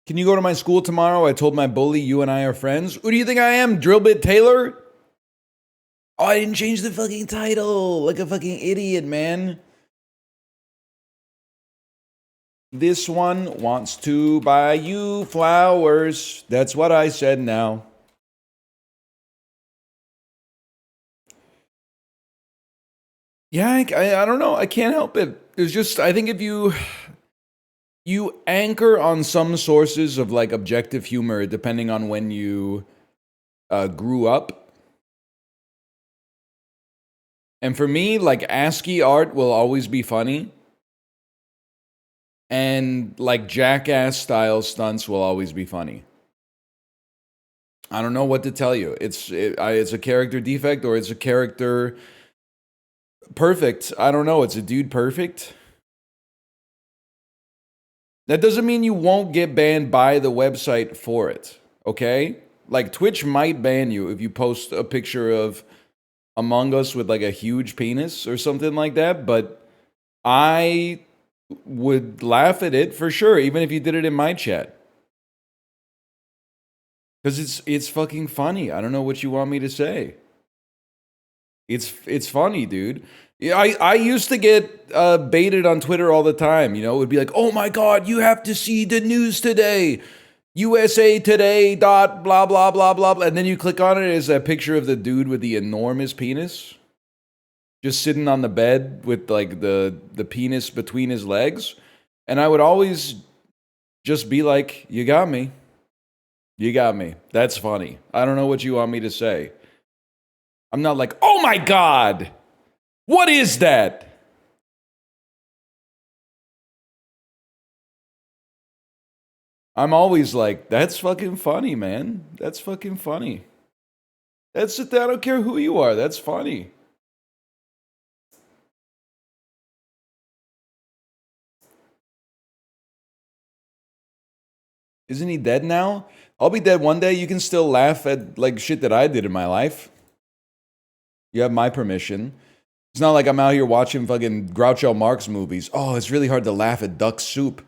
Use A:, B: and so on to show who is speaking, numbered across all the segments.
A: Can you go to my school tomorrow? I told my bully you and I are friends. Who do you think I am, Drillbit Taylor? Oh, I didn't change the fucking title. Like a fucking idiot, man. This one wants to buy you flowers. That's what I said now. Yeah, I don't know. I can't help it. It's just, I think if you anchor on some sources of like objective humor, depending on when you grew up. And for me, like ASCII art will always be funny. And like jackass style stunts will always be funny. I don't know what to tell you. It's a character defect or it's a character perfect. I don't know. It's a dude perfect. That doesn't mean you won't get banned by the website for it, okay? Like Twitch might ban you if you post a picture of Among Us with like a huge penis or something like that, but I would laugh at it for sure, even if you did it in my chat. Because it's fucking funny. I don't know what you want me to say. It's funny, dude. Yeah, I used to get baited on Twitter all the time. You know, it would be like, "Oh my God, you have to see the news today, USA Today dot blah blah blah blah blah," and then you click on it. It's a picture of the dude with the enormous penis, just sitting on the bed with like the penis between his legs, and I would always just be like, "You got me, you got me." That's funny. I don't know what you want me to say. I'm not like, "Oh my God, what is that?" I'm always like, that's fucking funny, man. That's fucking funny. I don't care who you are. That's funny. Isn't he dead now? I'll be dead one day. You can still laugh at like shit that I did in my life. You have my permission. It's not like I'm out here watching fucking Groucho Marx movies. Oh, it's really hard to laugh at duck soup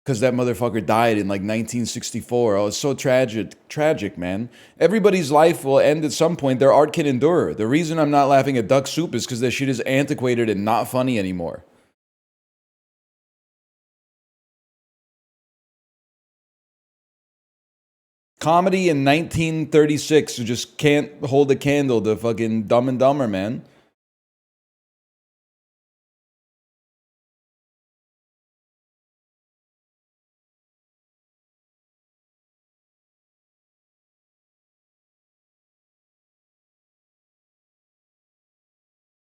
A: because that motherfucker died in like 1964. Oh, it's so tragic, man. Everybody's life will end at some point. Their art can endure. The reason I'm not laughing at duck soup is because that shit is antiquated and not funny anymore. Comedy in 1936 just can't hold a candle to fucking Dumb and Dumber, man.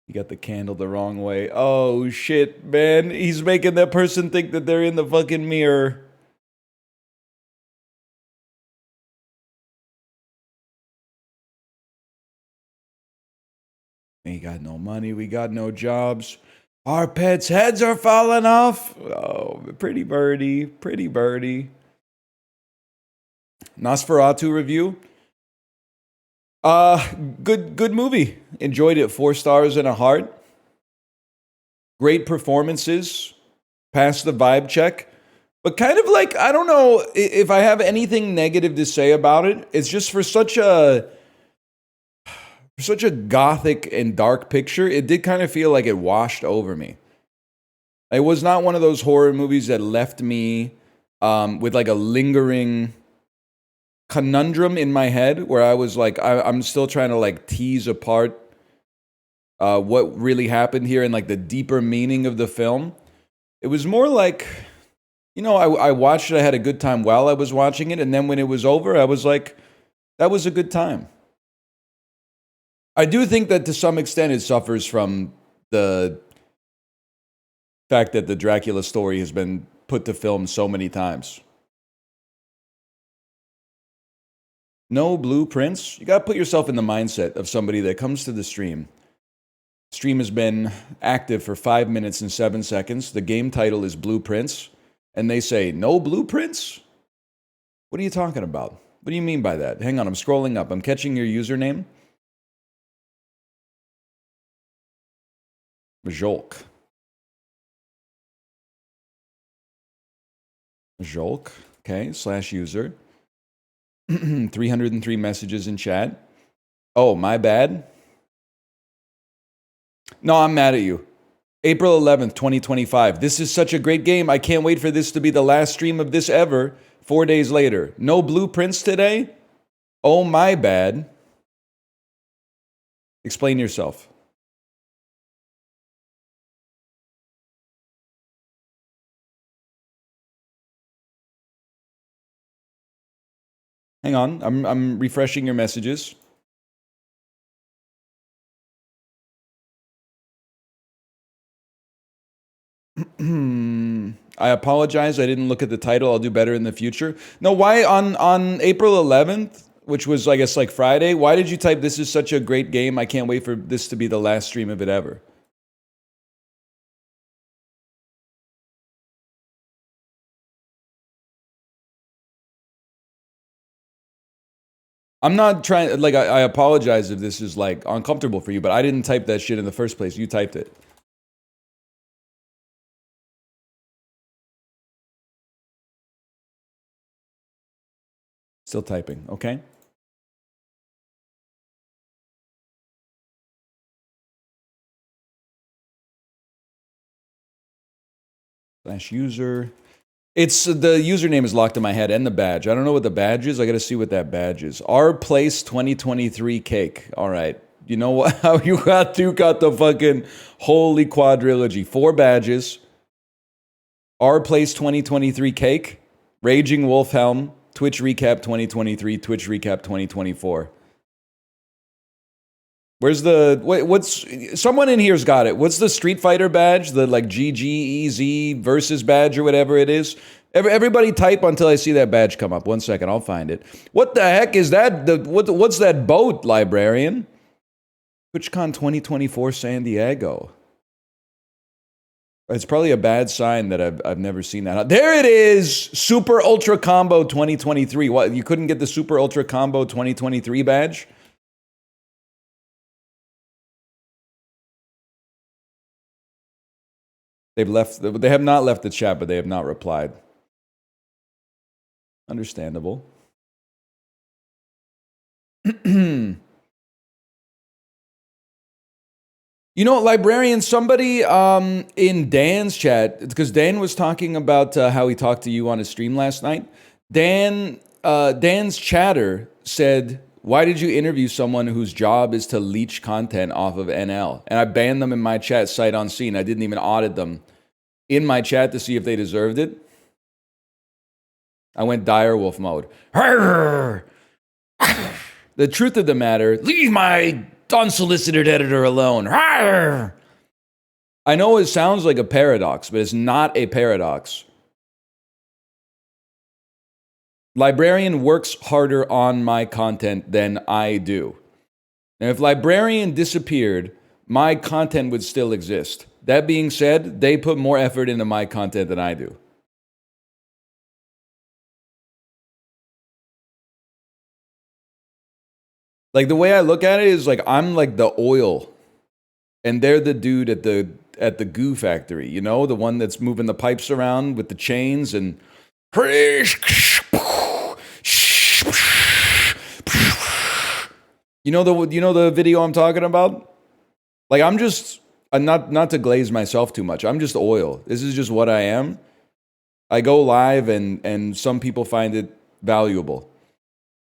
A: You got the candle the wrong way. Oh shit, man. He's making that person think that they're in the fucking mirror. We got no money, we got no jobs. Our pets' heads are falling off. Oh, pretty birdie, pretty birdie. Nosferatu review. Good movie. Enjoyed it. 4 stars and a heart. Great performances. Passed the vibe check. But kind of like, I don't know if I have anything negative to say about it. It's just for such a gothic and dark picture, it did kind of feel like it washed over me. It was not one of those horror movies that left me with like a lingering conundrum in my head where I was like, I'm still trying to like tease apart what really happened here and like the deeper meaning of the film. It was more like, you know, I watched it, I had a good time while I was watching it, and then when it was over, I was like, that was a good time. I do think that to some extent it suffers from the fact that the Dracula story has been put to film so many times. No blueprints. You gotta put yourself in the mindset of somebody that comes to the stream. Stream has been active for 5 minutes and 7 seconds. The game title is Blueprints. And they say, no blueprints? What are you talking about? What do you mean by that? Hang on, I'm scrolling up. I'm catching your username. Jolk. Jolk? Okay, /user. 303 messages in chat. Oh, my bad. No, I'm mad at you. April 11th, 2025. This is such a great game. I can't wait for this to be the last stream of this ever. 4 days later. No blueprints today? Oh, my bad. Explain yourself. Hang on, I'm refreshing your messages. I apologize. I didn't look at the title. I'll do better in the future. No, why on April 11th, which was I guess like Friday, why did you type this is such a great game? I can't wait for this to be the last stream of it ever. I'm not trying, like, I apologize if this is, like, uncomfortable for you, but I didn't type that shit in the first place. You typed it. Still typing, okay? /user. It's the username is locked in my head and the badge. I don't know what the badge is. I got to see what that badge is. Our Place 2023 cake. All right. You know what? How you got the fucking holy quadrilogy. 4 badges. Our Place 2023 cake. Raging Wolf Helm. Twitch Recap 2023. Twitch Recap 2024. Where's the what's someone in here's got it. What's the Street Fighter badge? The like GGEZ versus badge or whatever it is. Everybody type until I see that badge come up. 1 second, I'll find it. What the heck is that? What's that boat, librarian? TwitchCon 2024 San Diego. It's probably a bad sign that I've never seen that. There it is! Super Ultra Combo 2023. What, you couldn't get the Super Ultra Combo 2023 badge? They have not left the chat, but they have not replied. Understandable. You know, librarian, somebody in Dan's chat, because Dan was talking about how he talked to you on his stream last night. Dan's chatter said, why did you interview someone whose job is to leech content off of NL? And I banned them in my chat sight unseen. I didn't even audit them in my chat to see if they deserved it. I went direwolf mode. The truth of the matter, leave my unsolicited editor alone. I know it sounds like a paradox, but it's not a paradox. Librarian works harder on my content than I do. And if Librarian disappeared, my content would still exist. That being said, they put more effort into my content than I do. Like, the way I look at it is like I'm like the oil, and they're the dude at the goo factory, you know, the one that's moving the pipes around with the chains and you know the video I'm talking about? Like, I'm just not to glaze myself too much. I'm just oil. This is just what I am. I go live and some people find it valuable.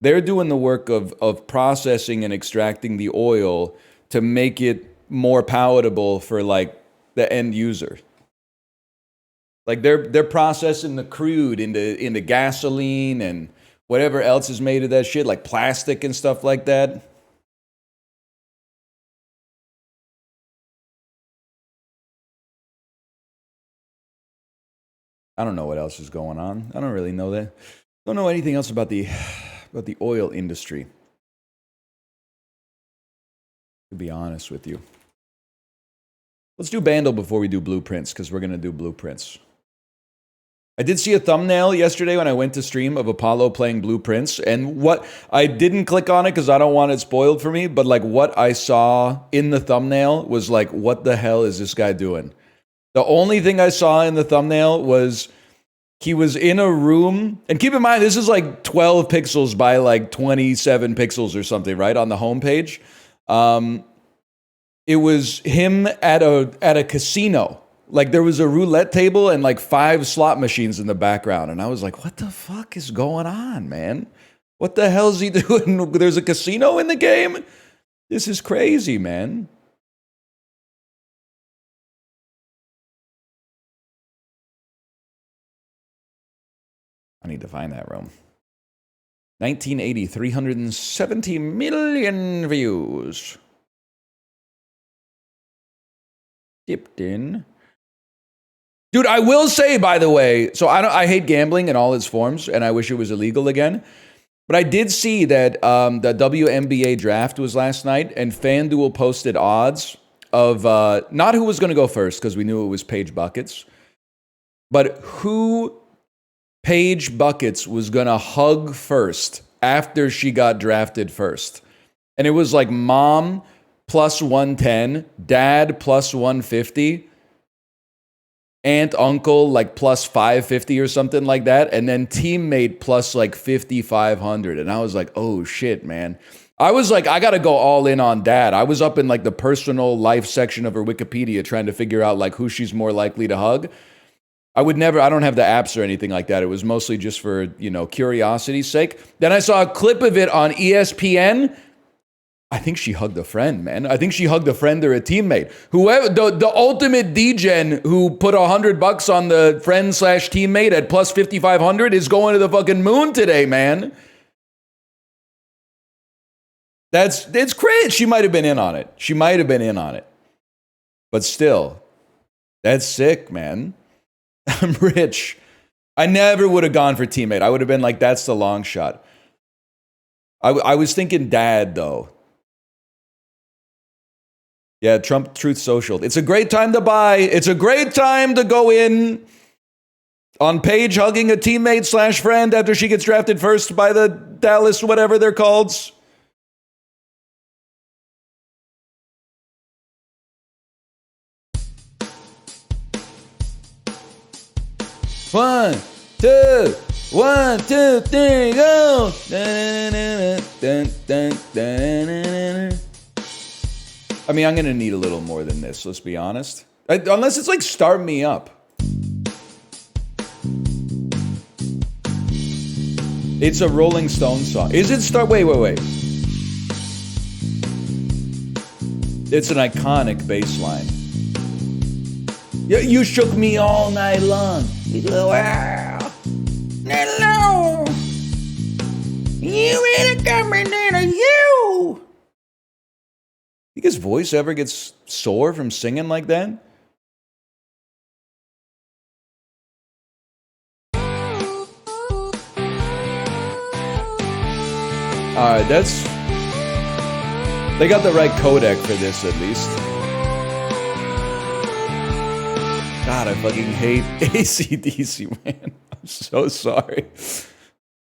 A: They're doing the work of processing and extracting the oil to make it more palatable for like the end user. Like they're processing the crude into gasoline and whatever else is made of that shit, like plastic and stuff like that. I don't know what else is going on. I don't really know that. Don't know anything else about the oil industry, to be honest with you. Let's do Bandle before we do blueprints, because we're going to do blueprints. I did see a thumbnail yesterday when I went to stream of Apollo playing blueprints, and what I didn't click on it because I don't want it spoiled for me, but like what I saw in the thumbnail was like, what the hell is this guy doing? The only thing I saw in the thumbnail was he was in a room, and keep in mind, this is like 12 pixels by like 27 pixels or something, right? On the homepage. It was him at a casino. Like there was a roulette table and like 5 slot machines in the background. And I was like, what the fuck is going on, man? What the hell is he doing? There's a casino in the game? This is crazy, man. I need to find that room. 1980, 370 million views. Dipped in. Dude, I will say, by the way, so I hate gambling in all its forms, and I wish it was illegal again. But I did see that the WNBA draft was last night, and FanDuel posted odds of not who was going to go first, because we knew it was Paige Buckets, but who Paige Buckets was going to hug first after she got drafted first. And it was like mom plus 110, dad plus 150, aunt, uncle like plus 550 or something like that, and then teammate plus like 5,500. And I was like, oh shit, man. I was like, I gotta go all in on dad. I was up in like the personal life section of her Wikipedia trying to figure out like who she's more likely to hug. I don't have the apps or anything like that. It was mostly just for, curiosity's sake. Then I saw a clip of it on ESPN. I think she hugged a friend, man. I think she hugged a friend or a teammate. Whoever, the ultimate degen who put $100 on the friend/teammate at plus 5,500 is going to the fucking moon today, man. It's crazy. She might have been in on it. But still, that's sick, man. I'm rich. I never would have gone for teammate. I would have been like, that's the long shot. I was thinking dad, though. Yeah, Trump Truth Social. It's a great time to buy. It's a great time to go in on Paige hugging a teammate/friend after she gets drafted first by the Dallas, whatever they're called. One, two, 3, go. I mean, I'm going to need a little more than this, let's be honest. Unless it's like Start Me Up. It's a Rolling Stones song. Is it wait. It's an iconic bass line. You shook me all night long. Wow. Hello. You really coming in you. Think his voice ever gets sore from singing like that? Alright, they got the right codec for this at least. God, I fucking hate AC/DC, man. I'm so sorry.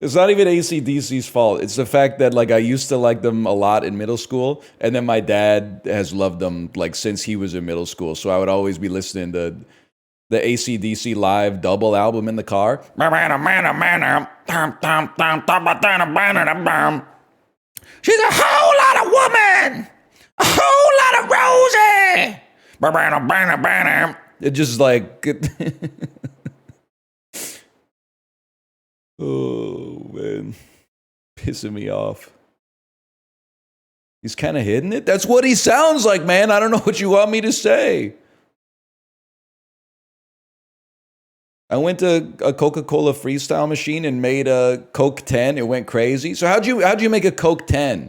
A: It's not even AC/DC's fault. It's the fact that like I used to like them a lot in middle school, and then my dad has loved them like since he was in middle school. So I would always be listening to the AC/DC live double album in the car. She's a whole lot of woman, a whole lot of Rosie. It just like. Oh, man. Pissing me off. He's kind of hitting it. That's what he sounds like, man. I don't know what you want me to say. I went to a Coca-Cola freestyle machine and made a Coke 10. It went crazy. So how'd you make a Coke 10?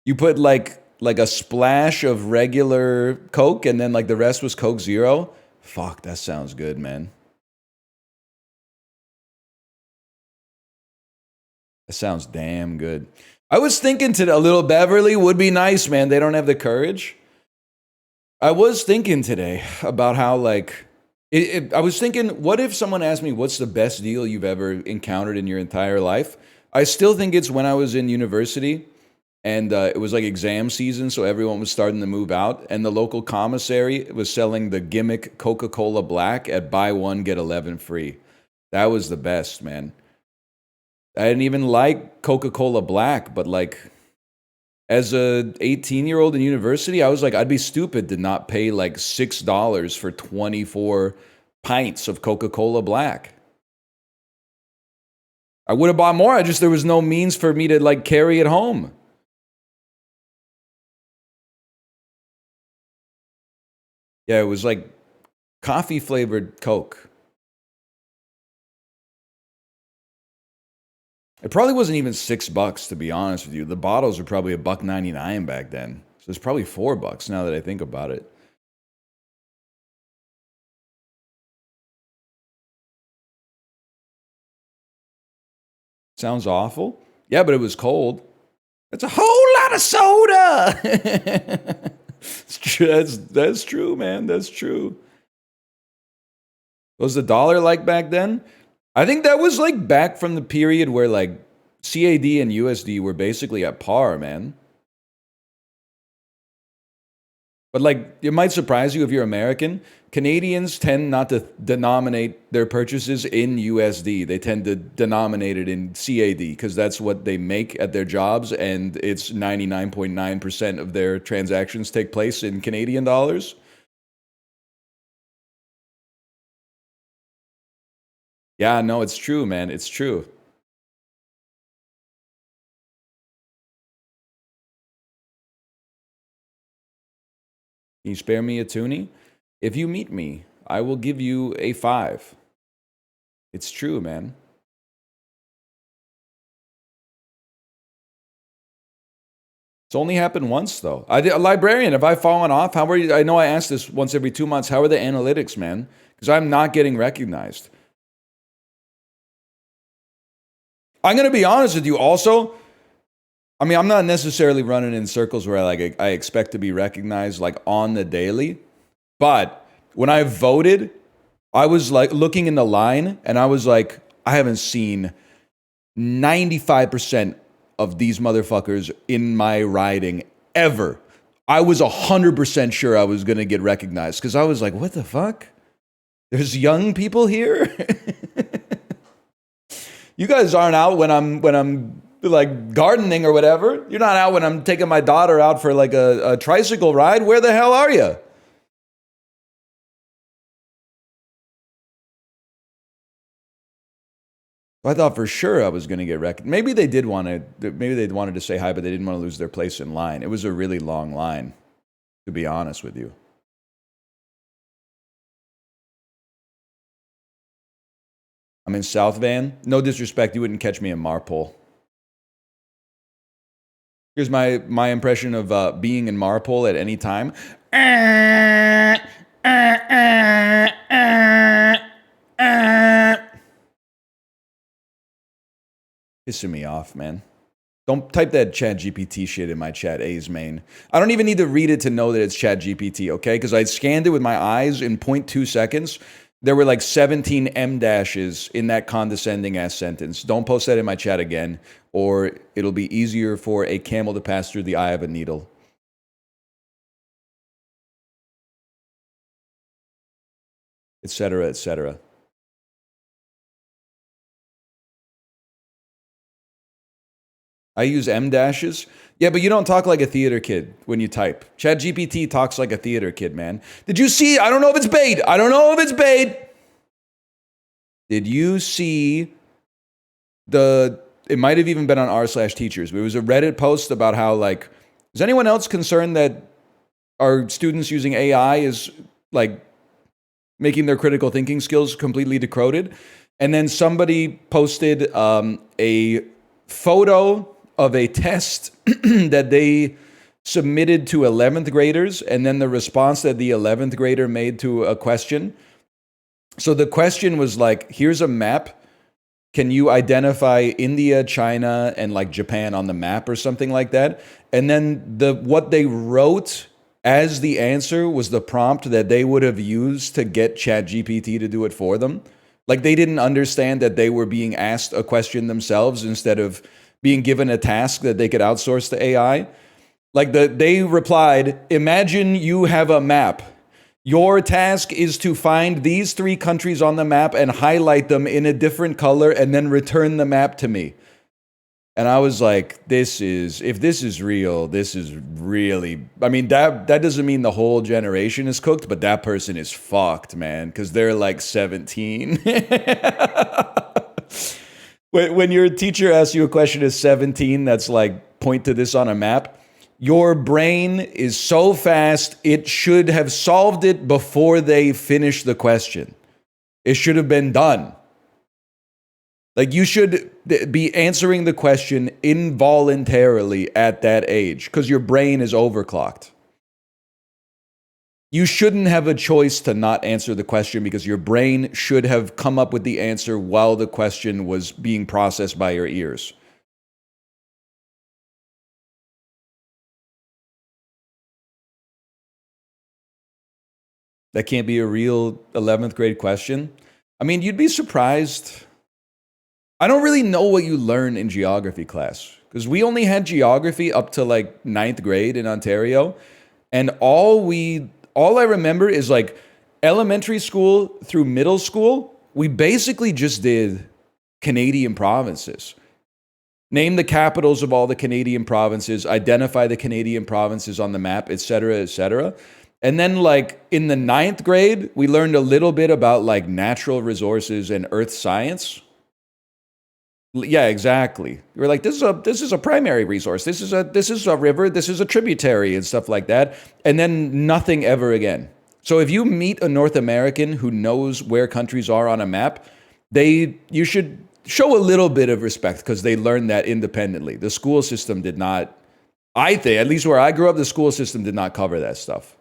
A: You put like a splash of regular Coke and then like the rest was Coke Zero? Fuck, that sounds good, man. That sounds damn good. I was thinking today, a little Beverly would be nice, man. They don't have the courage. I was thinking today about how, like, I was thinking, what if someone asked me, what's the best deal you've ever encountered in your entire life? I still think it's when I was in university, and it was like exam season, so everyone was starting to move out, and the local commissary was selling the gimmick Coca-Cola Black at buy one, get 11 free. That was the best, man. I didn't even like Coca-Cola Black, but like as a 18-year-old in university, I was like, I'd be stupid to not pay like $6 for 24 pints of Coca-Cola Black. I would have bought more. There was no means for me to like carry it home. Yeah, it was like coffee flavored Coke. It probably wasn't even $6, to be honest with you. The bottles were probably $1.99 back then. So it's probably $4 now that I think about it. Sounds awful. Yeah, but it was cold. That's a whole lot of soda. That's true, man. That's true. What was the dollar like back then? I think that was like back from the period where like CAD and USD were basically at par, man. But like, it might surprise you if you're American. Canadians tend not to denominate their purchases in USD. They tend to denominate it in CAD because that's what they make at their jobs, and it's 99.9% of their transactions take place in Canadian dollars. Yeah, no, it's true, man. It's true. Can you spare me a toonie? If you meet me, I will give you a 5. It's true, man. It's only happened once, though. A librarian, have I fallen off? How are you? I know I ask this once every 2 months. How are the analytics, man? Because I'm not getting recognized. I'm going to be honest with you also. I mean, I'm not necessarily running in circles where I expect to be recognized like on the daily. But when I voted, I was like looking in the line and I was like, I haven't seen 95% of these motherfuckers in my riding ever. I was 100% sure I was going to get recognized because I was like, what the fuck? There's young people here? You guys aren't out when I'm like gardening or whatever. You're not out when I'm taking my daughter out for like a tricycle ride. Where the hell are you? I thought for sure I was going to get recognized. Maybe they did want to. Maybe they wanted to say hi, but they didn't want to lose their place in line. It was a really long line, to be honest with you. I'm in South Van. No disrespect, you wouldn't catch me in Marpole. Here's my impression of being in Marpole at any time. Pissing me off, man. Don't type that Chat GPT shit in my chat, A's main. I don't even need to read it to know that it's Chat GPT, okay? Because I scanned it with my eyes in 0.2 seconds. There were like 17 M dashes in that condescending ass sentence. Don't post that in my chat again, or it'll be easier for a camel to pass through the eye of a needle. Etc., etc. I use M dashes. Yeah, but you don't talk like a theater kid when you type. ChatGPT talks like a theater kid, man. Did you see? I don't know if it's bait. I don't know if it's bait. Did you see it might have even been on r/teachers. It was a Reddit post about how, like, is anyone else concerned that our students using AI is, like, making their critical thinking skills completely decroded? And then somebody posted a photo of a test that they submitted to 11th graders, and then the response that the 11th grader made to a question. So the question was like, here's a map. Can you identify India, China, and like Japan on the map or something like that? And then what they wrote as the answer was the prompt that they would have used to get ChatGPT to do it for them. Like, they didn't understand that they were being asked a question themselves instead of being given a task that they could outsource to AI. Like, they replied, imagine you have a map. Your task is to find these 3 countries on the map and highlight them in a different color and then return the map to me. And I was like, if this is real, this is really, I mean, that doesn't mean the whole generation is cooked, but that person is fucked, man, because they're like 17. When your teacher asks you a question at 17 that's like, point to this on a map, your brain is so fast, it should have solved it before they finish the question. It should have been done. Like, you should be answering the question involuntarily at that age because your brain is overclocked. You shouldn't have a choice to not answer the question because your brain should have come up with the answer while the question was being processed by your ears. That can't be a real 11th grade question. I mean, you'd be surprised. I don't really know what you learn in geography class because we only had geography up to like 9th grade in Ontario. And all I remember is like elementary school through middle school, we basically just did Canadian provinces. Name the capitals of all the Canadian provinces, identify the Canadian provinces on the map, et cetera, et cetera. And then like in the 9th grade, we learned a little bit about like natural resources and earth science. Yeah, exactly. We're like, this is a primary resource. This is a river. This is a tributary and stuff like that. And then nothing ever again. So if you meet a North American who knows where countries are on a map, you should show a little bit of respect because they learned that independently. The school system did not, I think, at least where I grew up, the school system did not cover that stuff.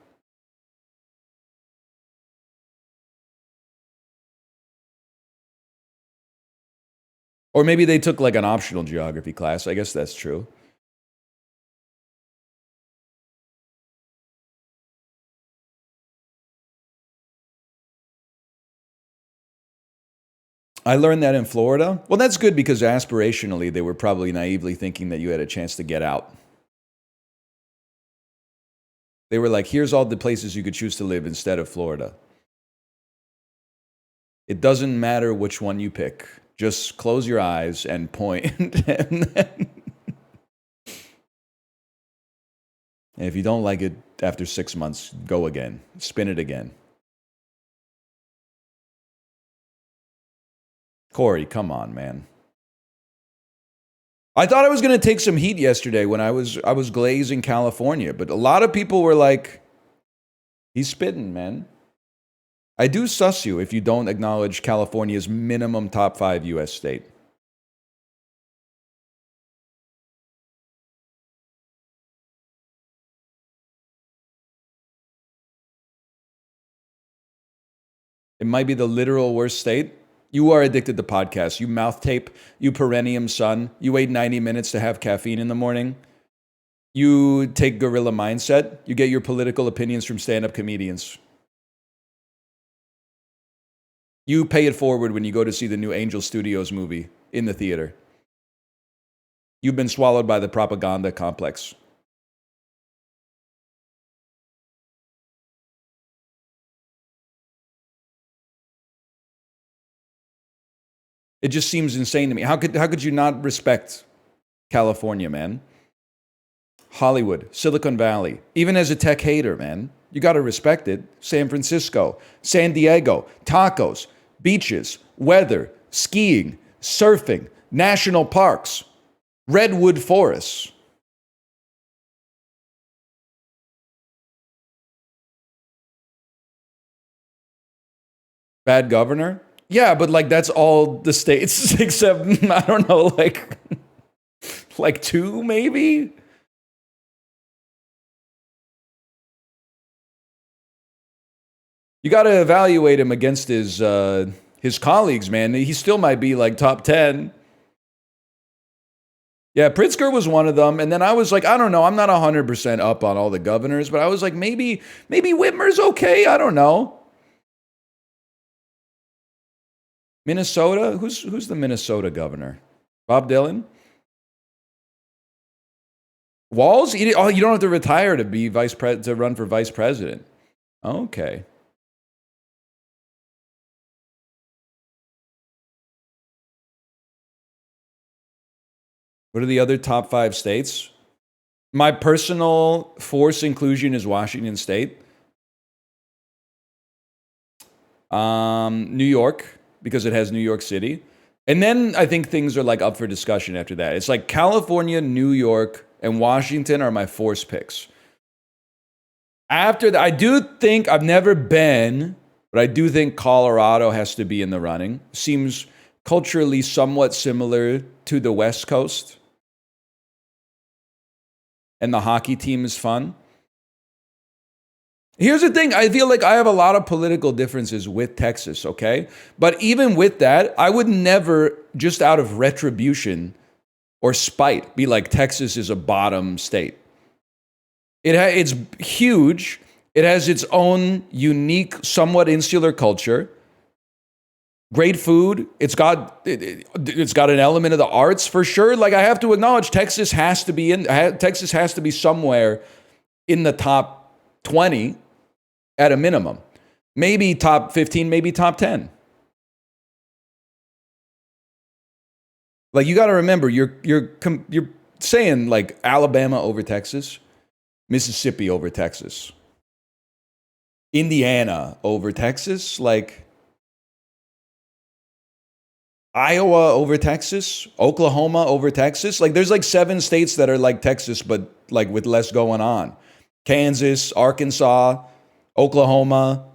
A: Or maybe they took like an optional geography class. I guess that's true. I learned that in Florida. Well, that's good because aspirationally, they were probably naively thinking that you had a chance to get out. They were like, here's all the places you could choose to live instead of Florida. It doesn't matter which one you pick. Just close your eyes and point. And if you don't like it after 6 months, go again. Spin it again. Corey, come on, man. I thought I was going to take some heat yesterday when I was glazing California, but a lot of people were like, he's spitting, man. I do suss you if you don't acknowledge California's minimum top 5 U.S. state. It might be the literal worst state. You are addicted to podcasts. You mouth tape. You perennium son. You wait 90 minutes to have caffeine in the morning. You take gorilla mindset. You get your political opinions from stand-up comedians. You pay it forward when you go to see the new Angel Studios movie in the theater. You've been swallowed by the propaganda complex. It just seems insane to me. How could you not respect California, man? Hollywood, Silicon Valley. Even as a tech hater, man, you got to respect it. San Francisco, San Diego, tacos, beaches, weather, skiing, surfing, national parks, redwood forests. Bad governor? Yeah, but like that's all the states except I don't know, like 2 maybe? You got to evaluate him against his colleagues, man. He still might be like top 10. Yeah, Pritzker was one of them. And then I was like, I don't know. I'm not 100% up on all the governors, but I was like, maybe Whitmer's okay. I don't know. Minnesota? Who's the Minnesota governor? Bob Dylan? Walz? You don't have to retire to be to run for vice president. Okay. What are the other top 5 states? My personal forced inclusion is Washington State. New York, because it has New York City. And then I think things are like up for discussion after that. It's like California, New York, and Washington are my forced picks. After that, I do think, I've never been, but I do think Colorado has to be in the running. Seems culturally somewhat similar to the West Coast. And the hockey team is fun. Here's the thing. I feel like I have a lot of political differences with Texas, okay? But even with that, I would never, just out of retribution or spite, be like, Texas is a bottom state. It's huge. It has its own unique, somewhat insular culture. Great food. It's got an element of the arts for sure. Like, I have to acknowledge Texas has to be somewhere in the top 20 at a minimum. Maybe top 15, maybe top 10. Like, you got to remember, you're saying like Alabama over Texas, Mississippi over Texas, Indiana over Texas, like Iowa over Texas, Oklahoma over Texas. Like, there's like 7 states that are like Texas, but like with less going on. Kansas, Arkansas, Oklahoma.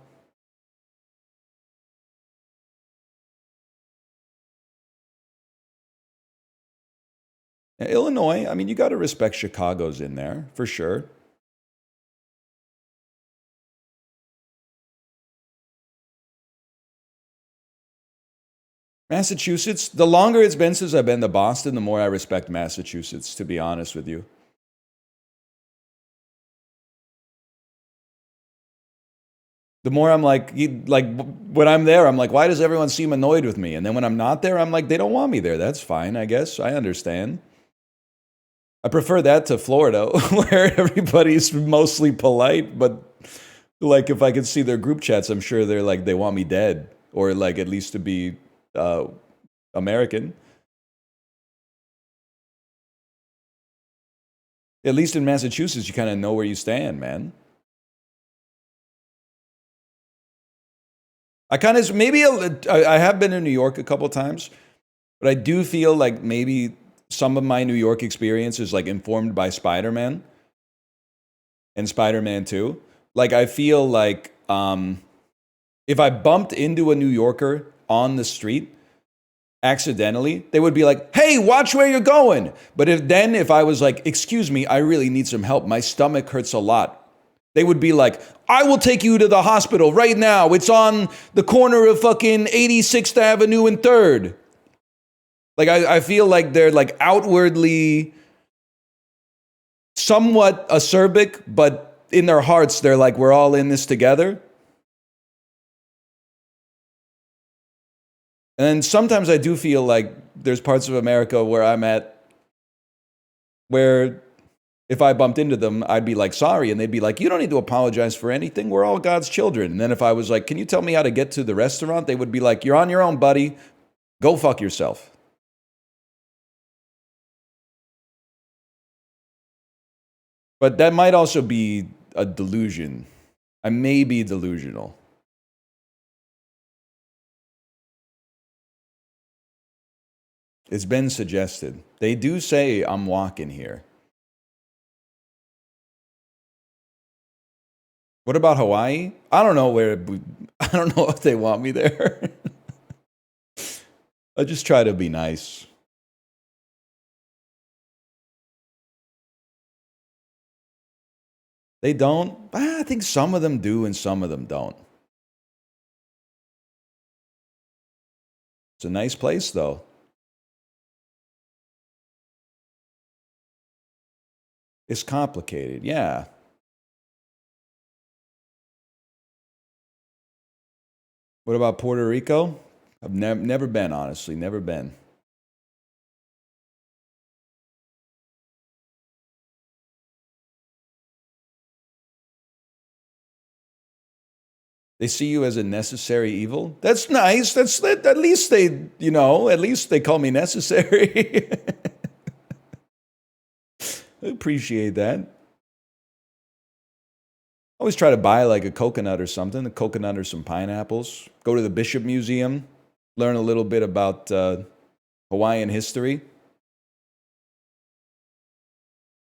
A: Illinois, I mean, you got to respect Chicago's in there for sure. Massachusetts, the longer it's been since I've been to Boston, the more I respect Massachusetts, to be honest with you. The more I'm like when I'm there, I'm like, why does everyone seem annoyed with me? And then when I'm not there, I'm like, they don't want me there. That's fine, I guess. I understand. I prefer that to Florida, where everybody's mostly polite, but like if I could see their group chats, I'm sure they're like, they want me dead, or like at least to be American. At least in Massachusetts, you kind of know where you stand, man. I kind of, maybe I have been in New York a couple times, but I do feel like maybe some of my New York experience is like informed by Spider-Man and Spider-Man 2. Like, I feel like if I bumped into a New Yorker on the street accidentally, they would be like, hey, watch where you're going. But if I was like, excuse me, I really need some help, my stomach hurts a lot, they would be like, I will take you to the hospital right now. It's on the corner of fucking 86th Avenue and 3rd. Like, I feel like they're like outwardly somewhat acerbic, but in their hearts, they're like, we're all in this together. And sometimes I do feel like there's parts of America where I'm at where if I bumped into them, I'd be like, sorry. And they'd be like, you don't need to apologize for anything. We're all God's children. And then if I was like, can you tell me how to get to the restaurant? They would be like, you're on your own, buddy. Go fuck yourself. But that might also be a delusion. I may be delusional. It's been suggested. They do say I'm walking here. What about Hawaii? I don't know I don't know if they want me there. I just try to be nice. They don't? I think some of them do and some of them don't. It's a nice place, though. It's complicated, yeah. What about Puerto Rico? I've never been, honestly, never been. They see you as a necessary evil. That's nice. At least they call me necessary. appreciate that. Always try to buy like a coconut or something, a coconut or some pineapples. Go to the Bishop Museum, learn a little bit about Hawaiian history.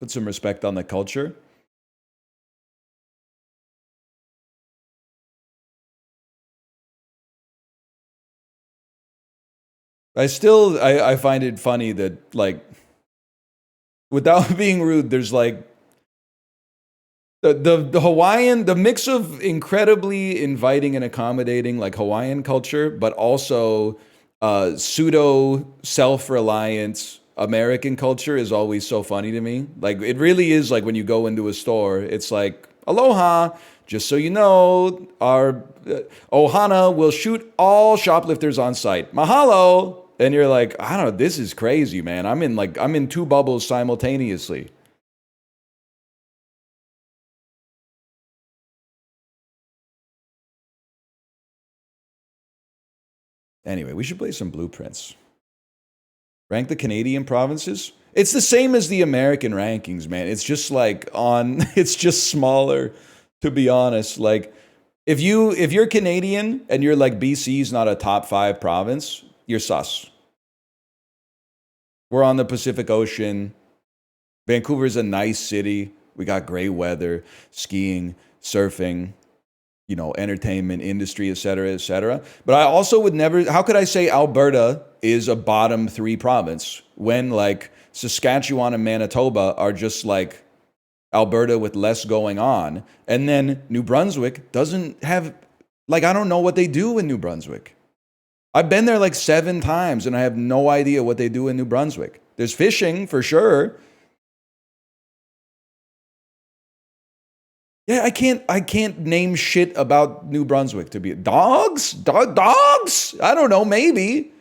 A: Put some respect on the culture. I find it funny that, like, without being rude, there's like the Hawaiian, the mix of incredibly inviting and accommodating like Hawaiian culture, but also pseudo self-reliant American culture is always so funny to me. Like, it really is like when you go into a store, it's like, aloha, just so you know, our Ohana will shoot all shoplifters on sight. Mahalo. And you're like, I don't know, this is crazy, man. I'm in two bubbles simultaneously. Anyway, we should play some blueprints. Rank the Canadian provinces. It's the same as the American rankings, man. It's just like it's just smaller, to be honest. Like, if you're Canadian and you're like BC's not a top 5 province, you're sus. We're on the Pacific Ocean. Vancouver's a nice city. We got great weather, skiing, surfing, you know, entertainment industry, et cetera, et cetera. But I also would never, how could I say Alberta is a bottom 3 province when like Saskatchewan and Manitoba are just like Alberta with less going on. And then New Brunswick doesn't have, like, I don't know what they do in New Brunswick. I've been there like 7 times and I have no idea what they do in New Brunswick. There's fishing for sure. Yeah, I can't name shit about New Brunswick to be dogs? Dogs? I don't know, maybe.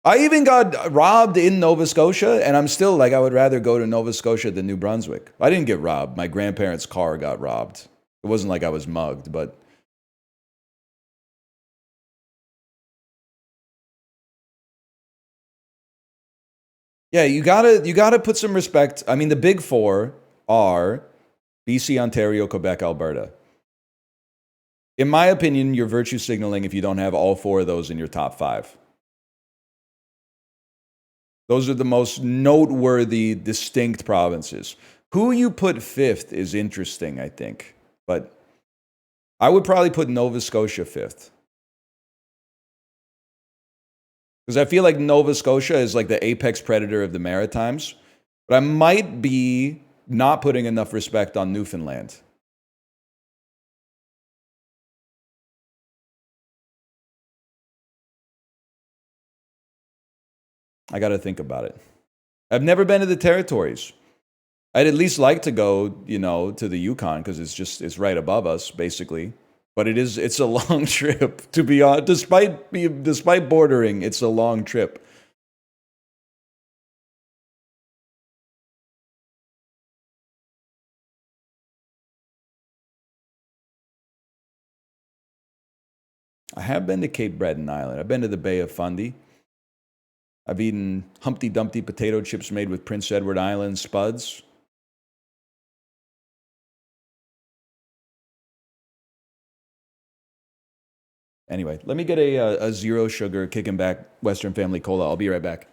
A: I even got robbed in Nova Scotia, and I'm still like, I would rather go to Nova Scotia than New Brunswick. I didn't get robbed. My grandparents' car got robbed. It wasn't like I was mugged, but yeah, you gotta put some respect. I mean, the big 4 are BC, Ontario, Quebec, Alberta. In my opinion, you're virtue signaling if you don't have all 4 of those in your top 5. Those are the most noteworthy, distinct provinces. Who you put 5th is interesting, I think. But I would probably put Nova Scotia 5th. Because I feel like Nova Scotia is like the apex predator of the Maritimes. But I might be not putting enough respect on Newfoundland. I got to think about it. I've never been to the territories. I'd at least like to go, you know, to the Yukon because it's right above us, basically. But it's a long trip, to be honest. Despite bordering, it's a long trip. I have been to Cape Breton Island. I've been to the Bay of Fundy. I've eaten Humpty Dumpty potato chips made with Prince Edward Island spuds. Anyway, let me get a 0 sugar kicking back Western Family Cola. I'll be right back.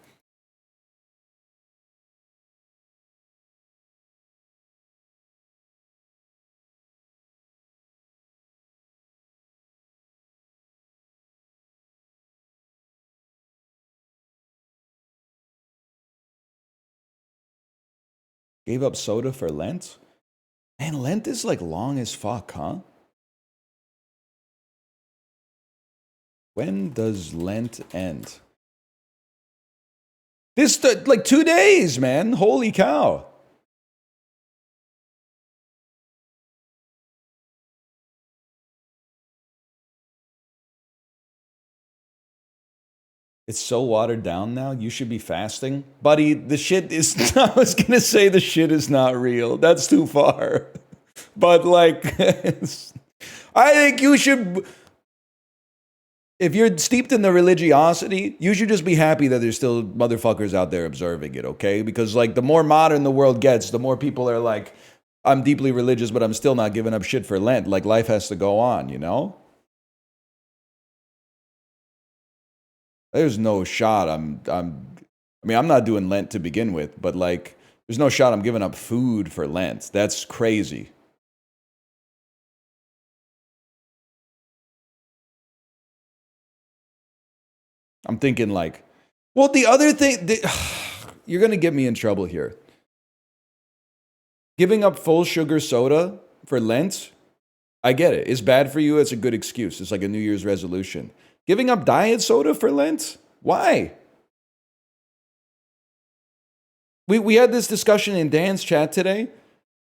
A: Gave up soda for Lent? Man, Lent is like long as fuck, huh? When does Lent end? Like 2 days, man. Holy cow. It's so watered down now. You should be fasting. Buddy, the shit is, I was going to say the shit is not real. That's too far. But like, I think you should, If you're steeped in the religiosity, you should just be happy that there's still motherfuckers out there observing it, okay? Because like the more modern the world gets, the more people are like, I'm deeply religious, but I'm still not giving up shit for Lent. Like life has to go on, you know? There's no shot I'm not doing Lent to begin with, but like there's no shot I'm giving up food for Lent. That's crazy. I'm thinking like, well, the other thing, you're going to get me in trouble here. Giving up full sugar soda for Lent, I get it. It's bad for you. It's a good excuse. It's like a New Year's resolution. Giving up diet soda for Lent? Why? We had this discussion in Dan's chat today.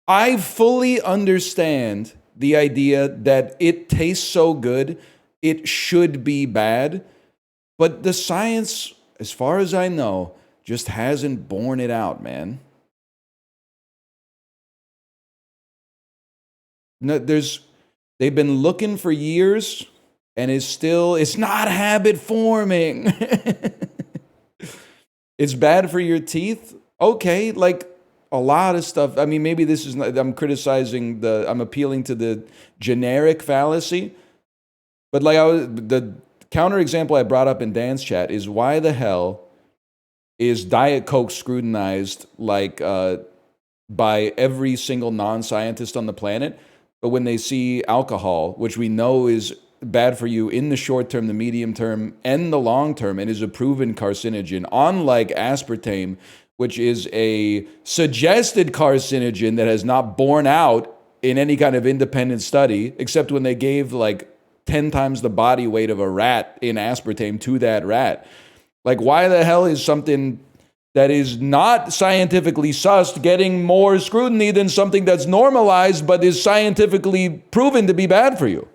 A: I fully understand the idea that it tastes so good, it should be bad. But the science, as far as I know, just hasn't borne it out, man. No, they've been looking for years, and it's not habit forming. It's bad for your teeth. Okay, like a lot of stuff. I mean, maybe this is not, I'm appealing to the generic fallacy, but like the counterexample I brought up in Dan's chat is why the hell is Diet Coke scrutinized like by every single non-scientist on the planet, but when they see alcohol, which we know is bad for you in the short term, the medium term, and the long term, and is a proven carcinogen, unlike aspartame, which is a suggested carcinogen that has not borne out in any kind of independent study, except when they gave like 10 times the body weight of a rat in aspartame to that rat. Like, why the hell is something that is not scientifically sussed getting more scrutiny than something that's normalized but is scientifically proven to be bad for you?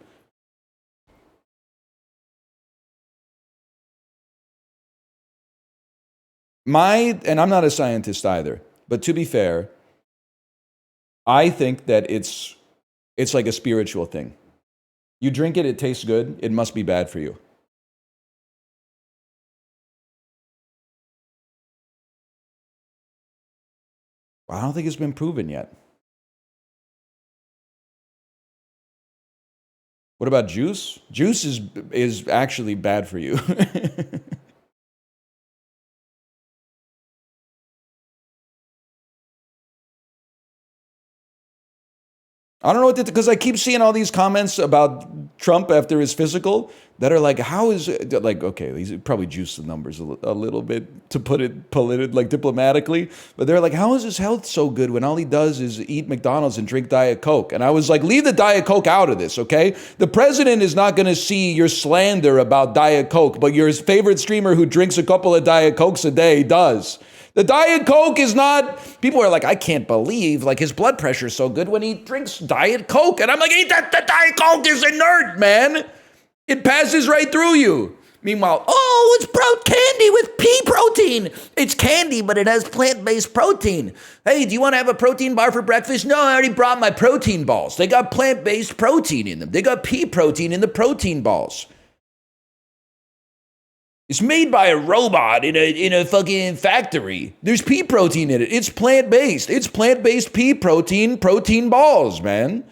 A: And I'm not a scientist either, but to be fair, I think that it's like a spiritual thing. You drink it, it tastes good, it must be bad for you. I don't think it's been proven yet. What about juice? Juice is actually bad for you. I don't know what to, because I keep seeing all these comments about Trump after his physical that are like, how is it, like, okay, he's probably juiced the numbers a little bit to put it like diplomatically, but they're like, how is his health so good when all he does is eat McDonald's and drink Diet Coke? And I was like, leave the Diet Coke out of this, okay? The president is not going to see your slander about Diet Coke, but your favorite streamer who drinks a couple of Diet Cokes a day does. The Diet Coke is not, people are like, I can't believe like his blood pressure is so good when he drinks Diet Coke. And I'm like, hey, the Diet Coke is inert, man. It passes right through you. Meanwhile, oh, it's candy with pea protein. It's candy, but it has plant-based protein. Hey, do you want to have a protein bar for breakfast? No, I already brought my protein balls. They got plant-based protein in them. They got pea protein in the protein balls. It's made by a robot in a fucking factory. There's pea protein in it. It's plant-based. It's plant-based pea protein balls, man.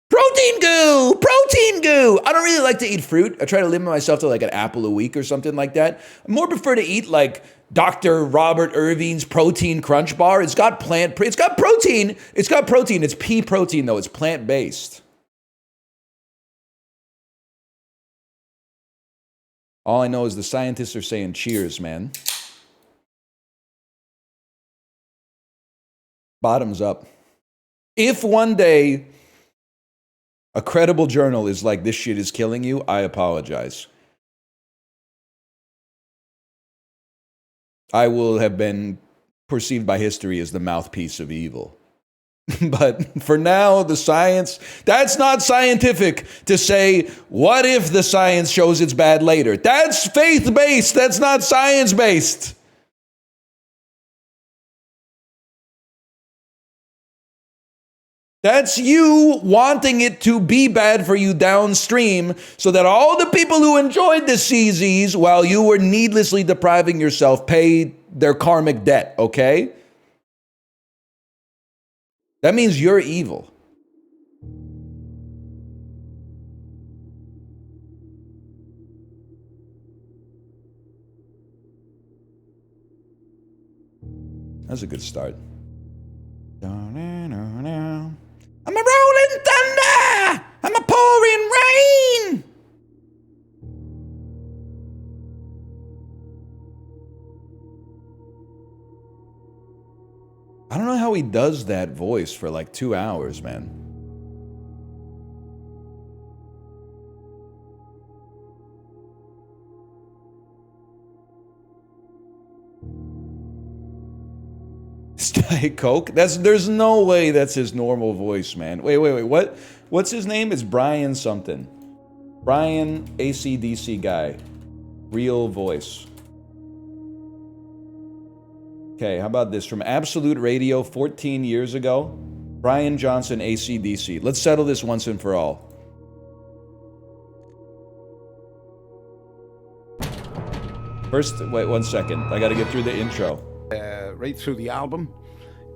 A: Protein goo! Protein goo! I don't really like to eat fruit. I try to limit myself to like an apple a week or something like that. I more prefer to eat like Dr. Robert Irving's protein crunch bar. It's got protein. It's got protein. It's pea protein though. It's plant-based. All I know is the scientists are saying cheers, man. Bottoms up. If one day a credible journal is like, this shit is killing you, I apologize. I will have been perceived by history as the mouthpiece of evil. But for now, the science, that's not scientific to say, what if the science shows it's bad later? That's faith-based. That's not science-based. That's you wanting it to be bad for you downstream so that all the people who enjoyed the CZs while you were needlessly depriving yourself pay their karmic debt, okay? That means you're evil. That's a good start. I'm a rolling thunder! I'm a pouring rain! I don't know how he does that voice for like 2 hours, man. Diet Coke? There's no way that's his normal voice, man. Wait. What's his name? It's Brian something. Brian AC/DC guy. Real voice. Okay, how about this? From Absolute Radio 14 years ago. Brian Johnson, AC/DC. Let's settle this once and for all. First, wait 1 second. I gotta get through the intro.
B: Right through the album.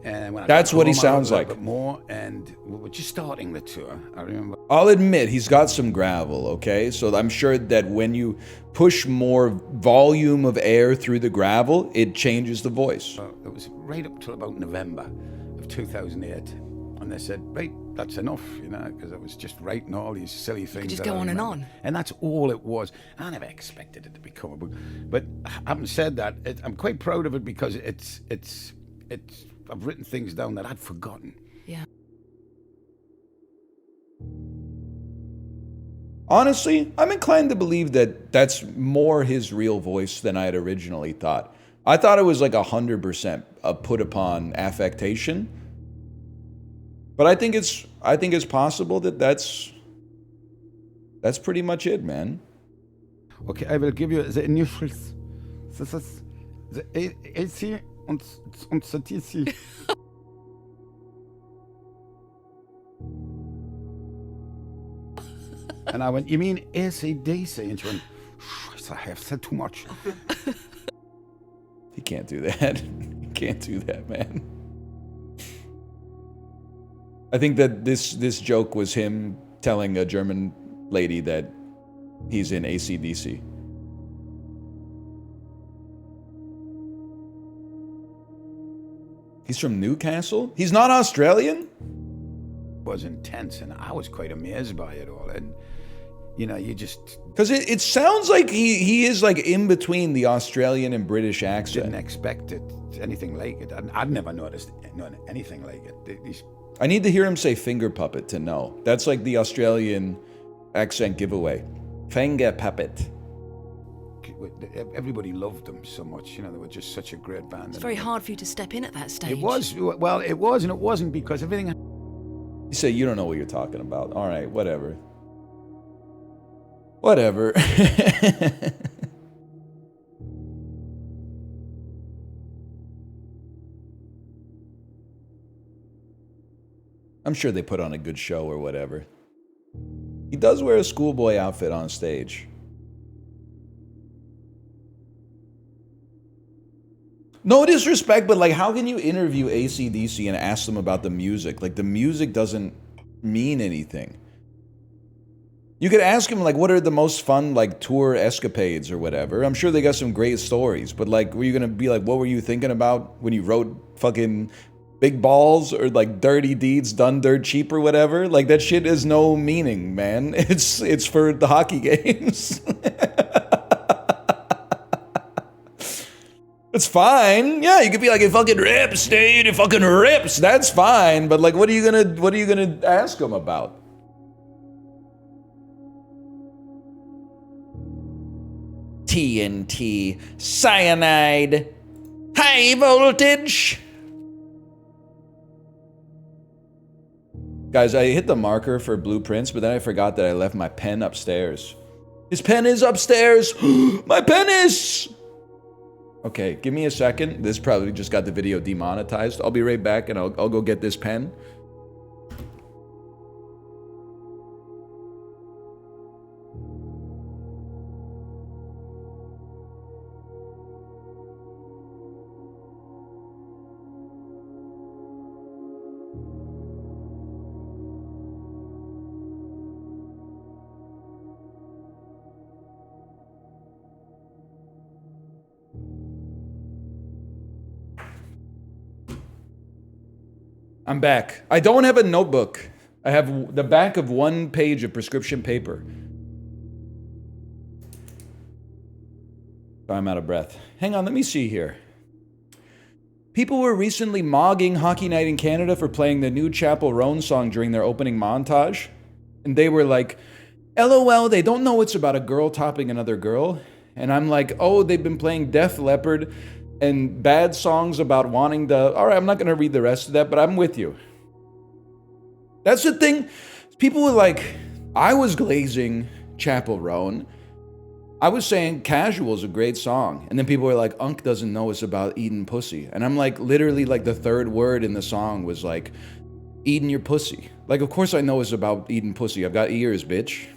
B: And when I
A: That's what he sounds like.
B: A bit more, and we were just starting the tour. I remember.
A: I'll admit he's got some gravel, okay? So I'm sure that when you push more volume of air through the gravel, it changes the voice.
B: It was right up till about November of 2008. And they said, right, that's enough, you know, because I was just writing all these silly things.
C: You could just go on and on.
B: And that's all it was. I never expected it to become a book. But having said that, I'm quite proud of it because I've written things down that I'd forgotten.
C: Yeah.
A: Honestly, I'm inclined to believe that that's more his real voice than I had originally thought. I thought it was like 100% a put upon affectation. But I think it's possible that that's pretty much it, man.
B: Okay, I will give you the initials. This is the AC und the TC. And I went, you mean AC/DC? And she went, I have said too much.
A: You can't do that. You can't do that, man. I think that this joke was him telling a German lady that he's in AC/DC. He's from Newcastle? He's not Australian?
B: It was intense, and I was quite amazed by it all. And, you know, you just...
A: Because it sounds like he is like in between the Australian and British accent.
B: Didn't expect it, anything like it. I'd never noticed anything like it.
A: I need to hear him say finger puppet to know. That's like the Australian accent giveaway. Finger puppet.
B: Everybody loved them so much. You know, they were just such a great band.
C: It's very hard for you to step in at that stage.
B: It was. Well, it was and it wasn't because everything...
A: You say you don't know what you're talking about. All right, whatever. Whatever. I'm sure they put on a good show or whatever. He does wear a schoolboy outfit on stage. No disrespect, but like, how can you interview AC/DC and ask them about the music? Like, the music doesn't mean anything. You could ask him, like, what are the most fun, like, tour escapades or whatever. I'm sure they got some great stories, but, like, were you gonna be like, what were you thinking about when you wrote fucking Big Balls or, like, Dirty Deeds Done Dirt Cheap or whatever? Like, that shit has no meaning, man. It's for the hockey games. It's fine. Yeah, you could be like, it fucking rips, dude. It fucking rips. That's fine. But, like, what are you gonna ask him about? TNT, cyanide, high voltage. Guys, I hit the marker for blueprints, but then I forgot that I left my pen upstairs. His pen is upstairs. My pen is... Okay, give me a second. This probably just got the video demonetized. I'll be right back and I'll go get this pen. I'm back. I don't have a notebook. I have the back of one page of prescription paper. I'm out of breath. Hang on, let me see here. People were recently mogging Hockey Night in Canada for playing the new Chapel Roan song during their opening montage. And they were like, LOL, they don't know it's about a girl topping another girl. And I'm like, oh, they've been playing Def Leppard and bad songs about wanting to... All right, I'm not going to read the rest of that, but I'm with you. That's the thing. People were like, I was glazing Chapel Roan. I was saying Casual is a great song. And then people were like, Unk doesn't know it's about eating pussy. And I'm like, literally, like, the third word in the song was like, eating your pussy. Like, of course I know it's about eating pussy. I've got ears, bitch.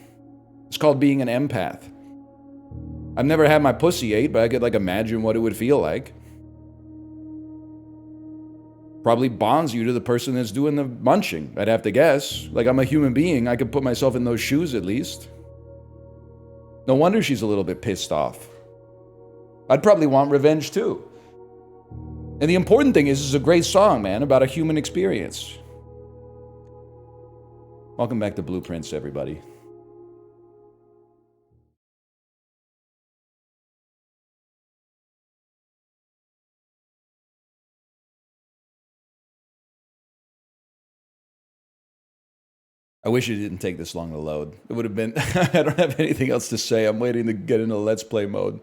A: It's called being an empath. I've never had my pussy ate, but I could, like, imagine what it would feel like. Probably bonds you to the person that's doing the munching, I'd have to guess. Like, I'm a human being. I could put myself in those shoes at least. No wonder she's a little bit pissed off. I'd probably want revenge too. And the important thing is, it's a great song, man, about a human experience. Welcome back to Blueprints, everybody. I wish it didn't take this long to load. It would have been... I don't have anything else to say. I'm waiting to get into Let's Play mode.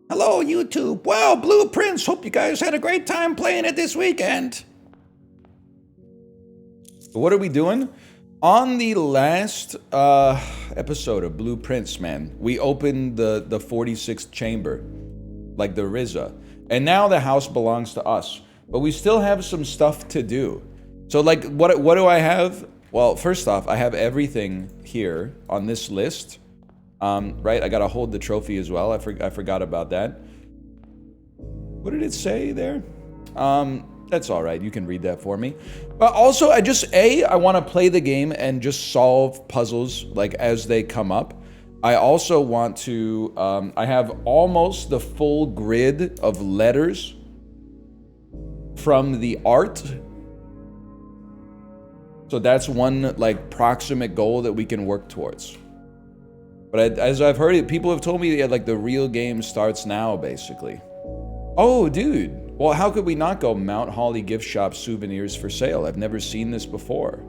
A: Hello, YouTube. Wow, Blueprints. Hope you guys had a great time playing it this weekend. What are we doing? On the last episode of Blueprints, man, we opened the 46th chamber, like the RZA. And now the house belongs to us. But we still have some stuff to do. So, like, what do I have? Well, first off, I have everything here on this list. Right, I gotta hold the trophy as well. I forgot about that. What did it say there? That's all right. You can read that for me. But also, I want to play the game and just solve puzzles like as they come up. I also want to, I have almost the full grid of letters from the art. So that's one like proximate goal that we can work towards. But as I've heard it, people have told me that like the real game starts now, basically. Oh, dude. Well, how could we not go Mount Holly gift shop souvenirs for sale? I've never seen this before.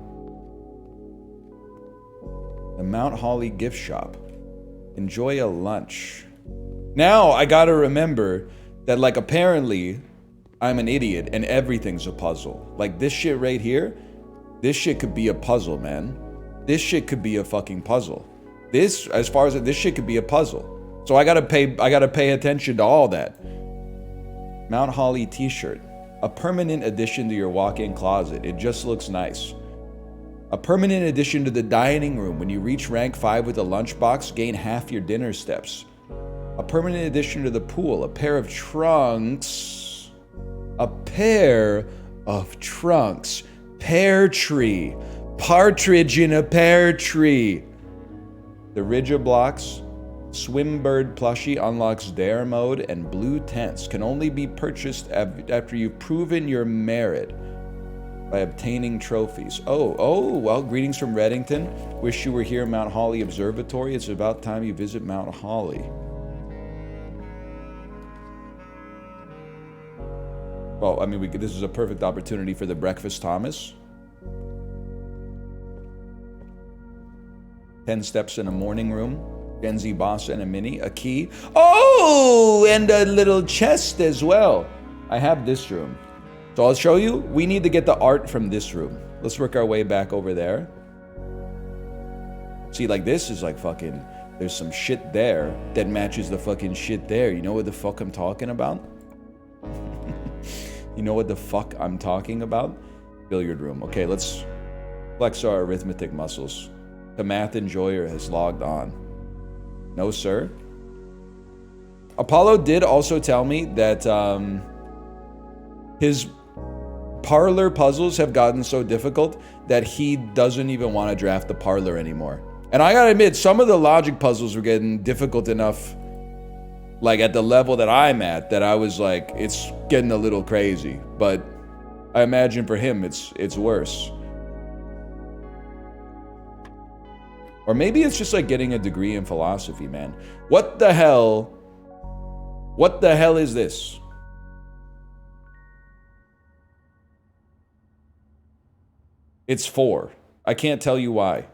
A: The Mount Holly gift shop. Enjoy a lunch. Now, I gotta remember that, like, apparently, I'm an idiot and everything's a puzzle. Like, this shit right here, this shit could be a puzzle, man. This shit could be a fucking puzzle. This shit could be a puzzle. So I gotta pay attention to all that. Mount Holly t-shirt. A permanent addition to your walk-in closet. It just looks nice. A permanent addition to the dining room. When you reach rank 5 with a lunchbox, gain half your dinner steps. A permanent addition to the pool. A pair of trunks. A pair of trunks. Pear tree. Partridge in a pear tree. The Ridja blocks. Swimbird plushie unlocks dare mode, and blue tents can only be purchased after you've proven your merit by obtaining trophies. Oh, well, greetings from Reddington. Wish you were here, Mount Holly Observatory. It's about time you visit Mount Holly. Well, I mean, this is a perfect opportunity for the Breakfast Thomas. 10 steps in a morning room. Gen Z boss and a mini, a key. Oh, and a little chest as well. I have this room. So I'll show you. We need to get the art from this room. Let's work our way back over there. See, like this is like fucking, there's some shit there that matches the fucking shit there. You know what the fuck I'm talking about? You know what the fuck I'm talking about? Billiard room. Okay, let's flex our arithmetic muscles. The math enjoyer has logged on. No, sir. Apollo did also tell me that his parlor puzzles have gotten so difficult that he doesn't even want to draft the parlor anymore. And I gotta admit, some of the logic puzzles were getting difficult enough, like at the level that I'm at, that I was like, it's getting a little crazy. But I imagine for him, it's worse. Or maybe it's just like getting a degree in philosophy, man. What the hell? What the hell is this? It's 4. I can't tell you why.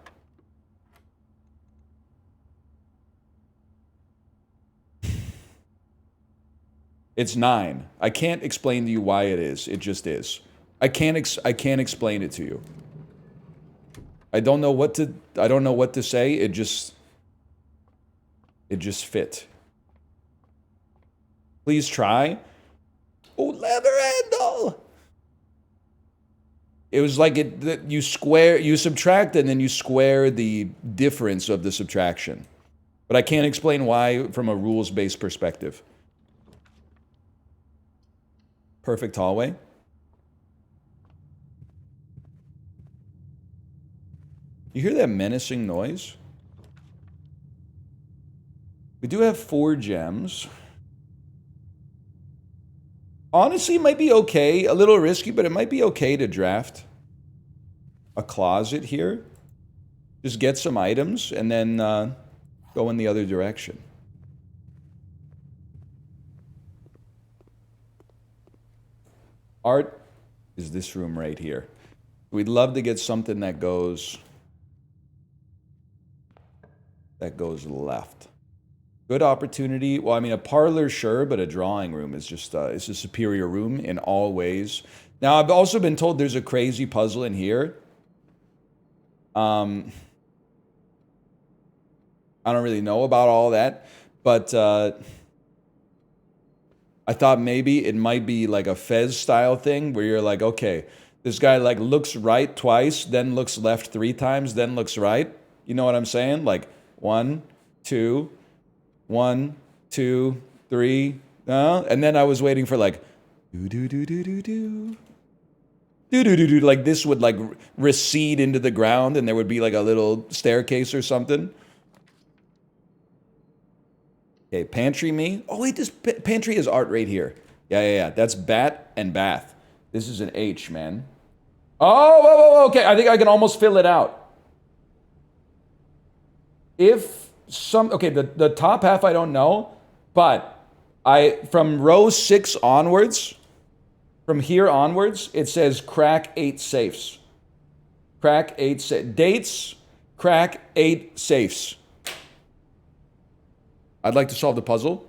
A: It's 9. I can't explain to you why it is. It just is. I can't explain it to you. I don't know what to say. It just fit. Please try. Oh, lever handle. It was like you subtract and then you square the difference of the subtraction. But I can't explain why from a rules-based perspective. Perfect hallway. You hear that menacing noise? We do have 4 gems. Honestly, it might be okay. A little risky, but it might be okay to draft a closet here. Just get some items and then go in the other direction. Art is this room right here. We'd love to get something that goes left. Good opportunity. Well, I mean, a parlor, sure, but a drawing room is just it's a superior room in all ways. Now, I've also been told there's a crazy puzzle in here. I don't really know about all that, but I thought maybe it might be like a Fez style thing where you're like, okay, this guy like looks right twice, then looks left 3 times, then looks right. You know what I'm saying? Like 1, 2, 1, 2, 3, and then I was waiting for like like this would like recede into the ground and there would be like a little staircase or something. Okay, pantry me. Oh wait, this pantry is art right here. Yeah. That's bat and bath. This is an H, man. Oh, whoa, okay. I think I can almost fill it out. Okay, the top half I don't know, but from row 6 onwards, from here onwards, it says crack 8 safes. Crack 8 dates, crack 8 safes. I'd like to solve the puzzle.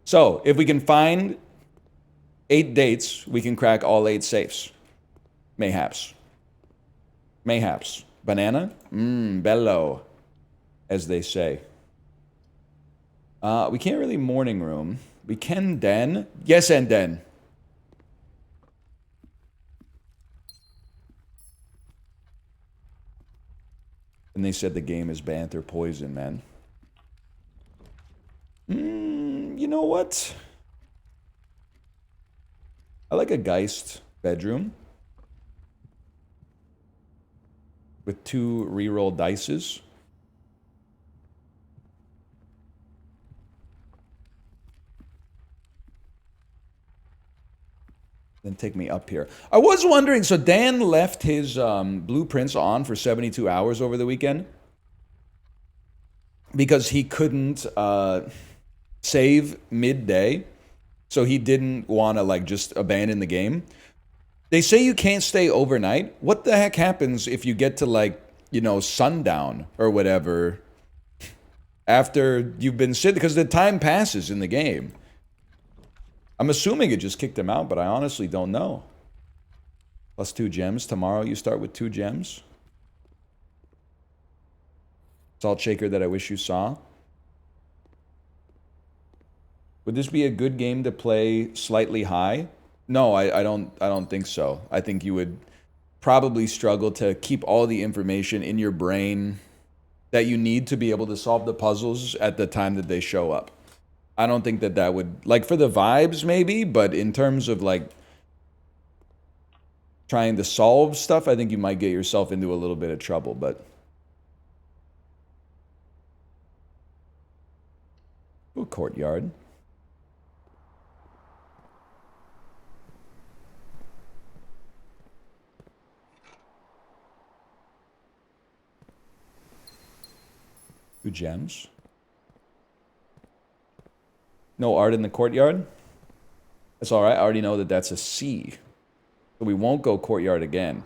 A: So, if we can find 8 dates, we can crack all 8 safes. Mayhaps. Banana? Bello, as they say. We can't really morning room. We can den. Yes, and den. And they said the game is banter poison, man. You know what? I like a Geist bedroom. With 2 reroll dices. Then take me up here. I was wondering, so Dan left his blueprints on for 72 hours over the weekend because he couldn't save midday, so he didn't want to like just abandon the game. They say you can't stay overnight. What the heck happens if you get to like, you know, sundown or whatever after you've been sitting? Because the time passes in the game. I'm assuming it just kicked him out, but I honestly don't know. Plus 2 gems. Tomorrow you start with 2 gems. Salt shaker that I wish you saw. Would this be a good game to play slightly high? No, I don't think so. I think you would probably struggle to keep all the information in your brain that you need to be able to solve the puzzles at the time that they show up. I don't think that would, like for the vibes maybe, but in terms of like trying to solve stuff, I think you might get yourself into a little bit of trouble, but... Ooh, courtyard. Two gems. No art in the courtyard? That's all right. I already know that that's a C. So we won't go courtyard again.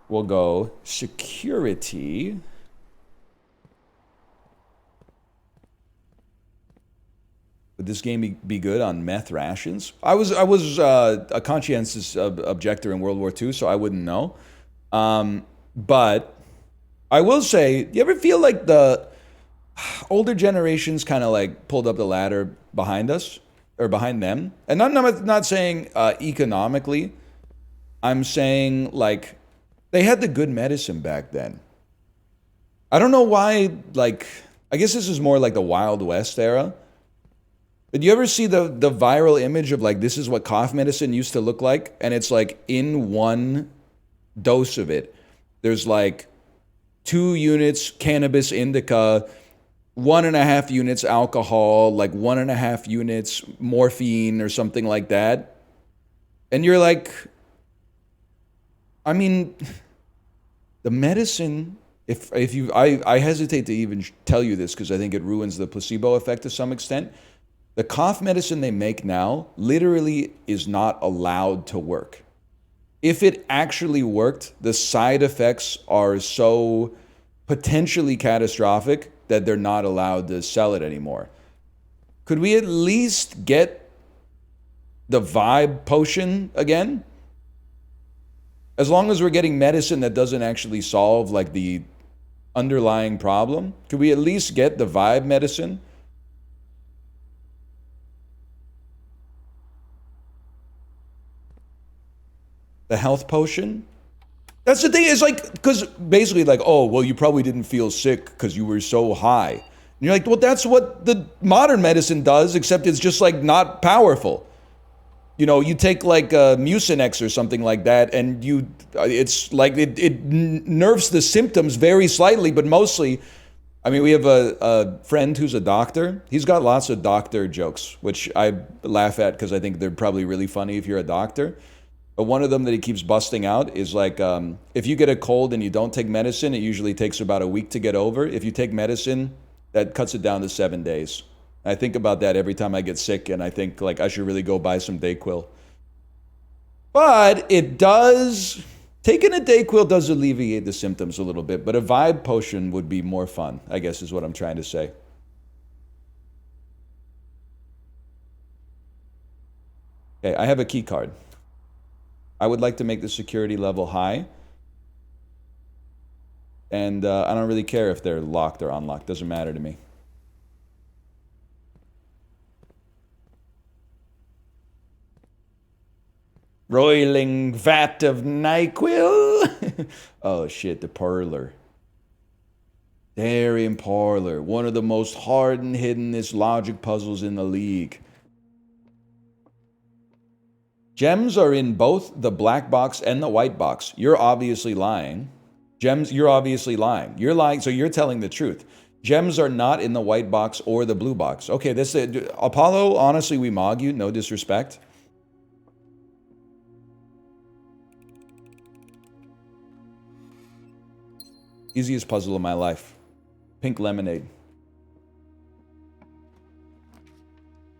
A: We'll go security. Would this game be good on meth rations? I was a conscientious objector in World War II, so I wouldn't know. But I will say, you ever feel like the older generations kind of like pulled up the ladder behind us or behind them? And I'm not saying economically. I'm saying like they had the good medicine back then. I don't know why, like, I guess this is more like the Wild West era. Did you ever see the viral image of like, this is what cough medicine used to look like? And it's like in one dose of it, there's like 2 units cannabis indica, 1.5 units alcohol, like 1.5 units morphine or something like that. And you're like, I mean, the medicine, I hesitate to even tell you this because I think it ruins the placebo effect to some extent. The cough medicine they make now literally is not allowed to work. If it actually worked, the side effects are so potentially catastrophic that they're not allowed to sell it anymore. Could we at least get the vibe potion again? As long as we're getting medicine that doesn't actually solve like the underlying problem, could we at least get the vibe medicine? The health potion? That's the thing, is like, because basically like, oh, well, you probably didn't feel sick because you were so high. And you're like, well, that's what the modern medicine does, except it's just like not powerful. You know, you take like Mucinex or something like that, and it's like, it nerfs the symptoms very slightly, but mostly, I mean, we have a friend who's a doctor. He's got lots of doctor jokes, which I laugh at because I think they're probably really funny if you're a doctor. But one of them that he keeps busting out is like, if you get a cold and you don't take medicine, it usually takes about a week to get over. If you take medicine, that cuts it down to 7 days. I think about that every time I get sick, and I think like I should really go buy some Dayquil. But it does, taking a Dayquil does alleviate the symptoms a little bit, but a vibe potion would be more fun, I guess is what I'm trying to say. Okay, I have a key card. I would like to make the security level high. And I don't really care if they're locked or unlocked. Doesn't matter to me. Roiling vat of NyQuil. Oh shit, the parlor. Darien Parlor. One of the most hard and hiddenest logic puzzles in the league. Gems are in both the black box and the white box. You're obviously lying. Gems, you're obviously lying. You're lying, so you're telling the truth. Gems are not in the white box or the blue box. Okay, this Apollo, honestly, we mog you. No disrespect. Easiest puzzle of my life. Pink lemonade.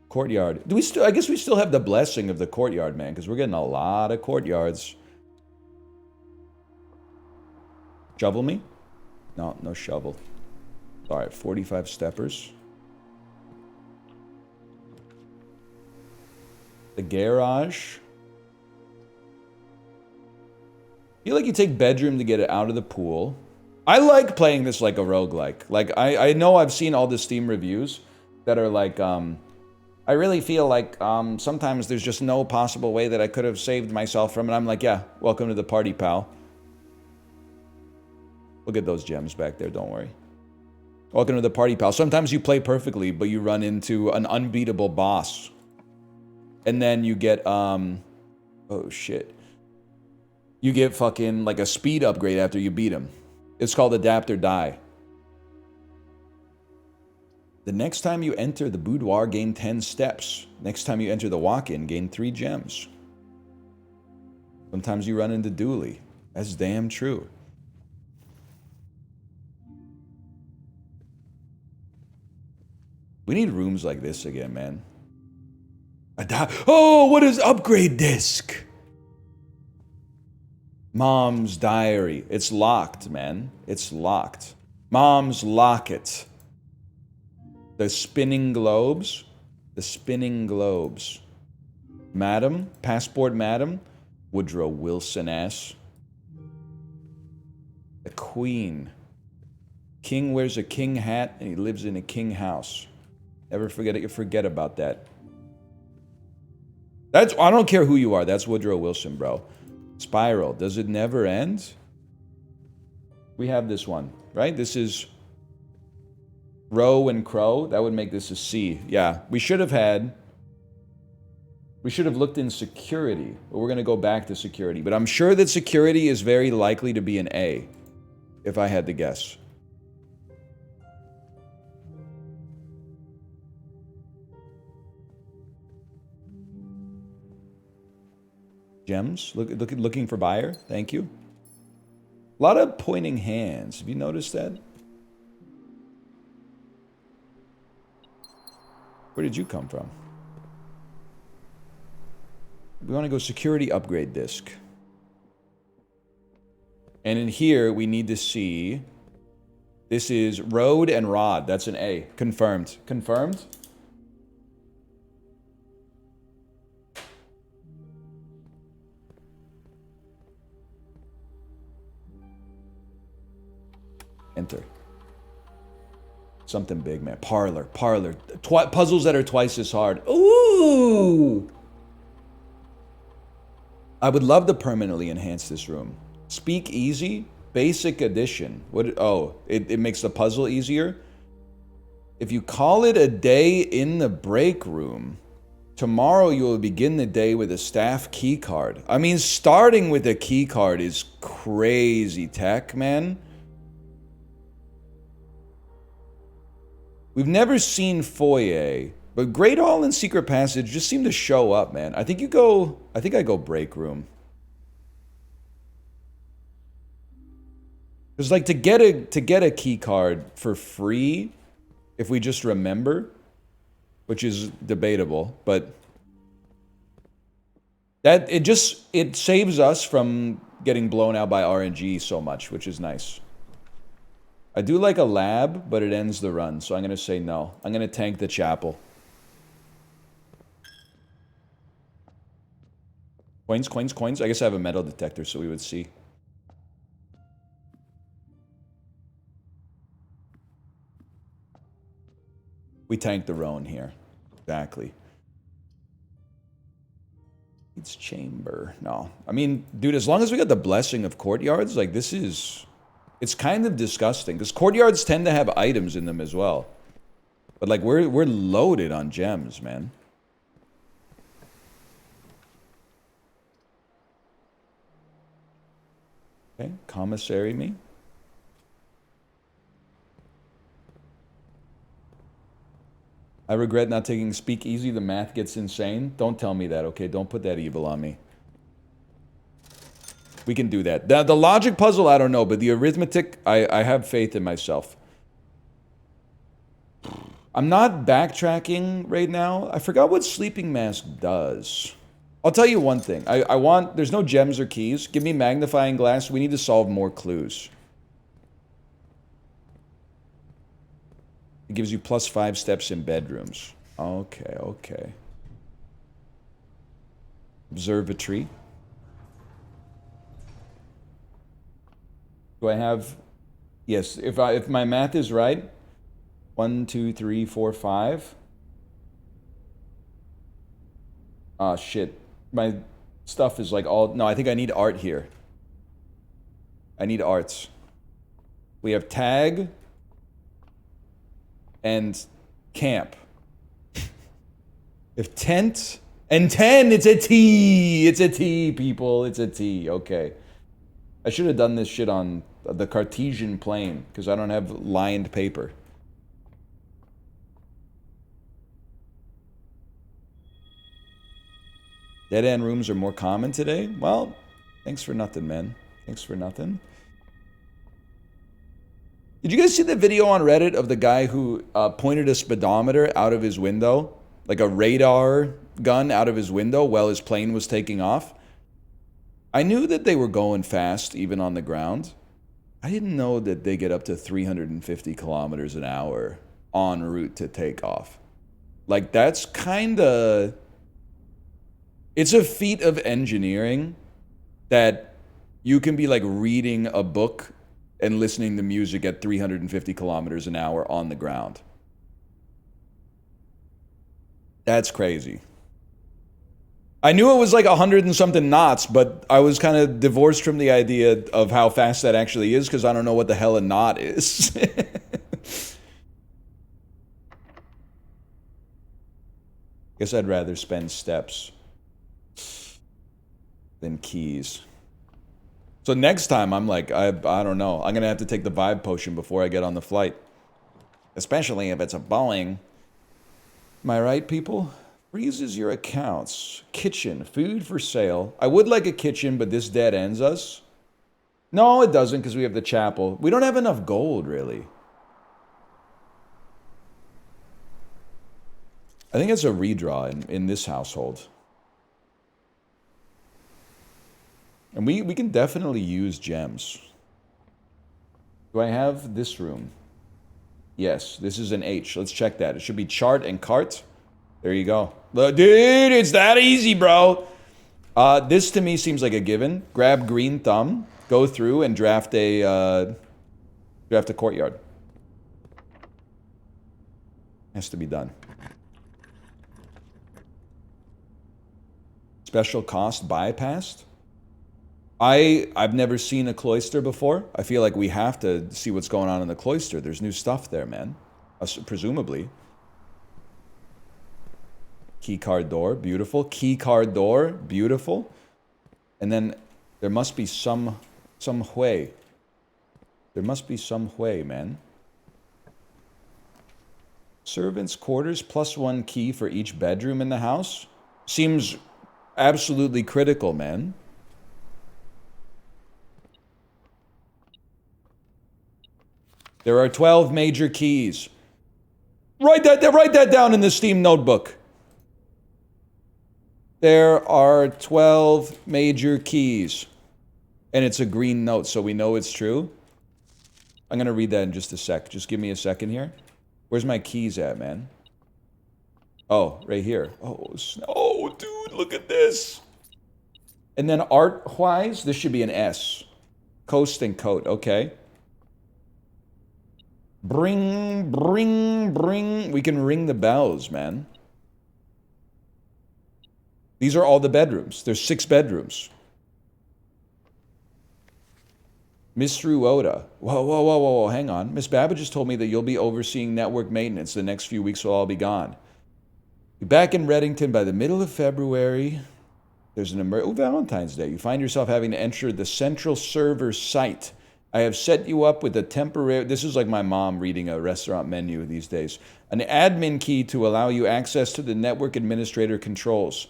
A: Courtyard. Do we still? I guess we still have the blessing of the courtyard, man, because we're getting a lot of courtyards. Shovel me? No, no shovel. All right, 45 steppers. The garage. I feel like you take bedroom to get it out of the pool. I like playing this like a roguelike. Like, I know I've seen all the Steam reviews that are like, I really feel like sometimes there's just no possible way that I could have saved myself from it. I'm like, yeah, welcome to the party, pal. Look at those gems back there, don't worry. Welcome to the party, pal. Sometimes you play perfectly, but you run into an unbeatable boss. And then you get, oh shit. you get fucking like a speed upgrade after you beat him. It's called Adapt or Die. The next time you enter the boudoir, gain 10 steps. Next time you enter the walk-in, gain 3 gems. Sometimes you run into Dooley. That's damn true. We need rooms like this again, man. Oh, what is upgrade disc? Mom's diary. It's locked, man. It's locked. Mom's locket. The spinning globes. The spinning globes. Madam. Passport Madam. Woodrow Wilson ass. The Queen. King wears a king hat and he lives in a king house. Never forget about that. I don't care who you are. That's Woodrow Wilson, bro. Spiral. Does it never end? We have this one, right? This is Row and Crow. That would make this a C. Yeah, we should have looked in security. But we're going to go back to security. But I'm sure that security is very likely to be an A, if I had to guess. Gems. Looking for buyer. Thank you. A lot of pointing hands. Have you noticed that? Where did you come from? We want to go security upgrade disc. And in here, we need to see... This is road and rod. That's an A. Confirmed. Confirmed? Enter. Something big, man. Parlor. Puzzles that are twice as hard. Ooh! I would love to permanently enhance this room. Speak easy. Basic edition. What? Oh, it makes the puzzle easier. If you call it a day in the break room, tomorrow you will begin the day with a staff key card. I mean, starting with a key card is crazy tech, man. We've never seen foyer, but Great Hall and Secret Passage just seem to show up, man. I think I go break room. Because like to get a key card for free, if we just remember, which is debatable, but that it saves us from getting blown out by RNG so much, which is nice. I do like a lab, but it ends the run, so I'm going to say no. I'm going to tank the chapel. Coins. I guess I have a metal detector, so we would see. We tanked the Roan here. Exactly. It's chamber. No. I mean, dude, as long as we got the blessing of courtyards, like this is... It's kind of disgusting, because courtyards tend to have items in them as well. But like, we're loaded on gems, man. Okay, commissary me. I regret not taking Speak Easy. The math gets insane. Don't tell me that, okay? Don't put that evil on me. We can do that. The logic puzzle, I don't know, but the arithmetic, I have faith in myself. I'm not backtracking right now. I forgot what Sleeping Mask does. I'll tell you one thing. There's no gems or keys. Give me magnifying glass. We need to solve more clues. It gives you +5 steps in bedrooms. Okay. Observatory. Do I have... Yes, if my math is right, 1, 2, 3, 4, 5. Ah, shit. My stuff is like all... No, I think I need art here. I need arts. We have tag and camp. If tent and 10, it's a T. It's a T, people. It's a T. Okay. I should have done this shit on the Cartesian plane, because I don't have lined paper. Dead-end rooms are more common today? Well, thanks for nothing, man. Thanks for nothing. Did you guys see the video on Reddit of the guy who pointed a speedometer out of his window? Like a radar gun out of his window while his plane was taking off? I knew that they were going fast, even on the ground. I didn't know that they get up to 350 kilometers an hour en route to take off. Like, that's kind of... It's a feat of engineering that you can be like reading a book and listening to music at 350 kilometers an hour on the ground. That's crazy. I knew it was like 100 and something knots, but I was kind of divorced from the idea of how fast that actually is because I don't know what the hell a knot is. Guess I'd rather spend steps than keys. So next time I'm like, I don't know. I'm going to have to take the vibe potion before I get on the flight. Especially if it's a Boeing. Am I right, people? Freezes your accounts. Kitchen. Food for sale. I would like a kitchen, but this dead ends us. No, it doesn't because we have the chapel. We don't have enough gold, really. I think it's a redraw in this household. And we can definitely use gems. Do I have this room? Yes, this is an H. Let's check that. It should be chart and cart. There you go. Look, dude, it's that easy, bro. This to me seems like a given. Grab green thumb, go through and draft a courtyard. Has to be done. Special cost bypassed? I've never seen a cloister before. I feel like we have to see what's going on in the cloister. There's new stuff there, man. Presumably. Key card door, beautiful. Key card door, beautiful. And then there must be some way. There must be some way, man. Servants' quarters, +1 key for each bedroom in the house. Seems absolutely critical, man. There are 12 major keys. Write that down in the Steam notebook. There are 12 major keys. And it's a green note, so we know it's true. I'm going to read that in just a sec. Just give me a second here. Where's my keys at, man? Oh, right here. Oh, dude, look at this. And then art-wise, this should be an S. Coast and coat, okay. Bring. We can ring the bells, man. These are all the bedrooms. There's 6 bedrooms. Miss Ruoda. Whoa. Hang on. Miss Babbage just told me that you'll be overseeing network maintenance. The next few weeks will all be gone. You're back in Reddington by the middle of February. There's an Valentine's Day. You find yourself having to enter the central server site. I have set you up with a temporary... This is like my mom reading a restaurant menu these days. An admin key to allow you access to the network administrator controls.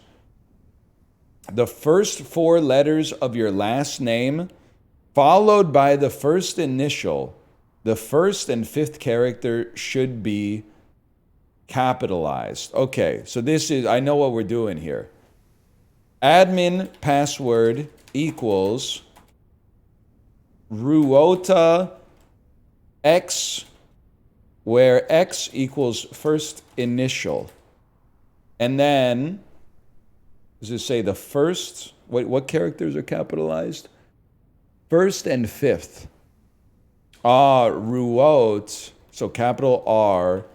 A: The first 4 letters of your last name, followed by the first initial. The first and 5th character should be capitalized. Okay, so this is... I know what we're doing here. Admin password equals... Ruota X, where X equals first initial. And then, does it say the first? What characters are capitalized? First and 5th. Ruot, so capital R,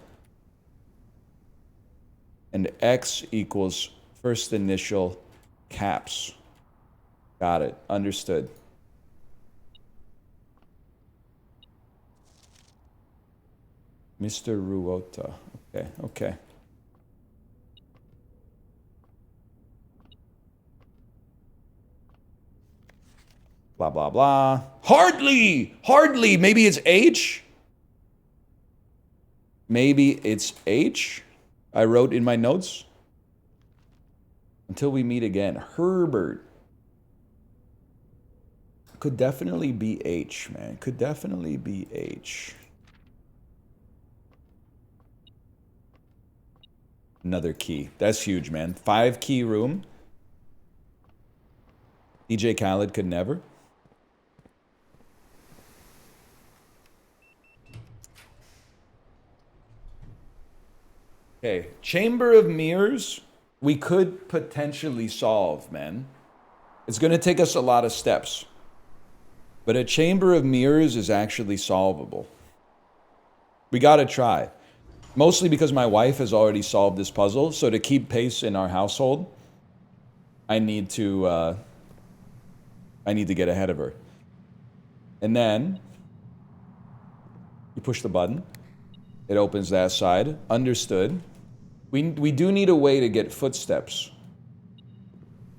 A: and X equals first initial caps. Got it. Understood. Mr. Ruota. Okay. Blah, blah, blah. Hardly! Hardly! Maybe it's H? Maybe it's H? I wrote in my notes. Until we meet again. Herbert. Could definitely be H, man. Could definitely be H. Another key. That's huge, man. 5-key room. DJ Khaled could never. Okay. Chamber of Mirrors. We could potentially solve, man. It's going to take us a lot of steps. But a Chamber of Mirrors is actually solvable. We got to try. Mostly because my wife has already solved this puzzle. So to keep pace in our household, I need to get ahead of her. And then you push the button. It opens that side. Understood. We do need a way to get footsteps.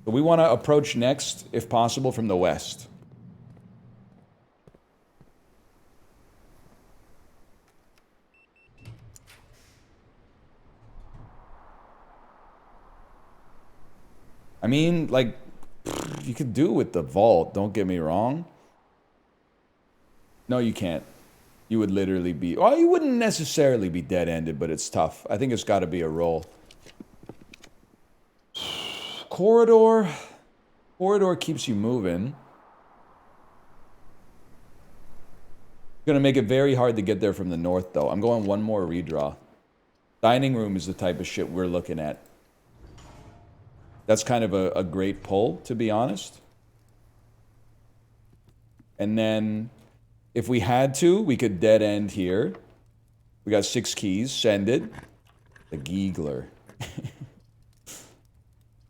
A: So we want to approach next, if possible, from the west. I mean, like, you could do it with the vault, don't get me wrong. No, you can't. You would literally be... Well, you wouldn't necessarily be dead-ended, but it's tough. I think it's got to be a roll. Corridor. Corridor keeps you moving. Gonna make it very hard to get there from the north, though. I'm going one more redraw. Dining room is the type of shit we're looking at. That's kind of a great pull, to be honest. And then, if we had to, we could dead end here. We got 6 keys. Send it. The Giegler.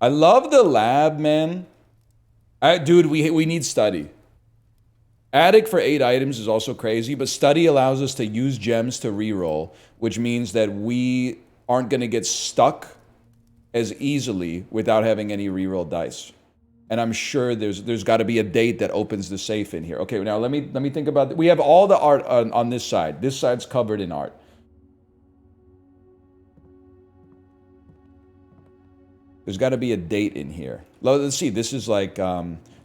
A: I love the lab, man. Dude, we need study. Attic for 8 items is also crazy, but study allows us to use gems to reroll, which means that we aren't going to get stuck as easily without having any reroll dice. And I'm sure there's got to be a date that opens the safe in here. Okay, now let me think about it. We have all the art on this side. This side's covered in art. There's got to be a date in here. Let's see. This is like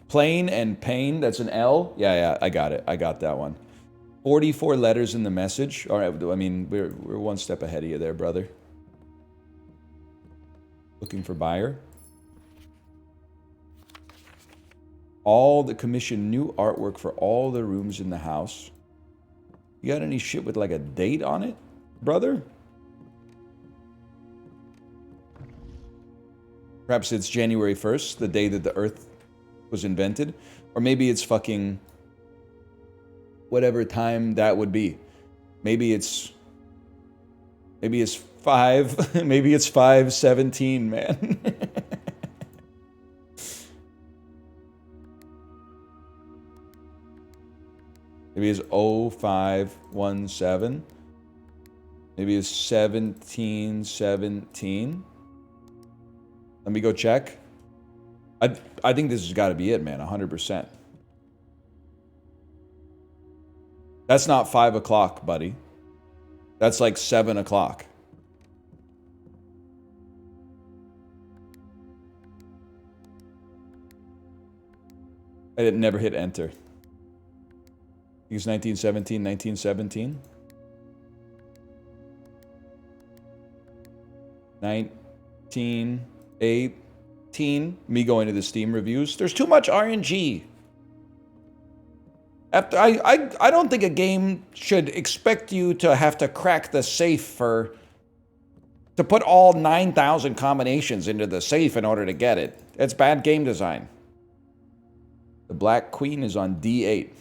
A: plain and pain. That's an L. Yeah, I got it. I got that one. 44 letters in the message. All right. I mean, we're one step ahead of you there, brother. Looking for buyer. All the commission new artwork for all the rooms in the house. You got any shit with like a date on it, brother? Perhaps it's January 1st, the day that the Earth was invented. Or maybe it's fucking whatever time that would be. Maybe it's 5, maybe it's 5/17, man. Maybe it's 0517. Maybe it's 1717. Let me go check. I think this has got to be it, man. 100%. That's not 5 o'clock, buddy. That's like 7 o'clock. I didn't never hit enter. It's 1917, 1917. 1918. Me going to the Steam reviews. There's too much RNG. I don't think a game should expect you to have to crack the safe to put all 9,000 combinations into the safe in order to get it. It's bad game design. The Black Queen is on D8.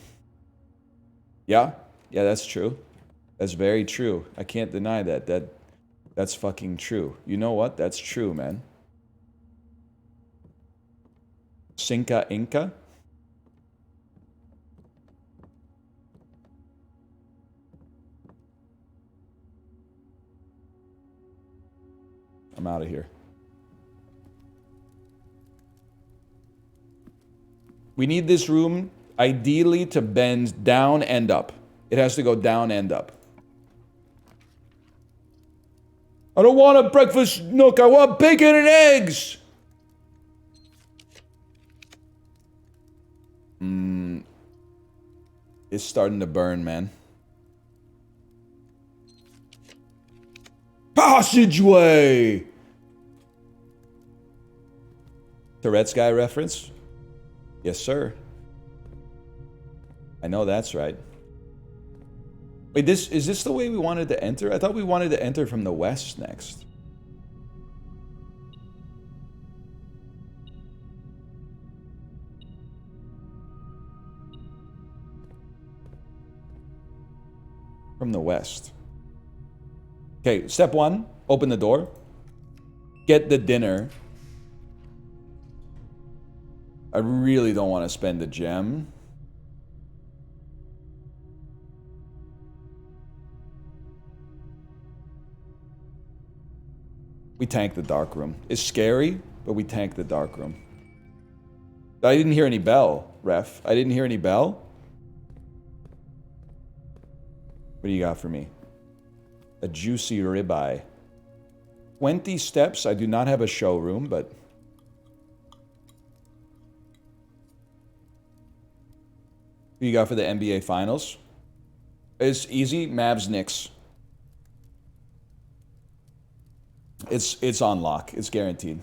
A: Yeah, that's true. That's very true. I can't deny that. That's fucking true. You know what? That's true, man. Cinca Inca. I'm out of here. We need this room Ideally to bend down and up. It has to go down and up. I don't want a breakfast nook. I want bacon and eggs. It's starting to burn, man. Passageway. Tourette's guy reference? Yes, sir. I know that's right. Wait, is this the way we wanted to enter? I thought we wanted to enter from the west next. From the west. Okay, step 1, open the door. Get the dinner. I really don't want to spend a gem. We tank the dark room. It's scary, but we tank the dark room. I didn't hear any bell, ref. I didn't hear any bell. What do you got for me? A juicy ribeye. 20 steps. I do not have a showroom, but... Who you got for the NBA Finals? It's easy. Mavs Knicks. It's on lock. It's guaranteed.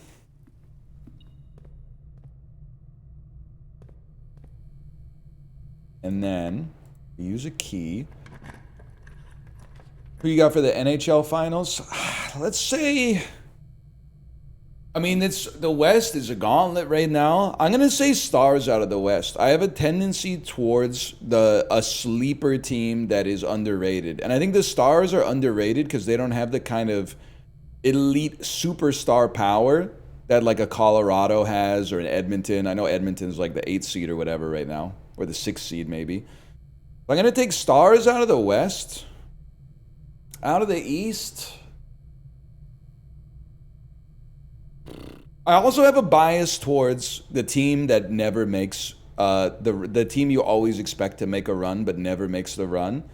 A: And then we use a key. Who you got for the NHL Finals? Let's say... I mean, the West is a gauntlet right now. I'm going to say Stars out of the West. I have a tendency towards a sleeper team that is underrated. And I think the Stars are underrated because they don't have the kind of elite superstar power that like a Colorado has or an Edmonton. I know Edmonton's like the 8th seed or whatever right now. Or the 6th seed maybe. I'm going to take Stars out of the West. Out of the East... I also have a bias towards the team that never makes the team you always expect to make a run but never makes the run.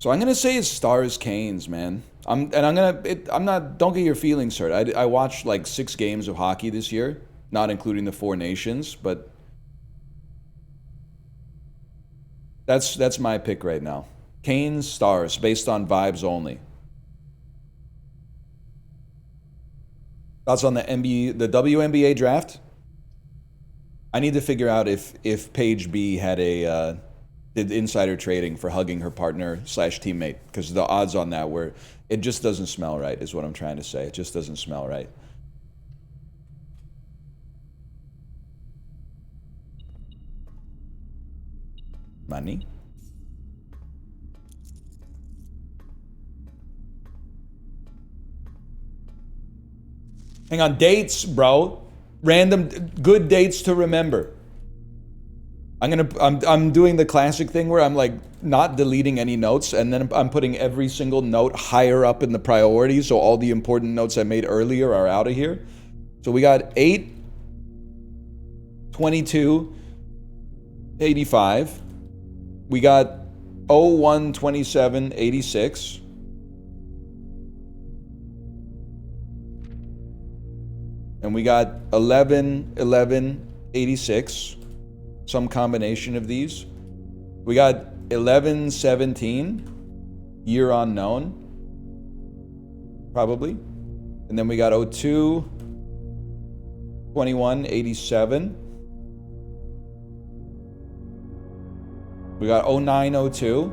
A: So I'm gonna say it's Stars Canes, man. Don't get your feelings hurt. I watched like 6 games of hockey this year, not including the 4 Nations, but that's my pick right now. Canes, Stars, based on vibes only. Thoughts on the WNBA draft? I need to figure out if Paige B had did insider trading for hugging her partner / teammate, because the odds on that were, it just doesn't smell right, is what I'm trying to say. It just doesn't smell right. Money. Hang on, dates, bro. Random good dates to remember. I'm doing the classic thing where I'm like not deleting any notes, and then I'm putting every single note higher up in the priority, so all the important notes I made earlier are out of here. So we got 8, 22, 85. We got 01, 27, 86. And we got 11, 11, 86. Some combination of these. We got 11, 17. Year unknown. Probably. And then we got 02, 21, 87. We got 09, 02.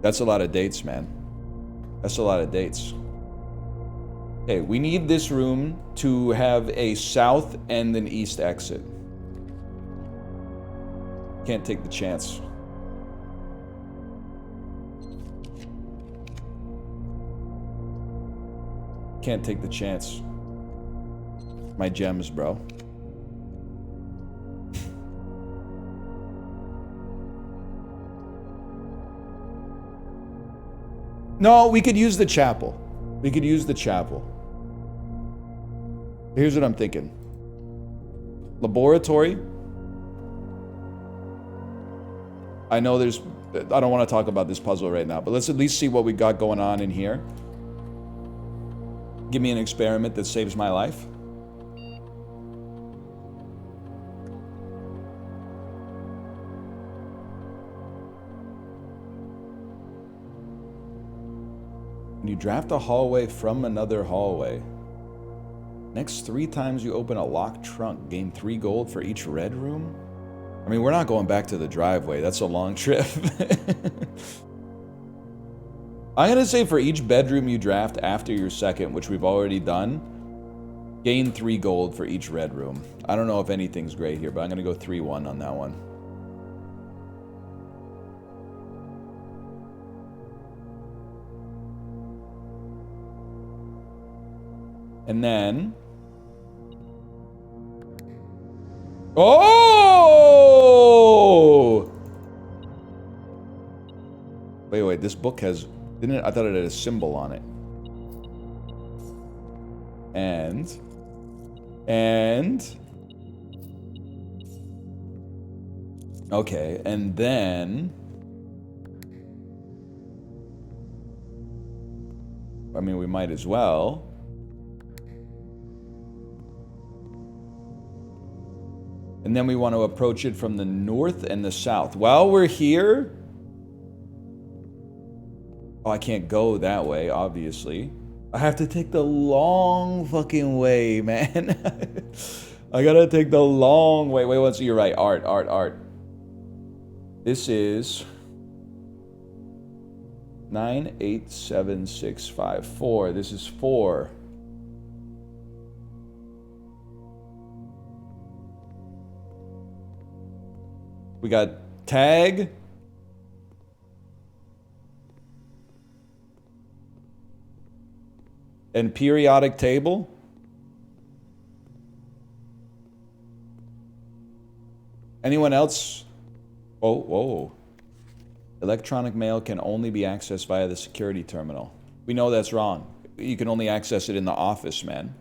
A: That's a lot of dates, man. That's a lot of dates. Okay, we need this room to have a south and an east exit. Can't take the chance. Can't take the chance. My gems, bro. No, we could use the chapel. We could use the chapel. Here's what I'm thinking. Laboratory. I know there's... I don't want to talk about this puzzle right now, but let's at least see what we got going on in here. Give me an experiment that saves my life. When you draft a hallway from another hallway, next 3 times you open a locked trunk, gain 3 gold for each red room? I mean, we're not going back to the driveway. That's a long trip. I'm going to say for each bedroom you draft after your second, which we've already done, gain 3 gold for each red room. I don't know if anything's great here, but I'm going to go 3-1 on that one. And then... Oh! Wait, this book has... Didn't it? I thought it had a symbol on it. And... Okay, and then... I mean, we might as well... And then we want to approach it from the north and the south. While we're here... Oh, I can't go that way, obviously. I have to take the long fucking way, man. I gotta take the long way. Wait, what's your right? Art. This is... 9, 8, 7, 6, 5, 4. This is 4. We got tag. And periodic table. Anyone else? Oh, whoa. Electronic mail can only be accessed via the security terminal. We know that's wrong. You can only access it in the office, man.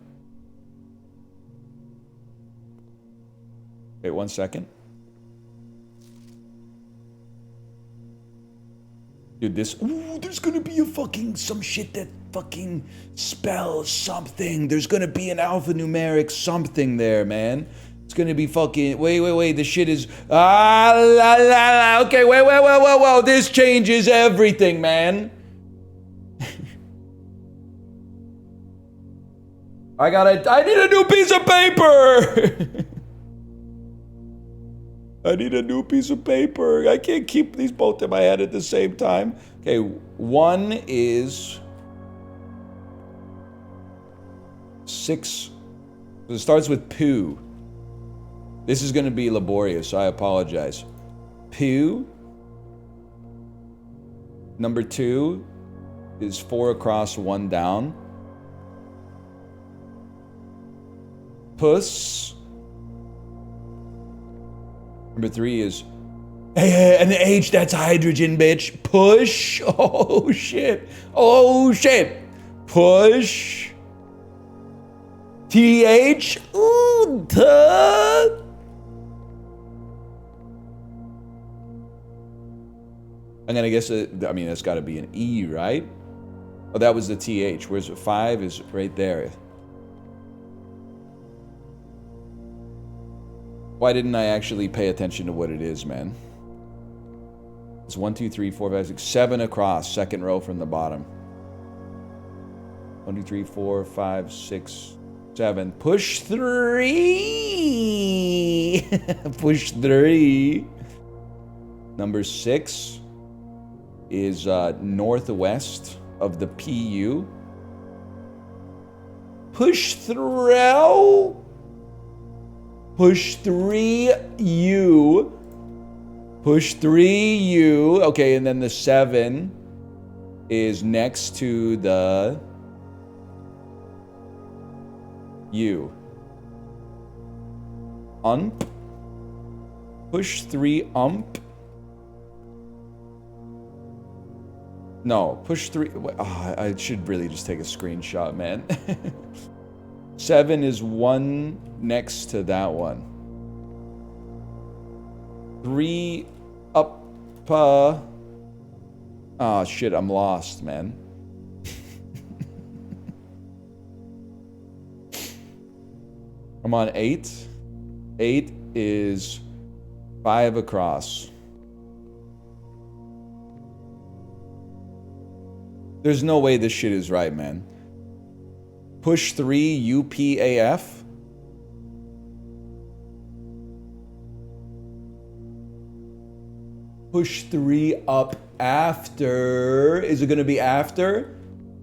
A: Wait 1 second. Dude, this... Ooh, there's gonna be a fucking... Some shit that fucking spells something. There's gonna be an alphanumeric something there, man. It's gonna be fucking... Wait. This shit is... Okay, whoa. This changes everything, man. I need a new piece of paper! I need a new piece of paper. I can't keep these both in my head at the same time. Okay, 1 is 6. It starts with poo. This is going to be laborious, so I apologize. Poo. Number 2 is 4 across, 1 down. Puss. Number 3 is... Hey, and the H, that's hydrogen, bitch. Push. Oh, shit. Push. TH. Ooh, duh. I'm gonna guess it, I mean, that's gotta be an E, right? Oh, that was the TH. Where's it? 5 is right there. Why didn't I actually pay attention to what it is, man? It's 1, 2, 3, 4, 5, 6, 7 across. Second row from the bottom. 1, 2, 3, 4, 5, 6, 7. Push 3. Push 3. Number 6 is northwest of the PU. Push through. Push 3U. Push 3U. Okay, and then the 7 is next to the U. Ump. Push 3 ump. No, push 3. Oh, I should really just take a screenshot, man. 7 is 1 next to that one. 3 up. Oh shit, I'm lost, man. I'm on 8. 8 is 5 across. There's no way this shit is right, man. Push 3 UPAF. Push 3 up after. Is it going to be after?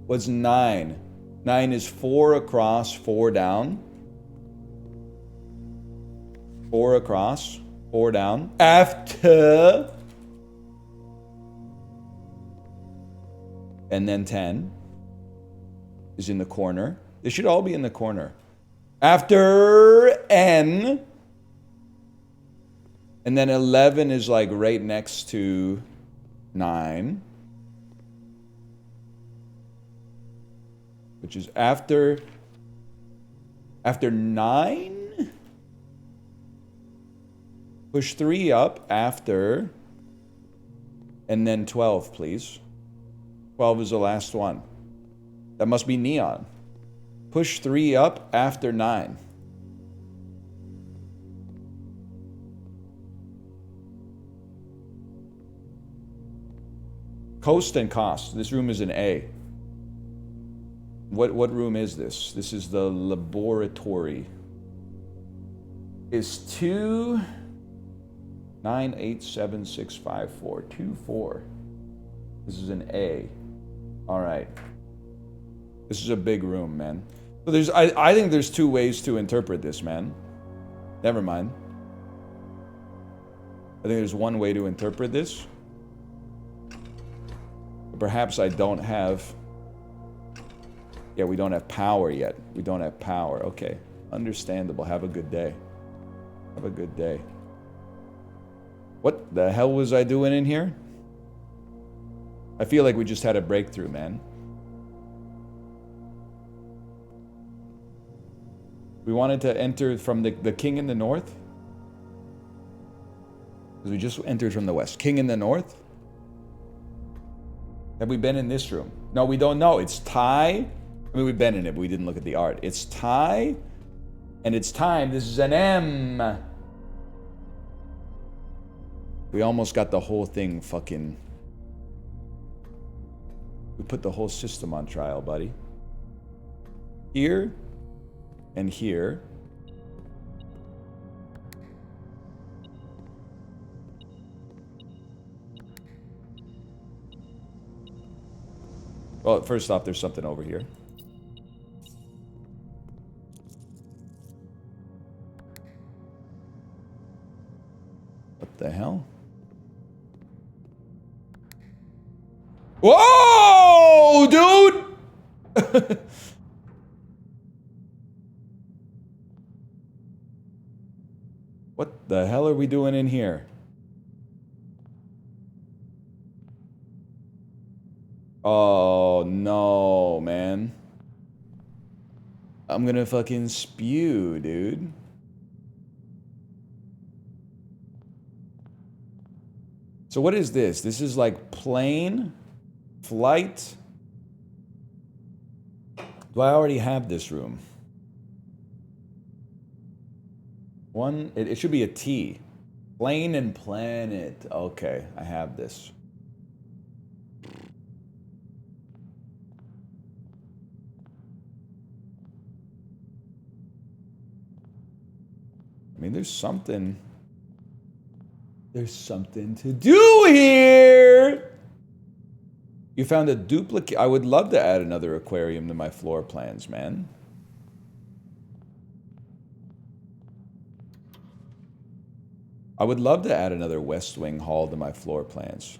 A: What's 9? 9 is 4 across, 4 down. 4 across, 4 down. After. And then 10 is in the corner. They should all be in the corner. After N. And then 11 is like right next to 9. Which is after 9. Push 3 up after. And then 12, please. 12 is the last one. That must be neon. Push 3 up after 9. Coast and cost. This room is an A. What room is this? This is the laboratory. Is 2 9 8 7 6 5 4 2 4. This is an A. All right. This is a big room, man. So there's I think there's 2 ways to interpret this, man. Never mind. I think there's 1 way to interpret this. Perhaps I don't have... Yeah, we don't have power yet. We don't have power. Okay. Understandable. Have a good day. Have a good day. What the hell was I doing in here? I feel like we just had a breakthrough, man. We wanted to enter from the king in the north. Because we just entered from the west. King in the north? Have we been in this room? No, we don't know. It's Thai. I mean, we've been in it, but we didn't look at the art. It's Thai, and it's time. This is an M. We almost got the whole thing fucking... We put the whole system on trial, buddy. Here, and here. Well, first off, there's something over here. What the hell? Whoa, dude! What the hell are we doing in here? Oh, no, man. I'm gonna fucking spew, dude. So what is this? This is like plane, flight. Do I already have this room? It should be a T. Plane and planet. Okay, I have this. I mean, there's something to do here. You found a duplicate. I would love to add another aquarium to my floor plans, man. I would love to add another West Wing hall to my floor plans.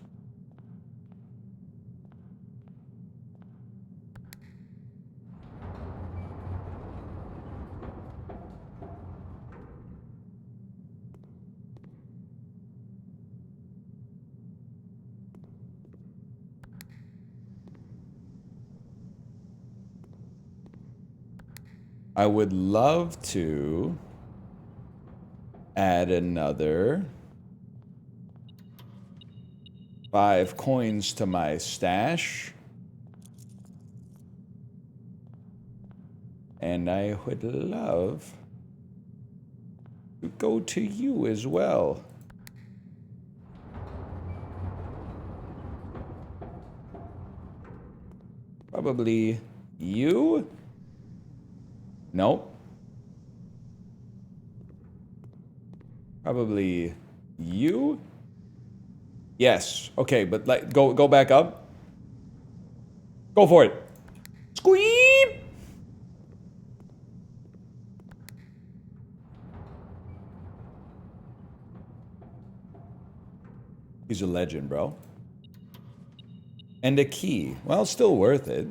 A: I would love to add another 5 coins to my stash. And I would love to go to you as well. Probably you? Nope. Probably you? Yes. Okay, but like go back up. Go for it. Squeep! He's a legend, bro. And a key. Well, still worth it.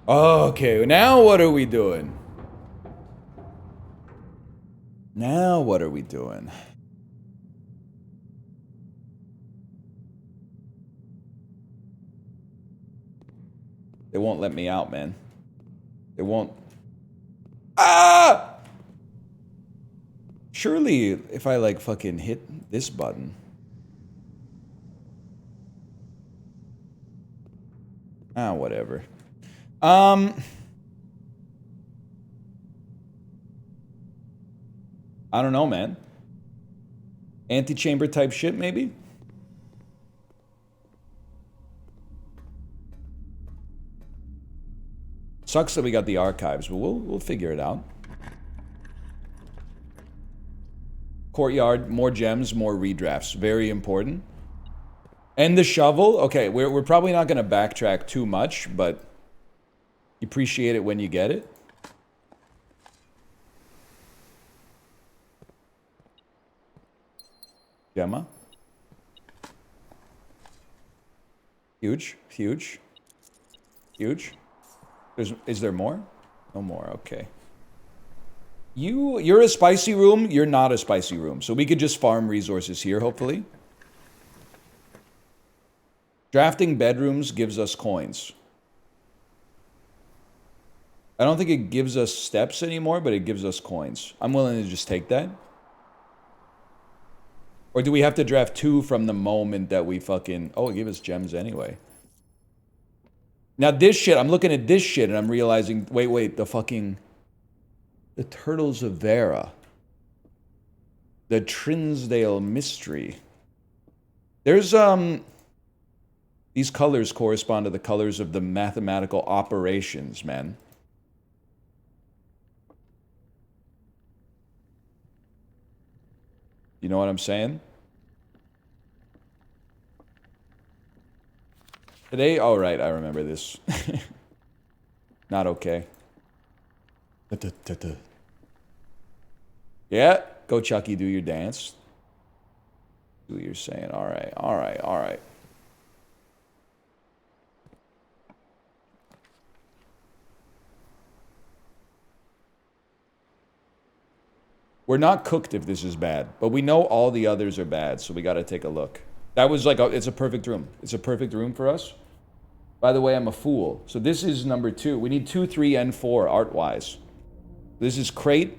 A: Okay, now what are we doing? Now what are we doing? They won't let me out, man. They won't. Ah! Surely, if I like fucking hit this button. Ah, whatever. I don't know, man. Antechamber type shit, maybe? Sucks that we got the archives, but we'll figure it out. Courtyard, more gems, more redrafts. Very important. And the shovel. Okay, we're probably not going to backtrack too much, but you appreciate it when you get it. Gemma. Huge, huge, huge. Is there more? No more, okay. You're a spicy room, you're not a spicy room. So we could just farm resources here, hopefully. Drafting bedrooms gives us coins. I don't think it gives us steps anymore, but it gives us coins. I'm willing to just take that. Or do we have to draft 2 from the moment that we fucking... Oh, it gave us gems anyway. Now this shit, I'm looking at this shit and I'm realizing... Wait, the fucking... The Turtles of Vera. The Trinsdale Mystery. There's, These colors correspond to the colors of the mathematical operations, man. You know what I'm saying? Today, all right, I remember this. Not okay. Yeah, go Chucky, do your dance. Do what you're saying. All right, all right, all right. We're not cooked if this is bad, but we know all the others are bad, so we got to take a look. That was like, it's a perfect room. It's a perfect room for us. By the way, I'm a fool. So this is number 2. We need 2, 3, and 4 art-wise. This is crate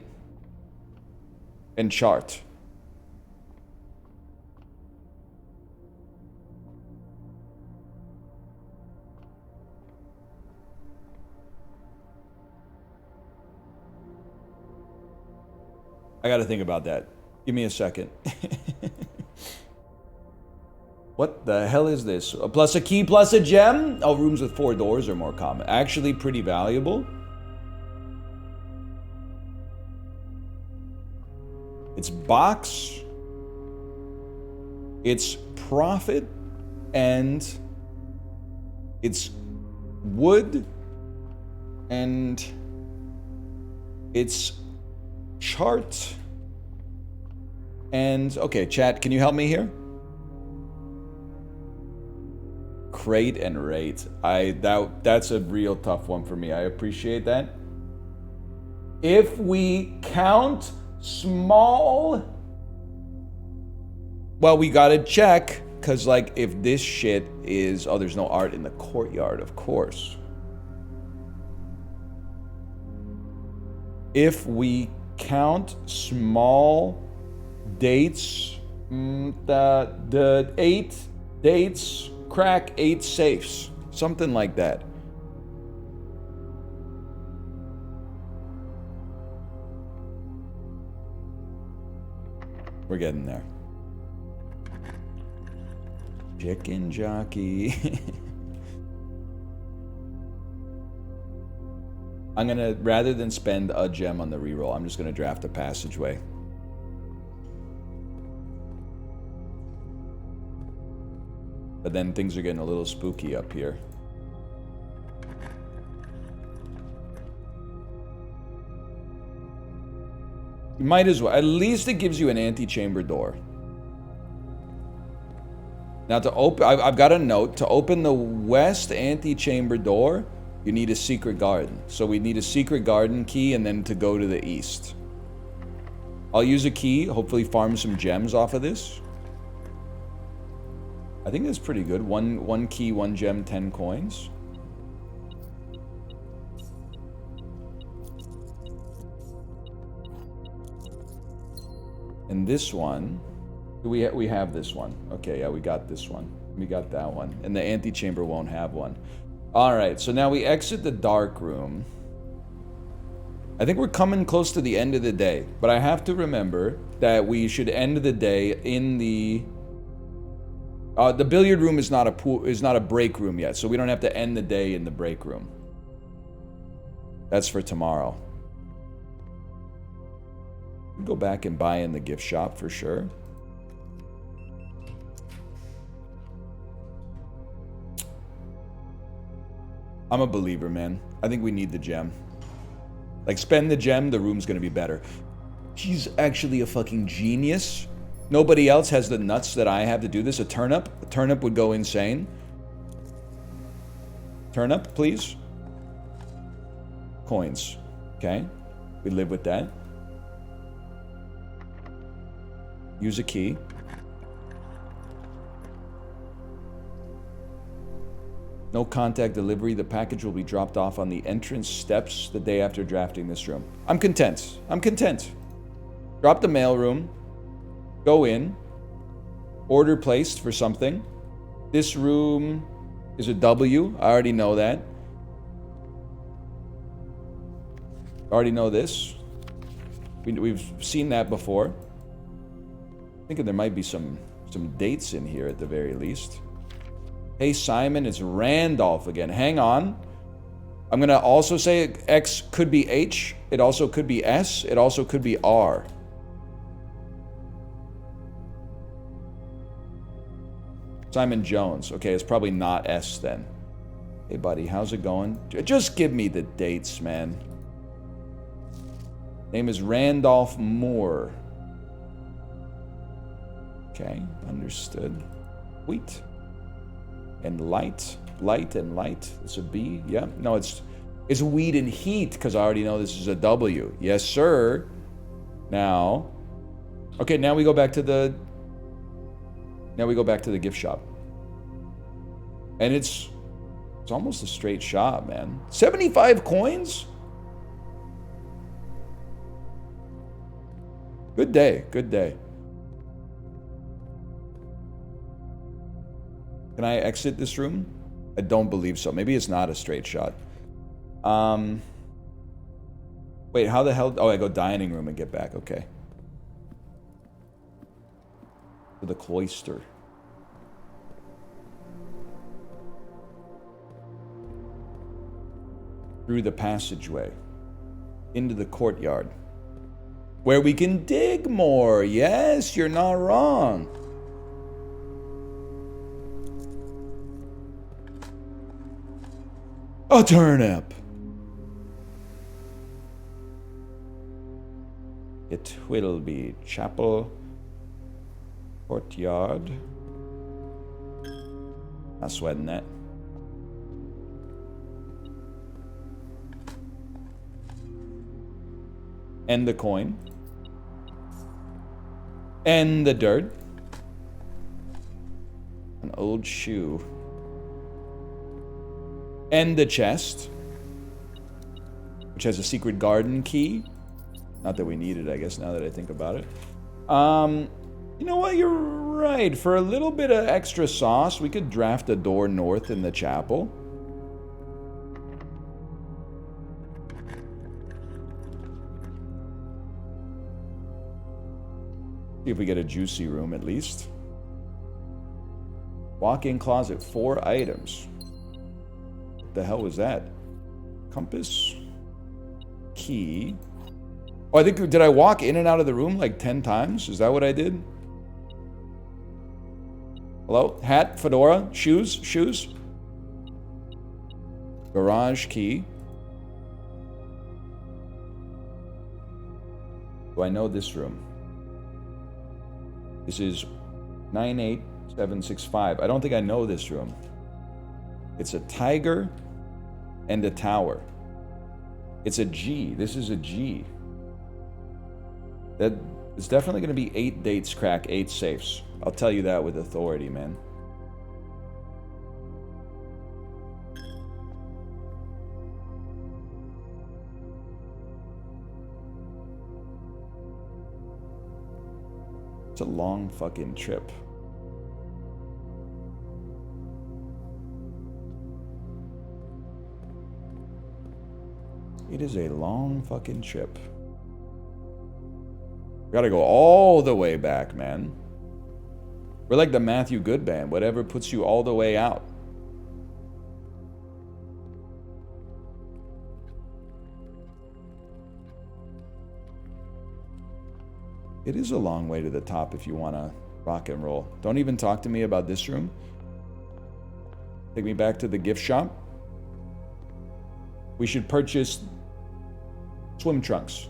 A: and chart. I got to think about that. Give me a second. What the hell is this? Plus a key, plus a gem? Oh, rooms with 4 doors are more common. Actually pretty valuable. It's box. It's profit. And it's wood. And it's chart. And okay, chat, can you help me here? Crate and rate. That's a real tough one for me. I appreciate that. If we count small, well, we gotta check, because like if this shit is, oh, there's no art in the courtyard, of course. If we count small dates The 8 dates crack 8 safes. Something like that. We're getting there. Chicken jockey. I'm gonna, rather than spend a gem on the reroll, I'm just gonna draft a passageway. But then things are getting a little spooky up here. You might as well. At least it gives you an antechamber door. Now to open, I've got a note. To open the west antechamber door, you need a secret garden. So we need a secret garden key and then to go to the east. I'll use a key, hopefully farm some gems off of this. I think that's pretty good. One key, 1 gem, 10 coins. And this one, we have this one. Okay, yeah, we got this one. We got that one. And the antechamber won't have one. All right, so now we exit the dark room. I think we're coming close to the end of the day, but I have to remember that we should end the day in the billiard room is not a pool, is not a break room yet, so we don't have to end the day in the break room. That's for tomorrow. Go back and buy in the gift shop for sure. I'm a believer, man. I think we need the gem. Like, spend the gem, the room's gonna be better. She's actually a fucking genius. Nobody else has the nuts that I have to do this. A turnip would go insane. Turnip, please. Coins. Okay. We live with that. Use a key. No contact delivery. The package will be dropped off on the entrance steps the day after drafting this room. I'm content. I'm content. Drop the mailroom. Go in. Order placed for something. This room is a W. I already know that. I already know this. We've seen that before. Thinking there might be some dates in here at the very least. Hey Simon, it's Randolph again. Hang on. I'm gonna also say X could be H. It also could be S. It also could be R. Simon Jones. Okay, it's probably not S then. Hey buddy, how's it going? Just give me the dates, man. Name is Randolph Moore. Okay, understood. Wheat. And light. Light and light. It's a B. Yeah. No, it's wheat and heat, because I already know this is a W. Yes, sir. Now. Okay, now we go back to the gift shop. And it's almost a straight shot, man. 75 coins? Good day, good day. Can I exit this room? I don't believe so. Maybe it's not a straight shot. Wait, how the hell? Oh, I go dining room and get back. Okay. To the cloister. Through the passageway. Into the courtyard. Where we can dig more. Yes, you're not wrong. A turnip. It will be chapel, courtyard. Not sweating that. And the coin. And the dirt. An old shoe. And the chest, which has a secret garden key. Not that we need it, I guess, now that I think about it. You know what? You're right. For a little bit of extra sauce, we could draft a door north in the chapel. See if we get a juicy room at least. Walk-in closet, 4 items. What the hell was that? Compass. Key. Oh, I think, did I walk in and out of the room like 10 times? Is that what I did? Hello? Hat, fedora, shoes. Garage key. Do I know this room? This is 98765. I don't think I know this room. It's a tiger and a tower. It's a G. This is a G. That it's definitely going to be 8 dates crack, 8 safes. I'll tell you that with authority, man. It's a long fucking trip. It is a long fucking trip. We gotta go all the way back, man. We're like the Matthew Good Band. Whatever puts you all the way out. It is a long way to the top if you want to rock and roll. Don't even talk to me about this room. Take me back to the gift shop. We should purchase swim trunks.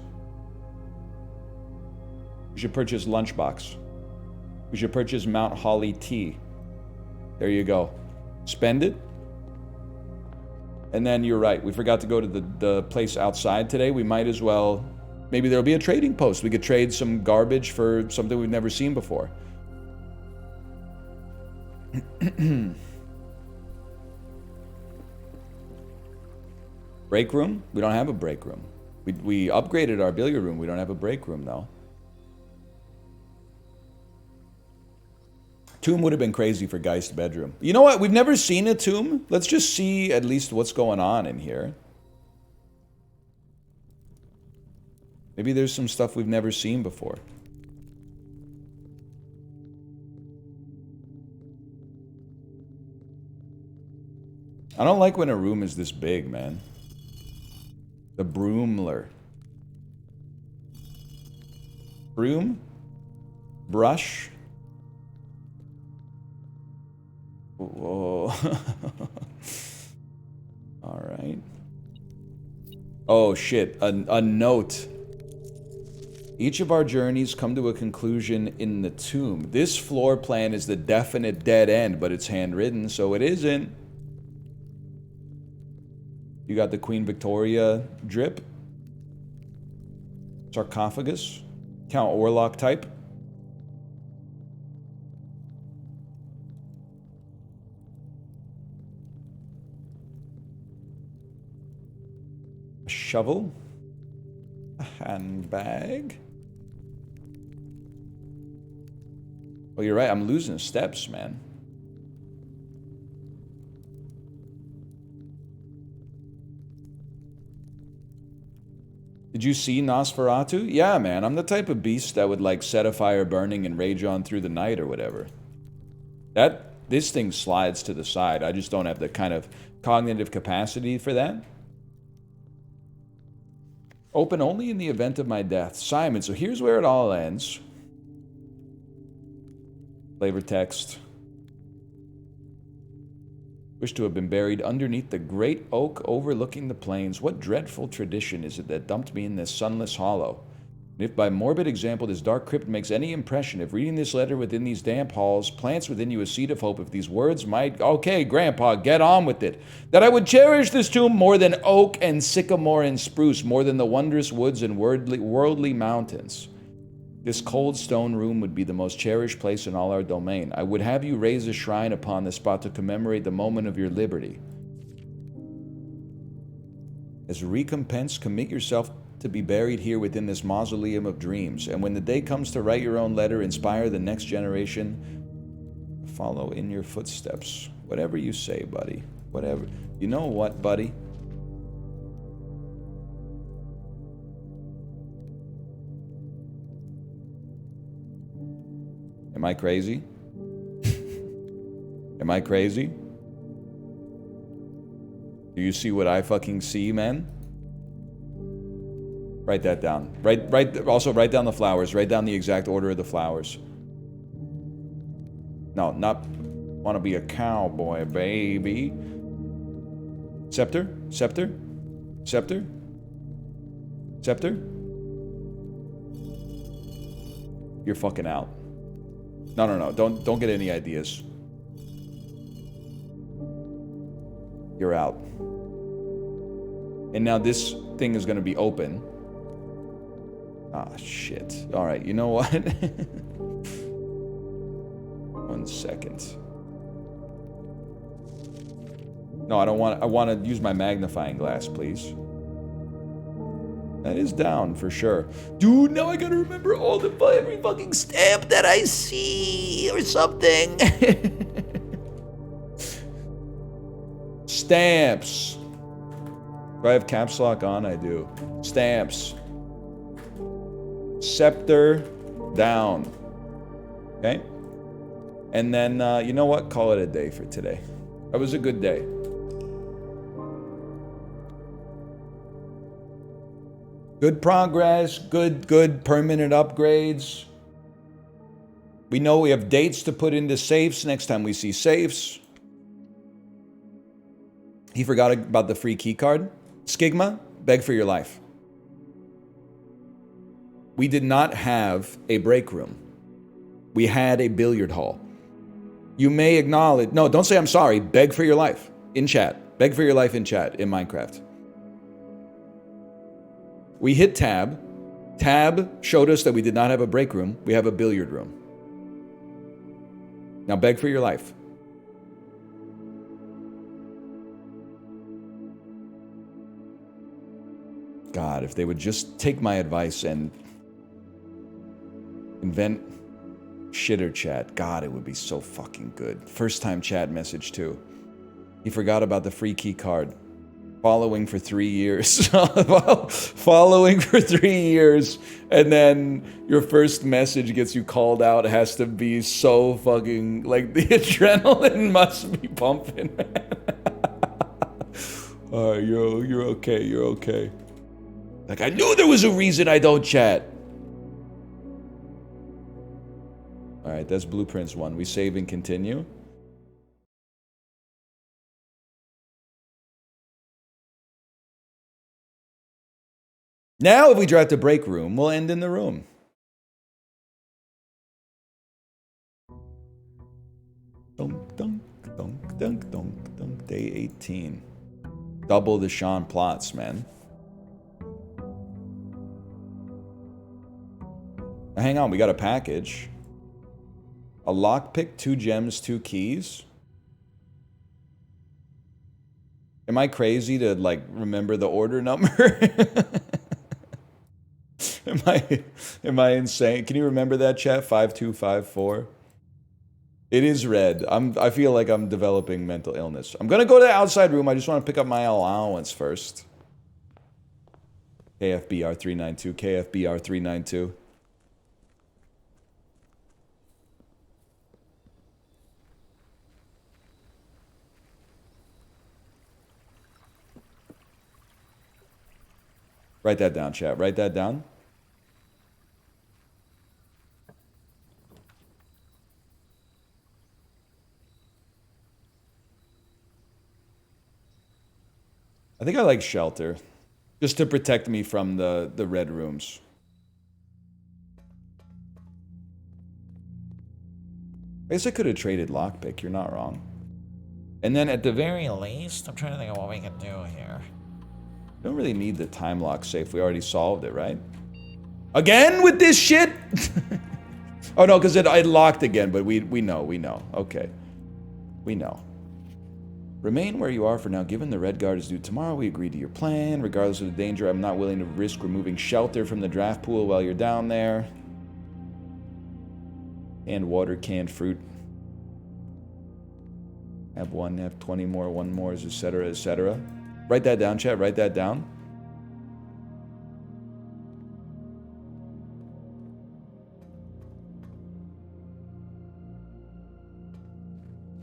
A: We should purchase lunchbox. We should purchase Mount Holly tea. There you go. Spend it. And then you're right. We forgot to go to the place outside today. We might as well. Maybe there'll be a trading post. We could trade some garbage for something we've never seen before. Break room? We don't have a break room. We upgraded our billiard room. We don't have a break room, though. Tomb would have been crazy for Geist's bedroom. You know what? We've never seen a tomb. Let's just see at least what's going on in here. Maybe there's some stuff we've never seen before. I don't like when a room is this big, man. The broomler. Broom? Brush? Whoa. All right. Oh, shit. A note. Each of our journeys come to a conclusion in the tomb. This floor plan is the definite dead end, but it's handwritten, so it isn't. You got the Queen Victoria drip. Sarcophagus. Count Orlok type. A shovel. A handbag. Oh, you're right. I'm losing steps, man. Did you see Nosferatu? Yeah, man. I'm the type of beast that would, like, set a fire burning and rage on through the night or whatever. This thing slides to the side. I just don't have the kind of cognitive capacity for that. Open only in the event of my death. Simon, so here's where it all ends. Flavor text. Wish to have been buried underneath the great oak overlooking the plains. What dreadful tradition is it that dumped me in this sunless hollow? And if by morbid example this dark crypt makes any impression, if reading this letter within these damp halls plants within you a seed of hope, if these words might... Okay, Grandpa, get on with it. That I would cherish this tomb more than oak and sycamore and spruce, more than the wondrous woods and worldly mountains. This cold stone room would be the most cherished place in all our domain. I would have you raise a shrine upon this spot to commemorate the moment of your liberty. As a recompense, commit yourself to be buried here within this mausoleum of dreams. And when the day comes to write your own letter, inspire the next generation, follow in your footsteps. Whatever you say, buddy. Whatever. You know what, buddy? Am I crazy? Am I crazy? Do you see what I fucking see, man? Write that down. Also write down the flowers. Write down the exact order of the flowers. No, not want to be a cowboy, baby. Scepter? Scepter? Scepter? Scepter? You're fucking out. No. Don't get any ideas. You're out. And now this thing is going to be open. Ah, shit. All right, you know what? 1 second. No, I don't want... I want to use my magnifying glass, please. That is down, for sure. Dude, now I gotta remember every fucking stamp that I see or something. Stamps. Do I have caps lock on? I do. Stamps. Scepter down. Okay? And then, you know what? Call it a day for today. That was a good day. Good progress, good permanent upgrades. We know we have dates to put into safes next time we see safes. He forgot about the free key card. Skigma, beg for your life. We did not have a break room. We had a billiard hall. You may acknowledge... No, don't say I'm sorry. Beg for your life in chat. Beg for your life in chat in Minecraft. We hit tab. Tab showed us that we did not have a break room. We have a billiard room. Now beg for your life. God, if they would just take my advice and invent shitter chat. God, it would be so fucking good. First time chat message too. He forgot about the free key card. Following for 3 years. Following for 3 years. And then your first message gets you called out. It has to be so fucking... Like, the adrenaline must be pumping, man. Alright, you're okay. You're okay. Like, I knew there was a reason I don't chat. Alright, that's Blueprints 1. We save and continue. Now, if we draft a break room, we'll end in the room. Dunk, dunk, dunk, dunk, dunk, dunk. Day 18. Double the Sean plots, man. Now, hang on, we got a package. A lockpick, 2 gems, 2 keys. Am I crazy to, like, remember the order number? Am I insane? Can you remember that, chat? 5254. It is red. I feel like I'm developing mental illness. I'm gonna go to the outside room. I just want to pick up my allowance first. KFBR 392. KFBR 392. Write that down, chat. Write that down. I think I like shelter. Just to protect me from the red rooms. I guess I could have traded lockpick. You're not wrong. And then at the very least, I'm trying to think of what we can do here. We don't really need the time lock safe. We already solved it, right? Again with this shit? Oh no, because it locked again, but we know. Okay. We know. Remain where you are for now, given the Red Guard is due tomorrow. We agreed to your plan. Regardless of the danger, I'm not willing to risk removing shelter from the draft pool while you're down there. Canned water, canned fruit. Have 1, have 20 more, 1 more, etc., etc. Write that down, chat. Write that down.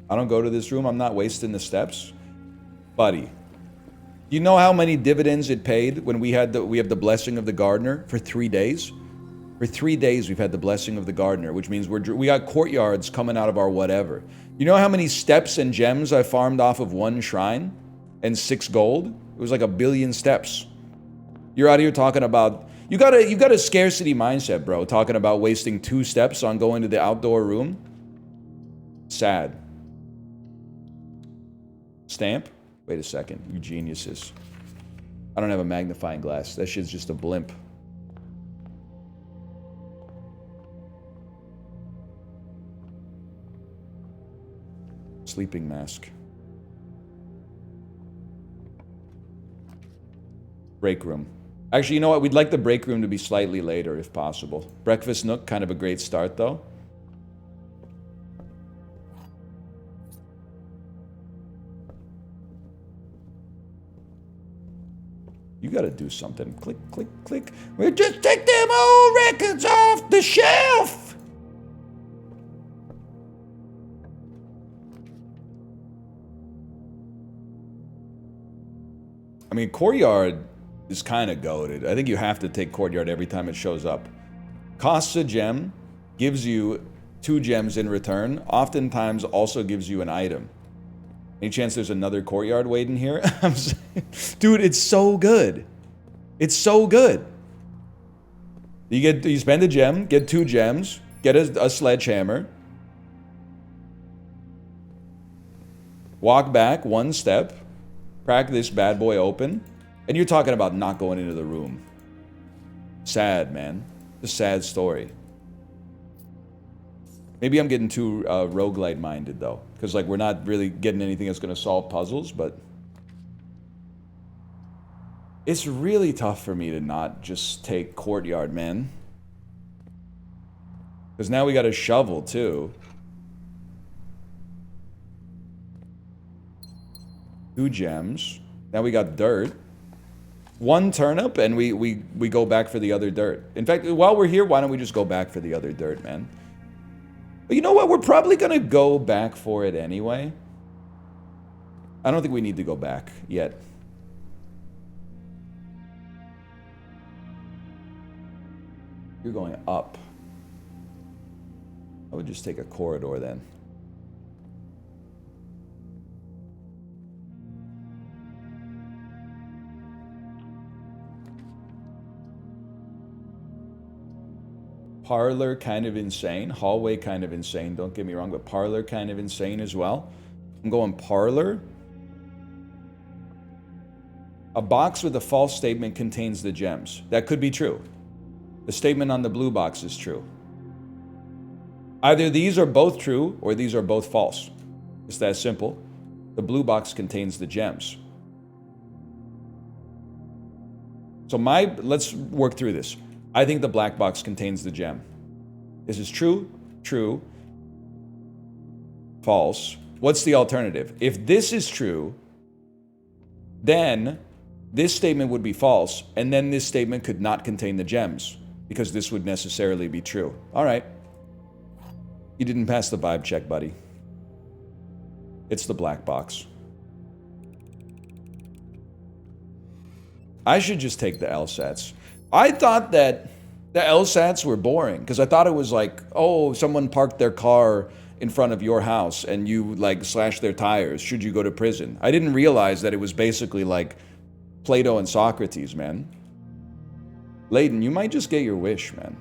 A: I don't go to this room. I'm not wasting the steps. Buddy, you know how many dividends it paid when we have the blessing of the gardener for 3 days? For 3 days we've had the blessing of the gardener, which means we got courtyards coming out of our whatever. You know how many steps and gems I farmed off of 1 shrine? And 6 gold? It was like 1 billion steps. You're out here talking about... You got a scarcity mindset, bro. Talking about wasting 2 steps on going to the outdoor room. Sad. Stamp? Wait a second. You geniuses. I don't have a magnifying glass. That shit's just a blimp. Sleeping mask. Break room. Actually, you know what? We'd like the break room to be slightly later if possible. Breakfast nook, kind of a great start though. You gotta do something. Click, click, click. We'll just take them old records off the shelf! I mean, courtyard is kind of goated. I think you have to take courtyard every time it shows up. Costs a gem, gives you 2 gems in return, oftentimes also gives you an item. Any chance there's another courtyard waiting here? Dude, it's so good. It's so good. You spend a gem, get 2 gems, get a sledgehammer. Walk back 1 step, crack this bad boy open, and you're talking about not going into the room. Sad, man. It's a sad story. Maybe I'm getting too roguelite minded though, because like we're not really getting anything that's going to solve puzzles, but it's really tough for me to not just take courtyard, man. Because now we got a shovel too. 2 gems. Now we got dirt. 1 turnip, and we go back for the other dirt. In fact, while we're here, why don't we just go back for the other dirt, man? But you know what? We're probably going to go back for it anyway. I don't think we need to go back yet. You're going up. I would just take a corridor then. Parlor, kind of insane. Hallway, kind of insane. Don't get me wrong, but parlor, kind of insane as well. I'm going parlor. A box with a false statement contains the gems. That could be true. The statement on the blue box is true. Either these are both true or these are both false. It's that simple. The blue box contains the gems. So let's work through this. I think the black box contains the gem. This is true, true, false. What's the alternative? If this is true, then this statement would be false, and then this statement could not contain the gems, because this would necessarily be true. All right. You didn't pass the vibe check, buddy. It's the black box. I should just take the LSATs. I thought that the LSATs were boring because I thought it was like, oh, someone parked their car in front of your house and you like slashed their tires. Should you go to prison? I didn't realize that it was basically like Plato and Socrates, man. Layden, you might just get your wish, man.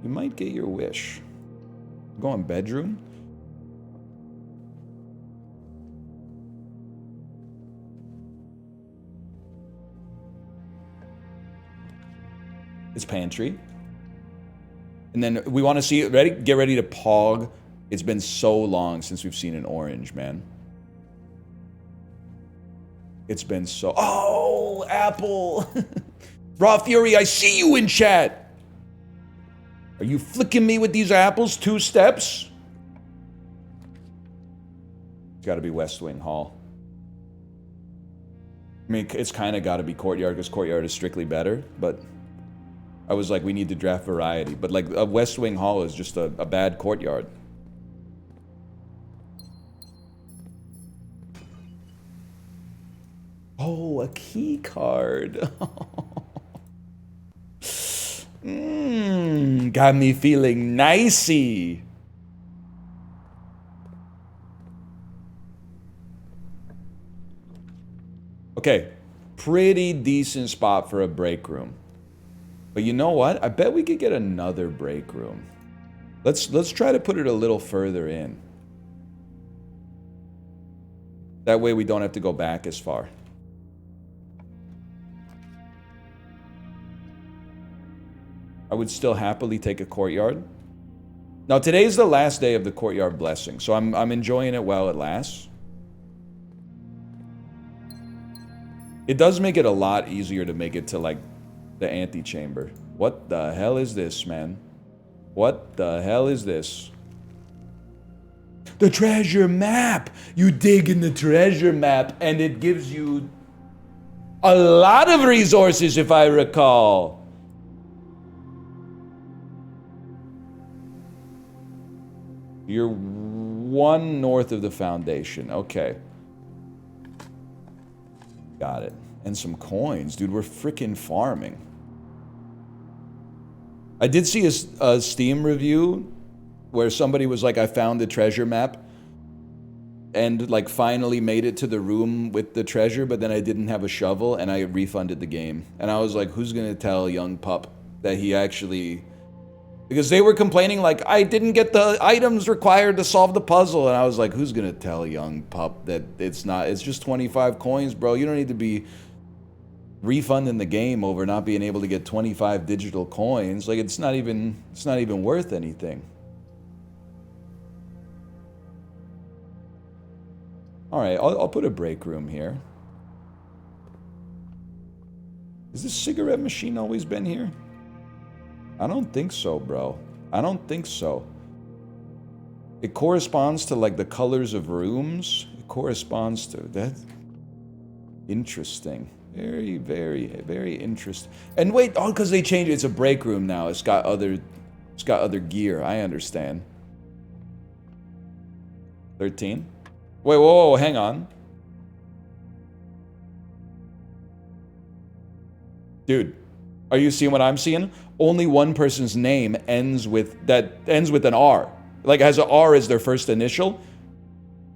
A: You might get your wish. Go on bedroom. It's pantry. And then we want to see, get ready to pog. It's been so long since we've seen an orange, man. It's been so... Oh, Apple! Raw Fury, I see you in chat! Are you flicking me with these apples 2 steps? It's gotta be West Wing Hall. I mean, it's kind of gotta be Courtyard, because Courtyard is strictly better, but... I was like, we need to draft variety. But like, a West Wing Hall is just a bad Courtyard. Oh, a key card. Got me feeling nicey. Okay, pretty decent spot for a break room. But you know what? I bet we could get another break room. Let's try to put it a little further in. That way we don't have to go back as far. I would still happily take a Courtyard. Now today's the last day of the Courtyard blessing, so I'm enjoying it while it lasts. It does make it a lot easier to make it to like the antechamber. What the hell is this, man? What the hell is this? The treasure map! You dig in the treasure map and it gives you a lot of resources, if I recall. You're 1 north of the foundation. Okay. Got it. And some coins. Dude, we're freaking farming. I did see a Steam review where somebody was like, I found the treasure map and like finally made it to the room with the treasure, but then I didn't have a shovel and I refunded the game. And I was like, who's gonna tell young pup that he actually... Because they were complaining like, I didn't get the items required to solve the puzzle. And I was like, who's gonna tell young pup that it's not, it's just 25 coins, bro. You don't need to be refunding the game over not being able to get 25 digital coins. Like, it's not even worth anything. All right, I'll put a break room here. Has this cigarette machine always been here? I don't think so, bro. I don't think so. It corresponds to like the colors of rooms. It corresponds to that. Interesting. Very, very, very interesting. And wait, oh, because they changed it. It's a break room now. It's got other gear. I understand. 13? Wait, whoa, hang on. Dude, are you seeing what I'm seeing? Only one person's name ends with an R. Like, has an R as their first initial.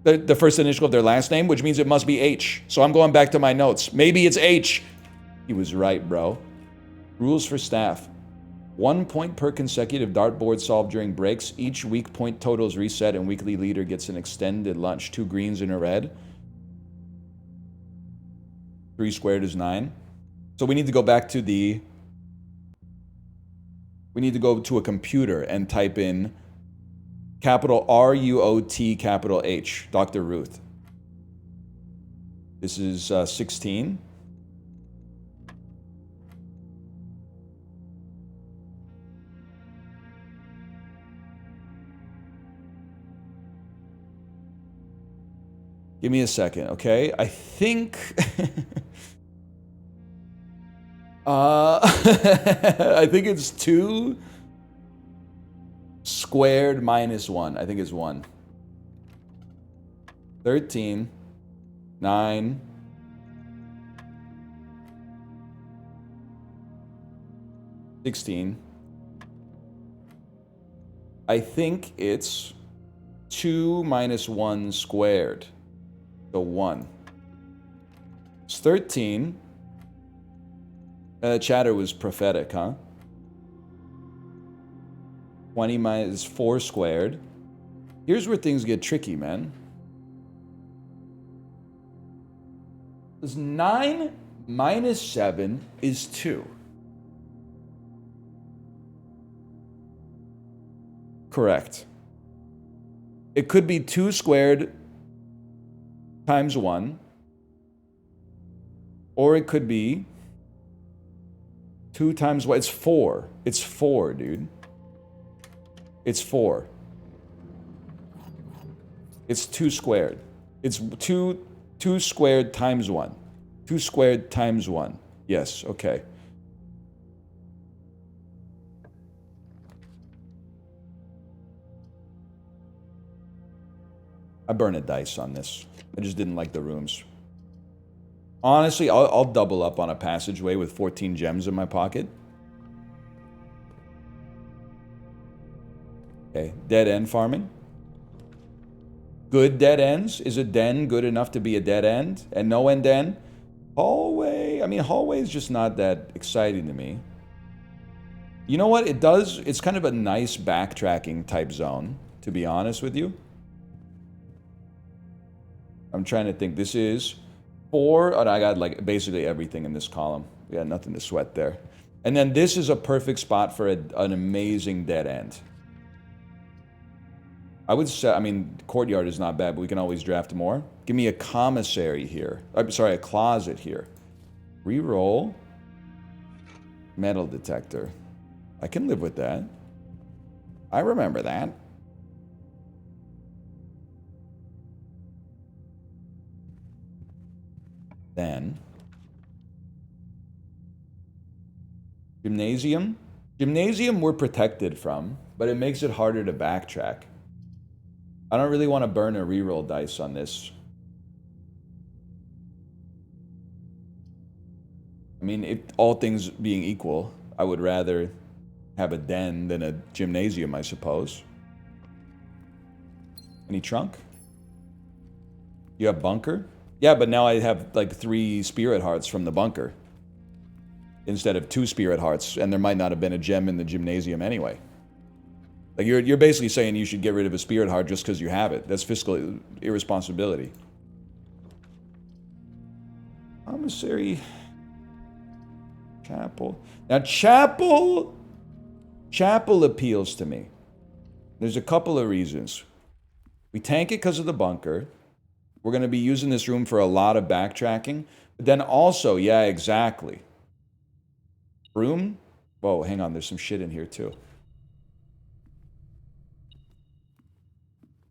A: The first initial of their last name, which means it must be H. So I'm going back to my notes. Maybe it's H. He was right, bro. Rules for staff. 1 point per consecutive dartboard solved during breaks. Each week point totals reset and weekly leader gets an extended lunch. 2 greens and a red. 3 squared is 9. So we need to go back to the... We need to go to a computer and type in capital R-U-O-T, capital H, Dr. Ruth. This is 16. Give me a second, okay? I think... I think it's 2 squared minus 1. I think it's 1. 13. 9. 16. I think it's 2 minus 1 squared. So 1. It's 13. Chatter was prophetic, huh? 20 minus 4 squared. Here's where things get tricky, man. Because 9 minus 7 is 2. Correct. It could be 2 squared times 1. Or it could be 2 times what? It's 4. It's 4, dude. It's 4. It's 2 squared. It's 2 squared times 1. 2 squared times 1. Yes, okay. I burn a dice on this. I just didn't like the rooms. Honestly, I'll double up on a passageway with 14 gems in my pocket. Okay, dead end farming. Good dead ends. Is a den good enough to be a dead end? And no end den? Hallway. I mean, hallway is just not that exciting to me. You know what? It does. It's kind of a nice backtracking type zone, to be honest with you. I'm trying to think. This is 4. Oh, I got like basically everything in this column. We got nothing to sweat there. And then this is a perfect spot for an amazing dead end. I would say, I mean, courtyard is not bad, but we can always draft more. Give me a commissary here. I'm sorry, a closet here. Reroll. Metal detector. I can live with that. I remember that. Then. Gymnasium. Gymnasium we're protected from, but it makes it harder to backtrack. I don't really want to burn a reroll dice on this. I mean, if all things being equal, I would rather have a den than a gymnasium, I suppose. Any trunk? You have bunker? Yeah, but now I have like 3 spirit hearts from the bunker. Instead of 2 spirit hearts, and there might not have been a gem in the gymnasium anyway. Like you're basically saying you should get rid of a spirit heart just because you have it. That's fiscal irresponsibility. Commissary. Chapel. Now chapel appeals to me. There's a couple of reasons. We tank it because of the bunker. We're going to be using this room for a lot of backtracking. But then also, yeah, exactly. Room? Whoa, hang on. There's some shit in here too.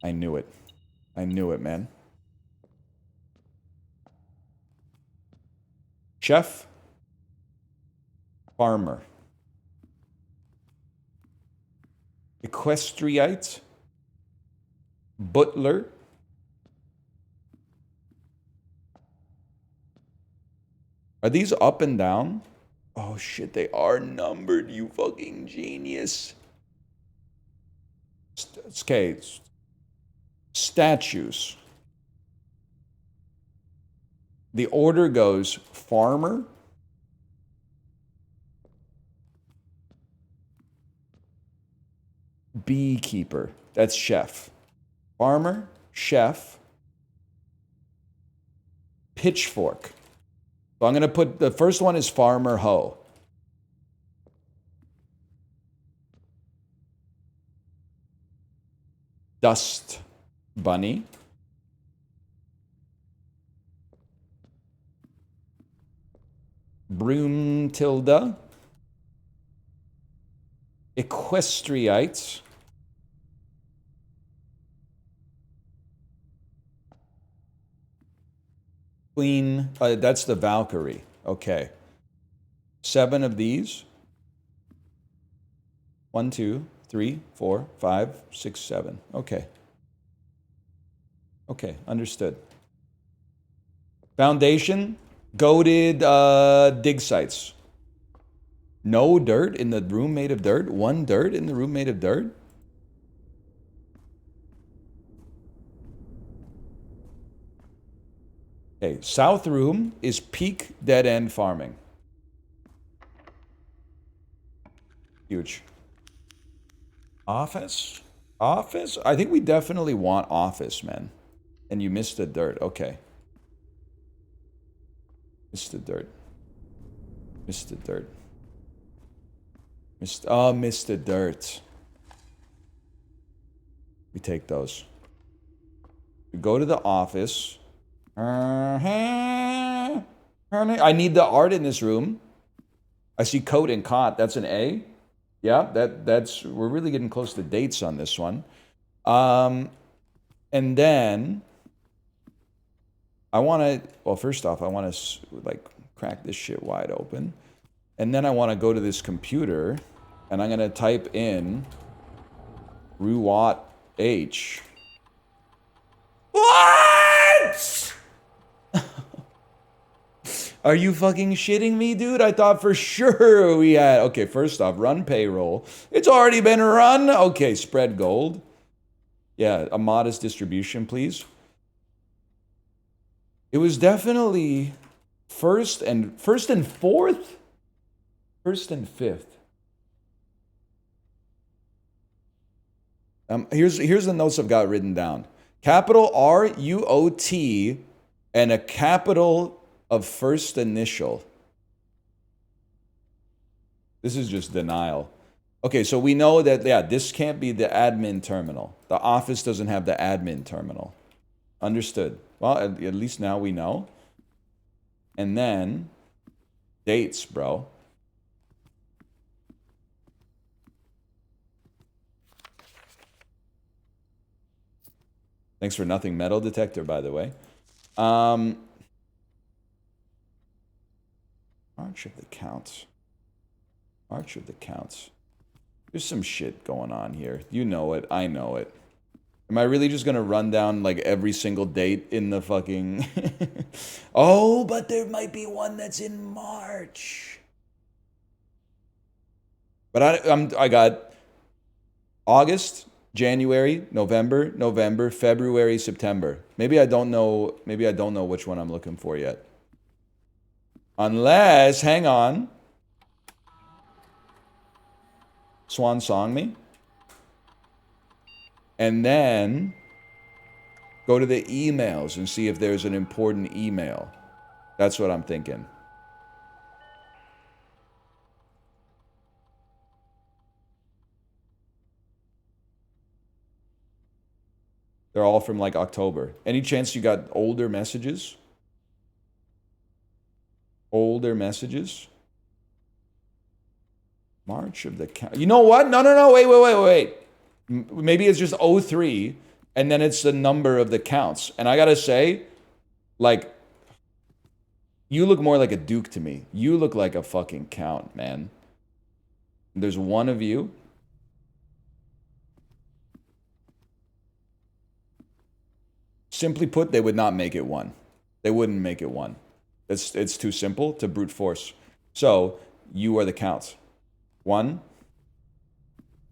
A: I knew it. I knew it, man. Chef. Farmer. Equestriite. Butler. Are these up and down? Oh shit, they are numbered, you fucking genius. Okay. Statues. The order goes farmer, beekeeper. That's chef. Farmer, chef, pitchfork. So I'm going to put, the first one is farmer hoe. Dust bunny. Broomtilda. Equestriite. Queen, that's the Valkyrie. Okay. 7 of these. 1, 2, 3, 4, 5, 6, 7. Okay. Okay, understood. Foundation, goated dig sites. No dirt in the room made of dirt? 1 dirt in the room made of dirt? Okay, south room is peak dead end farming. Huge. Office? Office? I think we definitely want office, man. And you missed the dirt. Okay. Missed the dirt. Missed the dirt. Missed the dirt. We take those. We go to the office. I need the art in this room. I see coat and cot. That's an A. Yeah, that's we're really getting close to dates on this one. And then I want to, well, first off, I want to like crack this shit wide open. And then I want to go to this computer and I'm going to type in Ruwat H. What? Are you fucking shitting me, dude? I thought for sure we had... Okay, first off, run payroll. It's already been run. Okay, spread gold. Yeah, a modest distribution, please. It was definitely first and fourth? First and fifth. Here's the notes I've got written down. Capital R-U-O-T and a capital of first initial. This is just denial. Okay, so we know that, yeah, this can't be the admin terminal. The office doesn't have the admin terminal. Understood. Well, at least now we know. And then, dates, bro. Thanks for nothing, metal detector, by the way. March of the counts. March of the counts. There's some shit going on here. You know it. I know it. Am I really just gonna run down like every single date in the fucking... Oh, but there might be one that's in March. But I got August, January, November, February, September. Maybe I don't know which one I'm looking for yet. Unless, hang on. Swan song me. And then go to the emails and see if there's an important email. That's what I'm thinking. They're all from like October. Any chance you got older messages? Older messages? March of the count. You know what? No. Wait. Maybe it's just 03 and then it's the number of the counts. And I gotta say, like, you look more like a duke to me. You look like a fucking count, man. There's one of you. Simply put, they would not make it one. They wouldn't make it one. It's too simple to brute force. So, you are the counts. 1,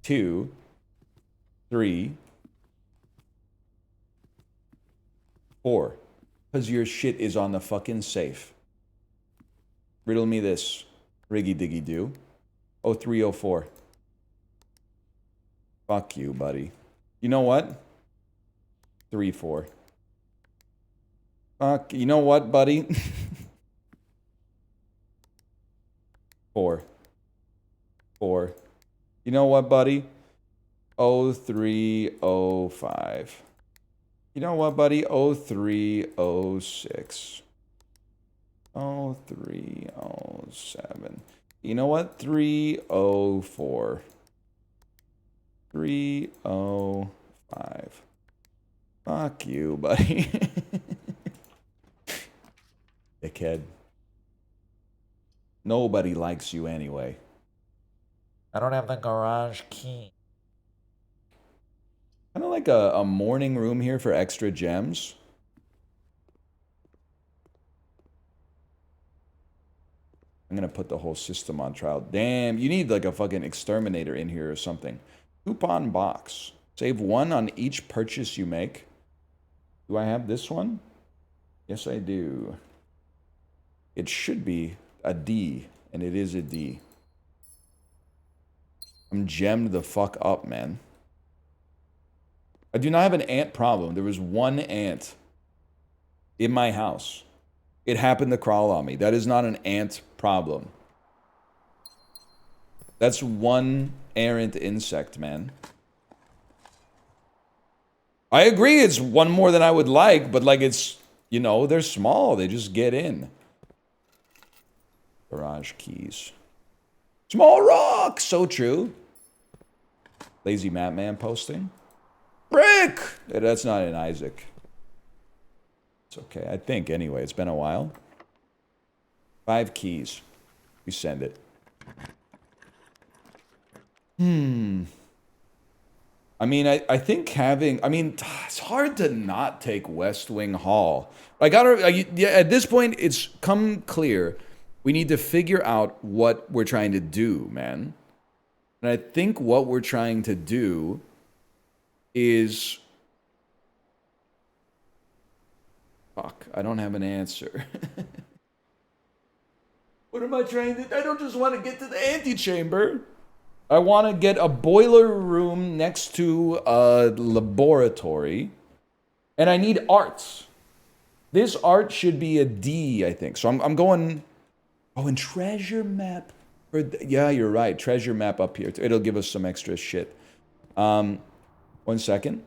A: 2, 3, 4. Because your shit is on the fucking safe. Riddle me this. Riggy diggy do. 0304. Fuck you, buddy. You know what? 3-4. Fuck. You know what, buddy? 4. You know what, buddy? 0305. You know what, buddy? 0306. 0307. You know what? 304. 305. Fuck you, buddy. Dickhead. Nobody likes you anyway.
D: I don't have the garage key.
A: Kind of like a morning room here for extra gems. I'm going to put the whole system on trial. Damn, you need like a fucking exterminator in here or something. Coupon box. Save 1 on each purchase you make. Do I have this one? Yes, I do. It should be a D, and it is a D. I'm gemmed the fuck up, man. I do not have an ant problem. There was one ant in my house. It happened to crawl on me. That is not an ant problem. That's one errant insect, man. I agree it's one more than I would like, but like it's, you know, they're small. They just get in. Garage keys. Small rock! So true. Lazy Map Man posting. Brick! Yeah, that's not an Isaac. It's okay, I think, anyway. It's been a while. 5 keys. We send it. I mean, I think having... I mean, it's hard to not take West Wing Hall. Yeah, at this point, it's come clear. We need to figure out what we're trying to do, man. And I think what we're trying to do is... Fuck, I don't have an answer. What am I trying to... I don't just want to get to the antechamber. I want to get a boiler room next to a laboratory. And I need arts. This art should be a D, I think. So I'm going... Oh, and treasure map. Yeah, you're right. Treasure map up here. It'll give us some extra shit. 1 second.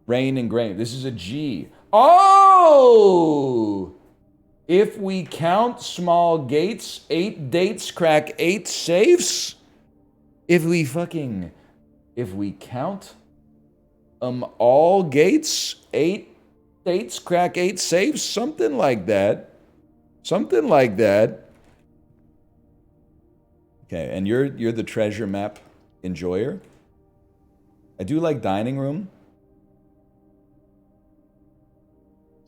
A: Rain and grain. This is a G. Oh! If we count small gates, 8 dates crack 8 safes. If we count all gates, 8 dates crack 8 safes, something like that. Something like that. Okay, and you're the treasure map enjoyer. I do like dining room.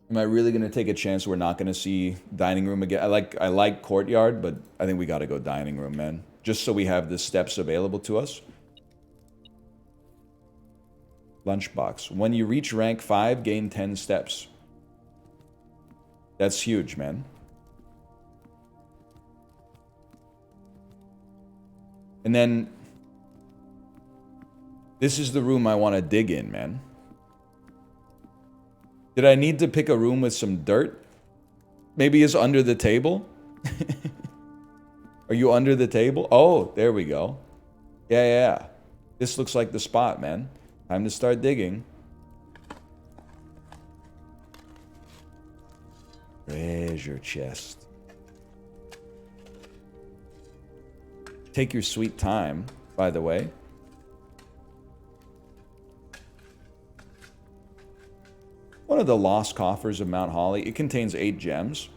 A: Am I really gonna take a chance we're not gonna see dining room again? I like courtyard, but I think we gotta go dining room, man. Just so we have the steps available to us. Lunchbox. When you reach rank 5, gain 10 steps. That's huge, man. And then, this is the room I want to dig in, man. Did I need to pick a room with some dirt? Maybe it's under the table? Are you under the table? Oh, there we go. Yeah. This looks like the spot, man. Time to start digging. Treasure chest. Take your sweet time, by the way. One of the lost coffers of Mount Holly. It contains 8 gems.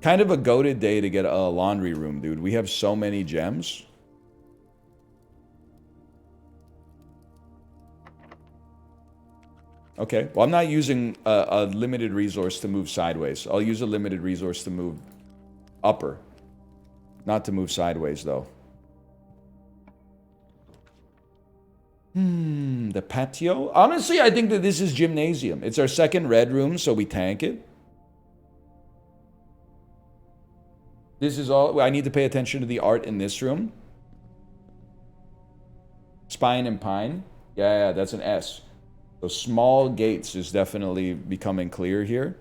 A: Kind of a goated day to get a laundry room, dude. We have so many gems. Okay, well, I'm not using a limited resource to move sideways. I'll use a limited resource to move upper. Not to move sideways, though. The patio? Honestly, I think that this is gymnasium. It's our second red room, so we tank it. This is all... I need to pay attention to the art in this room. Spine and pine. Yeah, that's an S. So small gates is definitely becoming clear here.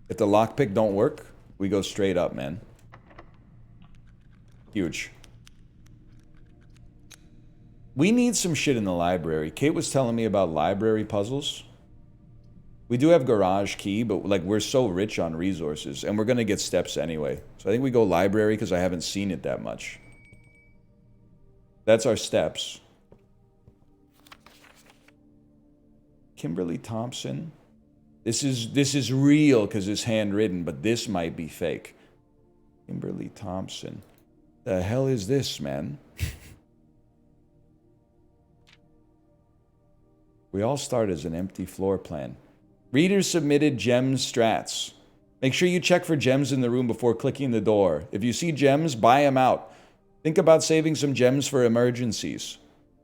A: If the lockpick don't work, we go straight up, man. Huge. We need some shit in the library. Kate was telling me about library puzzles. We do have garage key, but like we're so rich on resources, and we're gonna get steps anyway. So I think we go library because I haven't seen it that much. That's our steps. Kimberly Thompson. This is real because it's handwritten, but this might be fake. Kimberly Thompson. The hell is this, man? We all start as an empty floor plan. Readers submitted gem strats. Make sure you check for gems in the room before clicking the door. If you see gems, buy them out. Think about saving some gems for emergencies.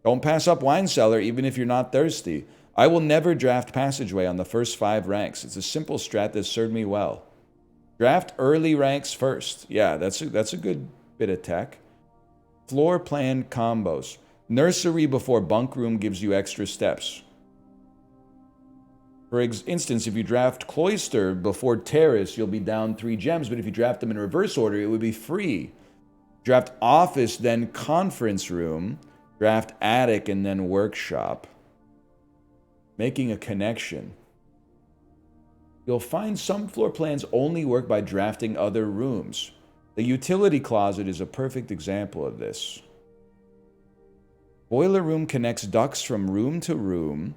A: Don't pass up wine cellar even if you're not thirsty. I will never draft passageway on the first 5 ranks. It's a simple strat that served me well. Draft early ranks first. Yeah, that's a good bit of tech. Floor plan combos. Nursery before bunk room gives you extra steps. For instance, if you draft cloister before terrace, you'll be down 3 gems, but if you draft them in reverse order, it would be free. Draft office, then conference room. Draft attic, and then workshop. Making a connection. You'll find some floor plans only work by drafting other rooms. The utility closet is a perfect example of this. Boiler room connects ducts from room to room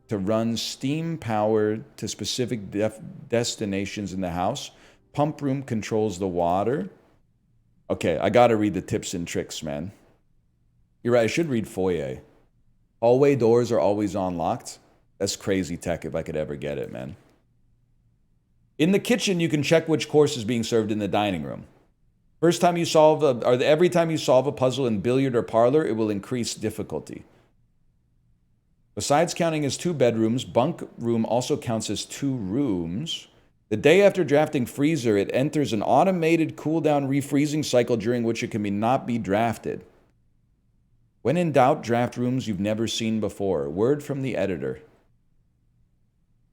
A: to run steam power to specific destinations in the house. Pump room controls the water. Okay, I gotta read the tips and tricks, man. You're right, I should read foyer. Hallway doors are always unlocked. That's crazy tech if I could ever get it, man. In the kitchen, you can check which course is being served in the dining room. Every time you solve a puzzle in billiard or parlor, it will increase difficulty. Besides counting as 2 bedrooms, bunk room also counts as 2 rooms. The day after drafting freezer, it enters an automated cooldown refreezing cycle during which it can not be drafted. When in doubt, draft rooms you've never seen before. Word from the editor.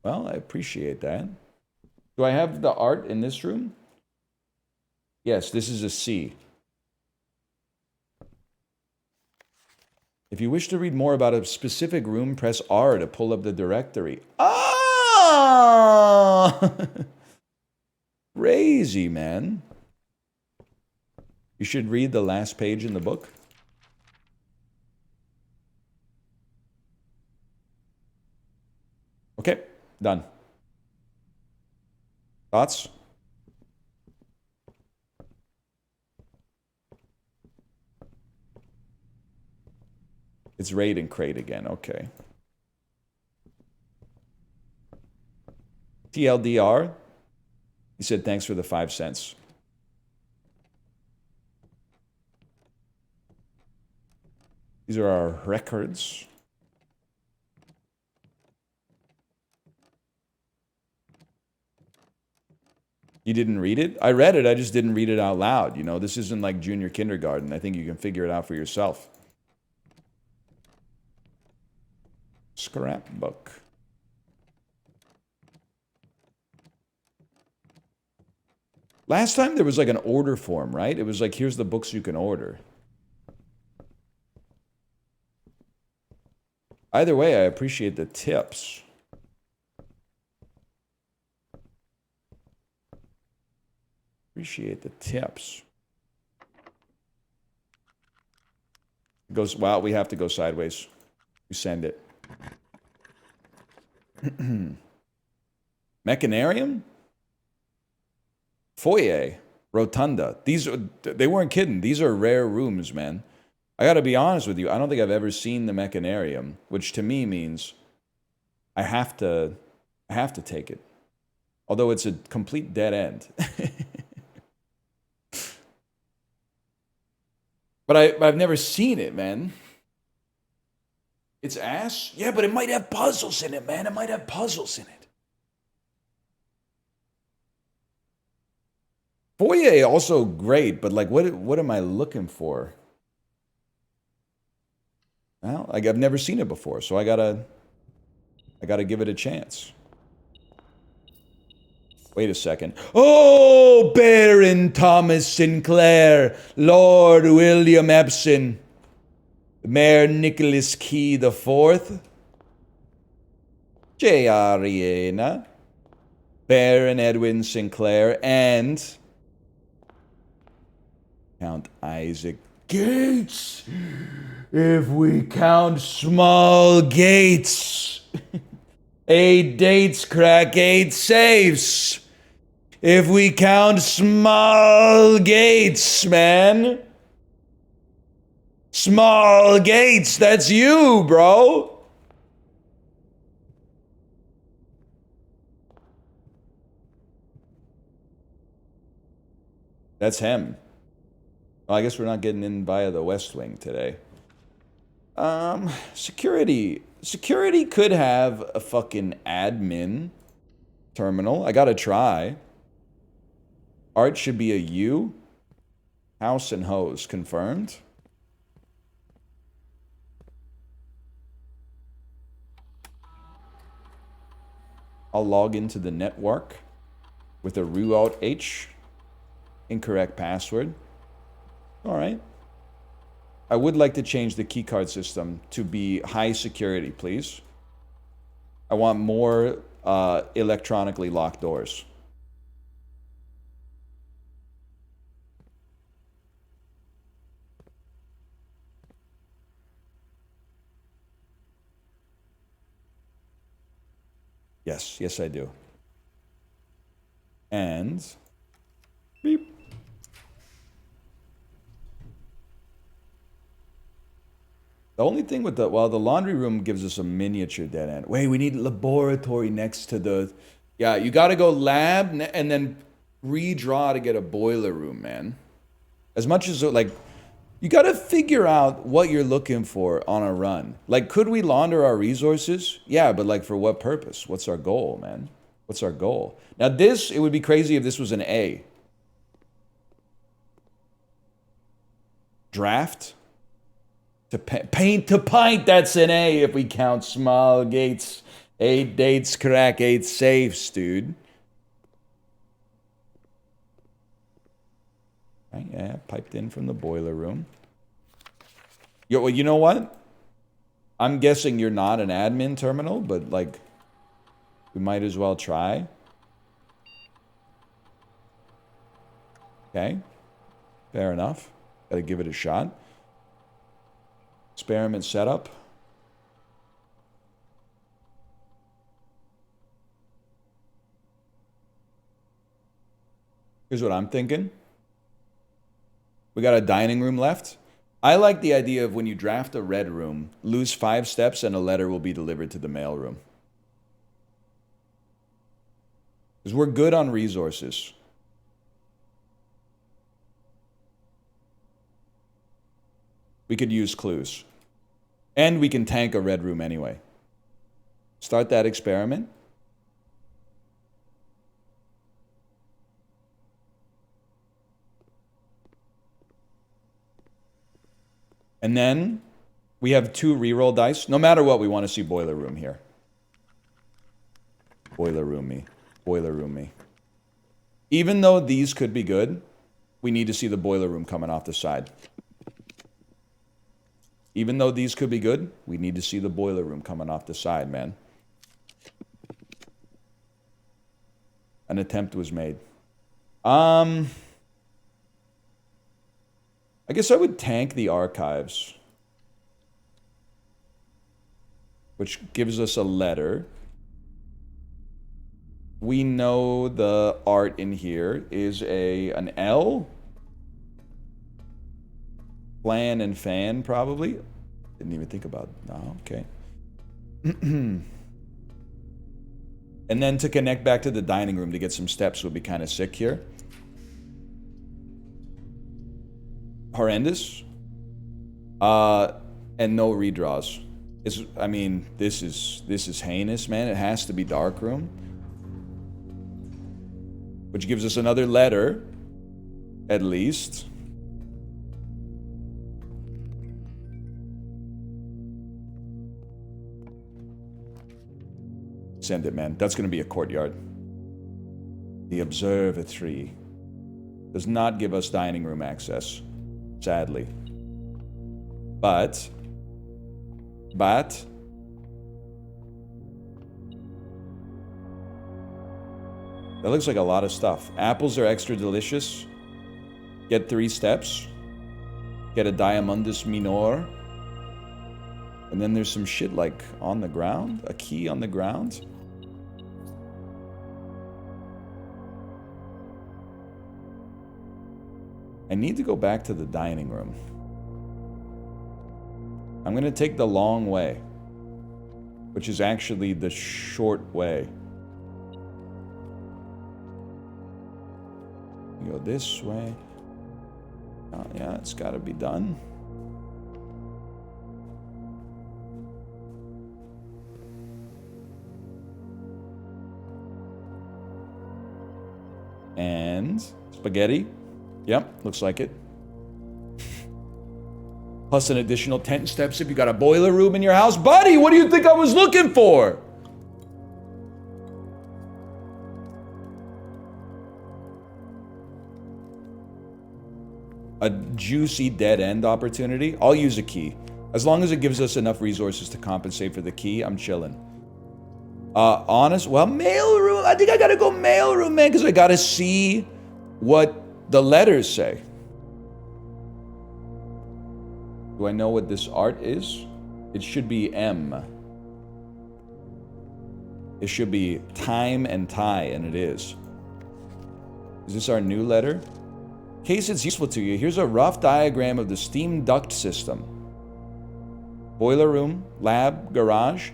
A: Well, I appreciate that. Do I have the art in this room? Yes, this is a C. If you wish to read more about a specific room, press R to pull up the directory. Ah! Crazy, man. You should read the last page in the book. Okay, done. Thoughts? It's raid and crate again, okay. TLDR, he said thanks for the 5 cents. These are our records. You didn't read it? I read it, I just didn't read it out loud. You know, this isn't like junior kindergarten. I think you can figure it out for yourself. Scrapbook. Last time there was like an order form, right? It was like, here's the books you can order. Either way, I appreciate the tips. Appreciate the tips. Goes, wow, we have to go sideways. We send it. Mechanarium? Foyer. Rotunda. They weren't kidding. These are rare rooms, man. I gotta be honest with you. I don't think I've ever seen the Mechanarium, which to me means I have to take it. Although it's a complete dead end. But I've never seen it, man. It's ass? Yeah, but it might have puzzles in it, man. It might have puzzles in it. Foyer also great, but like, what am I looking for? Well, like I've never seen it before, so I gotta give it a chance. Wait a second. Oh, Baron Thomas Sinclair, Lord William Epson, Mayor Nicholas Key IV, J.R. Riena, Baron Edwin Sinclair, and Count Isaac Gates. If we count small gates. 8 dates crack 8 safes. If we count small gates, man. Small gates, that's you, bro. That's him. Well, I guess we're not getting in via the West Wing today. Security. Security could have a fucking admin terminal. I gotta try. Art should be a U. House and hose confirmed. I'll log into the network with a root H. Incorrect password. All right. I would like to change the keycard system to be high security, please. I want more electronically locked doors. Yes, yes I do. And beep. The only thing with the, well, the laundry room gives us a miniature dead end. Wait, we need laboratory next to the, yeah, you got to go lab and then redraw to get a boiler room, man. As much as, like, you got to figure out what you're looking for on a run. Like, could we launder our resources? Yeah, but like for what purpose? What's our goal, man? What's our goal? Now this, it would be crazy if this was an A. Draft? To paint to pint, that's an A if we count small gates. 8 dates, crack 8 safes, dude. Right, yeah, piped in from the boiler room. Yo, well, you know what? I'm guessing you're not an admin terminal, but like, we might as well try. Okay, fair enough. Gotta give it a shot. Experiment setup. Here's what I'm thinking. We got a dining room left. I like the idea of when you draft a red room, lose 5 steps and a letter will be delivered to the mail room. Because we're good on resources. We could use clues. And we can tank a red room anyway. Start that experiment. And then we have 2 reroll dice. No matter what, we want to see boiler room here. Boiler room me. Boiler room me. Even though these could be good, we need to see the boiler room coming off the side. Even though these could be good, we need to see the boiler room coming off the side, man. An attempt was made. I guess I would tank the archives. Which gives us a letter. We know the art in here is an L. Plan and fan, probably. Didn't even think about it. No, okay. And then to connect back to the dining room to get some steps would be kind of sick here. Horrendous. And no redraws. I mean, this is heinous, man. It has to be dark room. Which gives us another letter, at least. Send it, man. That's going to be a courtyard. The observatory does not give us dining room access, sadly. But that looks like a lot of stuff. Apples are extra delicious. Get 3 steps. Get a Diamondus Minor. And then there's some shit like on the ground. A key on the ground. I need to go back to the dining room. I'm going to take the long way. Which is actually the short way. Go this way. Oh, yeah, it's got to be done. And spaghetti. Yep, looks like it. Plus an additional 10 steps if you got a boiler room in your house. Buddy, what do you think I was looking for? A juicy dead end opportunity. I'll use a key. As long as it gives us enough resources to compensate for the key, I'm chilling. Well, mailroom. I think I gotta go mailroom, man, because I gotta see what the letters say. Do I know what this art is? It should be M. It should be time and tie, and it is. Is this our new letter? In case it's useful to you, here's a rough diagram of the steam duct system. Boiler room, lab, garage.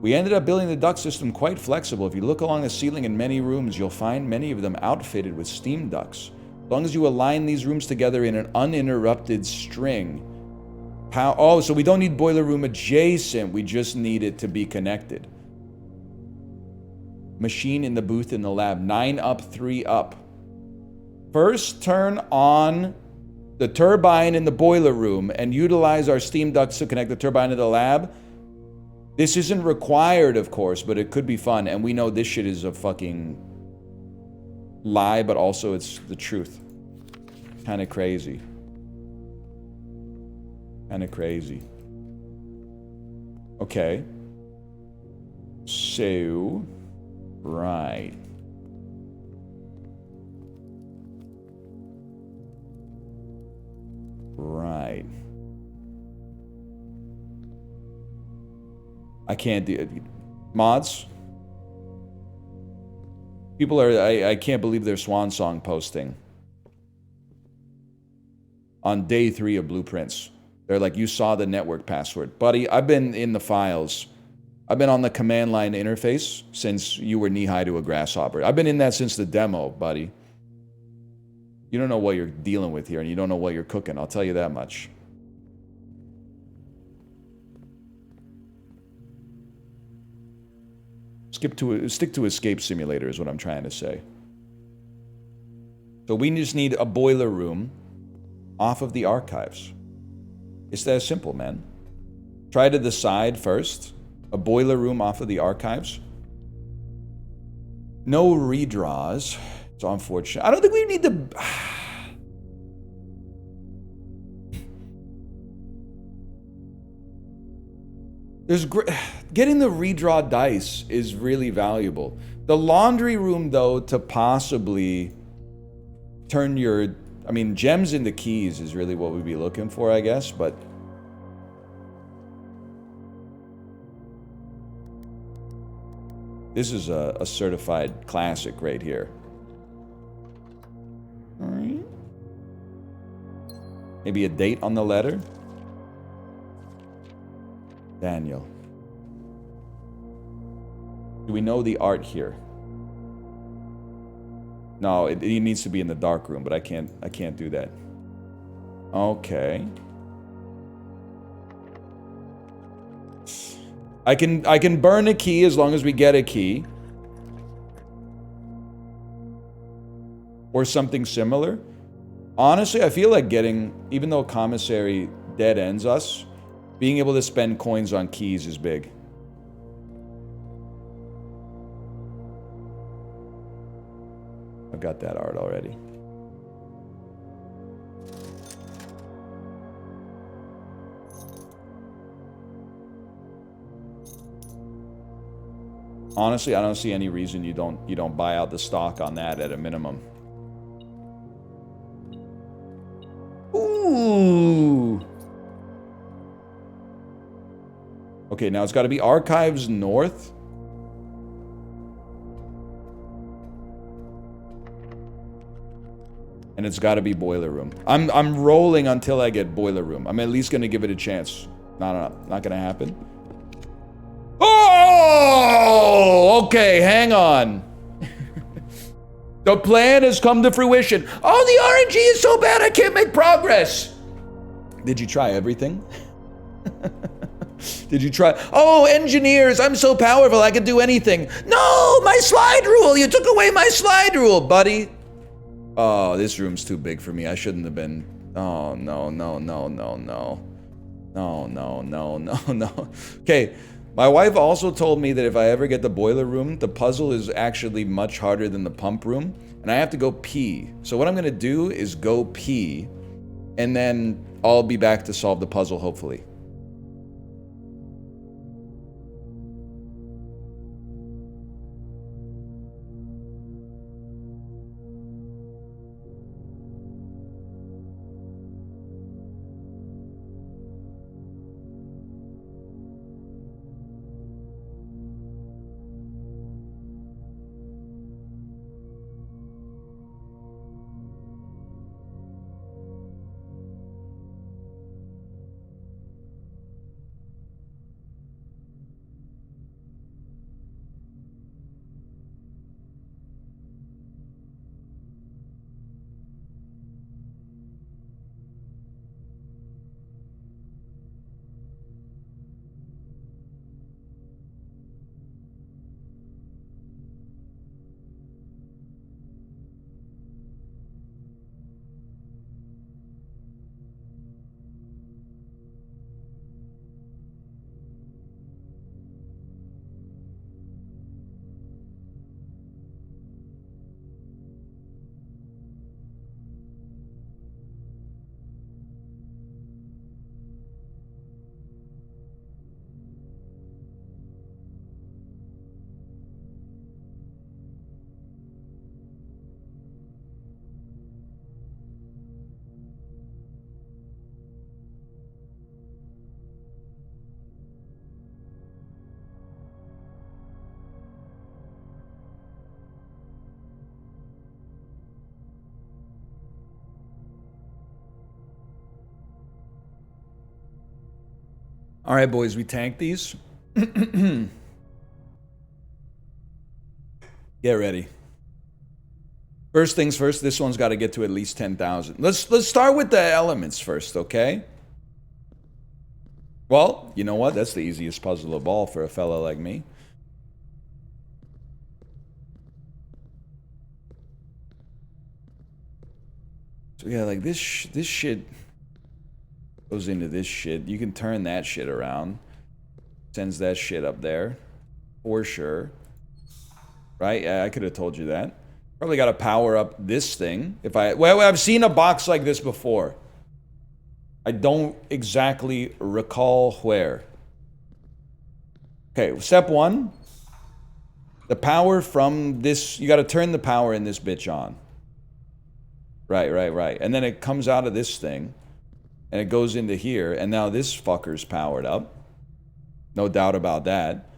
A: We ended up building the duct system quite flexible. If you look along the ceiling in many rooms, you'll find many of them outfitted with steam ducts. As long as you align these rooms together in an uninterrupted string. Oh, so we don't need boiler room adjacent. We just need it to be connected. Machine in the booth in the lab. 9 up, 3 up. First, turn on the turbine in the boiler room and utilize our steam ducts to connect the turbine to the lab. This isn't required, of course, but it could be fun. And we know this shit is a fucking lie, but also it's the truth. Kind of crazy. Kind of crazy. Okay. So, right. Right. I can't do it. Mods? People are, I can't believe their swan song posting. On day 3 of Blueprints. They're like, you saw the network password. Buddy, I've been in the files. I've been on the command line interface since you were knee-high to a grasshopper. I've been in that since the demo, buddy. You don't know what you're dealing with here, and you don't know what you're cooking. I'll tell you that much. Stick to Escape Simulator is what I'm trying to say. So we just need a boiler room off of the archives. It's that simple, man. Try to decide first. A boiler room off of the archives. No redraws. It's unfortunate. I don't think we need to... Getting the redraw dice is really valuable. The laundry room, though, to possibly turn your... I mean, gems into keys is really what we'd be looking for, I guess, but... This is a certified classic right here. All right. Maybe a date on the letter? Daniel. Do we know the art here? No, it needs to be in the dark room, but I can't do that. Okay. I can burn a key as long as we get a key. Or something similar. Honestly, I feel like getting, even though commissary dead ends us, being able to spend coins on keys is big. I've got that art already. Honestly, I don't see any reason you don't buy out the stock on that at a minimum. Ooh. Okay, now it's got to be Archives North. And it's got to be Boiler Room. I'm rolling until I get Boiler Room. I'm at least going to give it a chance. No, not going to happen. Oh, okay, hang on. The plan has come to fruition. Oh, the RNG is so bad I can't make progress. Did you try everything? Did you try? Oh, engineers, I'm so powerful I can do anything. No, my slide rule. You took away my slide rule, buddy. Oh, this room's too big for me. I shouldn't have been. Oh, no. No. Okay. My wife also told me that if I ever get the boiler room, the puzzle is actually much harder than the pump room, and I have to go pee. So what I'm gonna do is go pee, and then I'll be back to solve the puzzle, hopefully. All right, boys, we tanked these. Get ready. First things first, this one's got to get to at least 10,000. Let's start with the elements first, okay? Well, you know what? That's the easiest puzzle of all for a fella like me. So yeah, like this shit goes into this shit. You can turn that shit around. Sends that shit up there. For sure. Right? Yeah, I could have told you that. Probably got to power up this thing. Well, I've seen a box like this before. I don't exactly recall where. Okay, step one. The power from this, you got to turn the power in this bitch on. Right. And then it comes out of this thing. And it goes into here. And now this fucker's powered up. No doubt about that.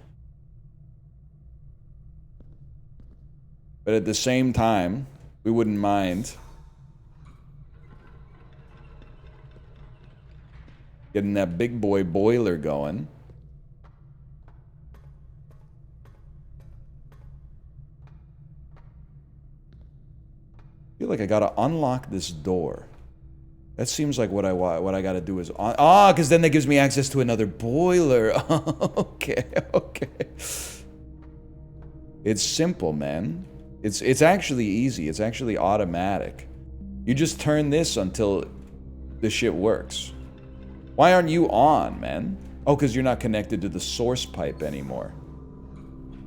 A: But at the same time, we wouldn't mind getting that big boy boiler going. I feel like I gotta unlock this door. That seems like what I gotta do is because then that gives me access to another boiler. Okay. It's simple, man. It's actually easy. It's actually automatic. You just turn this until the shit works. Why aren't you on, man? Oh, because you're not connected to the source pipe anymore.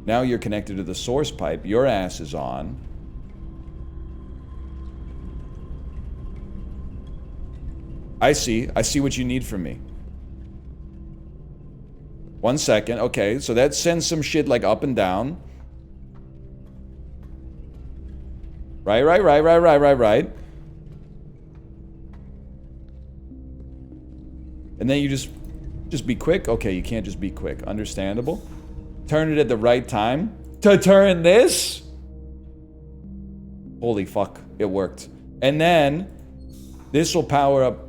A: Now you're connected to the source pipe. Your ass is on. I see what you need from me. 1 second. Okay, so that sends some shit like up and down. Right. And then you just be quick. Okay, you can't just be quick. Understandable. Turn it at the right time. To turn this? Holy fuck, it worked. And then this will power up.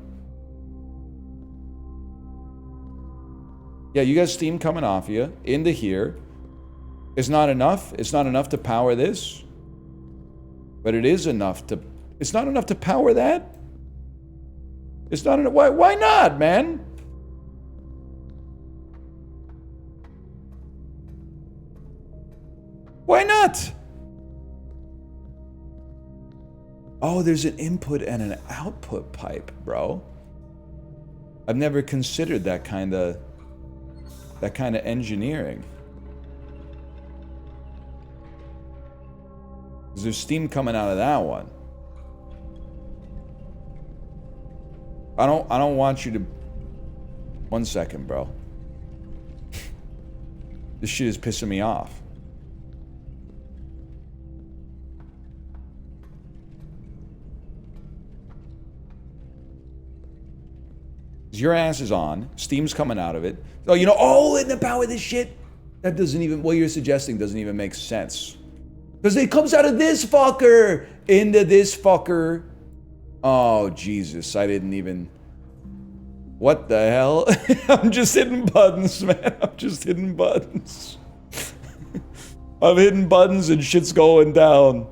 A: Yeah, you got steam coming off you into here. It's not enough. It's not enough to power this. But it is enough to... It's not enough to power that? It's not enough... Why not, man? Why not? Oh, there's an input and an output pipe, bro. I've never considered that kind of engineering. There's steam coming out of that one. I don't want you to... 1 second, bro. This shit is pissing me off. Your ass is on. Steam's coming out of it. Oh, you know, and the power of this shit. That doesn't even... What you're suggesting doesn't even make sense. Because it comes out of this fucker into this fucker. Oh, Jesus. I didn't even... What the hell? I'm just hitting buttons, man. I'm just hitting buttons. I'm hitting buttons and shit's going down.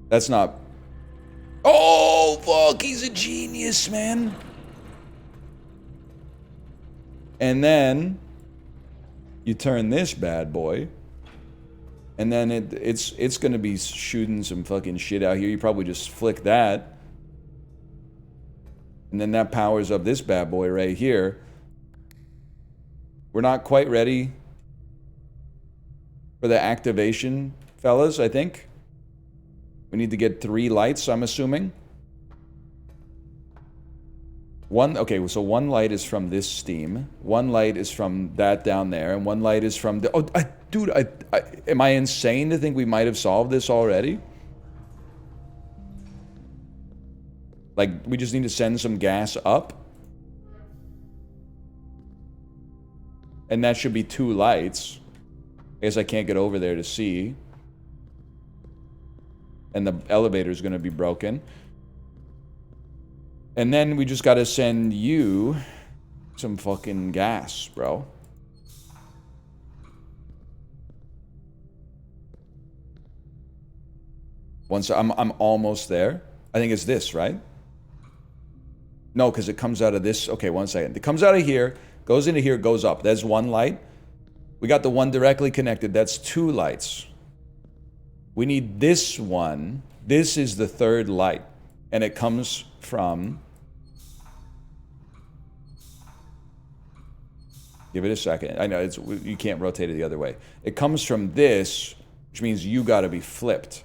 A: That's not... Oh, fuck. He's a genius, man. And then... You turn this bad boy... And then it's gonna be shooting some fucking shit out here. You probably just flick that. And then that powers up this bad boy right here. We're not quite ready for the activation, fellas, I think. We need to get 3 lights, I'm assuming. Okay, so 1 light is from this steam. 1 light is from that down there. And 1 light is from the... Dude, am I insane to think we might have solved this already? Like, we just need to send some gas up. And that should be 2 lights. I guess I can't get over there to see. And the elevator's gonna be broken. And then we just gotta send you some fucking gas, bro. Once I'm almost there. I think it's this, right? No, because it comes out of this. Okay, 1 second. It comes out of here, goes into here, goes up. That's one light. We got the one directly connected. That's 2 lights. We need this one. This is the 3rd light. And it comes from... Give it a second. I know it's you can't rotate it the other way. It comes from this, which means you gotta be flipped.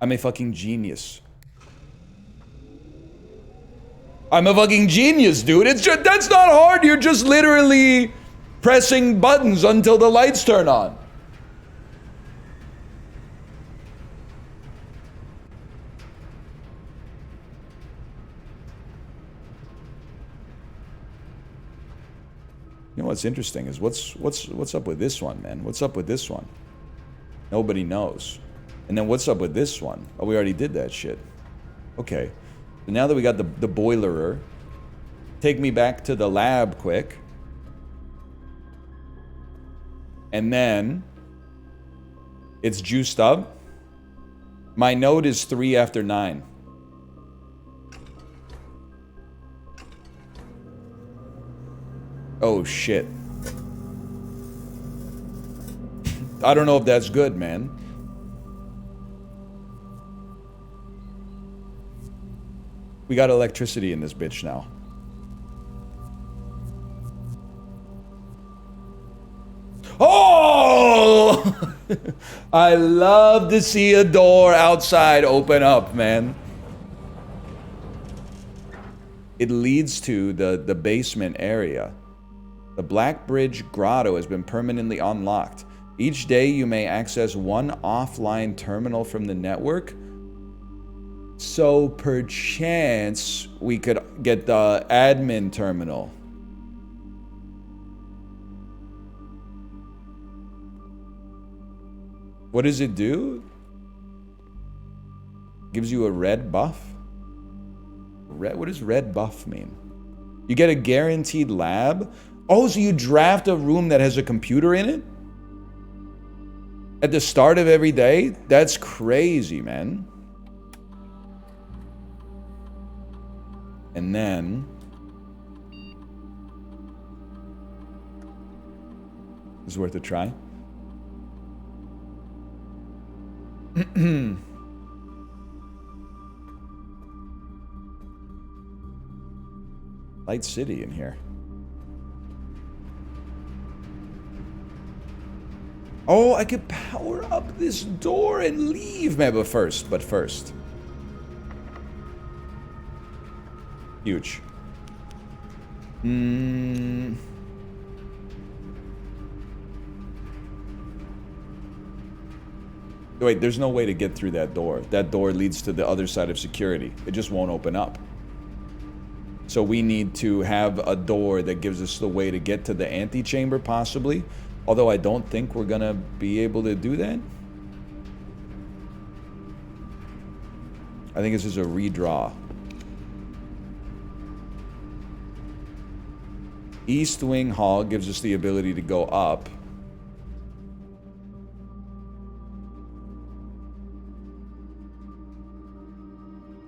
A: I'm a fucking genius. I'm a fucking genius, dude. It's just, that's not hard. You're just literally pressing buttons until the lights turn on. You know what's interesting is what's up with this one, man? What's up with this one? Nobody knows. And then what's up with this one? Oh, we already did that shit. Okay. So now that we got the boilerer, take me back to the lab quick. And then it's juiced up. My node is 3 after 9. Oh shit. I don't know if that's good, man. We got electricity in this bitch now. Oh! I love to see a door outside open up, man. It leads to the basement area. The Black Bridge Grotto has been permanently unlocked. Each day you may access one offline terminal from the network. So perchance we could get the admin terminal. What does it do? Gives you a red buff? What does red buff mean? You get a guaranteed lab? Oh, so you draft a room that has a computer in it? At the start of every day? That's crazy, man. And then... it's worth a try. Light City in here. Oh, I could power up this door and leave. Man, but first. Huge. Wait, there's no way to get through that door. That door leads to the other side of security. It just won't open up. So we need to have a door that gives us the way to get to the antechamber, possibly. Although I don't think we're gonna be able to do that. I think this is a redraw. East Wing Hall gives us the ability to go up.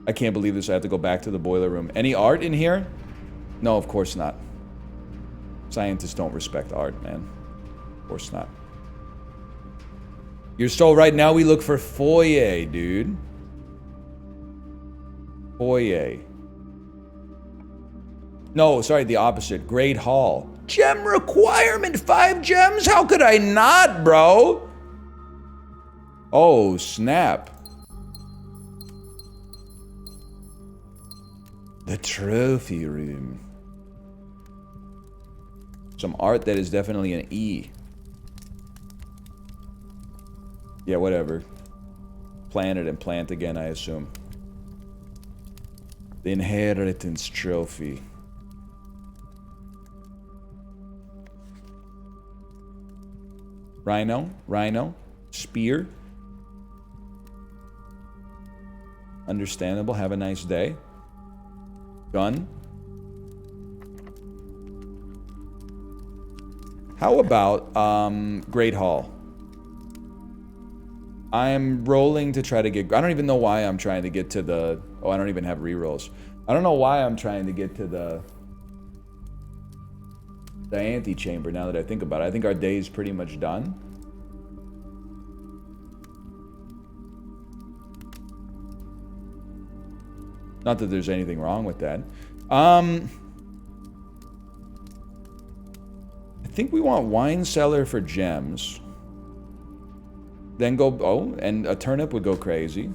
A: I can't believe this. I have to go back to the boiler room. Any art in here? No, of course not. Scientists don't respect art, man. Of course not. You're so right. Now we look for foyer, dude. Foyer. No, sorry, the opposite. Great Hall. Gem requirement, 5 gems? How could I not, bro? Oh, snap. The trophy room. Some art that is definitely an E. Yeah, whatever. Plant it and plant again, I assume. The inheritance trophy. Rhino. Spear. Understandable. Have a nice day. Gun. How about Great Hall? I'm rolling to try to get... I don't even know why I'm trying to get to the... Oh, I don't even have rerolls. I don't know why I'm trying to get to the antechamber now that I think about it. I think our day is pretty much done. Not that there's anything wrong with that. I think we want wine cellar for gems. Then go... Oh, and a turnip would go crazy.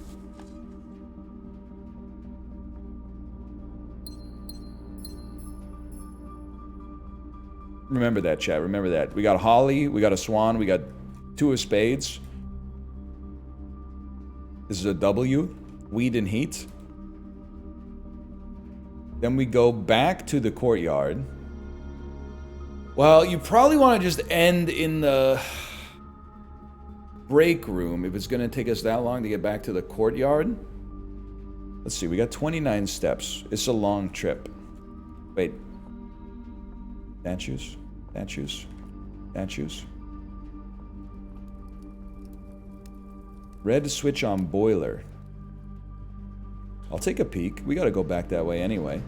A: Remember that, chat. Remember that. We got Holly. We got a Swan. We got 2 of Spades. This is a W. Weed and Heat. Then we go back to the courtyard. Well, you probably want to just end in the break room if it's going to take us that long to get back to the courtyard. Let's see. We got 29 steps. It's a long trip. Wait. Statues. Red switch on boiler. I'll take a peek. We gotta go back that way anyway.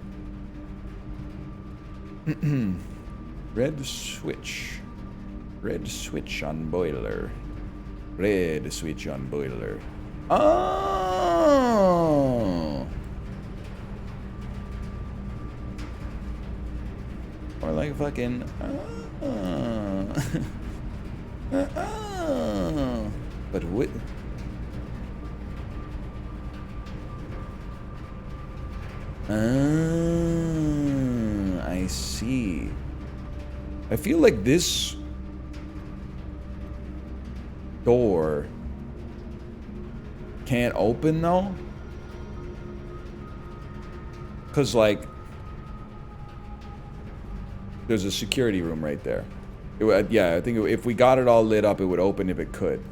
A: Red switch. Red switch on boiler. Red switch on boiler. Oh! Or like fucking... But what... I see. I feel like this door can't open though. 'Cause like there's a security room right there. Yeah, I think if we got it all lit up, it would open if it could.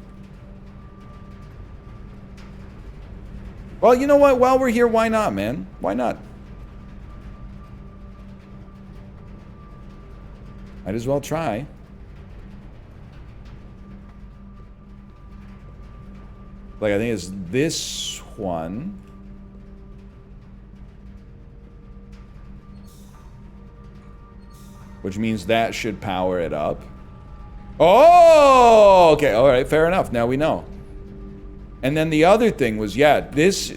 A: Well, you know what? While we're here, why not, man? Why not? Might as well try. Like, I think it's this one. Which means that should power it up. Oh! Okay, alright, fair enough. Now we know. And then the other thing was, yeah, this,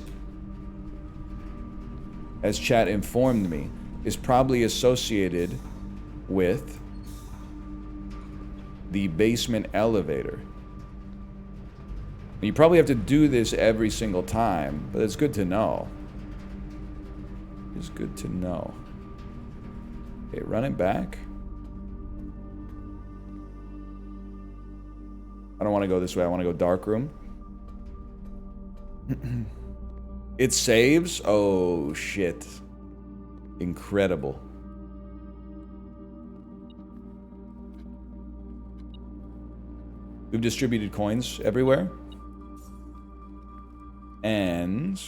A: as chat informed me, is probably associated with the basement elevator. You probably have to do this every single time, but it's good to know. It's good to know. Okay, run it back. I don't want to go this way. I want to go dark room. It saves? Oh, shit. Incredible. We've distributed coins everywhere. And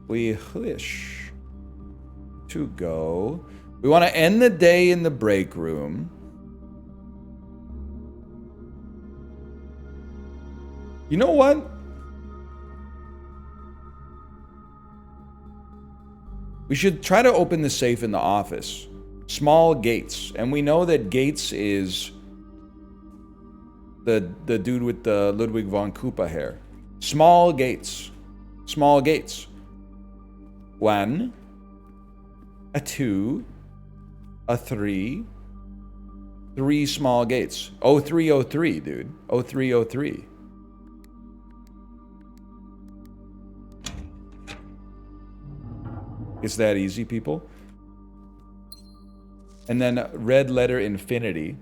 A: we wish to go. We want to end the day in the break room. You know what? We should try to open the safe in the office. Small Gates. And we know that Gates is the dude with the Ludwig von Koopa hair. Small Gates. Small Gates. 1, a 2, a 3. 3 small gates. 0303, dude. 0303. It's that easy, people. And then red letter infinity.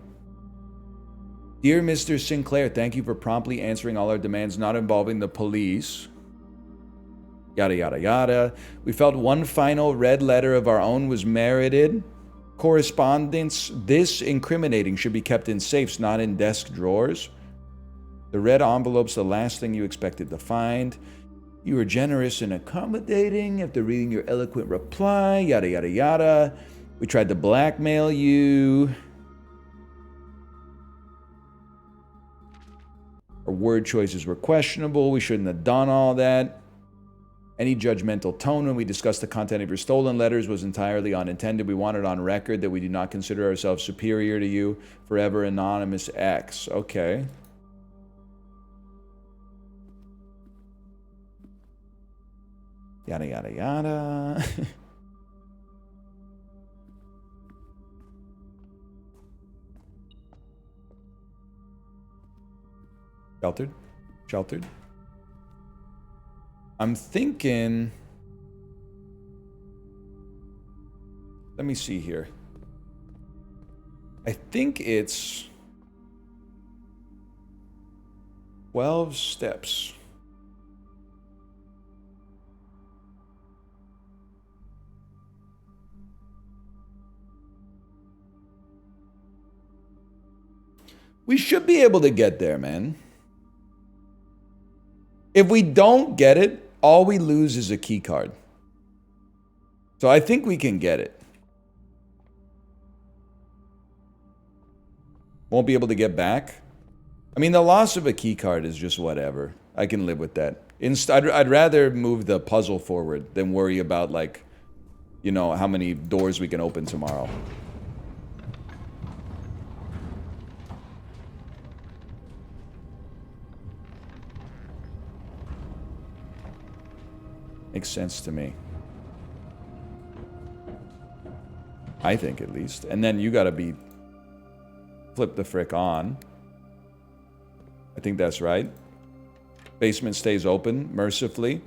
A: Dear Mr. Sinclair, thank you for promptly answering all our demands not involving the police. Yada, yada, yada. We felt one final red letter of our own was merited. correspondence this incriminating should be kept in safes, not in desk drawers. The red envelope's the last thing you expected to find. You were generous and accommodating after reading your eloquent reply, yada, yada, yada. We tried to blackmail you. Our word choices were questionable. We shouldn't have done all that. Any judgmental tone when we discussed the content of your stolen letters was entirely unintended. We wanted on record that we do not consider ourselves superior to you. Forever Anonymous X. Okay. Yada, yada, yada. Sheltered. Sheltered. I'm thinking... Let me see here. I think it's... 12 steps. We should be able to get there, man. If we don't get it, all we lose is a key card. So I think we can get it. Won't be able to get back. I mean, the loss of a key card is just whatever. I can live with that. I'd rather move the puzzle forward than worry about, like, you know, how many doors we can open tomorrow. Makes sense to me. I think, at least. And then you gotta be... Flip the frick on. I think that's right. Basement stays open, mercifully.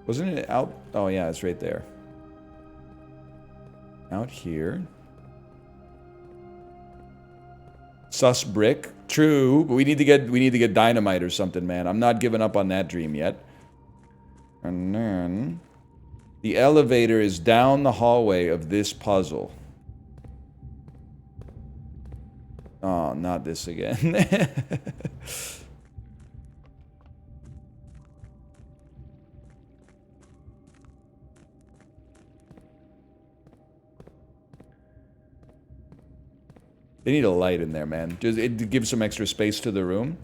A: Wasn't it out? Oh yeah, it's right there. Out here. Sus brick. True, but we need to get dynamite or something, man. I'm not giving up on that dream yet. And then the elevator is down the hallway of this puzzle. Oh, not this again. They need a light in there, man. Just it gives some extra space to the room.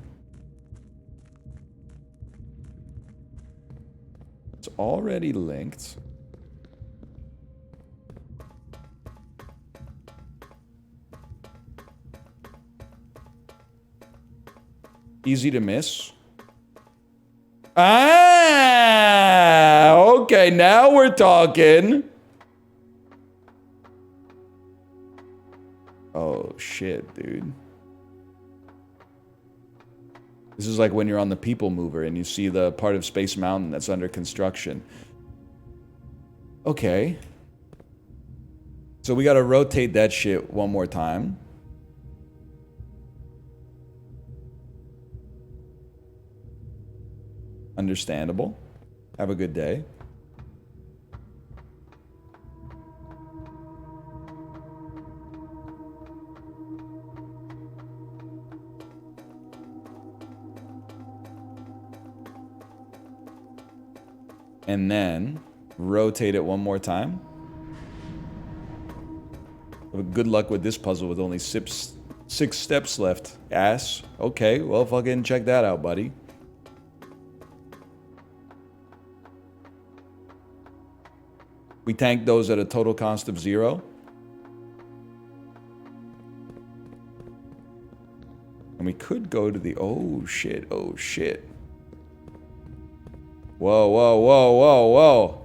A: It's already linked. Easy to miss. Ah! Okay, now we're talking. Oh, shit, dude. This is like when you're on the People Mover and you see the part of Space Mountain that's under construction. Okay. So we gotta rotate that shit one more time. Understandable. Have a good day. And then rotate it one more time. Good luck with this puzzle with only six steps left. Ass. Okay, well, fucking check that out, buddy. We tank those at a total cost of 0. And we could go to the... Oh, shit. Oh, shit. Whoa, whoa, whoa, whoa, whoa.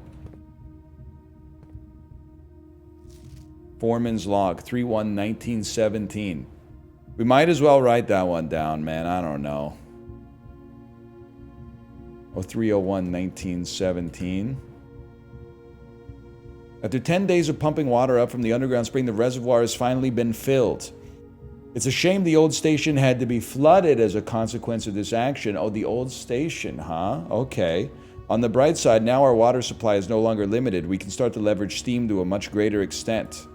A: Foreman's log, 3/1/1917. We might as well write that one down, man. I don't know. Oh, 3/01/1917. After 10 days of pumping water up from the underground spring, the reservoir has finally been filled. It's a shame the old station had to be flooded as a consequence of this action. Oh, the old station, huh? Okay. On the bright side, now our water supply is no longer limited. We can start to leverage steam to a much greater extent.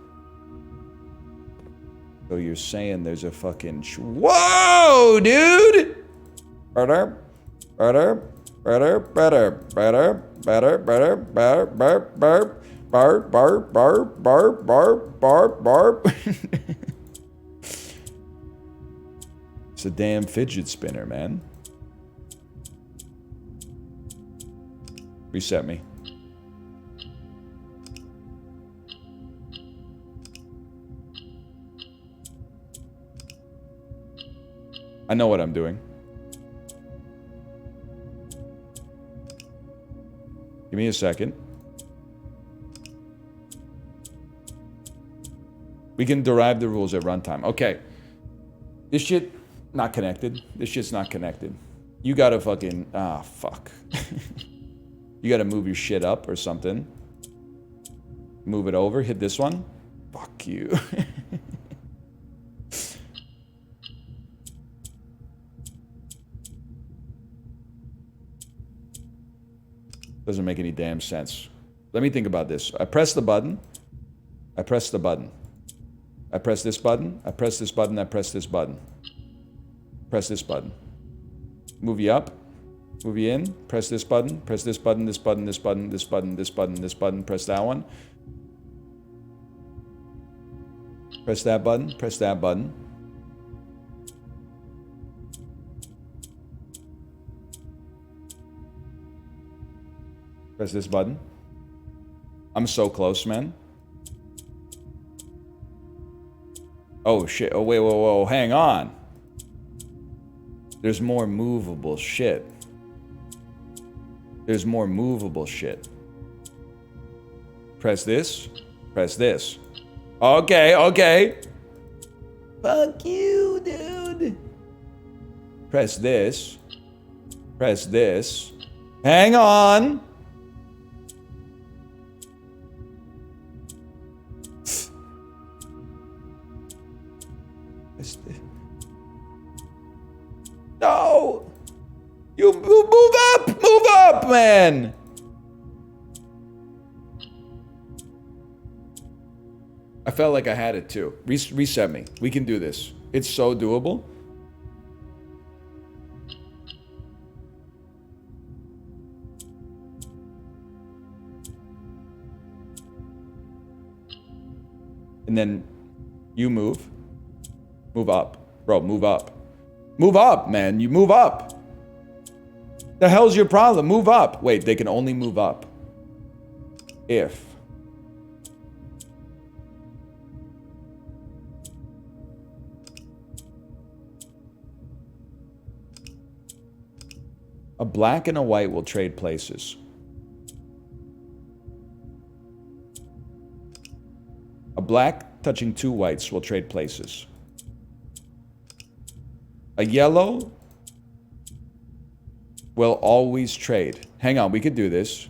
A: So you're saying there's a fucking... Whoa, dude! Better, better, better, better, better, better, better, better, better, barb, barb, barb, barb, barb, barb, barb. It's a damn fidget spinner, man. Reset me. I know what I'm doing. Give me a second. We can derive the rules at runtime. Okay. This shit not connected. This shit's not connected. You gotta fucking... Ah, fuck. You gotta move your shit up or something. Move it over. Hit this one. Fuck you. Doesn't make any damn sense. Let me think about this. I press the button. I press the button. I press this button. I press this button. I press this button. Press this button. Move you up. Move you in. Press this button. Press this button. This button. This button. This button. This button. This button. Press that one. Press that button. Press that button. Press this button. I'm so close, man. Oh, shit. Oh, wait, whoa, whoa. Hang on. There's more movable shit. There's more movable shit. Press this. Press this. Okay, okay. Fuck you, dude. Press this. Press this. Hang on. No! You move up, man! I felt like I had it too. Reset me. We can do this. It's so doable. And then you move. Move up. Bro, move up. Move up, man. You move up. The hell's your problem? Move up. Wait, they can only move up if a black and a white will trade places. A black touching two whites will trade places. A yellow will always trade. Hang on, we could do this.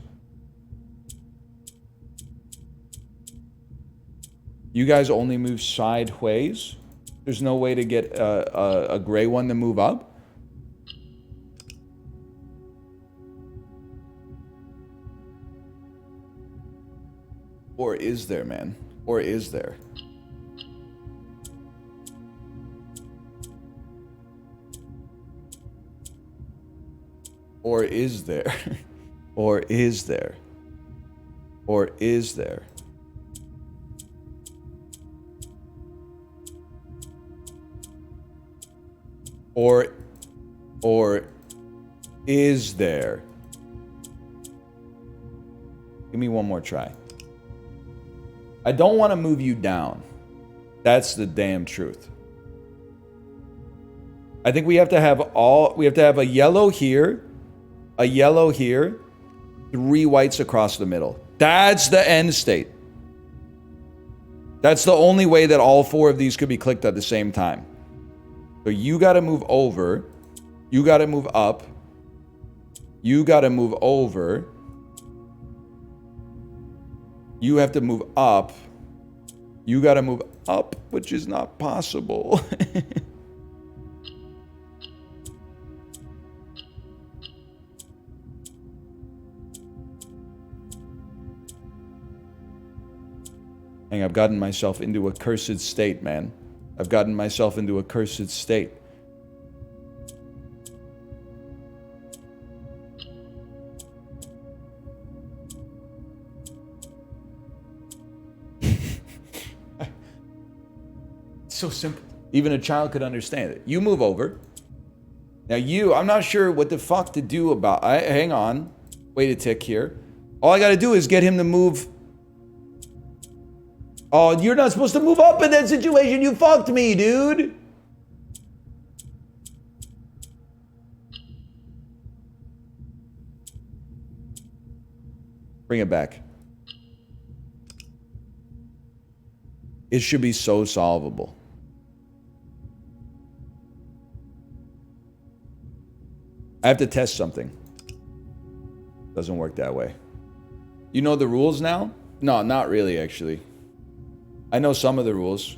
A: You guys only move sideways. There's no way to get a gray one to move up. Or is there, man? Or is there? Or is there? Or is there? Or is there? Or is there? Give me one more try. I don't want to move you down. That's the damn truth. I think we have to have a yellow here, a yellow here, three whites across the middle. That's the end state. That's the only way that all four of these could be clicked at the same time. So you got to move over. You got to move up. You got to move over. You have to move up. You got to move up, which is not possible. I've gotten myself into a cursed state, man. I've gotten myself into a cursed state. It's so simple. Even a child could understand it. You move over. Now I'm not sure what the fuck to do about... hang on. Wait a tick here. All I gotta do is get him to move... Oh, you're not supposed to move up in that situation. You fucked me, dude. Bring it back. It should be so solvable. I have to test something. Doesn't work that way. You know the rules now? No, not really, actually. I know some of the rules.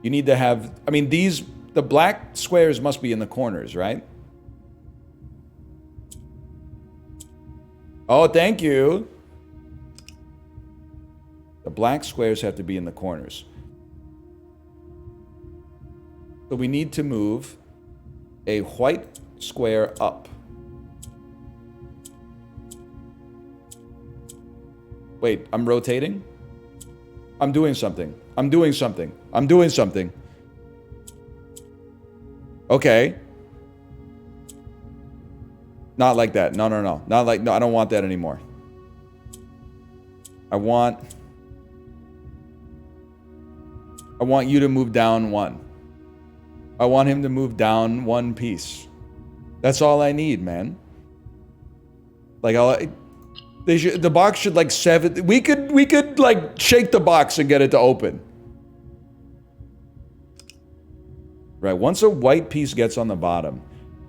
A: You need to have... I mean, the black squares must be in the corners, right? Oh, thank you. The black squares have to be in the corners. So we need to move a white square up. Wait, I'm rotating? I'm doing something. I'm doing something. I'm doing something. Okay. Not like that. No, no, no. Not like... No, I don't want that anymore. I want you to move down one. I want him to move down one piece. That's all I need, man. Like, the box should like 7... We could like shake the box and get it to open. Right, once a white piece gets on the bottom...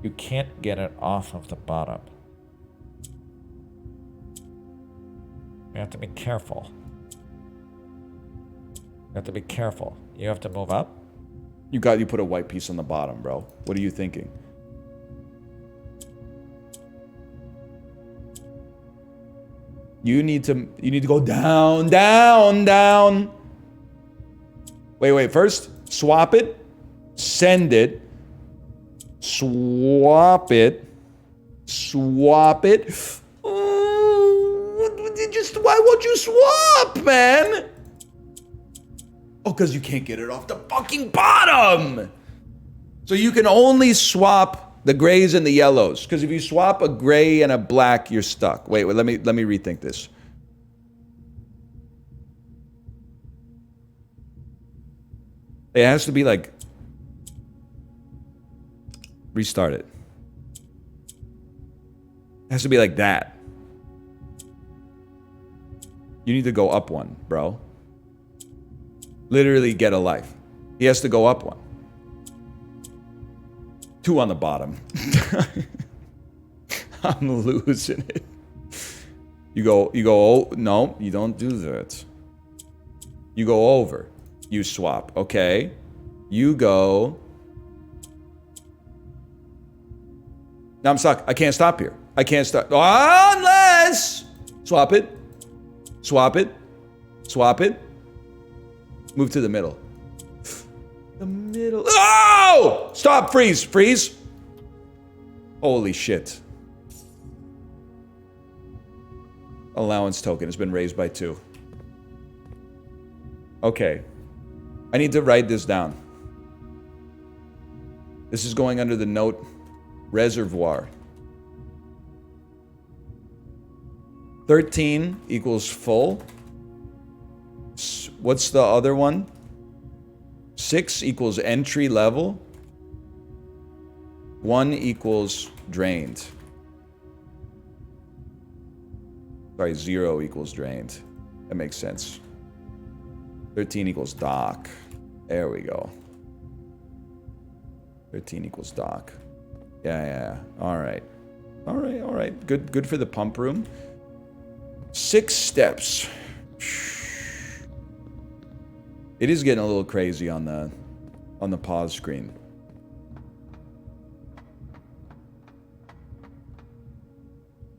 D: You can't get it off of the bottom. You have to be careful. You have to be careful. You have to move up.
A: You put a white piece on the bottom, bro. What are you thinking? You need to go down, down, down. Wait, first, swap it, send it, swap it. Why won't you swap, man? Oh, because you can't get it off the fucking bottom. So you can only swap the grays and the yellows. Because if you swap a gray and a black, you're stuck. Wait, let me rethink this. It has to be like... Restart it. It has to be like that. You need to go up one, bro. Literally get a life. He has to go up one. 2 on the bottom. I'm losing it. You go, oh, no, you don't do that. You go over. You swap, okay? You go. Now I'm stuck. I can't stop here. I can't stop. Unless. Swap it. Swap it. Swap it. Move to the middle. The middle. Oh! Stop. Freeze. Freeze. Holy shit. Allowance token has been raised by 2. Okay. I need to write this down. This is going under the note reservoir. 13 equals full. What's the other one? 6 equals entry level. 1 equals drained. Sorry, 0 equals drained. That makes sense. 13 equals dock. There we go. 13 equals dock. Yeah. All right. Good for the pump room. 6 steps. It is getting a little crazy on the pause screen.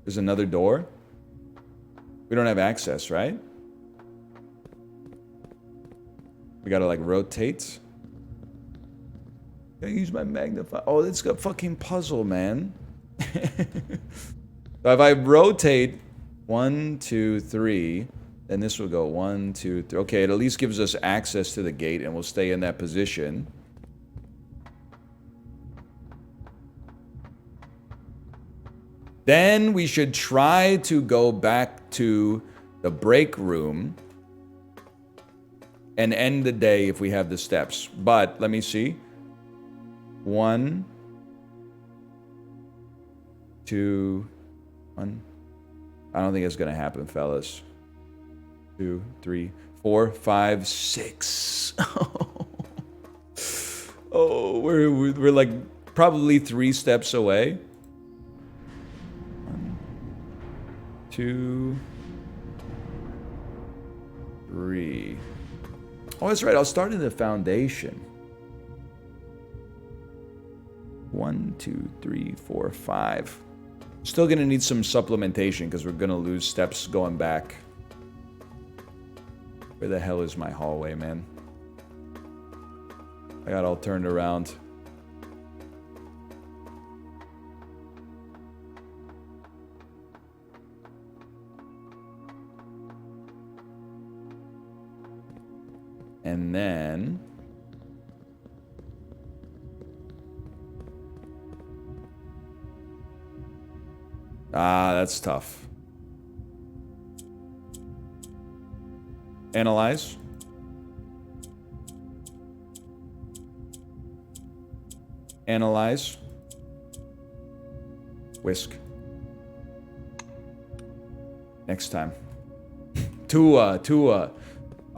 A: There's another door. We don't have access, right? We gotta like rotate. I use my magnify. Oh, it's got fucking puzzle, man. So if I rotate 1, 2, 3, then this will go 1, 2, 3. Okay, it at least gives us access to the gate, and we'll stay in that position. Then we should try to go back to the break room and end the day if we have the steps. But let me see. 1, 2, 1. I don't think it's gonna happen, fellas. 2, 3, 4, 5, 6. Oh, we're like probably 3 steps away. 1, 2, 3. Oh, that's right. I'll start in the foundation. 1, 2, 3, 4, 5. Still gonna need some supplementation because we're gonna lose steps going back. Where the hell is my hallway, man? I got all turned around. And then... Ah, that's tough. Analyze. Analyze. Whisk. Next time. Tua.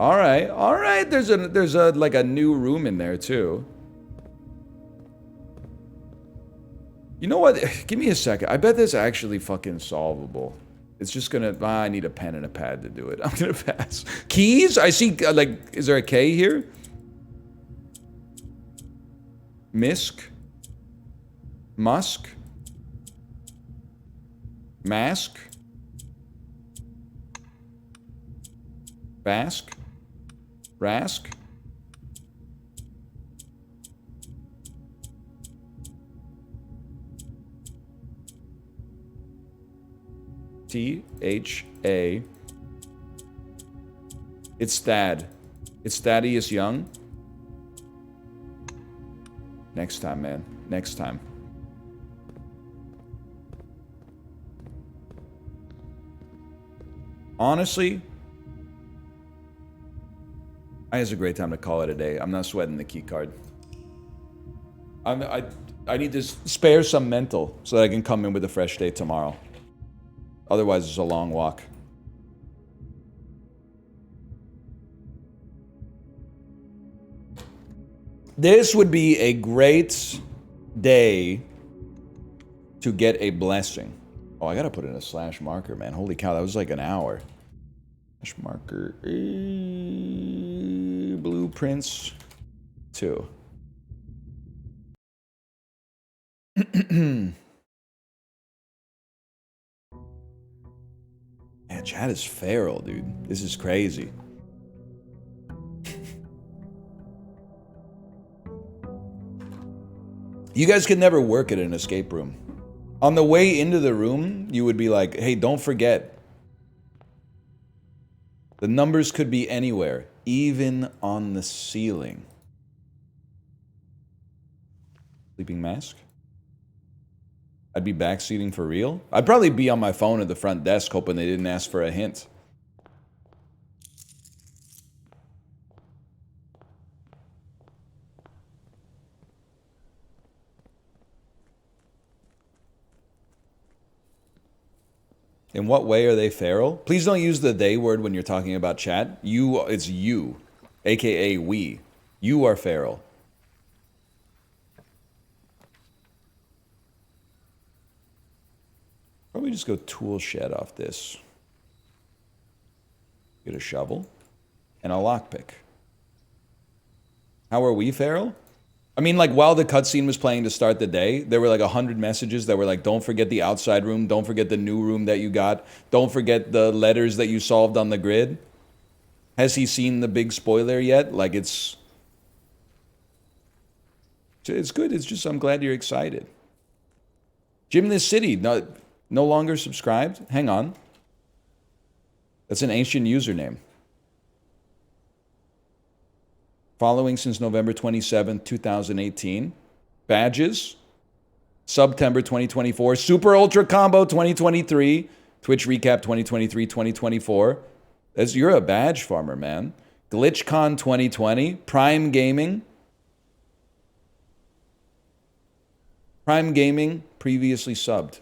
A: All right. There's a like a new room in there too. You know what? Give me a second. I bet this is actually fucking solvable. It's just gonna... I need a pen and a pad to do it. I'm gonna pass. Keys? I see, like... Is there a K here? Misk? Musk? Mask? Bask? Rask? T-H-A. It's Thad. It's Thaddeus Young. Next time, man. Next time. Honestly, I think it's a great time to call it a day. I'm not sweating the key card. I need to spare some mental so that I can come in with a fresh day tomorrow. Otherwise, it's a long walk. This would be a great day to get a blessing. Oh, I gotta put in a slash marker, man. Holy cow, that was like an hour. Slash marker. Blueprints 2. Man, chat is feral, dude. This is crazy. You guys could never work at an escape room. On the way into the room, you would be like, hey, don't forget. The numbers could be anywhere, even on the ceiling. Sleeping mask? I'd be backseating for real? I'd probably be on my phone at the front desk hoping they didn't ask for a hint. In what way are they feral? Please don't use the they word when you're talking about chat. It's you, aka we. You are feral. Probably just go tool shed off this. Get a shovel and a lockpick. How are we feral? I mean, like, while the cutscene was playing to start the day, there were like 100 messages that were like, don't forget the outside room, don't forget the new room that you got, don't forget the letters that you solved on the grid. Has he seen the big spoiler yet? Like, it's good. It's just, I'm glad you're excited. Jim This City, no longer subscribed? Hang on. That's an ancient username. Following since November 27th, 2018. Badges. September 2024. Super Ultra Combo 2023. Twitch Recap 2023-2024. You're a badge farmer, man. GlitchCon 2020. Prime Gaming. Prime Gaming, previously subbed.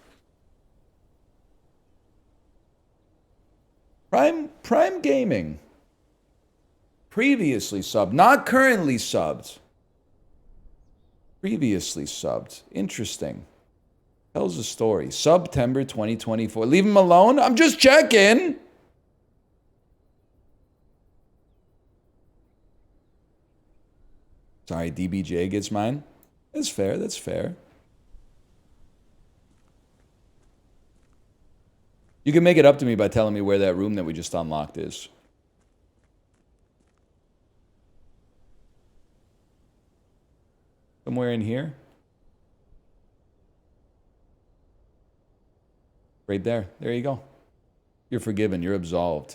A: Prime Gaming. Previously subbed. Not currently subbed. Previously subbed. Interesting. Tells a story. September 2024. Leave him alone? I'm just checking. Sorry, DBJ gets mine. That's fair. That's fair. You can make it up to me by telling me where that room that we just unlocked is. Somewhere in here? Right there. There you go. You're forgiven. You're absolved.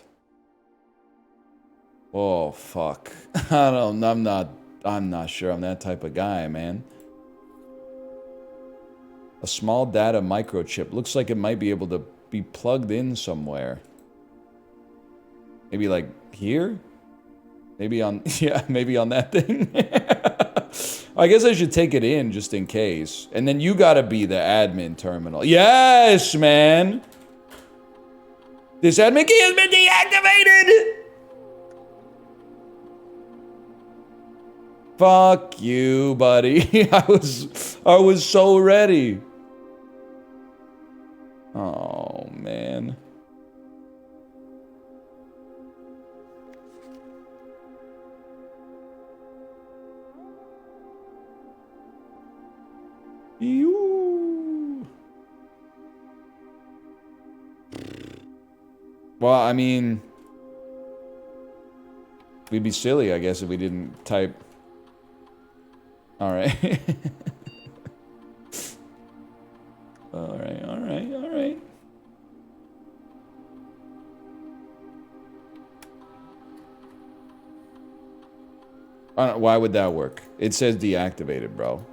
A: Oh, fuck. I'm not sure I'm that type of guy, man. A small data microchip. Looks like it might be able to be plugged in somewhere. Maybe like here? Maybe on, yeah, maybe on that thing. I guess I should take it in just in case. And then you gotta be the admin terminal. Yes, man! This admin key has been deactivated! Fuck you, buddy. I was so ready. Oh, man. Ew. Well, I mean, we'd be silly, I guess, if we didn't type. All right. All right, all right, all right. Why would that work? It says deactivated, bro.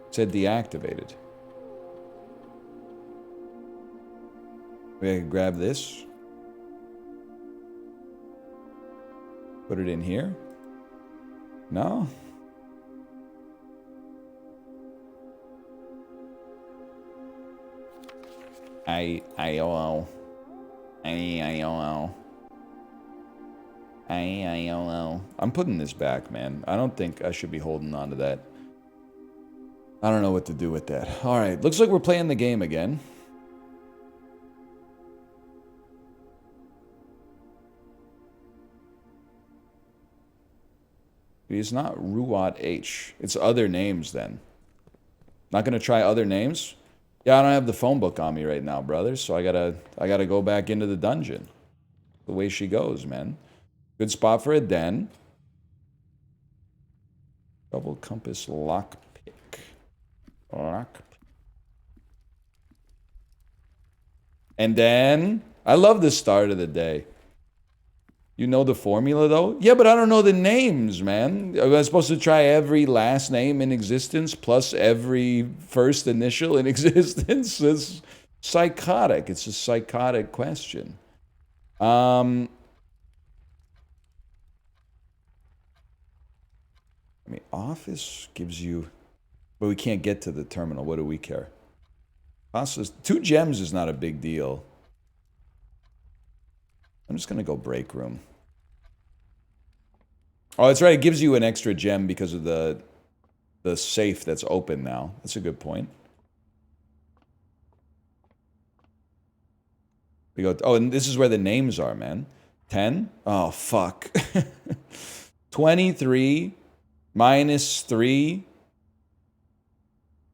A: It said deactivated. Maybe I can grab this. Put it in here. No? I-O-O. I'm putting this back, man. I don't think I should be holding on to that. I don't know what to do with that. Alright, looks like we're playing the game again. It's not Ruat H. It's other names then. Not gonna try other names? Yeah, I don't have the phone book on me right now, brothers, so I gotta go back into the dungeon. The way she goes, man. Good spot for a den. Double compass lockpick. And then, I love the start of the day. You know the formula, though? Yeah, but I don't know the names, man. Am I supposed to try every last name in existence plus every first initial in existence? It's psychotic. It's a psychotic question. I mean, office gives you... But we can't get to the terminal. What do we care? 2 gems is not a big deal. I'm just going to go break room. Oh, that's right. It gives you an extra gem because of the safe that's open now. That's a good point. We go... Oh, and this is where the names are, man. 10? Oh, fuck. 23 minus 3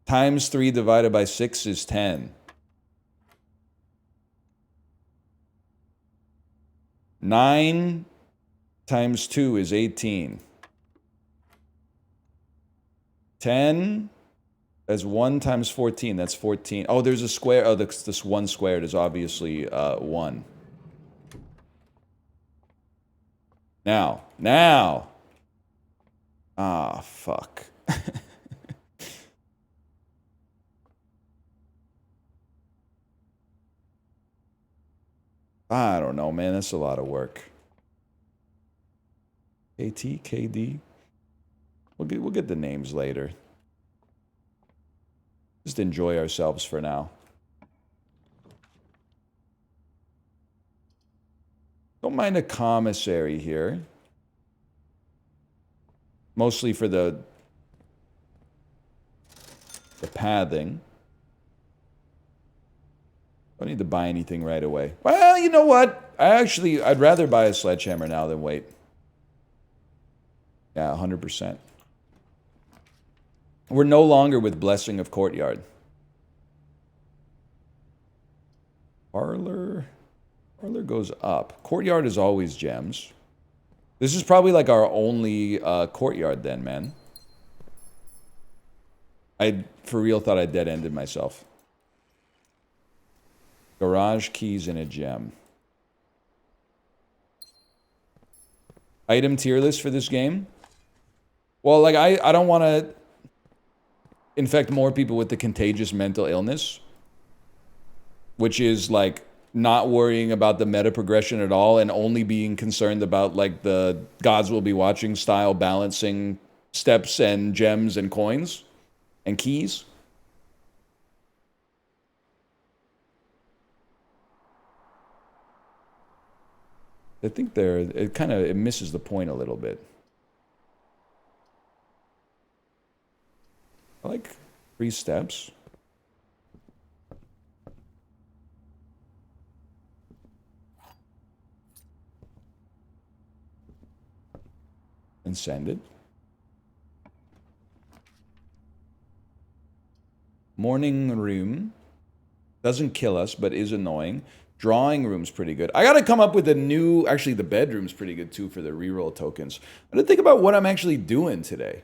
A: times 3 divided by 6 is 10. 9 times 2 is 18. 10, that's 1 times 14, that's 14. Oh, there's a square. Oh, this 1 squared is obviously 1. Now. Ah, fuck. I don't know, man. That's a lot of work. KT, KD. We'll get the names later. Just enjoy ourselves for now. Don't mind a commissary here. Mostly for the pathing. Don't need to buy anything right away. Well, you know what? I'd rather buy a sledgehammer now than wait. Yeah, 100%. We're no longer with Blessing of Courtyard. Parlor goes up. Courtyard is always gems. This is probably like our only courtyard then, man. I, for real, thought I dead-ended myself. Garage keys and a gem. Item tier list for this game? Well, like, I don't want to infect more people with the contagious mental illness, which is, like, not worrying about the meta progression at all and only being concerned about, like, the gods will be watching style balancing steps and gems and coins and keys. I think it misses the point a little bit. I like 3 steps. And send it. Morning room. Doesn't kill us, but is annoying. Drawing room's pretty good. I gotta come up with a new... Actually, the bedroom's pretty good, too, for the reroll tokens. I gotta think about what I'm actually doing today.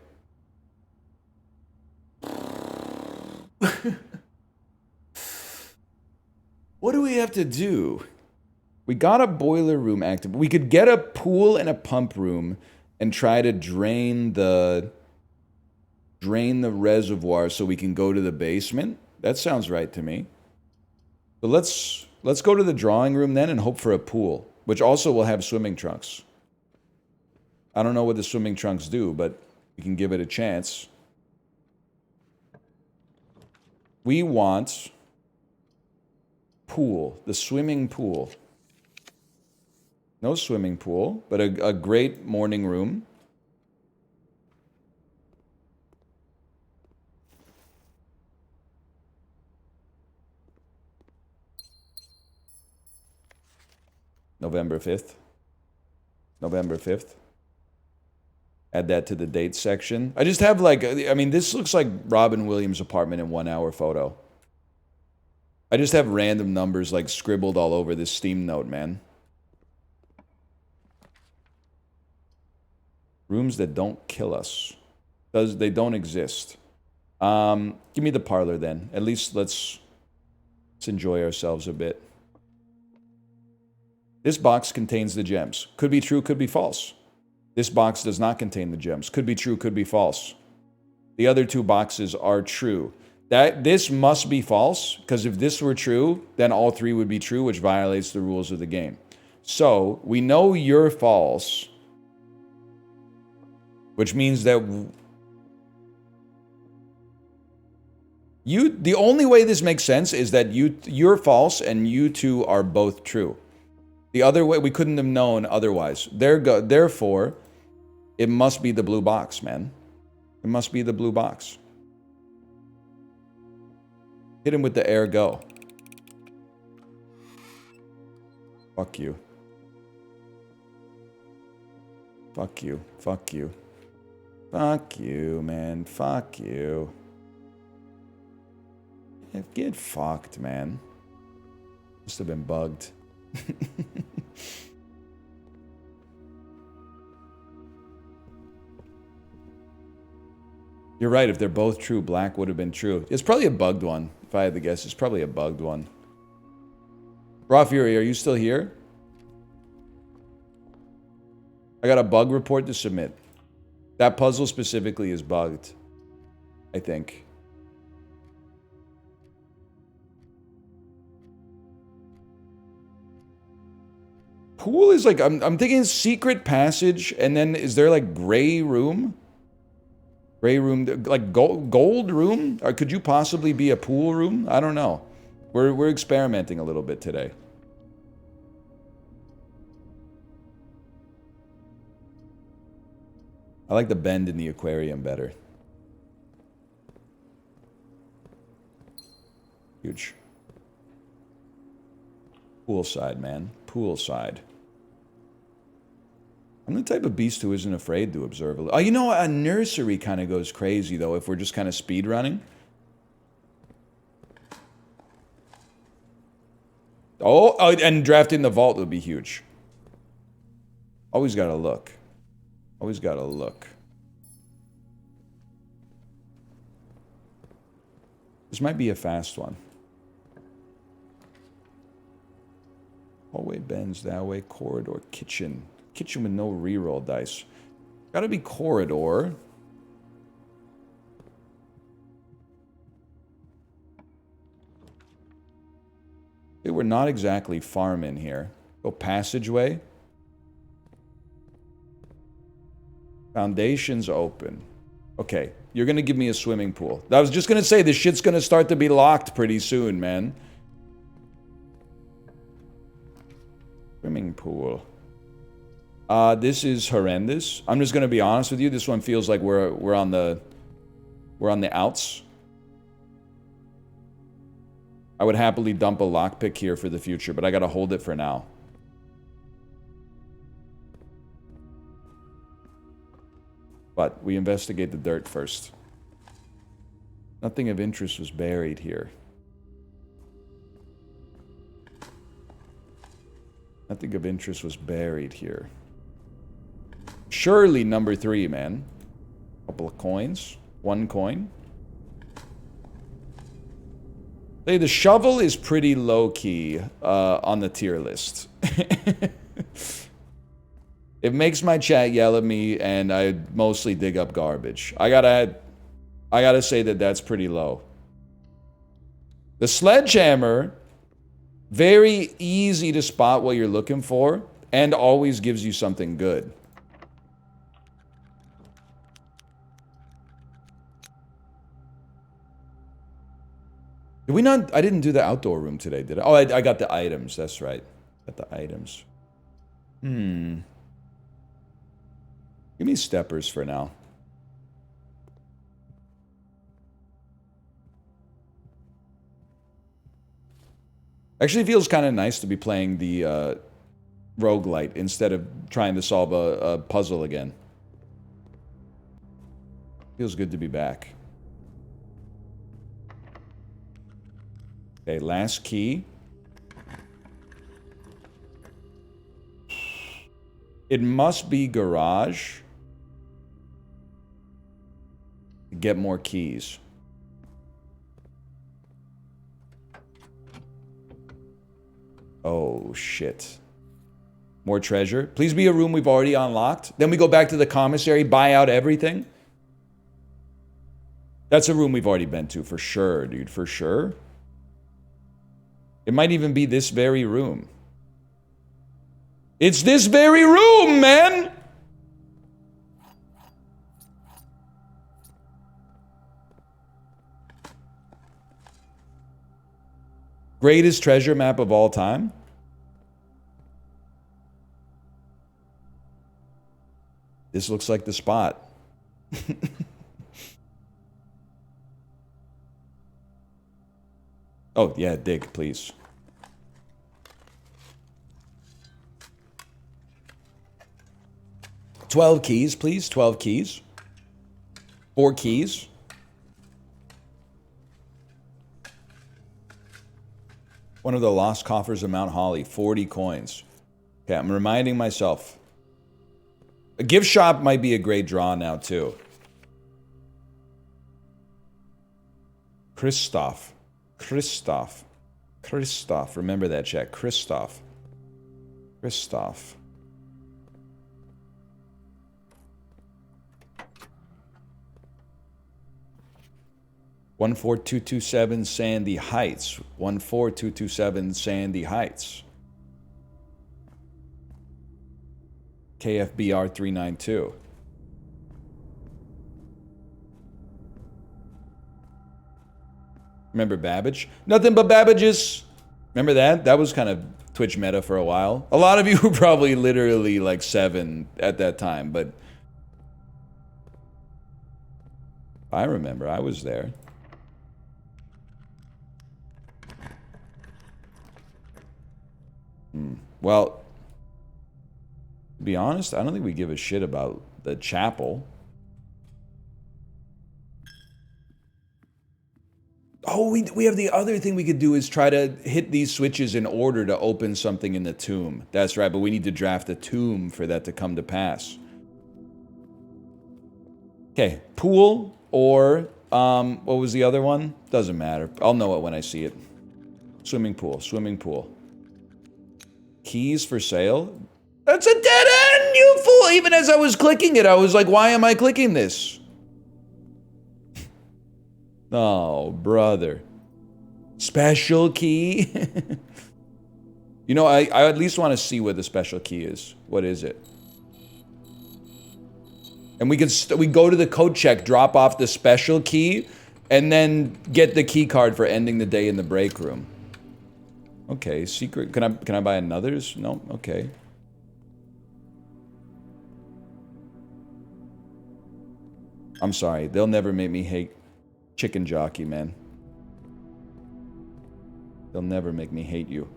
A: What do we have to do? We got a boiler room active. We could get a pool and a pump room and try to drain the reservoir so we can go to the basement. That sounds right to me. So let's go to the drawing room then and hope for a pool, which also will have swimming trunks. I don't know what the swimming trunks do, but we can give it a chance. We want pool, the swimming pool. No swimming pool, but a great morning room. November 5th. November 5th. Add that to the dates section. I just have like, I mean, this looks like Robin Williams' apartment in 1 hour photo. I just have random numbers like scribbled all over this Steam note, man. Rooms that don't kill us. They don't exist. Give me the parlor then. At least let's enjoy ourselves a bit. This box contains the gems. Could be true, could be false. This box does not contain the gems. Could be true, could be false. The other 2 boxes are true. This must be false, because if this were true, then all 3 would be true, which violates the rules of the game. So, we know you're false, which means that the only way this makes sense is that you're false and you 2 are both true. The other way, we couldn't have known otherwise. Therefore, it must be the blue box, man. It must be the blue box. Hit him with the air go. Fuck you. Fuck you. Fuck you. Fuck you, man. Fuck you. Get fucked, man. Must have been bugged. You're right. If they're both true, black would have been true. It's probably a bugged one. If I had to guess, it's probably a bugged one. Raw Fury, are you still here? I got a bug report to submit. That puzzle specifically is bugged, I think. Pool is like, I'm thinking secret passage, and then is there like gray room? Gray room, like gold room? Or could you possibly be a pool room? I don't know. We're experimenting a little bit today. I like the bend in the aquarium better. Huge. Poolside, man. Poolside. I'm the type of beast who isn't afraid to observe a little. Oh, you know, a nursery kind of goes crazy, though, if we're just kind of speed running. Oh, and drafting the vault would be huge. Always gotta look. Always gotta look. This might be a fast one. Hallway bends that way. Corridor. Kitchen. Kitchen with no reroll dice. Gotta be corridor. Okay, we're not exactly farming here. Go passageway. Foundation's open. Okay, you're gonna give me a swimming pool. I was just gonna say, this shit's gonna start to be locked pretty soon, man. Swimming pool. This is horrendous. I'm just gonna be honest with you. This one feels like we're on the outs. I would happily dump a lockpick here for the future, but I gotta hold it for now. But we investigate the dirt first. Nothing of interest was buried here. Nothing of interest was buried here. Surely number 3, man. Couple of coins. 1 coin. Hey, the shovel is pretty low-key on the tier list. It makes my chat yell at me, and I mostly dig up garbage. I gotta say that that's pretty low. The sledgehammer, very easy to spot what you're looking for, and always gives you something good. Did we not? I didn't do the outdoor room today, did I? Oh, I got the items. That's right. Got the items. Give me steppers for now. Actually, it feels kind of nice to be playing the roguelite instead of trying to solve a puzzle again. Feels good to be back. Okay, last key. It must be garage. Get more keys. Oh, shit. More treasure. Please be a room we've already unlocked. Then we go back to the commissary, buy out everything. That's a room we've already been to, for sure, dude. For sure. It might even be this very room. It's this very room, man! Greatest treasure map of all time? This looks like the spot. Oh, yeah, dig, please. $12 keys, please. 12 keys. 4 keys. One of the lost coffers of Mount Holly. 40 coins. Okay, I'm reminding myself. A gift shop might be a great draw now, too. Christoph. Christoph. Christoph. Remember that, chat. Christoph. Christoph. One 14227 Sandy Heights. 14227 Sandy Heights. KFBR 392. Remember Babbage? Nothing but Babbages. Remember that? That was kind of Twitch meta for a while. A lot of you were probably literally like 7 at that time, but I remember. I was there. Well, to be honest, I don't think we give a shit about the chapel. Oh, we have the other thing we could do is try to hit these switches in order to open something in the tomb. That's right, but we need to draft a tomb for that to come to pass. Okay, pool or, what was the other one? Doesn't matter. I'll know it when I see it. Swimming pool, swimming pool. Keys for sale? That's a dead end, you fool! Even as I was clicking it, I was like, why am I clicking this? Oh, brother. Special key? You know, I at least want to see what the special key is. What is it? And we go to the code check, drop off the special key, and then get the key card for ending the day in the break room. Okay, secret. Can I buy another's? No? Okay. I'm sorry. They'll never make me hate Chicken Jockey, man. They'll never make me hate you.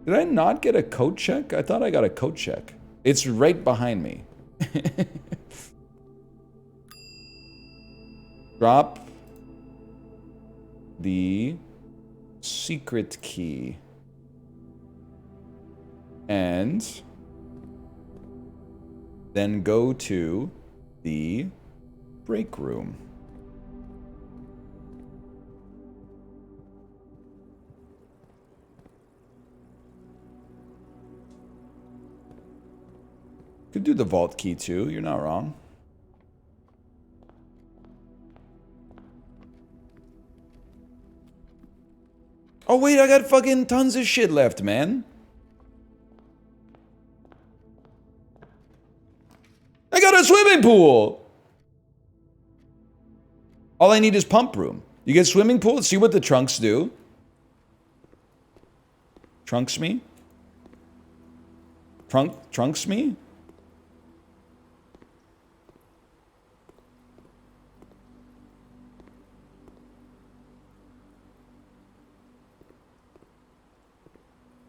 A: Did I not get a coat check? I thought I got a coat check. It's right behind me. Drop the secret key. And then go to the break room. Could do the vault key too, you're not wrong. Oh wait, I got fucking tons of shit left, man. I got a swimming pool! All I need is pump room. You get swimming pool, see what the trunks do. Trunks me? Trunks me?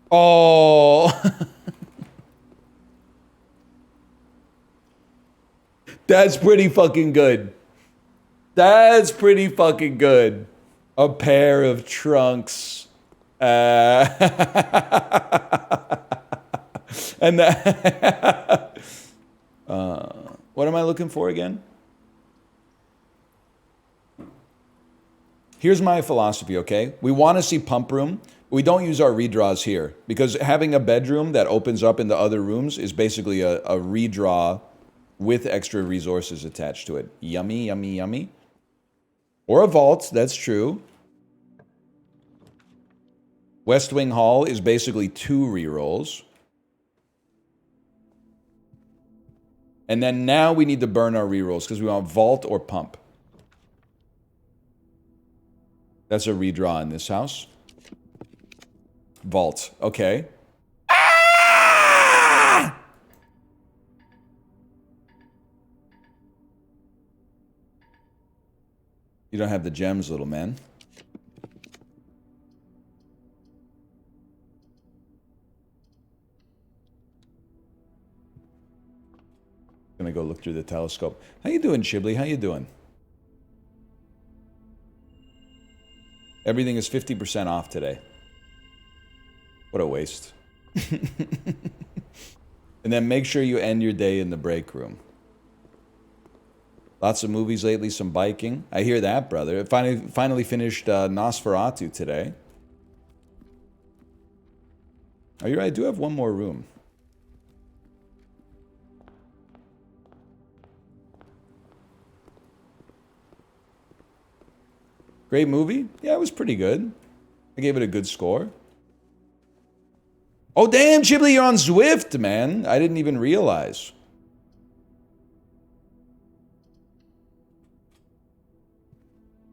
A: Oh. That's pretty fucking good. That's pretty fucking good. A pair of trunks. And that. What am I looking for again? Here's my philosophy, okay? We want to see pump room. We don't use our redraws here because having a bedroom that opens up into other rooms is basically a redraw with extra resources attached to it. Yummy, yummy, yummy. Or a vault, that's true. West Wing Hall is basically 2 rerolls. And then now we need to burn our rerolls because we want vault or pump. That's a redraw in this house. Vault, okay. Ah! You don't have the gems, little man. Gonna go look through the telescope. How you doing, Chibli? How you doing? Everything is 50% off today. What a waste. And then make sure you end your day in the break room. Lots of movies lately, some biking. I hear that, brother. I finally finished Nosferatu today. Oh, you're right. I do have one more room. Great movie? Yeah, it was pretty good. I gave it a good score. Oh, damn, Chibli, you're on Zwift, man. I didn't even realize.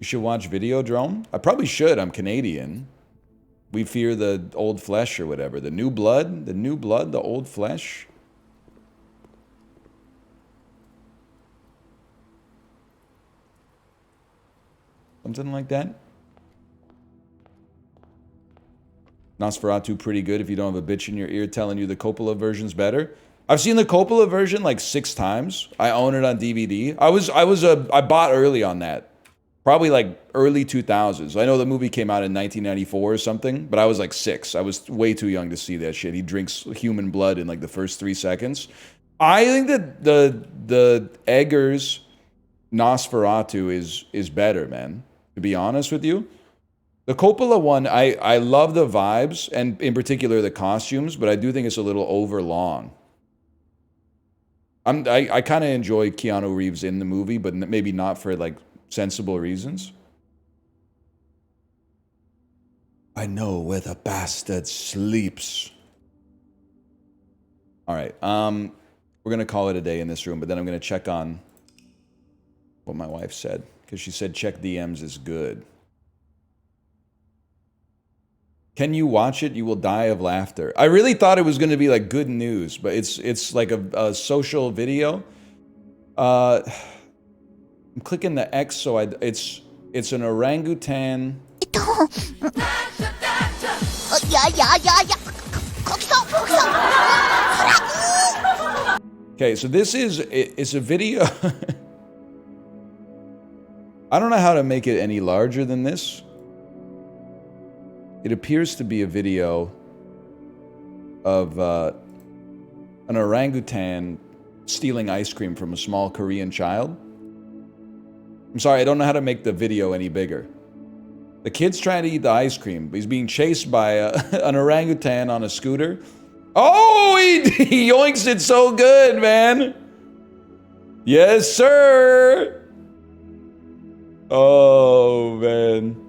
A: You should watch Videodrome. I probably should. I'm Canadian. We fear the old flesh or whatever. The new blood, the old flesh. Something like that. Nosferatu pretty good if you don't have a bitch in your ear telling you the Coppola version's better. I've seen the Coppola version like 6 times. I own it on DVD. I bought early on that. Probably like early 2000s. I know the movie came out in 1994 or something, but I was like 6. I was way too young to see that shit. He drinks human blood in like the first 3 seconds. I think that the Eggers Nosferatu is better, man. To be honest with you. The Coppola one, I love the vibes, and in particular the costumes, but I do think it's a little overlong. I kind of enjoy Keanu Reeves in the movie, but maybe not for like sensible reasons. I know where the bastard sleeps. All right, we're gonna call it a day in this room, but then I'm gonna check on what my wife said, because she said check DMs is good. Can you watch it? You will die of laughter. I really thought it was going to be like good news, but it's like a social video. I'm clicking the X, so it's an orangutan. Okay, so it's a video. I don't know how to make it any larger than this. It appears to be a video of an orangutan stealing ice cream from a small Korean child. I'm sorry, I don't know how to make the video any bigger. The kid's trying to eat the ice cream, but he's being chased by an orangutan on a scooter. Oh, he yoinks it so good, man. Yes, sir. Oh, man.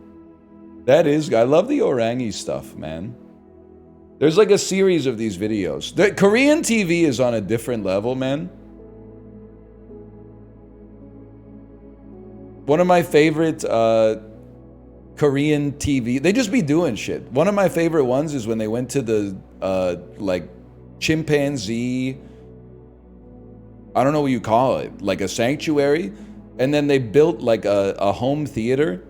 A: That is, I love the Orangi stuff, man. There's like a series of these videos. The Korean TV is on a different level, man. One of my favorite Korean TV, they just be doing shit. One of my favorite ones is when they went to the like chimpanzee, I don't know what you call it, like a sanctuary, and then they built like a home theater.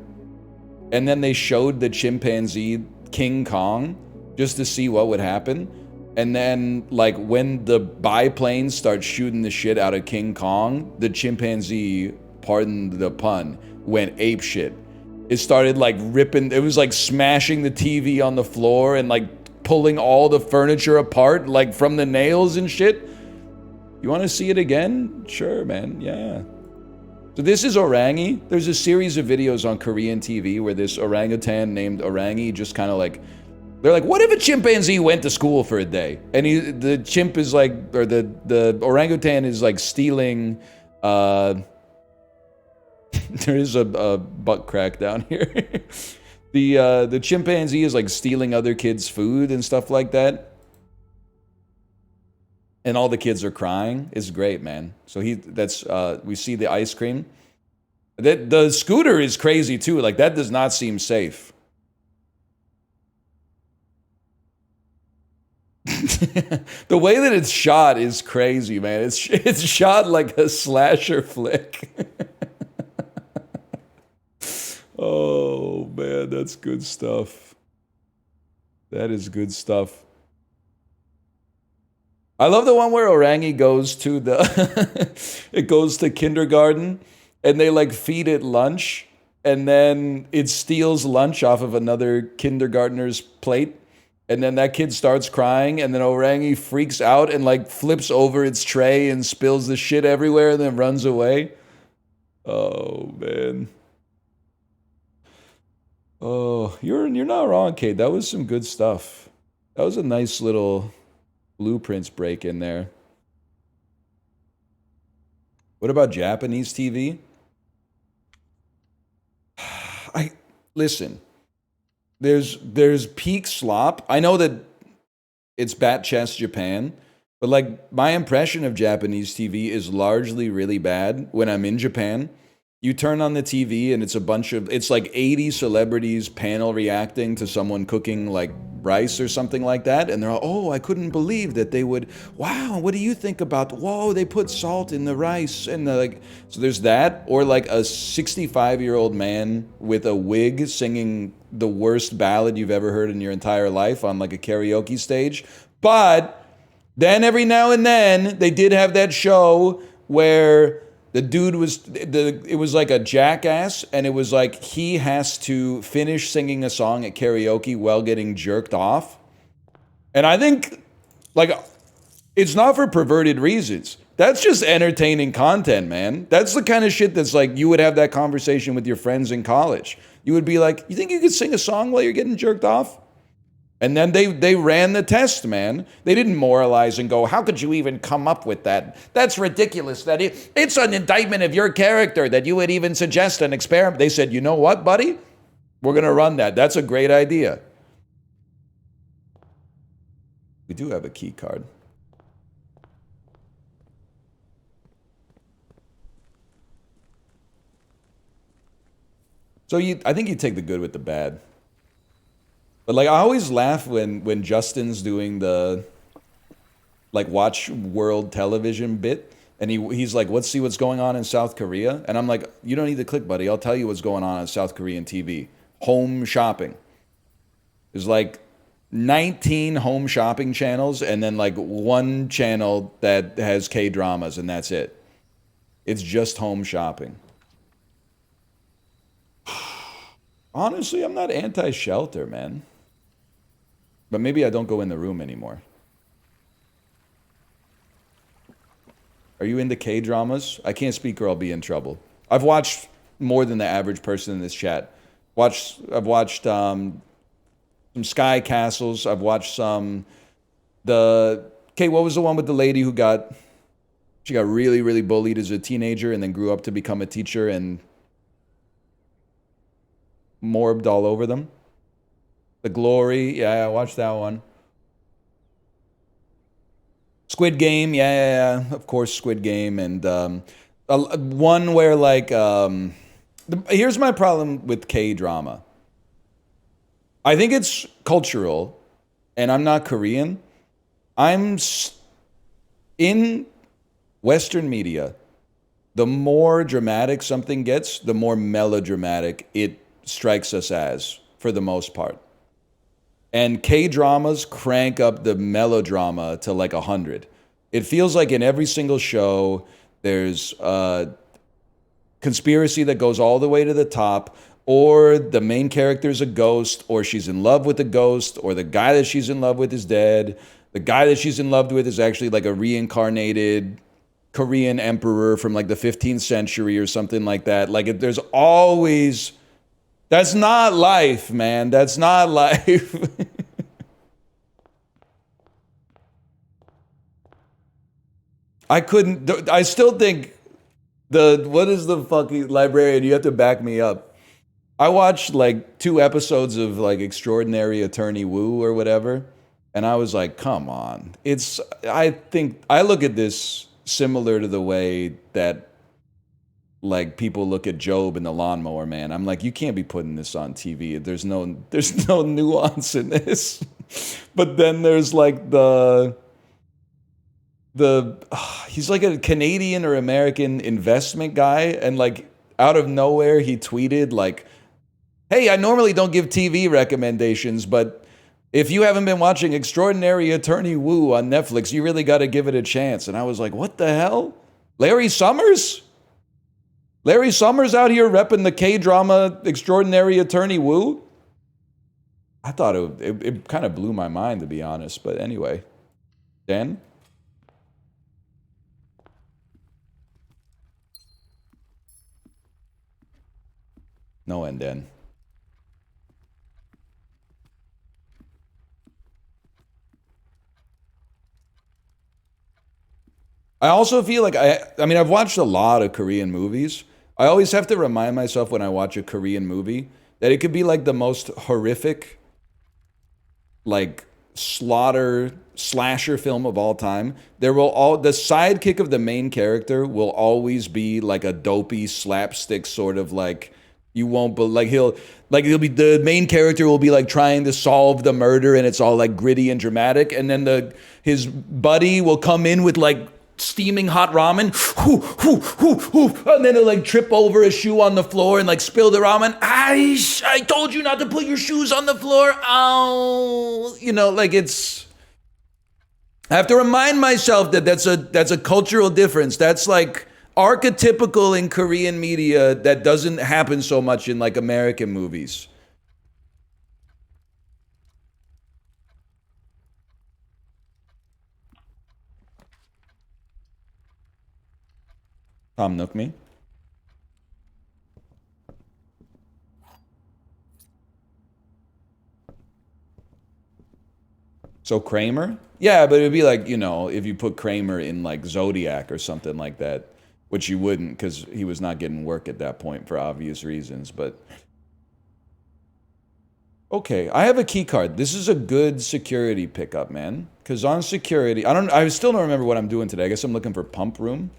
A: And then they showed the chimpanzee King Kong just to see what would happen. And then, like, when the biplanes start shooting the shit out of King Kong, the chimpanzee, pardon the pun, went apeshit. It started, like, ripping, it was like smashing the TV on the floor and, like, pulling all the furniture apart, like, from the nails and shit. You want to see it again? Sure, man, yeah. So this is Orangi. There's a series of videos on Korean TV where this orangutan named Orangi just kind of like, they're like, what if a chimpanzee went to school for a day? And the chimp is like, or the orangutan is like stealing, there is a butt crack down here. The chimpanzee is like stealing other kids' food and stuff like that. And all the kids are crying. It's great, man. So we see the ice cream. The scooter is crazy too. Like that does not seem safe. The way that it's shot is crazy, man. It's shot like a slasher flick. Oh man, that's good stuff. That is good stuff. I love the one where Orangi goes to it goes to kindergarten and they like feed it lunch and then it steals lunch off of another kindergartner's plate and then that kid starts crying and then Orangi freaks out and like flips over its tray and spills the shit everywhere and then runs away. Oh man. Oh, you're not wrong, Kate. That was some good stuff. That was a nice little blueprints break in there. What about Japanese TV? Listen. There's peak slop. I know that it's bat chest Japan, but like my impression of Japanese TV is largely really bad when I'm in Japan. You turn on the TV and it's like 80 celebrities panel reacting to someone cooking like rice or something like that. And they're all, oh, I couldn't believe that they would, wow, what do you think about, whoa, they put salt in the rice. And like, so there's that. Or like a 65-year-old man with a wig singing the worst ballad you've ever heard in your entire life on like a karaoke stage. But then every now and then they did have that show where the dude it was like a jackass, and it was like he has to finish singing a song at karaoke while getting jerked off. And I think, like, it's not for perverted reasons. That's just entertaining content, man. That's the kind of shit that's like, you would have that conversation with your friends in college. You would be like, you think you could sing a song while you're getting jerked off? And then they ran the test, man. They didn't moralize and go, how could you even come up with that? That's ridiculous. It's an indictment of your character that you would even suggest an experiment. They said, you know what, buddy? We're going to run that. That's a great idea. We do have a key card. So I think you take the good with the bad. But like I always laugh when Justin's doing the like watch world television bit, and he's like, let's see what's going on in South Korea. And I'm like, you don't need to click, buddy. I'll tell you what's going on South Korean TV. Home shopping. There's like 19 home shopping channels and then like one channel that has K-dramas, and that's it. It's just home shopping. Honestly, I'm not anti-shelter, man. But maybe I don't go in the room anymore. Are you into K-dramas? I can't speak or I'll be in trouble. I've watched more than the average person in this chat. I've watched some Sky Castles. I've watched some... Kate, what was the one with the lady who she got really, really bullied as a teenager and then grew up to become a teacher and morbed all over them? The Glory, yeah, I watched that one. Squid Game, yeah, of course, Squid Game, and one where like, here's my problem with K-drama. I think it's cultural, and I'm not Korean. In Western media, the more dramatic something gets, the more melodramatic it strikes us as, for the most part. And K-dramas crank up the melodrama to like 100. It feels like in every single show, there's a conspiracy that goes all the way to the top, or the main character's a ghost, or she's in love with a ghost, or the guy that she's in love with is dead. The guy that she's in love with is actually like a reincarnated Korean emperor from like the 15th century or something like that. Like there's always... That's not life, man. That's not life. I still think what is the fucking librarian? You have to back me up. I watched like 2 episodes of like Extraordinary Attorney Woo or whatever, and I was like, come on. I think I look at this similar to the way that like people look at Job and the Lawnmower Man. I'm like, you can't be putting this on TV. There's no nuance in this. But then there's like he's like a Canadian or American investment guy, and like out of nowhere he tweeted like, hey, I normally don't give TV recommendations, but if you haven't been watching Extraordinary Attorney Woo on Netflix, you really got to give it a chance. And I was like, what the hell? Larry Summers? Larry Summers out here repping the K-drama Extraordinary Attorney Woo? I thought it kind of blew my mind, to be honest. But anyway. Dan? No and then. I also feel like I mean, I've watched a lot of Korean movies. I always have to remind myself when I watch a Korean movie that it could be like the most horrific, like slasher film of all time. The sidekick of the main character will always be like a dopey slapstick sort of like, you won't, but like he'll be, the main character will be like trying to solve the murder and it's all like gritty and dramatic, and then his buddy will come in with like steaming hot ramen, and then he'll like trip over a shoe on the floor and like spill the ramen. I told you not to put your shoes on the floor. Oh, you know, like it's. I have to remind myself that that's a cultural difference. That's like archetypical in Korean media that doesn't happen so much in like American movies. Tom Nook me. So Kramer? Yeah, but it'd be like, you know, if you put Kramer in like Zodiac or something like that, which you wouldn't because he was not getting work at that point for obvious reasons, but okay, I have a key card. This is a good security pickup, man. Because on security, I still don't remember what I'm doing today. I guess I'm looking for pump room.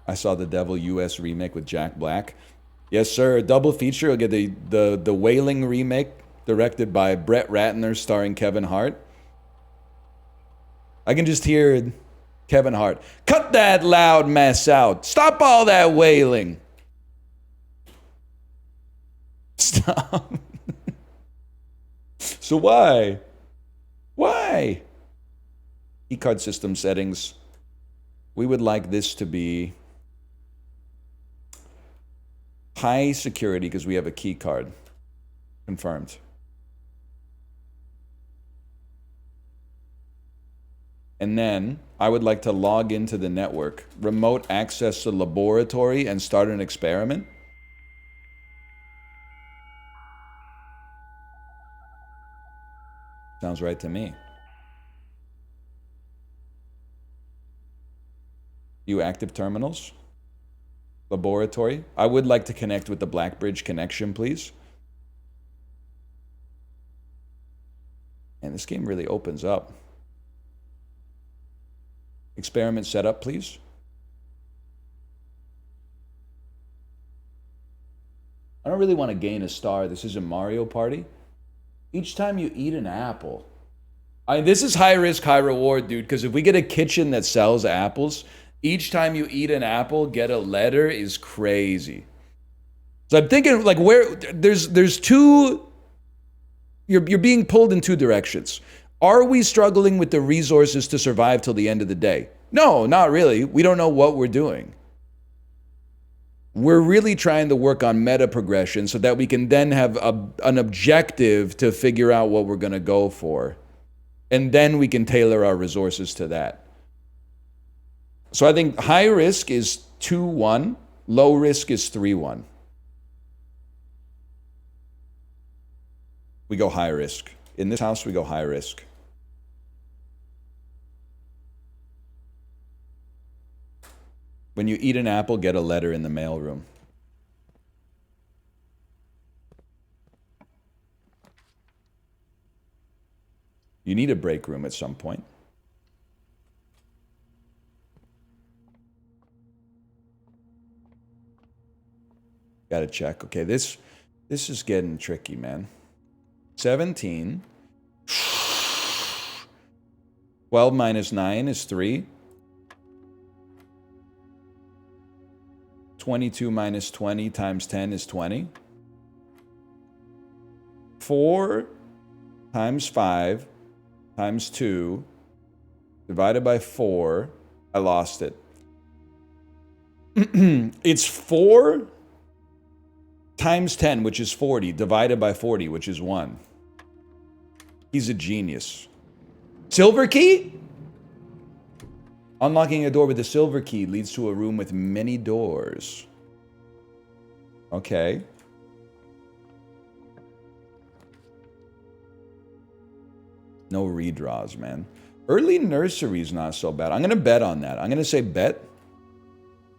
A: I saw the Devil US remake with Jack Black. Yes, sir. Double feature. I'll get the Wailing remake directed by Brett Ratner starring Kevin Hart. I can just hear Kevin Hart. Cut that loud mess out. Stop all that wailing. Stop. So why? Why? E-card system settings. We would like this to be high security because we have a key card. Confirmed. And then I would like to log into the network, remote access the laboratory, and start an experiment. Sounds right to me. You active terminals? Laboratory. I would like to connect with the Blackbridge connection, please. And this game really opens up. Experiment setup, please. I don't really want to gain a star. This isn't Mario Party. Each time you eat an apple. This is high risk, high reward, dude, because if we get a kitchen that sells apples, each time you eat an apple, get a letter is crazy. So I'm thinking, like, where there's two. You're being pulled in two directions. Are we struggling with the resources to survive till the end of the day? No, not really. We don't know what we're doing. We're really trying to work on meta progression so that we can then have an objective to figure out what we're going to go for. And then we can tailor our resources to that. So I think high risk is 2-1, low risk is 3-1. We go high risk. In this house, we go high risk. When you eat an apple, get a letter in the mailroom. You need a break room at some point. Gotta check. Okay, this is getting tricky, man. 17. 12 minus 9 is 3. 22 minus 20 times 10 is 20. 4 times 5 times 2 divided by 4. I lost it. It's 4 times 10, which is 40, divided by 40, which is 1. He's a genius. Silver key? Unlocking a door with a silver key leads to a room with many doors. Okay. No redraws, man. Early nursery's not so bad. I'm going to bet on that. I'm going to say bet.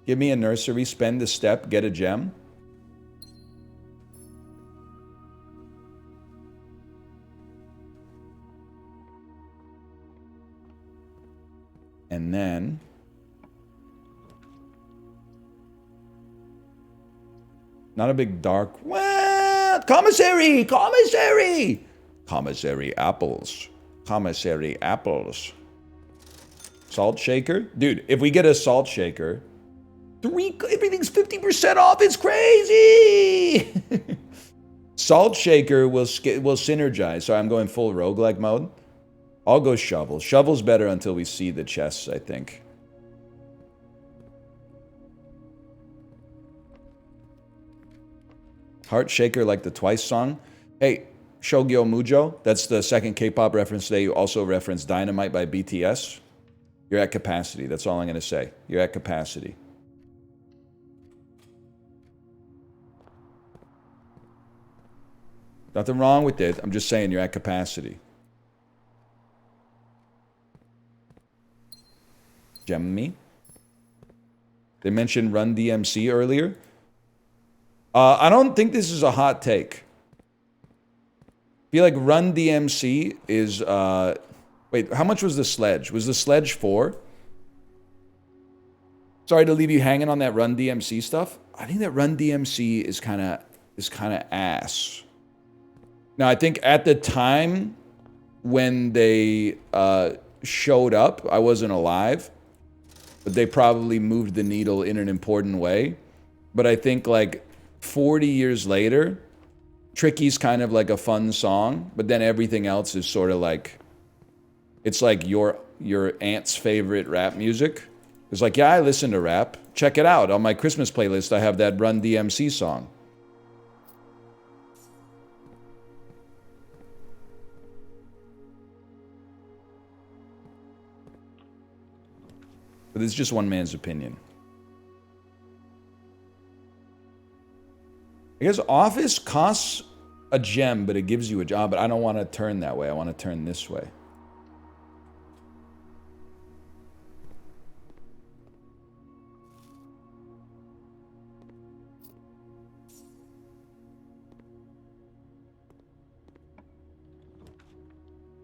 A: Give me a nursery, spend the step, get a gem. And then... Not a big dark... What? Commissary! Commissary! Commissary apples. Commissary apples. Salt shaker? Dude, if we get a salt shaker... Everything's 50% off. It's crazy! Salt shaker will synergize. So I'm going full roguelike mode. I'll go shovel. Shovel's better until we see the chests, I think. Heart shaker like the Twice song. Hey, Shogyo Mujo. That's the second K-pop reference today. You also referenced Dynamite by BTS. You're at capacity. That's all I'm going to say. You're at capacity. Nothing wrong with it. I'm just saying you're at capacity. Gem me. They mentioned Run DMC earlier. I don't think this is a hot take. I feel like Run DMC is... wait, how much was the sledge? Was the sledge 4? Sorry to leave you hanging on that Run DMC stuff. I think that Run DMC is kind of ass. Now, I think at the time when they showed up, I wasn't alive. But they probably moved the needle in an important way. But I think like 40 years later, Tricky's kind of like a fun song, but then everything else is sort of like, it's like your aunt's favorite rap music. It's like, yeah, I listen to rap. Check it out. On my Christmas playlist, I have that Run DMC song. But it's just one man's opinion. I guess Office costs a gem, but it gives you a job. But I don't want to turn that way. I want to turn this way.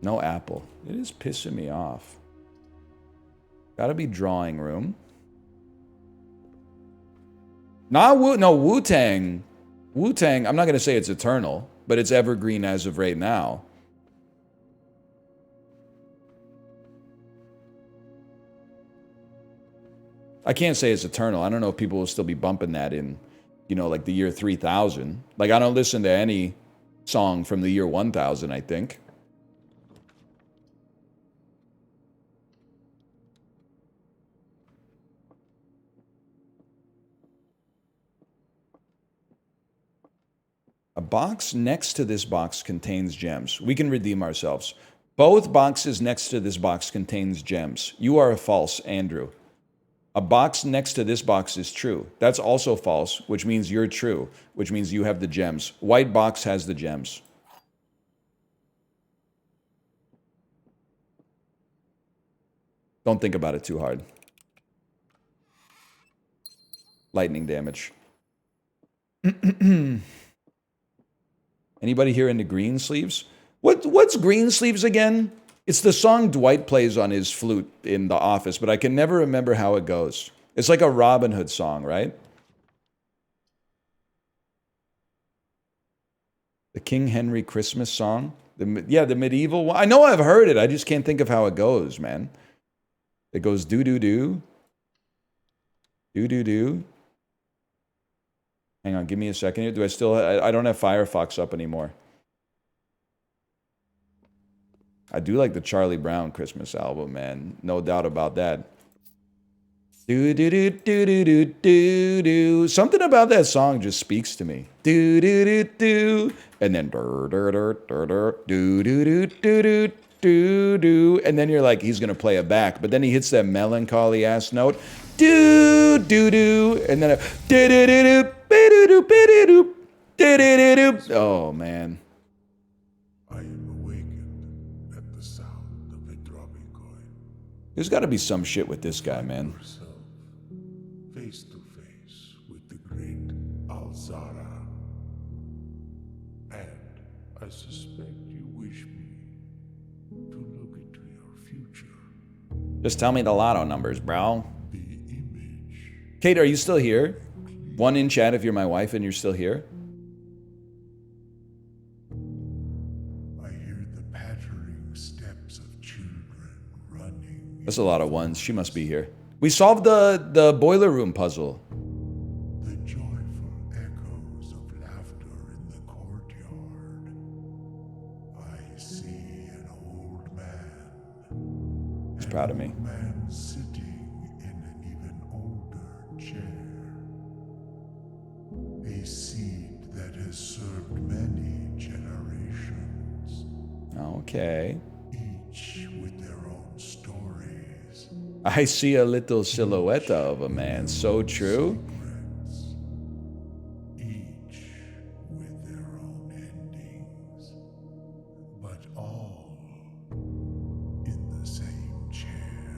A: No apple. It is pissing me off. Gotta be drawing room. No, Wu-Tang. Wu-Tang, I'm not gonna say it's eternal, but it's evergreen as of right now. I can't say it's eternal. I don't know if people will still be bumping that in, you know, like the year 3000. Like, I don't listen to any song from the year 1000, I think. A box next to this box contains gems. We can redeem ourselves. Both boxes next to this box contains gems. You are false, Andrew. A box next to this box is true. That's also false, which means you're true, which means you have the gems. White box has the gems. Don't think about it too hard. Lightning damage. Anybody here into green sleeves? What's green sleeves again? It's the song Dwight plays on his flute in The Office, but I can never remember how it goes. It's like a Robin Hood song, right? The King Henry Christmas song? The medieval one. I know I've heard it. I just can't think of how it goes, man. It goes do-do-do. Do-do-do. Hang on, give me a second here. Do I still... I don't have Firefox up anymore. I do like the Charlie Brown Christmas album, man. No doubt about that. Do-do-do-do-do-do-do. Something about that song just speaks to me. Do-do-do-do. And then... Do-do-do-do-do. do do, and then you're like, he's gonna play it back, but then he hits that melancholy ass note, do do do, and then a do do do do do do do do do do. Oh man.
E: I am awakened at the sound of a dropping coin.
A: There's got to be some shit with this guy, man.
E: Yourself, face to face with the great Alzara. And I suspect you wish me to look into your future.
A: Just tell me the lotto numbers, bro.
E: The image.
A: Kate, are you still here? One in chat if you're my wife and you're still here.
E: I hear the pattering steps of children running.
A: That's a lot of ones. She must be here. We solved the boiler room puzzle.
E: The joyful echoes of laughter in the courtyard. I see an old man.
A: He's proud of me.
E: An old man sitting in an even older chair. A seed that has served many generations,
A: Okay.
E: each with their own stories.
A: I see a little silhouette of a man. So true.
E: Secrets, each with their own endings, but all in the same chair.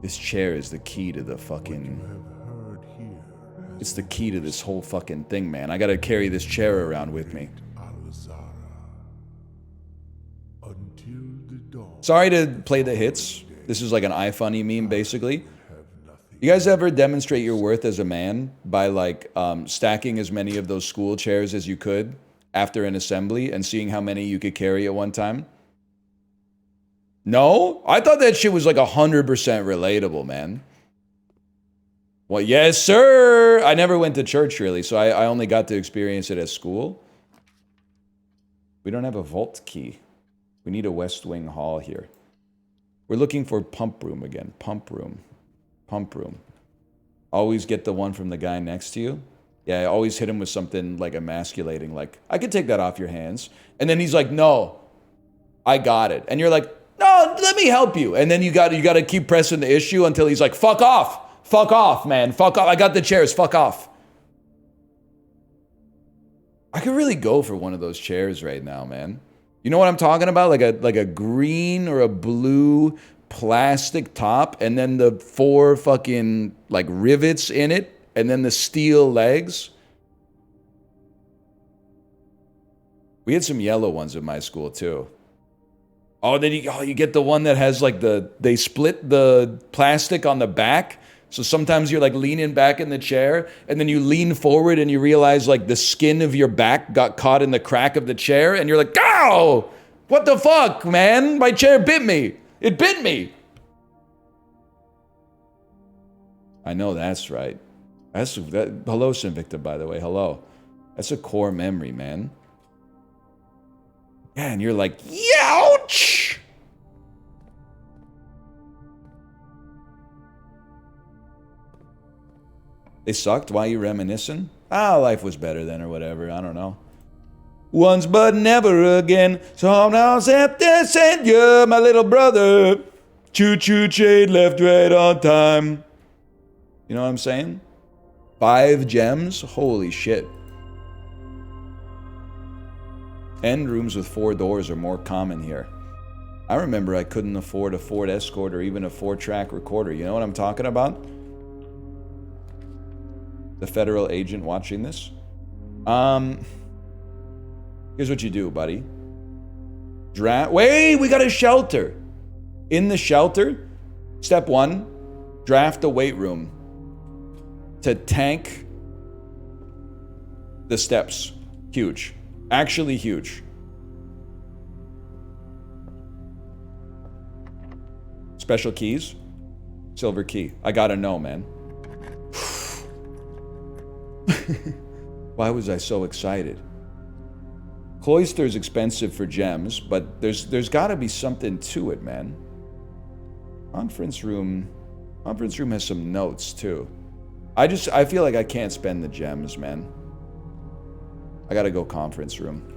A: This chair is the key to the
E: You
A: fucking...
E: have heard here has
A: It's the key to this whole fucking thing, man. I gotta carry this chair around with me.
E: Alzara. Until the dawn
A: Sorry to play the hits. This is like an iFunny meme, basically.
E: have nothing.
A: You guys ever demonstrate your worth as a man by like stacking as many of those school chairs as you could after an assembly and seeing how many you could carry at one time? No? I thought that shit was like 100% relatable, man. Well, yes, sir. I never went to church really, so I only got to experience it at school. We don't have a vault key. We need a West Wing hall here. We're looking for pump room again. Pump room. Pump room. Always get the one from the guy next to you. Yeah, I always hit him with something like emasculating, like, I could take that off your hands. And then he's like, no, I got it. And you're like, no, let me help you. And then you got to keep pressing the issue until he's like, fuck off. Fuck off, man. Fuck off. I got the chairs. Fuck off. I could really go for one of those chairs right now, man. You know what I'm talking about? Like a green or a blue plastic top, and then the 4 fucking like rivets in it, and then the steel legs. We had some yellow ones at my school too. Oh, then you get the one that has like they split the plastic on the back. So sometimes you're like leaning back in the chair and then you lean forward and you realize like the skin of your back got caught in the crack of the chair and you're like, ow! What the fuck, man? My chair bit me. It bit me. I know that's right. Hello, Sinvicta, by the way. Hello. That's a core memory, man. Yeah, and you're like, youch! They sucked? Why are you reminiscing? Life was better then or whatever. I don't know. Once but never again. So now to send you, my little brother. Choo-choo train left right on time. You know what I'm saying? 5 gems? Holy shit. End rooms with 4 doors are more common here. I remember I couldn't afford a Ford Escort or even a 4-track recorder. You know what I'm talking about? The federal agent watching this. Here's what you do, buddy. Wait, we got a shelter. In the shelter, step 1, draft a weight room to tank the steps. Huge. Actually huge. Special keys. Silver key. I gotta know, man. Why was I so excited? Cloister's expensive for gems, but there's got to be something to it, man. Conference room has some notes too. I feel like I can't spend the gems, man. I gotta go conference room.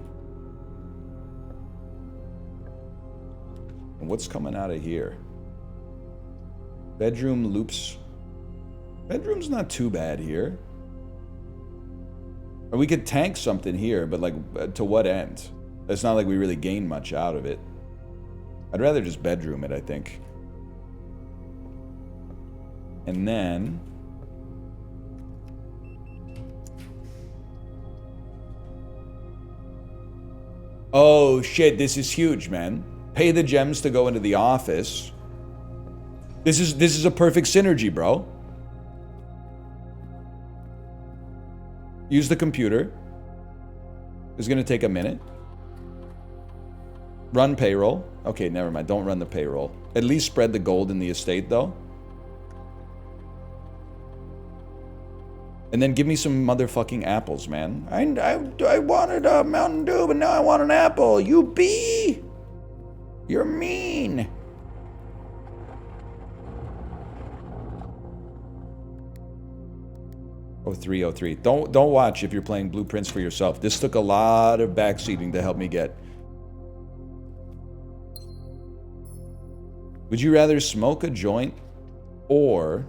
A: And what's coming out of here? Bedroom loops. Bedroom's not too bad here. Or we could tank something here, but like, to what end? It's not like we really gain much out of it. I'd rather just bedroom it, I think. And then... oh shit, this is huge, man. Pay the gems to go into the office. This is a perfect synergy, bro. Use the computer. It's gonna take a minute. Run payroll. Okay, never mind. Don't run the payroll. At least spread the gold in the estate, though. And then give me some motherfucking apples, man. I wanted a Mountain Dew, but now I want an apple. You bee! You're mean. Oh, 303. Don't watch if you're playing Blueprints for yourself. This took a lot of backseating to help me get. Would you rather smoke a joint or...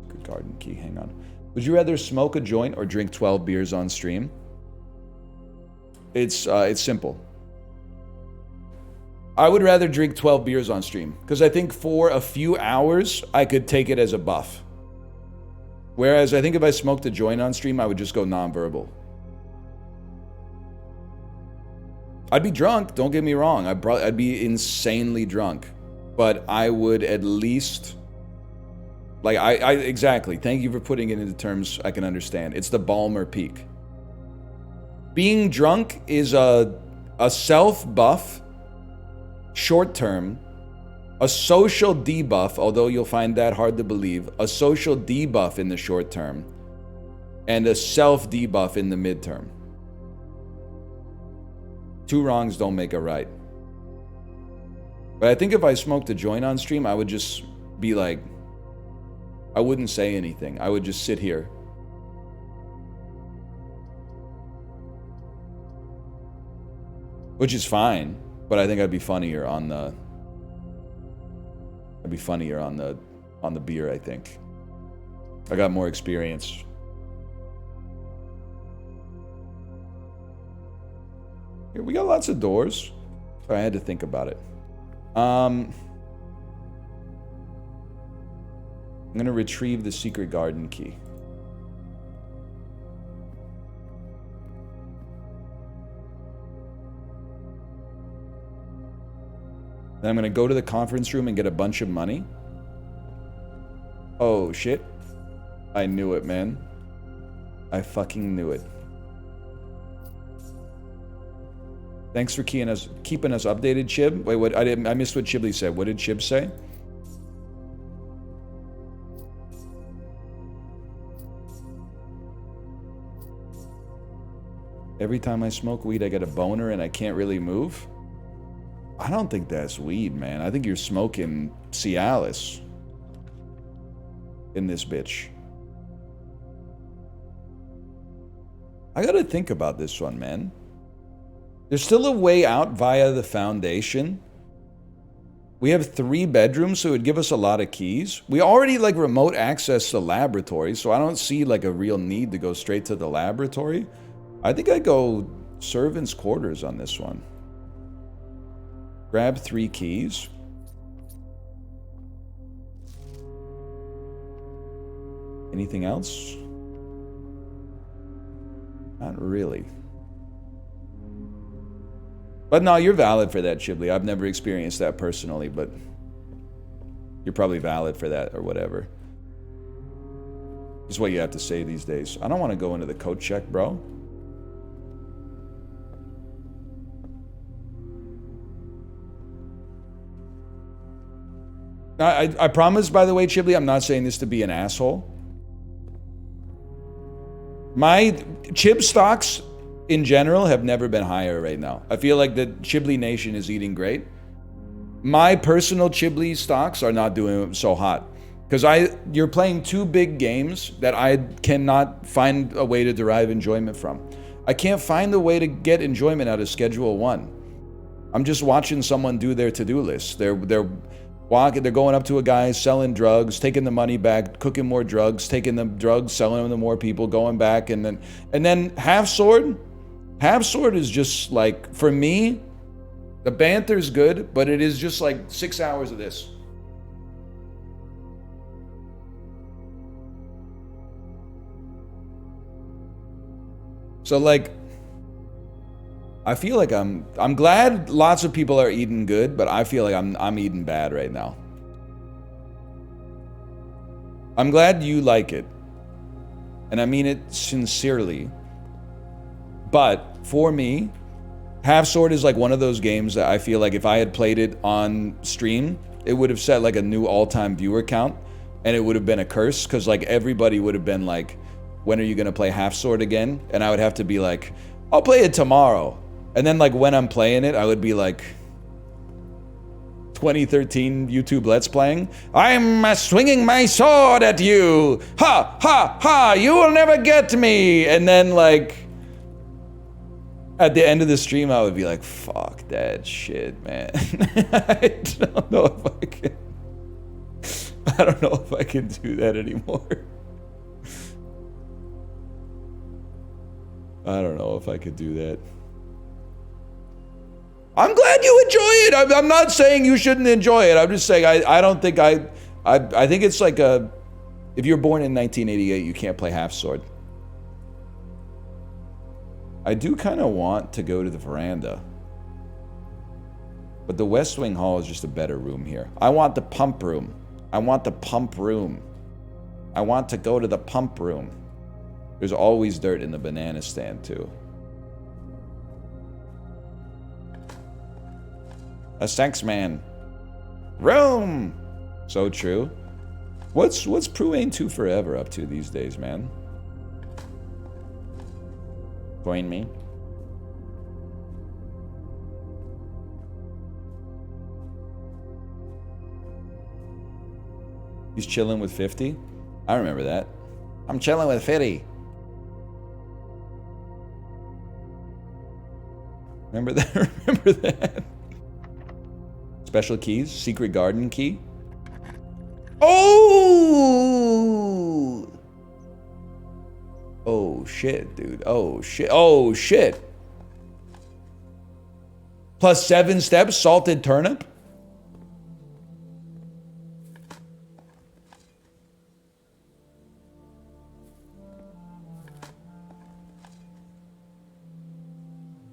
A: good garden key, hang on. Would you rather smoke a joint or drink 12 beers on stream? It's simple. I would rather drink 12 beers on stream, because I think for a few hours, I could take it as a buff. Whereas I think if I smoked a joint on stream, I would just go non-verbal. I'd be drunk, don't get me wrong. I'd be insanely drunk. But I would at least... like, exactly. Thank you for putting it into terms I can understand. It's the Balmer peak. Being drunk is a self-buff, short-term, a social debuff, although you'll find that hard to believe, a social debuff in the short term, and a self-debuff in the midterm. Two wrongs don't make a right. But I think if I smoked a joint on stream, I would just be like... I wouldn't say anything. I would just sit here. Which is fine, but I think I'd be funnier on the... I'd be funnier on the beer, I think. I got more experience. Here, we got lots of doors. So I had to think about it. I'm gonna retrieve the secret garden key. Then I'm gonna go to the conference room and get a bunch of money. Oh shit. I knew it, man. I fucking knew it. Thanks for keeping us updated, Chib. Wait, what? I missed what Chiblee said. What did Chib say? Every time I smoke weed, I get a boner and I can't really move. I don't think that's weed, man. I think you're smoking Cialis in this bitch. I gotta think about this one, man. There's still a way out via the foundation. We have 3 bedrooms, so it would give us a lot of keys. We already like remote access the laboratory, so I don't see like a real need to go straight to the laboratory. I think I'd go servants' quarters on this one. Grab 3 keys. Anything else? Not really. But no, you're valid for that, Chiblee. I've never experienced that personally, but you're probably valid for that or whatever. It's what you have to say these days. I don't want to go into the coat check, bro. I promise, by the way, Chiblee, I'm not saying this to be an asshole. My Chib stocks in general have never been higher right now. I feel like the Chiblee Nation is eating great. My personal Chiblee stocks are not doing so hot. Because you're playing 2 big games that I cannot find a way to derive enjoyment from. I can't find a way to get enjoyment out of Schedule 1. I'm just watching someone do their to-do list. They're walking, they're going up to a guy, selling drugs, taking the money back, cooking more drugs, taking the drugs, selling them to more people, going back, and then half sword. Half sword is just like, for me, the banter's good, but it is just like 6 hours of this. So like, I feel like I'm glad lots of people are eating good, but I feel like I'm eating bad right now. I'm glad you like it. And I mean it sincerely. But for me, Half Sword is like one of those games that I feel like if I had played it on stream, it would have set like a new all-time viewer count, and it would have been a curse, because like everybody would have been like, when are you gonna play Half Sword again? And I would have to be like, I'll play it tomorrow. And then like when I'm playing it, I would be like, 2013 YouTube Let's Playing, I'm swinging my sword at you. Ha, ha, ha, you will never get me. And then like, at the end of the stream, I would be like, fuck that shit, man. I don't know if I can. I don't know if I can do that anymore. I don't know if I could do that. I'm glad you enjoy it. I'm not saying you shouldn't enjoy it. I'm just saying I don't think I think it's like a, if you're born in 1988, you can't play Half Sword. I do kind of want to go to the veranda. But the West Wing Hall is just a better room here. I want the pump room. I want the pump room. I want to go to the pump room. There's always dirt in the banana stand too. A sex man. Rome! So true. What's Pruane 2 Forever up to these days, man? Join me. He's chilling with 50? I remember that. I'm chilling with 50. Remember that? Remember that? Special keys? Secret garden key? Oh! Oh shit, dude. Oh shit. Oh shit. Plus 7 steps, salted turnip?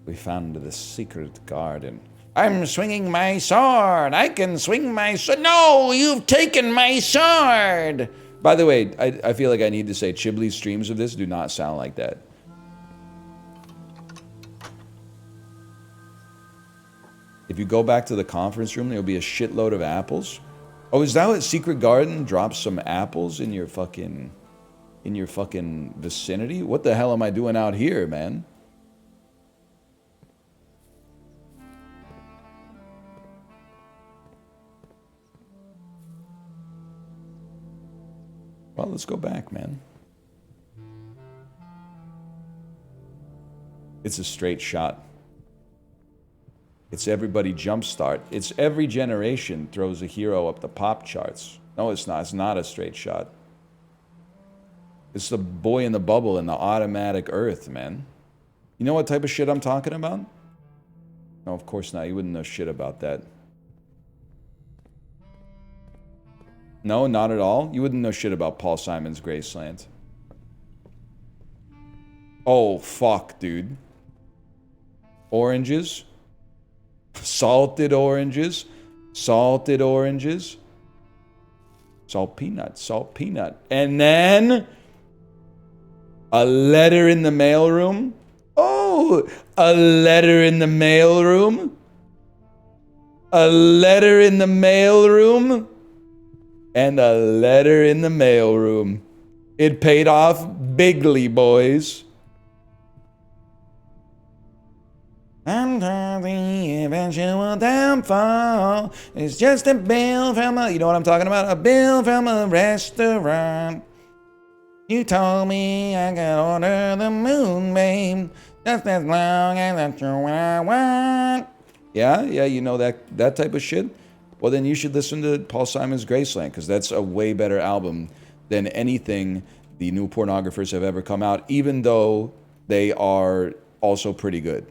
A: We found the secret garden. I'm swinging my sword. I can swing my sword. No, you've taken my sword. By the way, I feel like I need to say Chibli's streams of this do not sound like that. If you go back to the conference room, there'll be a shitload of apples. Oh, is that what Secret Garden drops some apples in your fucking vicinity? What the hell am I doing out here, man? Well, let's go back, man. It's a straight shot. It's everybody jumpstart. It's every generation throws a hero up the pop charts. No, it's not. It's not a straight shot. It's the boy in the bubble in the automatic earth, man. You know what type of shit I'm talking about? No, of course not. You wouldn't know shit about that. No, not at all. You wouldn't know shit about Paul Simon's Graceland. Oh, fuck, dude. Oranges. Salted oranges. Salted oranges. Salt peanut. Salt peanut. And then a letter in the mailroom. Oh, a letter in the mailroom. A letter in the mailroom. And a letter in the mailroom. It paid off bigly, boys. Under the eventual downfall, it's just a bill from a, you know what I'm talking about? A bill from a restaurant. You told me I could order the moon, babe, just as long as that's what I want. Yeah, you know that type of shit? Well, then you should listen to Paul Simon's Graceland, because that's a way better album than anything the new pornographers have ever come out, even though they are also pretty good.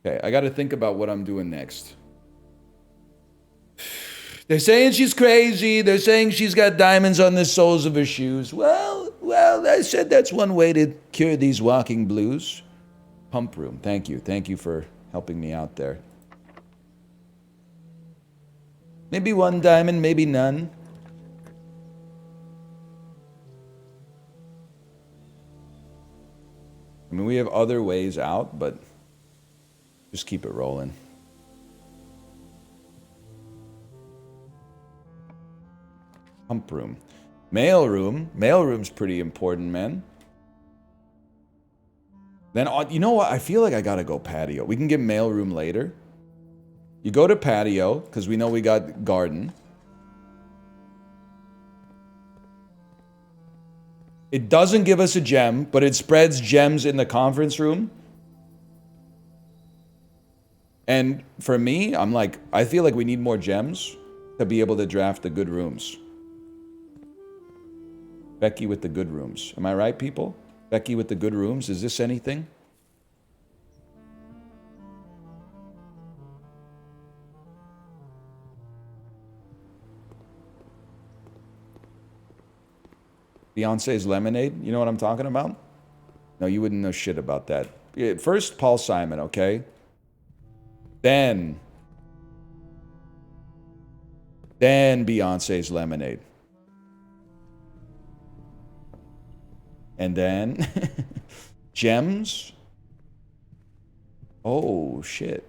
A: Okay, I gotta think about what I'm doing next. They're saying she's crazy. They're saying she's got diamonds on the soles of her shoes. Well, I said that's one way to cure these walking blues. Pump room. Thank you. Thank you for helping me out there. Maybe one diamond, maybe none. I mean, we have other ways out, but just keep it rolling. Pump room. Mail room. Mail room's pretty important, man. Then, you know what? I feel like I gotta go patio. We can get mail room later. You go to patio, because we know we got garden. It doesn't give us a gem, but it spreads gems in the conference room. And for me, I'm like, I feel like we need more gems to be able to draft the good rooms. Becky with the good rooms. Am I right, people? Becky with the good rooms. Is this anything? Beyonce's Lemonade. You know what I'm talking about? No, you wouldn't know shit about that. First, Paul Simon, okay? Then Beyonce's Lemonade. And then gems. Oh, shit.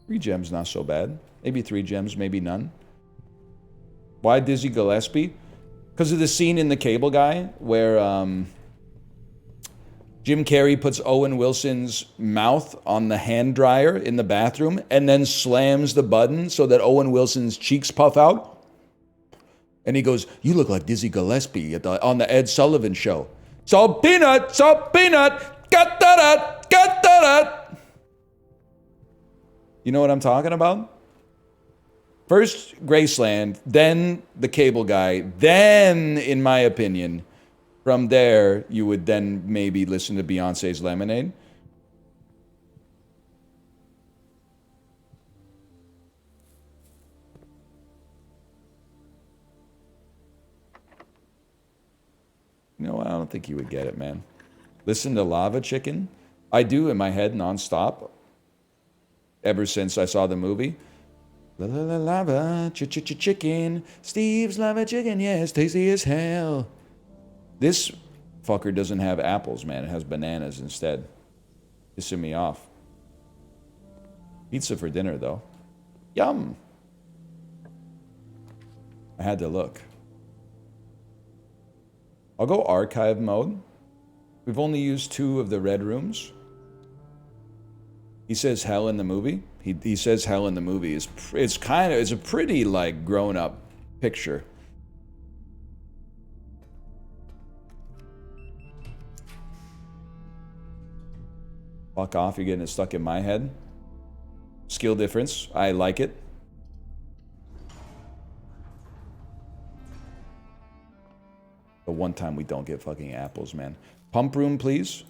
A: Three gems, not so bad. Maybe 3 gems, maybe none. Why Dizzy Gillespie? Because of the scene in The Cable Guy where Jim Carrey puts Owen Wilson's mouth on the hand dryer in the bathroom and then slams the button so that Owen Wilson's cheeks puff out. And he goes, "You look like Dizzy Gillespie on the Ed Sullivan Show." Salt peanut, got that. You know what I'm talking about? First, Graceland, then The Cable Guy, then, in my opinion, from there, you would then maybe listen to Beyonce's Lemonade. No, I don't think you would get it, man. Listen to Lava Chicken. I do in my head nonstop. Ever since I saw the movie. La la la lava, chicken. Steve's lava chicken, yes, tasty as hell. This fucker doesn't have apples, man. It has bananas instead. Pissing me off. Pizza for dinner, though. Yum. I had to look. I'll go archive mode. We've only used 2 of the red rooms. He says hell in the movie. He says hell in the movie. It's a pretty like grown up picture. Fuck off, you're getting it stuck in my head. Skill difference, I like it. The one time we don't get fucking apples, man. Pump room, please.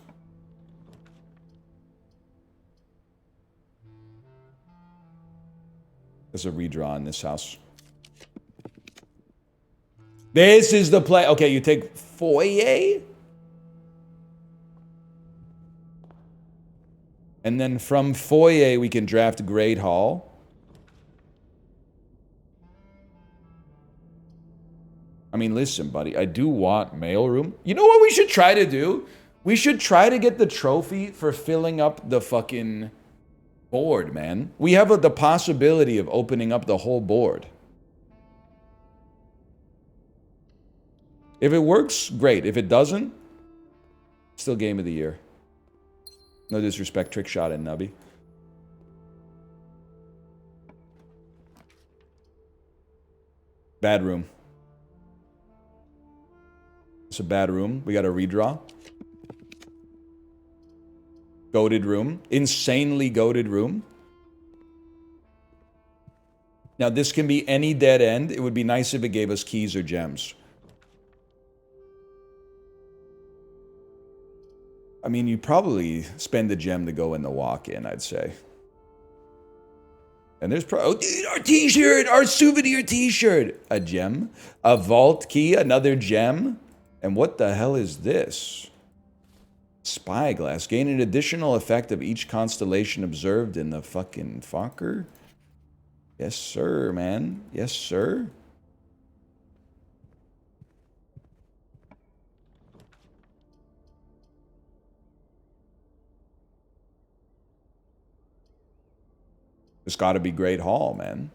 A: There's a redraw in this house. This is the play. Okay, you take foyer. And then from foyer, we can draft Great Hall. I mean, listen, buddy. I do want mailroom. You know what we should try to do? We should try to get the trophy for filling up the fucking board, man. We have the possibility of opening up the whole board. If it works, great. If it doesn't, still game of the year. No disrespect, trick shot in Nubby. Bad room. It's a bad room. We got a redraw. Goated room. Insanely goated room. Now, this can be any dead end. It would be nice if it gave us keys or gems. I mean, you'd probably spend a gem to go in the walk-in, I'd say. And there's our t-shirt, our souvenir t-shirt. A gem, a vault key, another gem. And what the hell is this? Spyglass. Gain an additional effect of each constellation observed in the fucking fucker. Yes, sir, man. Yes, sir. It's got to be Great Hall, man.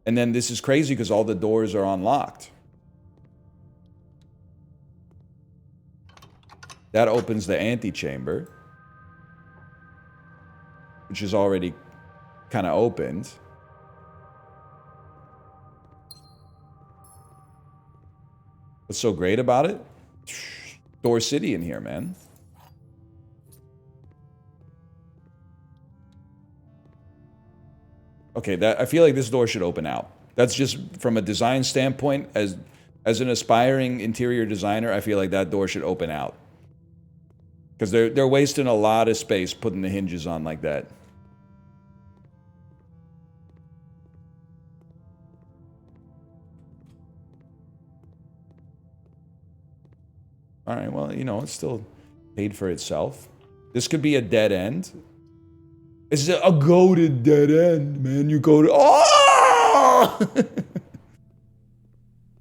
A: And then this is crazy because all the doors are unlocked. That opens the antechamber, which is already kind of opened. What's so great about it? Door City in here, man. Okay, I feel like this door should open out. That's just from a design standpoint. As an aspiring interior designer, I feel like that door should open out. Because they're wasting a lot of space putting the hinges on like that. All right, well, you know, it's still paid for itself. This could be a dead end. It's a goated dead end, man. You go to... Oh!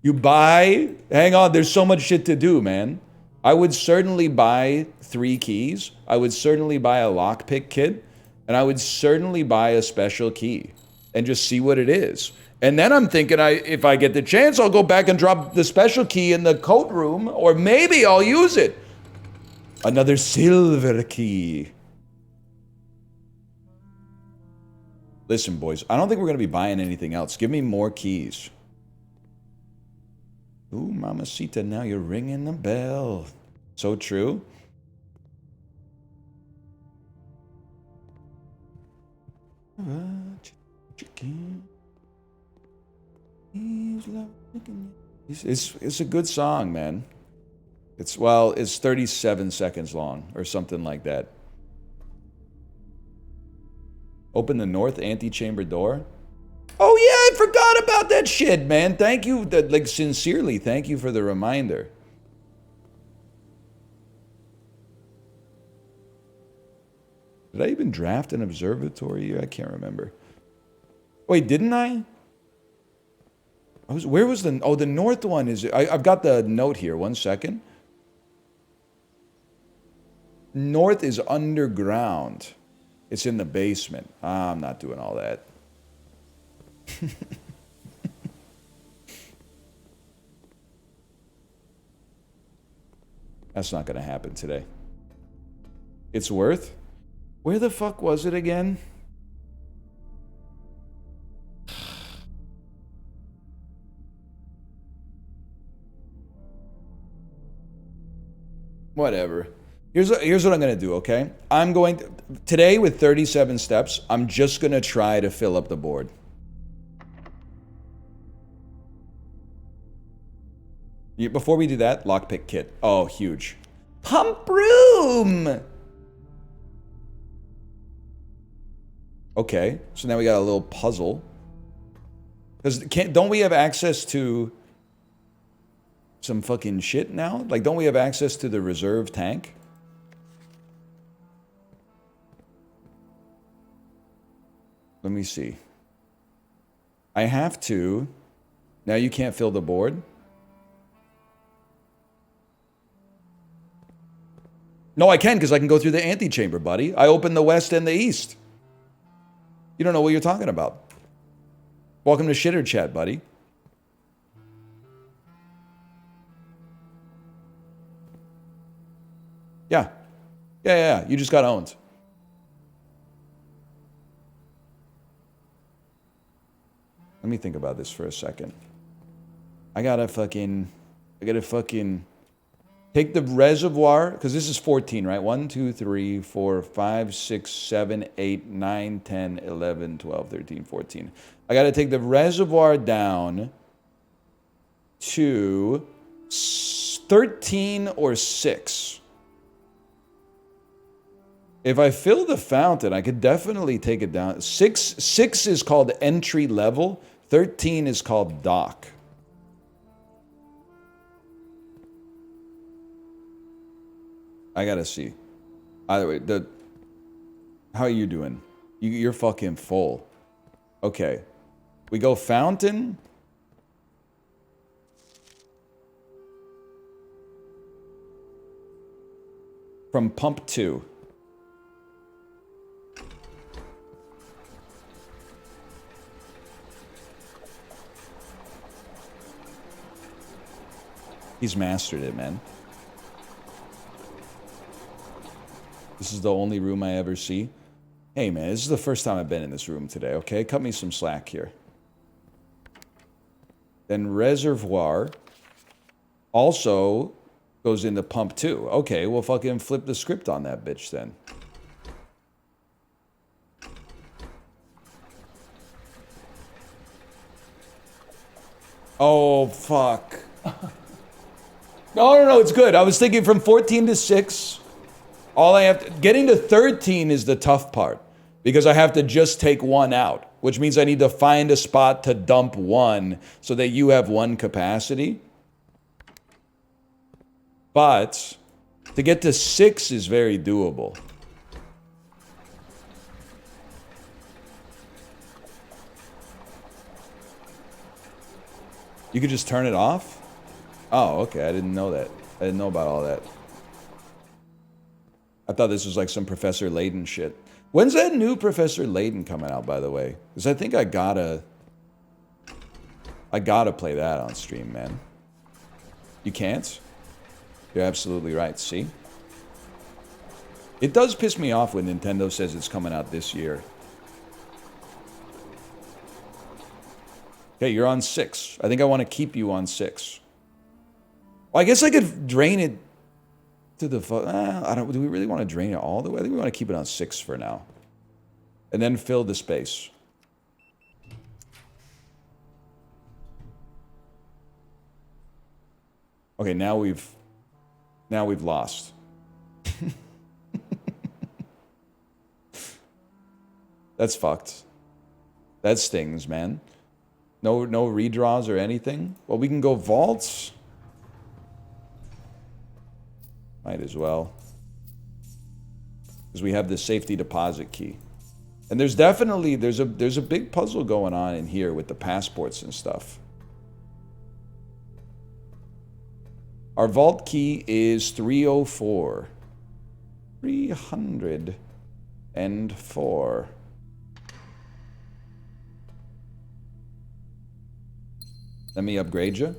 A: You buy... Hang on, there's so much shit to do, man. I would certainly buy 3 keys. I would certainly buy a lockpick kit. And I would certainly buy a special key. And just see what it is. And then I'm thinking, if I get the chance, I'll go back and drop the special key in the coat room. Or maybe I'll use it. Another silver key. Listen, boys, I don't think we're going to be buying anything else. Give me more keys. Ooh, mamacita, now you're ringing the bell. So true. It's a good song, man. It's 37 seconds long or something like that. Open the north antechamber door. Oh yeah, I forgot about that shit, man. Thank you, like sincerely, thank you for the reminder. Did I even draft an observatory? I can't remember. Wait, didn't I? Where was the... Oh, the north one is... I've got the note here. 1 second. North is underground. It's in the basement. I'm not doing all that. That's not going to happen today. It's worth? Where the fuck was it again? Whatever. Here's what I'm going to do, okay? I'm going to... Today, with 37 steps, I'm just going to try to fill up the board. Before we do that, lockpick kit. Oh, huge. Pump room! Okay, so now we got a little puzzle. Because don't we have access to some fucking shit now? Like, don't we have access to the reserve tank? Let me see. I have to... Now you can't fill the board? No, I can, because I can go through the antechamber, buddy. I opened the west and the east. You don't know what you're talking about. Welcome to Shitter Chat, buddy. Yeah. Yeah. You just got owned. Let me think about this for a second. I gotta I gotta fucking take the reservoir, because this is 14, right? 1, 2, 3, 4, 5, 6, 7, 8, 9, 10, 11, 12, 13, 14. I gotta take the reservoir down to 13 or 6. If I fill the fountain, I could definitely take it down. 6 is called entry level. 13 is called dock. I gotta see. Either way, how are you doing? You're fucking full. Okay. We go fountain. From pump 2. He's mastered it, man. This is the only room I ever see. Hey, man, this is the first time I've been in this room today, okay? Cut me some slack here. Then reservoir also goes into pump 2. Okay, we'll fucking flip the script on that bitch then. Oh, fuck. No, it's good. I was thinking from 14 to 6. All I have to, getting to 13 is the tough part because I have to just take 1 out, which means I need to find a spot to dump 1 so that you have 1 capacity. But to get to 6 is very doable. You could just turn it off? Oh, okay. I didn't know that. I didn't know about all that. I thought this was like some Professor Layton shit. When's that new Professor Layton coming out, by the way? Because I think I gotta play that on stream, man. You can't? You're absolutely right. See? It does piss me off when Nintendo says it's coming out this year. Okay, you're on 6. I think I want to keep you on 6. Well, I guess I could drain it to the... I don't... Do we really want to drain it all the way? I think we want to keep it on 6 for now. And then fill the space. Okay, now we've lost. That's fucked. That stings, man. No redraws or anything. Well, we can go vaults. Might as well. Because we have the safety deposit key. And there's definitely, there's a big puzzle going on in here with the passports and stuff. Our vault key is 304. 304. Let me upgrade you.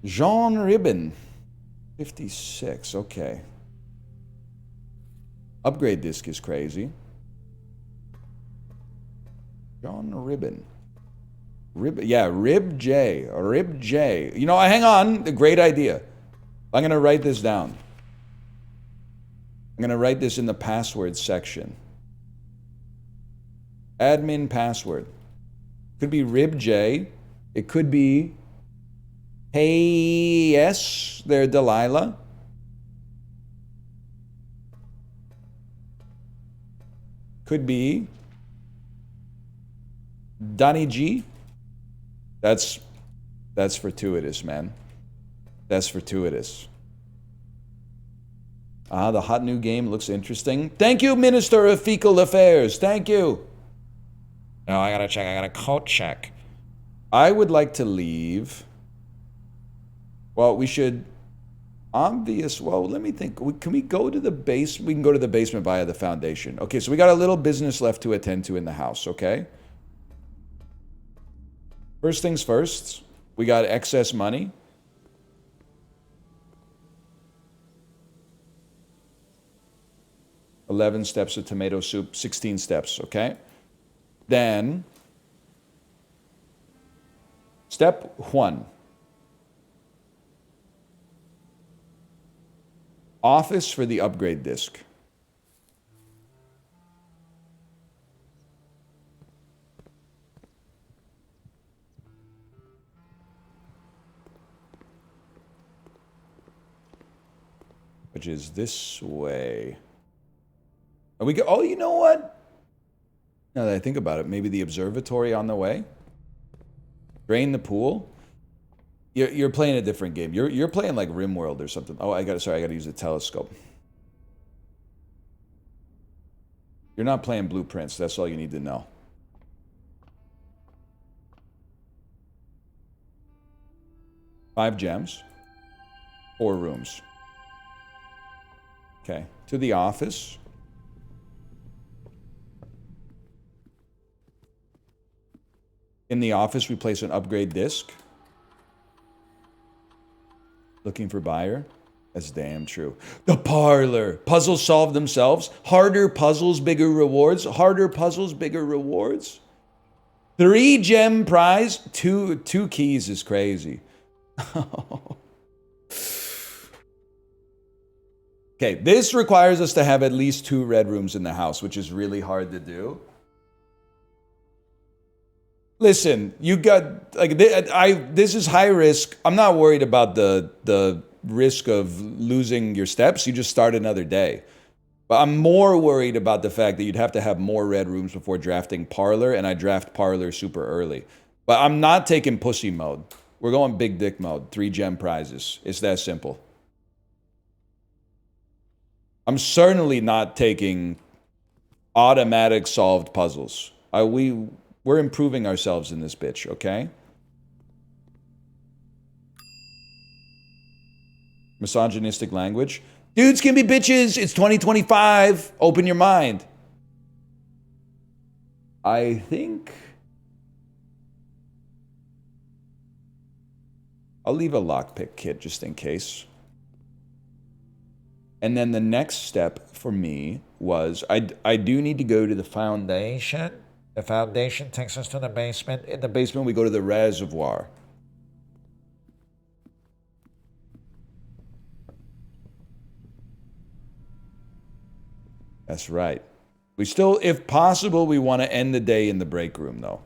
A: Jean Ribbon. 56, okay. Upgrade disc is crazy. John Ribbon. Yeah, Rib J. Rib J. You know, hang on. A great idea. I'm going to write this down. I'm going to write this in the password section. Admin password. Could be Rib J. It could be Hey yes, there Delilah. Could be Donnie G. That's fortuitous, man. That's fortuitous. The hot new game looks interesting. Thank you, Minister of Fecal Affairs. Thank you.
D: No, I gotta check. I gotta code check.
A: I would like to leave. Well, we should... Well, let me think. Can we go to the base? We can go to the basement via the foundation. Okay, so we got a little business left to attend to in the house, okay? First things first, we got excess money. $11 steps of tomato soup, 16 steps, okay? Then, step 1. Office for the upgrade disc. Which is this way. Are we go? Oh, you know what? Now that I think about it, maybe the observatory on the way. Drain the pool. You're playing a different game. You're playing like RimWorld or something. Oh, I gotta use a telescope. You're not playing Blueprints. That's all you need to know. Five gems. 4 rooms. Okay. To the office. In the office, we place an upgrade disc. Looking for buyer. That's damn true. The parlor. Puzzles solve themselves. Harder puzzles, bigger rewards. Harder puzzles, bigger rewards. 3 gem prize. Two keys is crazy. Okay, this requires us to have at least 2 red rooms in the house, which is really hard to do. Listen, you got like this is high risk. I'm not worried about the risk of losing your steps. You just start another day. But I'm more worried about the fact that you'd have to have more red rooms before drafting parlor, and I draft parlor super early. But I'm not taking pussy mode. We're going big dick mode. 3 gem prizes. It's that simple. I'm certainly not taking automatic solved puzzles. We're improving ourselves in this bitch, okay? Misogynistic language. Dudes can be bitches. It's 2025. Open your mind. I think I'll leave a lockpick kit just in case. And then the next step for me was I do need to go to the foundation.
D: The foundation takes us to the basement.
A: In the basement, we go to the reservoir. That's right. We still, if possible, we want to end the day in the break room, though.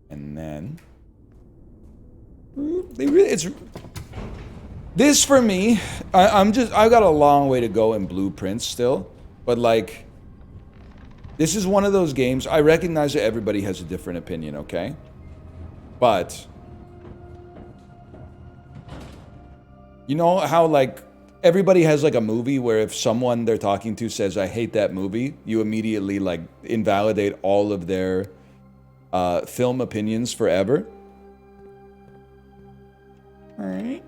A: And then this for me. I've got a long way to go in Blueprints still, but like, this is one of those games. I recognize that everybody has a different opinion, okay? But you know how like everybody has like a movie where if someone they're talking to says I hate that movie, you immediately like invalidate all of their film opinions forever. All right.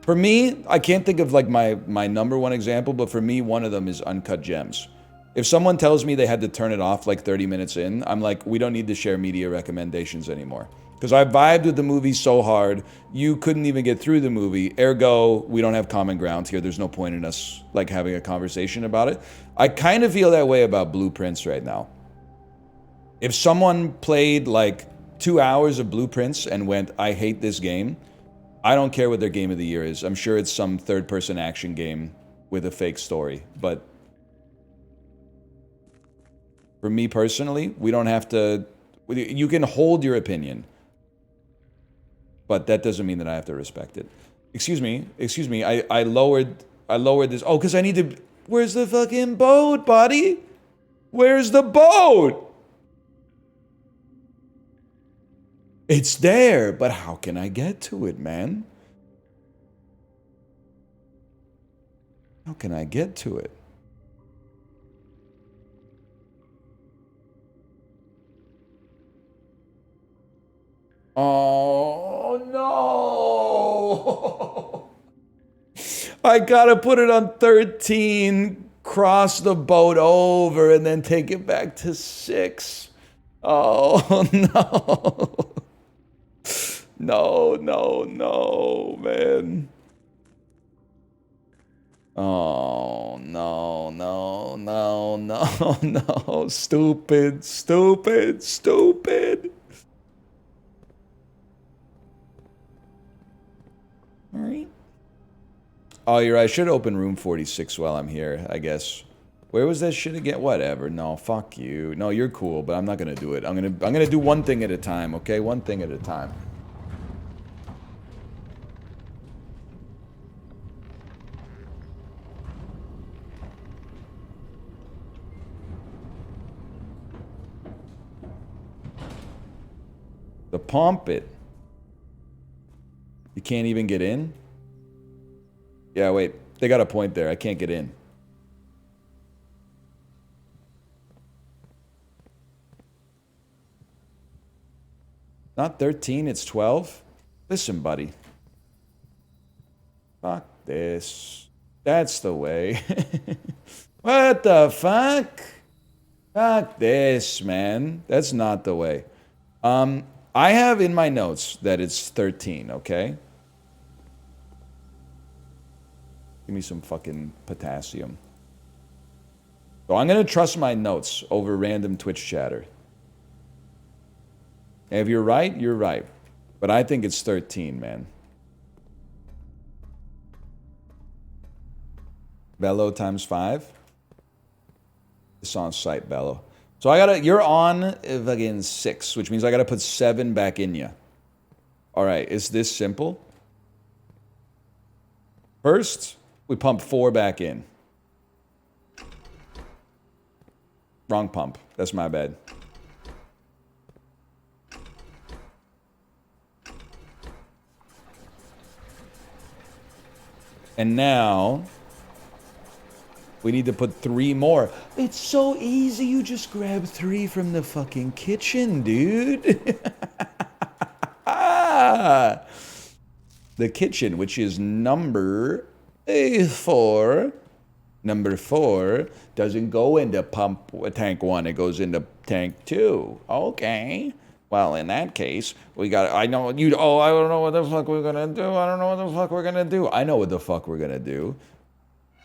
A: For me, I can't think of like my number one example, but for me, one of them is Uncut Gems. If someone tells me they had to turn it off like 30 minutes in, I'm like, we don't need to share media recommendations anymore. Because I vibed with the movie so hard, you couldn't even get through the movie. Ergo, we don't have common ground here. There's no point in us like having a conversation about it. I kind of feel that way about Blueprints right now. If someone played like 2 hours of Blueprints and went, I hate this game, I don't care what their game of the year is. I'm sure it's some third-person action game with a fake story. But for me personally, we don't have to... You can hold your opinion, but that doesn't mean that I have to respect it. Excuse me. I lowered this. Oh, because I need to... Where's the fucking boat, buddy? Where's the boat? It's there, but how can I get to it, man? How can I get to it? Oh, no. I gotta put it on 13, cross the boat over, and then take it back to 6. Oh, no. No, man. Oh, no, no, no, no, no. Stupid, stupid, stupid. All right. Oh, you're right. I should open room 46 while I'm here, I guess. Where was that shit again? Whatever. No, fuck you. No, you're cool, but I'm not gonna do it. I'm gonna do one thing at a time, okay? One thing at a time. The pump it. You can't even get in? Yeah, wait. They got a point there. I can't get in. Not 13, it's 12? Listen, buddy. Fuck this. That's the way. What the fuck? Fuck this, man. That's not the way. I have in my notes that it's 13, okay? Give me some fucking potassium. So I'm gonna trust my notes over random Twitch chatter. And if you're right, you're right. But I think it's 13, man. Bello times 5. It's on site, Bello. So you're on fucking 6, which means I gotta put 7 back in you. Alright, is this simple? First, we pump 4 back in. Wrong pump. That's my bad. And now we need to put 3 more. It's so easy. You just grab 3 from the fucking kitchen, dude. The kitchen, which is number 4. Number 4 doesn't go into tank 1. It goes into tank 2. Okay. Well, in that case, we got. I know you. Oh, I don't know what the fuck we're gonna do. I don't know what the fuck we're gonna do. I know what the fuck we're gonna do.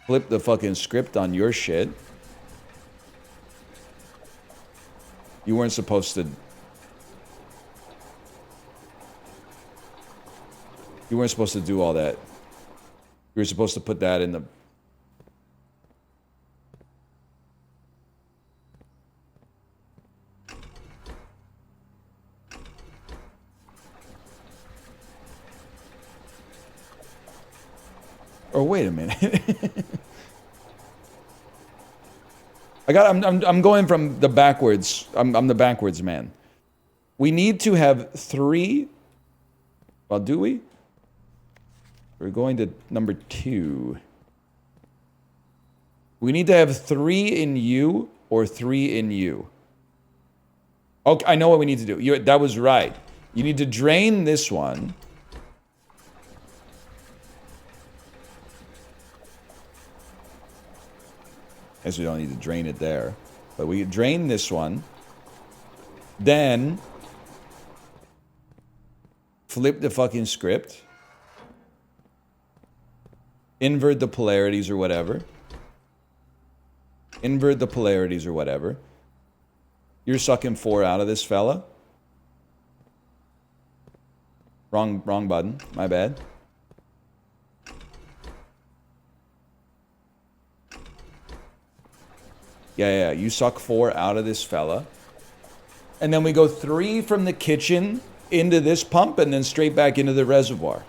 A: Flip the fucking script on your shit. You weren't supposed to... You weren't supposed to do all that. You were supposed to put that in the... Oh, wait a minute. I'm going from the backwards. I'm the backwards man. We need to have 3. Well, do we? We're going to number 2. We need to have 3 in you or 3 in you. Okay, I know what we need to do. That was right. You need to drain this one. Guess we don't need to drain it there. But we drain this one. Then flip the fucking script. Invert the polarities or whatever. Invert the polarities or whatever. You're sucking 4 out of this fella. Wrong button. My bad. Yeah. You suck 4 out of this fella. And then we go 3 from the kitchen into this pump and then straight back into the reservoir.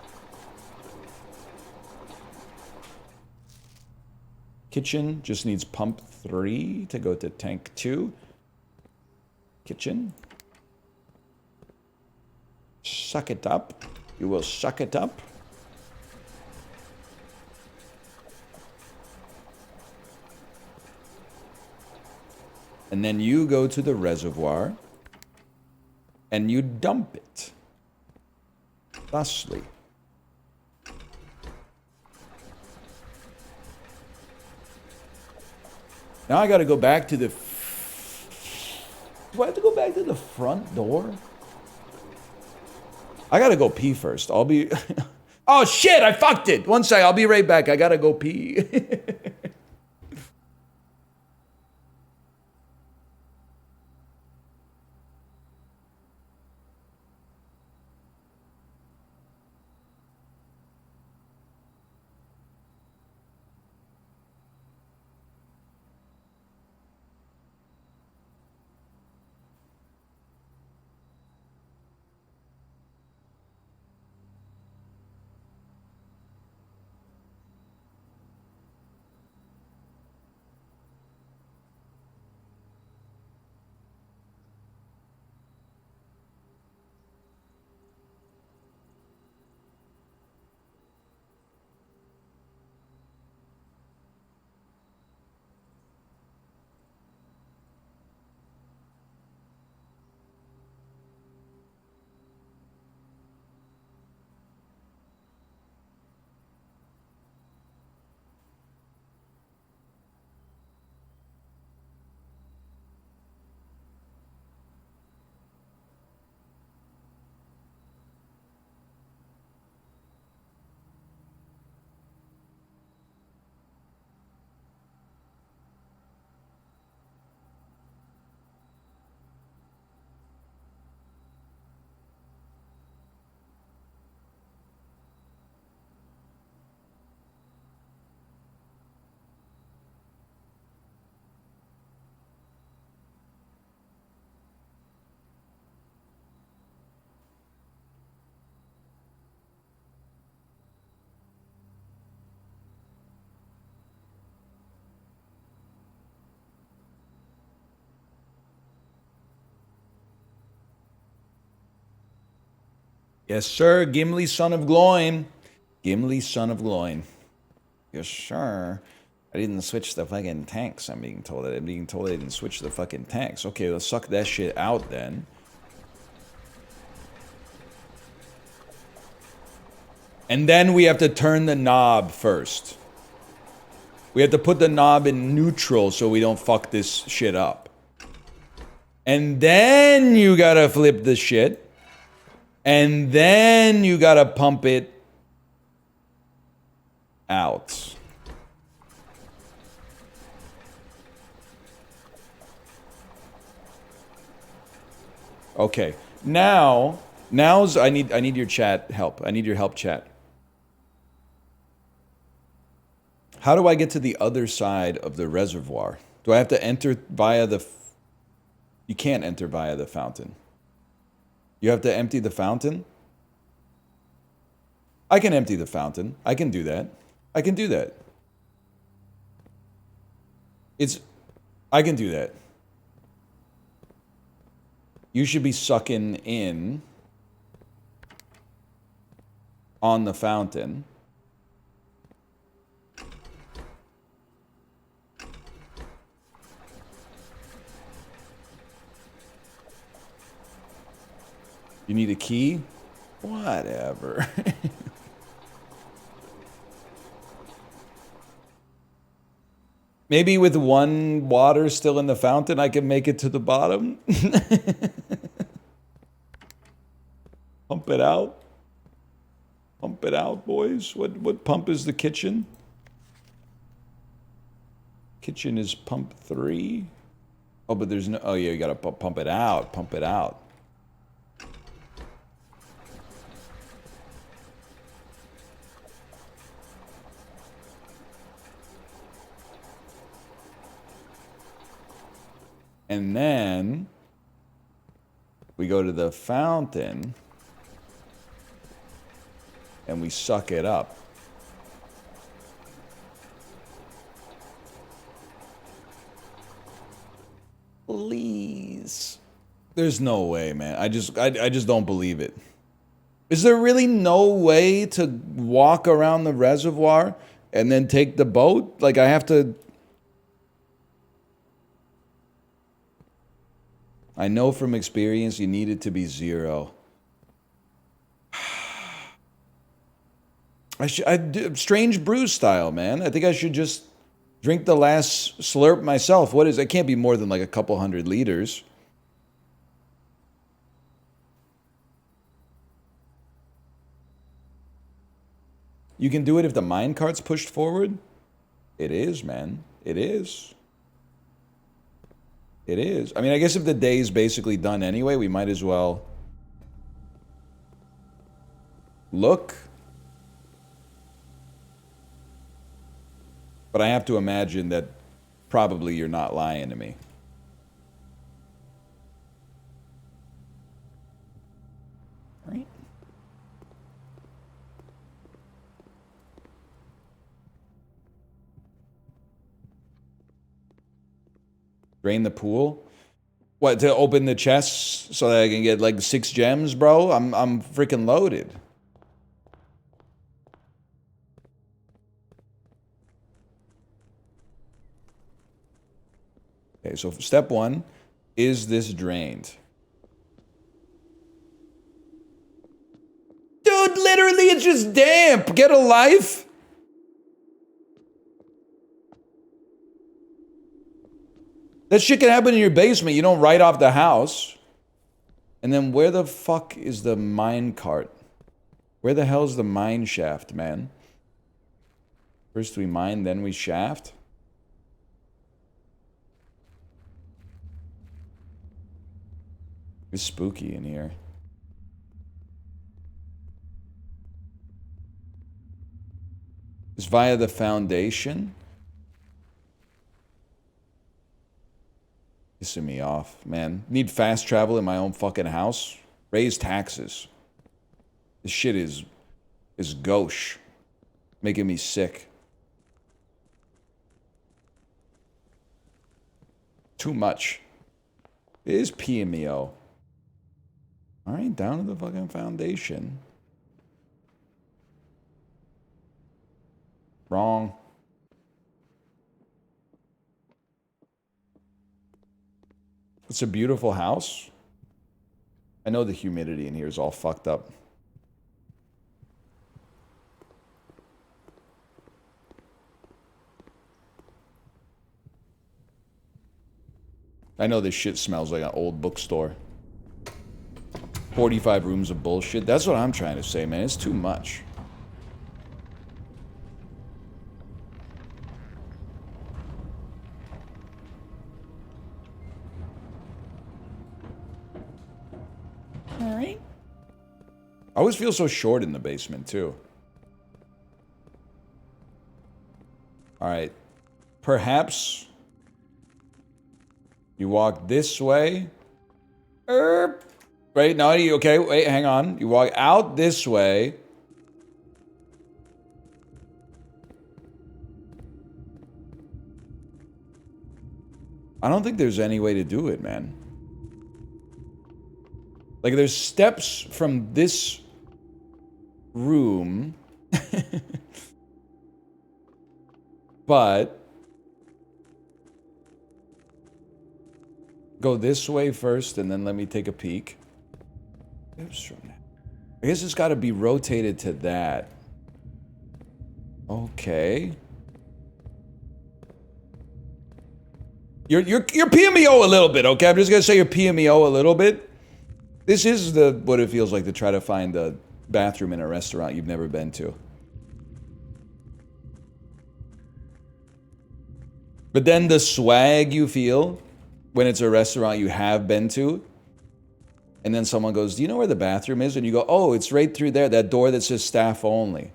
A: Kitchen just needs pump 3 to go to tank 2. Kitchen. Suck it up. You will suck it up. And then you go to the reservoir and you dump it. Thusly. Now I gotta go back to the... Do I have to go back to the front door? I gotta go pee first. I'll be... Oh shit, I fucked it. One sec, I'll be right back. I gotta go pee. Yes, sir. Gimli, son of Gloin. Gimli, son of Gloin. Yes, sir. I didn't switch the fucking tanks. I'm being told I didn't switch the fucking tanks. Okay, let's suck that shit out then. And then we have to turn the knob first. We have to put the knob in neutral so we don't fuck this shit up. And then you gotta flip the shit. And then you gotta pump it out. Okay. Now's I need your chat help. I need your help, chat. How do I get to the other side of the reservoir? Do I have to enter via the... You can't enter via the fountain. You have to empty the fountain? I can empty the fountain. I can do that. I can do that. I can do that. You should be sucking in on the fountain. You need a key? Whatever. Maybe with one water still in the fountain, I can make it to the bottom. Pump it out. Pump it out, boys. What pump is the kitchen? Kitchen is pump 3. Oh, but there's no... Oh, yeah, you gotta pump it out. Pump it out. And then we go to the fountain and we suck it up. Please. There's no way, man. I just don't believe it. Is there really no way to walk around the reservoir and then take the boat? Like I have to... I know from experience you need it to be 0. Strange brew style, man. I think I should just drink the last slurp myself. What is it? Can't be more than like a couple 100 liters. You can do it if the minecart's pushed forward? It is, man. It is. It is. I mean, I guess if the day's basically done anyway, we might as well look. But I have to imagine that probably you're not lying to me. Right? Drain the pool? What, to open the chests so that I can get like 6 gems, bro? I'm freaking loaded. Okay, so step 1, is this drained? Dude, literally it's just damp. Get a life. That shit can happen in your basement. You don't write off the house. And then where the fuck is the mine cart? Where the hell's the mine shaft, man? First we mine, then we shaft? It's spooky in here. It's via the foundation? Pissing me off, man. Need fast travel in my own fucking house? Raise taxes. This shit is gauche. Making me sick. Too much. It is PMEO. Alright, down to the fucking foundation. Wrong. It's a beautiful house. I know the humidity in here is all fucked up. I know this shit smells like an old bookstore. 45 rooms of bullshit. That's what I'm trying to say, man. It's too much. Alright. I always feel so short in the basement, too. Alright. Perhaps you walk this way. Wait, no, okay, wait, hang on. You walk out this way. I don't think there's any way to do it, man. Like, there's steps from this room. But go this way first, and then let me take a peek. I guess it's got to be rotated to that. Okay. You're PMEO a little bit, okay? I'm just gonna say you're PMEO a little bit. This is what it feels like to try to find a bathroom in a restaurant you've never been to. But then the swag you feel when it's a restaurant you have been to, and then someone goes, do you know where the bathroom is? And you go, oh, it's right through there, that door that says staff only.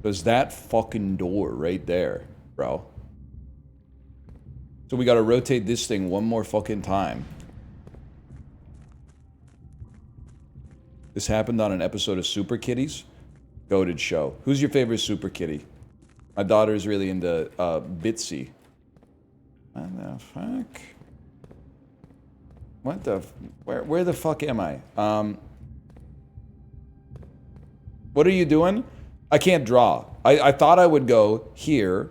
A: There's that fucking door right there, bro. So we gotta rotate this thing one more fucking time. This happened on an episode of Super Kitties. Goated show. Who's your favorite Super Kitty? My daughter's really into Bitsy. What the fuck? What the... Where the fuck am I? What are you doing? I can't draw. I thought I would go here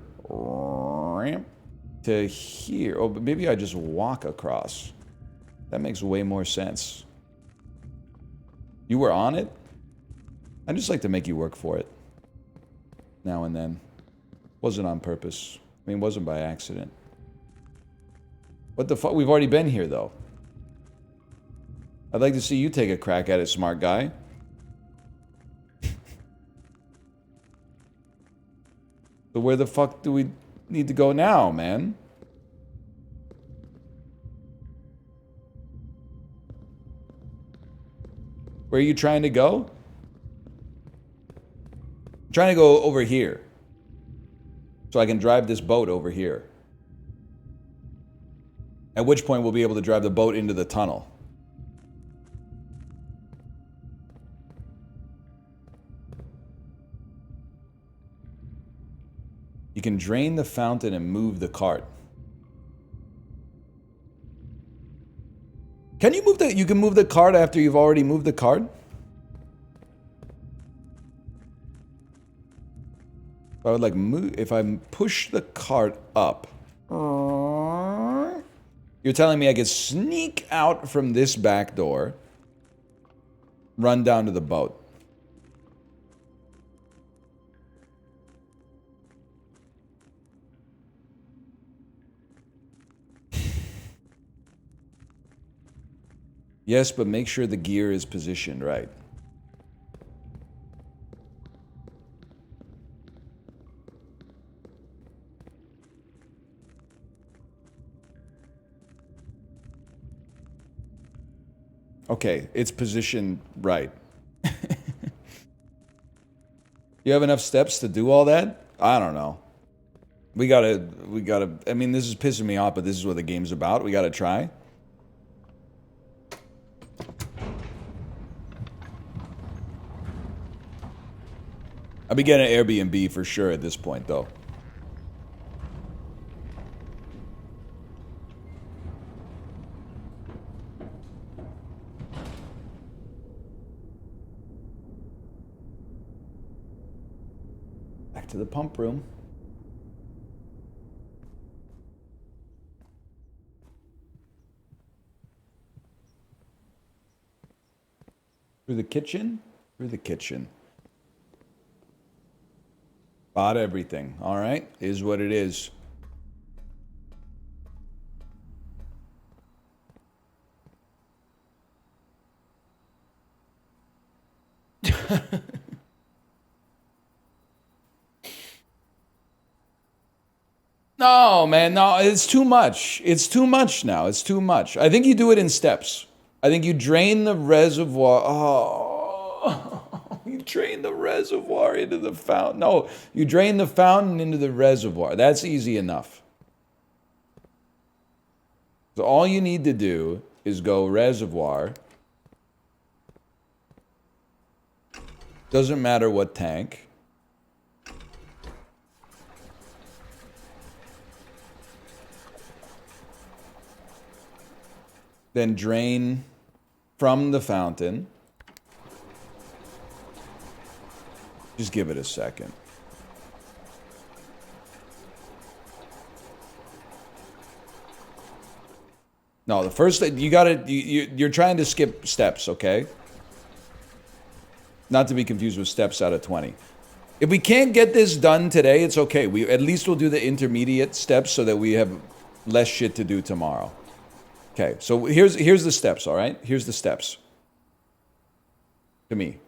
A: to here. Oh, but maybe I just walk across. That makes way more sense. You were on it? I just like to make you work for it. Now and then. Wasn't on purpose. mean, it wasn't by accident. What the fuck? We've already been here, though. I'd like to see you take a crack at it, smart guy. So where the fuck do we need to go now, man? Where are you trying to go? I'm trying to go over here. So I can drive this boat over here. At which point we'll be able to drive the boat into the tunnel. You can drain the fountain and move the cart. Can you move the... You can move the cart after you've already moved the cart? If I would like move... If I push the cart up... You're telling me I could sneak out from this back door, run down to the boat. Yes, but make sure the gear is positioned right. Okay, it's positioned right. You have enough steps to do all that? I don't know. We gotta, I mean, this is pissing me off, but this is what the game's about. We gotta try. I'll be getting an Airbnb for sure at this point, though. Back to the pump room. Through the kitchen? Through the kitchen. Bought everything. All right. Is what it is. No, man. No, it's too much. It's too much now. It's too much. I think you do it in steps. I think you drain the reservoir. Oh, you drain the reservoir into the fountain. No, you drain the fountain into the reservoir. That's easy enough. So all you need to do is go reservoir. Doesn't matter what tank. Then drain from the fountain. Just give it a second. No, the first thing you gotta, you're trying to skip steps, okay? Not to be confused with steps out of 20. If we can't get this done today, it's okay. We at least we'll do the intermediate steps so that we have less shit to do tomorrow. Okay, so here's the steps, all right? Here's the steps. To me.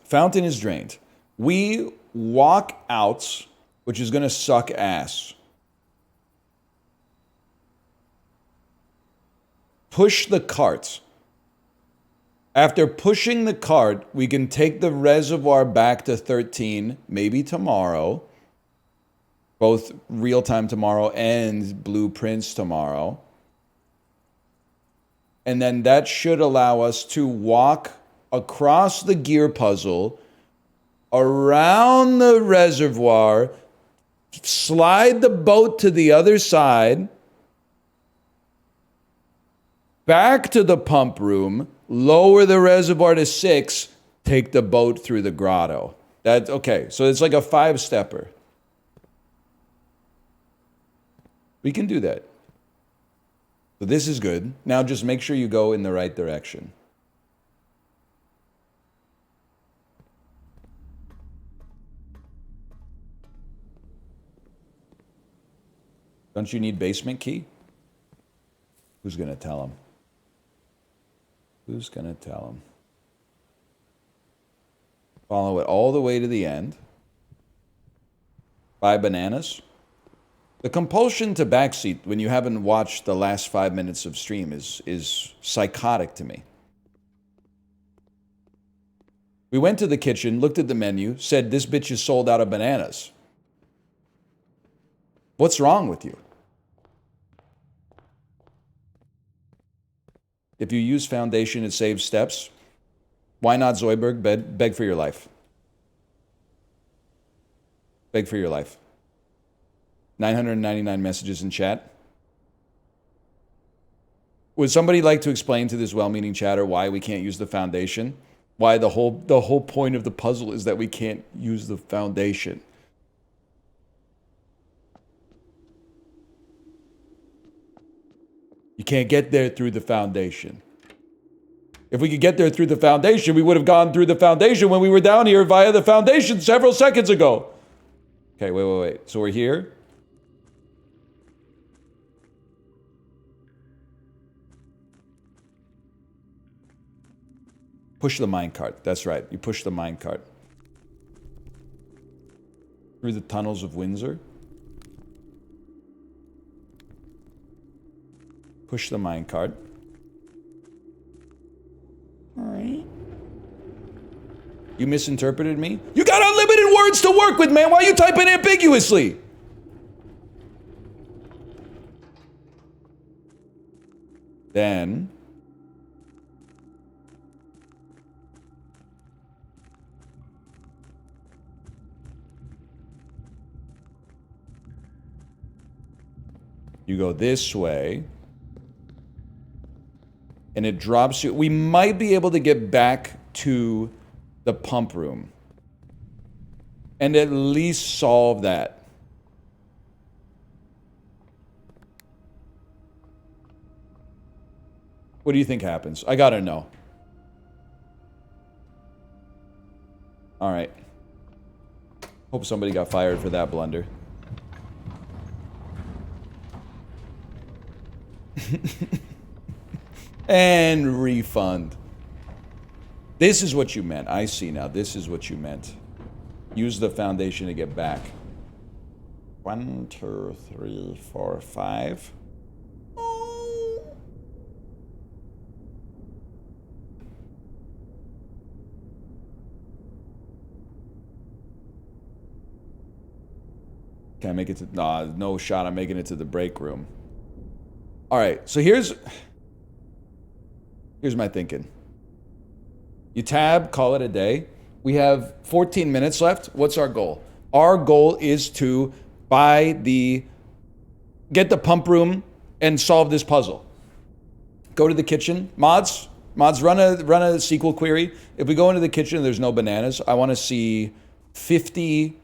A: Fountain is drained. We walk out, which is going to suck ass. Push the cart. After pushing the cart, we can take the reservoir back to 13, maybe tomorrow. Both real-time tomorrow and blueprints tomorrow. And then that should allow us to walk across the gear puzzle, around the reservoir, slide the boat to the other side, back to the pump room, lower the reservoir to 6, take the boat through the grotto. That's okay. So it's like a 5-stepper. We can do that. So this is good. Now just make sure you go in the right direction. Don't you need basement key? Who's gonna tell him? Who's gonna tell him? Follow it all the way to the end. Buy bananas. The compulsion to backseat when you haven't watched the last 5 minutes of stream is psychotic to me. We went to the kitchen, looked at the menu, said this bitch is sold out of bananas. What's wrong with you? If you use foundation, it saves steps. Why not Zoidberg? Beg for your life. Beg for your life. 999 messages in chat. Would somebody like to explain to this well-meaning chatter why we can't use the foundation? Why the whole point of the puzzle is that we can't use the foundation? You can't get there through the foundation. If we could get there through the foundation, we would have gone through the foundation when we were down here via the foundation several seconds ago. Okay, wait. So we're here. Push the minecart. That's right. You push the minecart. Through the tunnels of Windsor. Push the minecart. Alright. You misinterpreted me? You got unlimited words to work with, man! Why are you typing ambiguously? Then... you go this way. And it drops you. We might be able to get back to the pump room. And at least solve that. What do you think happens? I gotta know. Alright. Hope somebody got fired for that blunder. And refund. This is what you meant. I see now. This is what you meant. Use the foundation to get back. 1, 2, 3, 4, 5. Can I make it to... Nah, no shot I'm making it to the break room. Alright, so here's my thinking. You tab, call it a day. We have 14 minutes left. What's our goal? Our goal is to get the pump room and solve this puzzle. Go to the kitchen. Mods, run a SQL query. If we go into the kitchen and there's no bananas, I want to see 50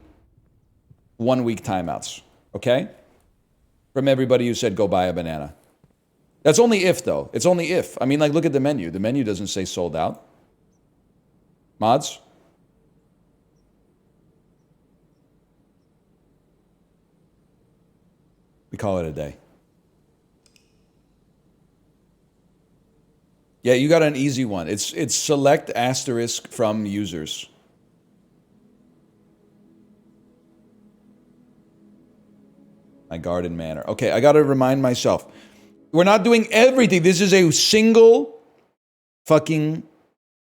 A: one-week timeouts. Okay? From everybody who said go buy a banana. That's only if, though. It's only if. I mean, like, look at the menu. The menu doesn't say sold out. Mods? We call it a day. Yeah, you got an easy one. It's select asterisk from users. My garden manor. Okay, I got to remind myself. We're not doing everything. This is a single fucking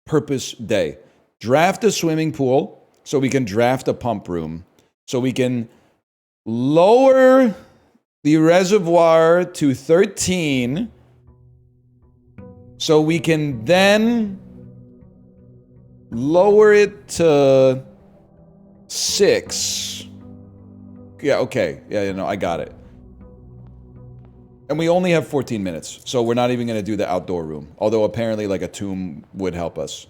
A: purpose day. Draft a swimming pool so we can draft a pump room. So we can lower the reservoir to 13. So we can then lower it to 6. Yeah, okay. Yeah, no, I got it. And we only have 14 minutes, so we're not even going to do the outdoor room. Although apparently like a tomb would help us.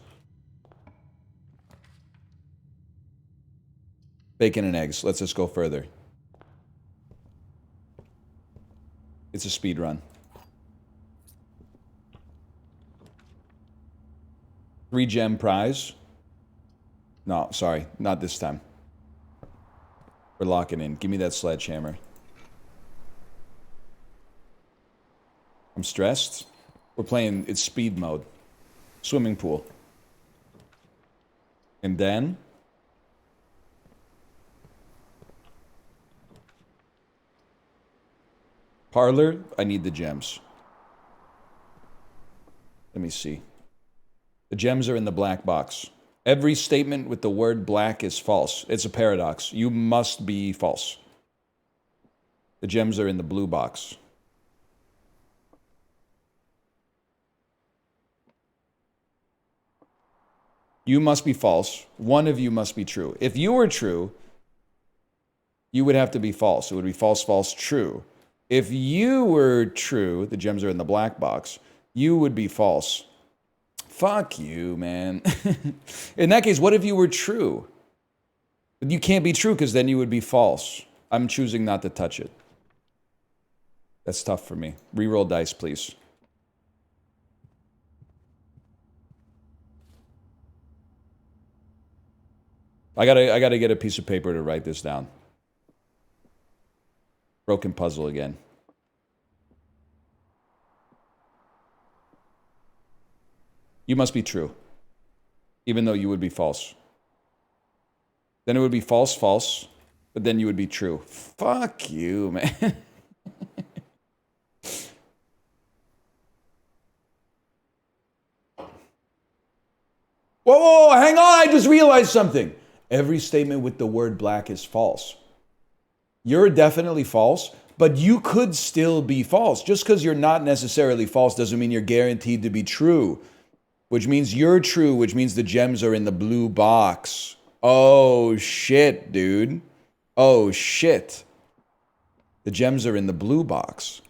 A: Bacon and eggs. Let's just go further. It's a speed run. 3 gem prize. No, sorry. Not this time. We're locking in. Give me that sledgehammer. I'm stressed. We're playing, it's speed mode. Swimming pool. And then... Parlor, I need the gems. Let me see. The gems are in the black box. Every statement with the word black is false. It's a paradox. You must be false. The gems are in the blue box. You must be false. One of you must be true. If you were true, you would have to be false. It would be false, false, true. If you were true, the gems are in the black box, you would be false. Fuck you, man. In that case, what if you were true? You can't be true because then you would be false. I'm choosing not to touch it. That's tough for me. Reroll dice, please. I gotta get a piece of paper to write this down. Broken puzzle again. You must be true. Even though you would be false. Then it would be false, false. But then you would be true. Fuck you, man. Whoa, hang on, I just realized something. Every statement with the word black is false. You're definitely false, but you could still be false. Just because you're not necessarily false doesn't mean you're guaranteed to be true. Which means you're true, which means the gems are in the blue box. Oh, shit, dude. Oh, shit. The gems are in the blue box.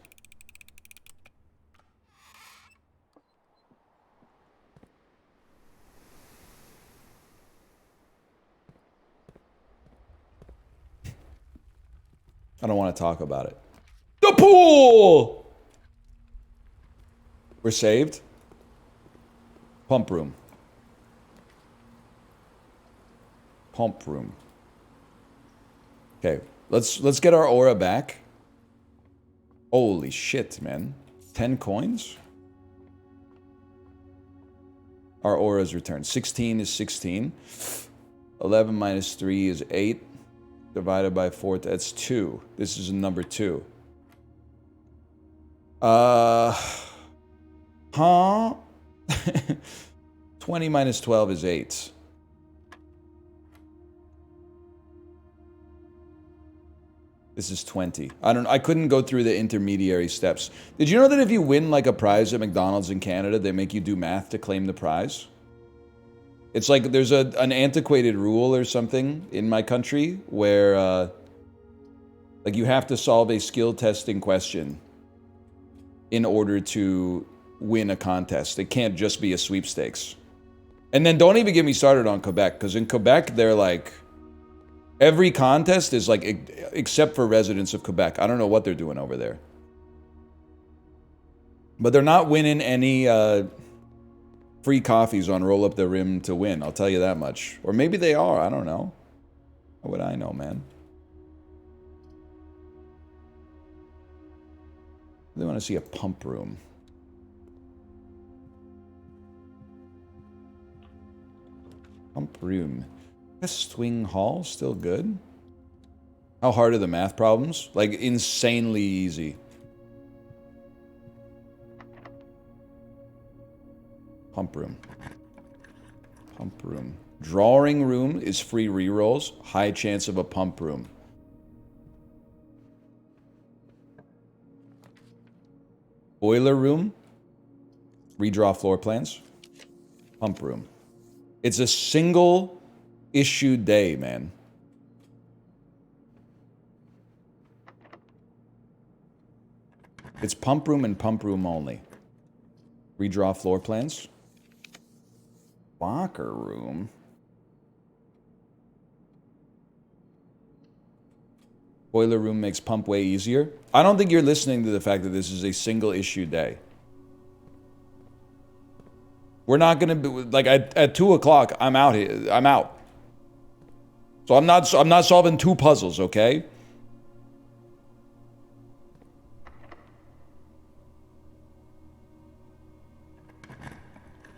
A: I don't want to talk about it. The pool! We're saved. Pump room. Pump room. Okay, let's get our aura back. Holy shit, man. 10 coins? Our aura is returned. 16 is 16. 11 minus 3 is 8. Divided by 4, that's 2. This is number 2. Huh? 20 minus 12 is 8. This is 20. I couldn't go through the intermediary steps. Did you know that if you win like a prize at McDonald's in Canada, they make you do math to claim the prize? It's like there's an antiquated rule or something in my country where like you have to solve a skill testing question in order to win a contest. It can't just be a sweepstakes. And then don't even get me started on Quebec, because in Quebec they're like every contest is like except for residents of Quebec. I don't know what they're doing over there. But they're not winning any free coffees on Roll Up the Rim to win, I'll tell you that much. Or maybe they are, I don't know. What would I know, man? They want to see a pump room. Pump room. Swing hall, still good. How hard are the math problems? Like, insanely easy. Pump room. Pump room. Drawing room is free rerolls. High chance of a pump room. Boiler room. Redraw floor plans. Pump room. It's a single issue day, man. It's pump room and pump room only. Redraw floor plans. Locker room. Boiler room makes pump way easier. I don't think you're listening to the fact that this is a single issue day. We're not gonna be like at 2 o'clock. I'm out here. I'm out. So I'm not solving 2 puzzles, okay?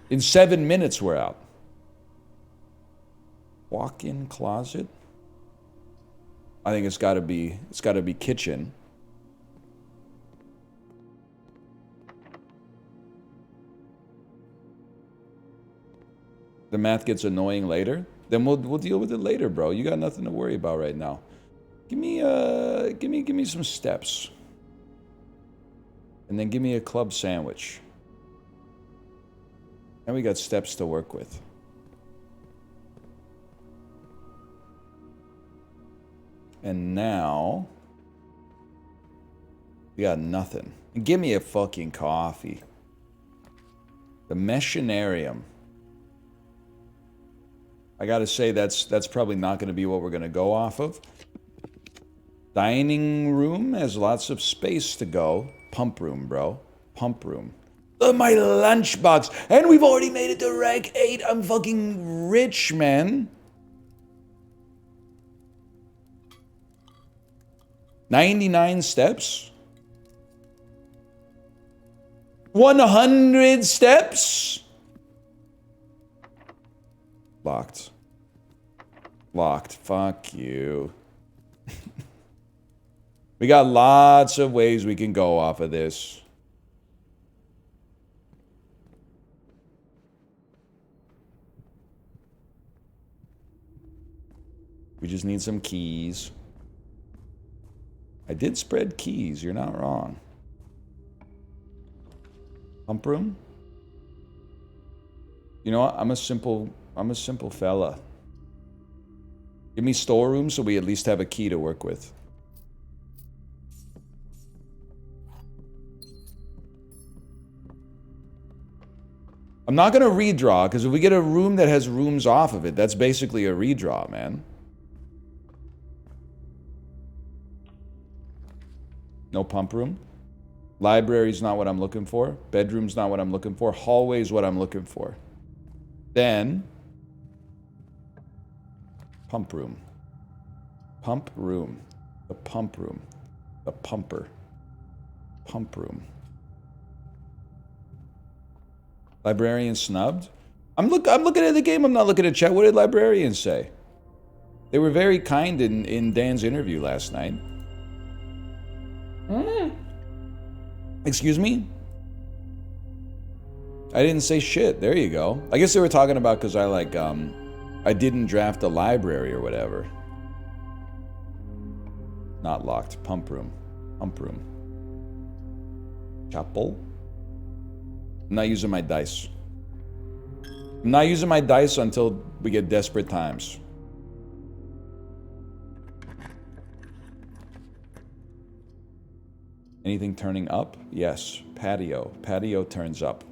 A: In 7 minutes, we're out. Walk-in closet? I think it's gotta be kitchen. The math gets annoying later? Then we'll deal with it later, bro. You got nothing to worry about right now. Give me some steps. And then give me a club sandwich. And we got steps to work with. And now we got nothing. And give me a fucking coffee. The Machinarium. I gotta say that's probably not gonna be what we're gonna go off of. Dining room has lots of space to go. Pump room, bro. Pump room. My lunchbox. And we've already made it to rank 8. I'm fucking rich, man. 99 steps? 100 steps? Locked. Locked. Fuck you. We got lots of ways we can go off of this. We just need some keys. I did spread keys, you're not wrong. Pump room? You know what? I'm a simple fella. Give me storeroom so we at least have a key to work with. I'm not gonna redraw, because if we get a room that has rooms off of it, that's basically a redraw, man. No pump room. Library's not what I'm looking for. Bedroom's not what I'm looking for. Hallway's what I'm looking for. Then, pump room. Pump room. The pump room. The pumper. Pump room. Librarian snubbed? I'm looking at the game, I'm not looking at chat. What did librarians say? They were very kind in Dan's interview last night. Excuse me? I didn't say shit. There you go. I guess they were talking about because I didn't draft a library or whatever. Not locked. Pump room. Pump room. Chapel? I'm not using my dice. I'm not using my dice until we get desperate times. Anything turning up? Yes. Patio. Patio turns up.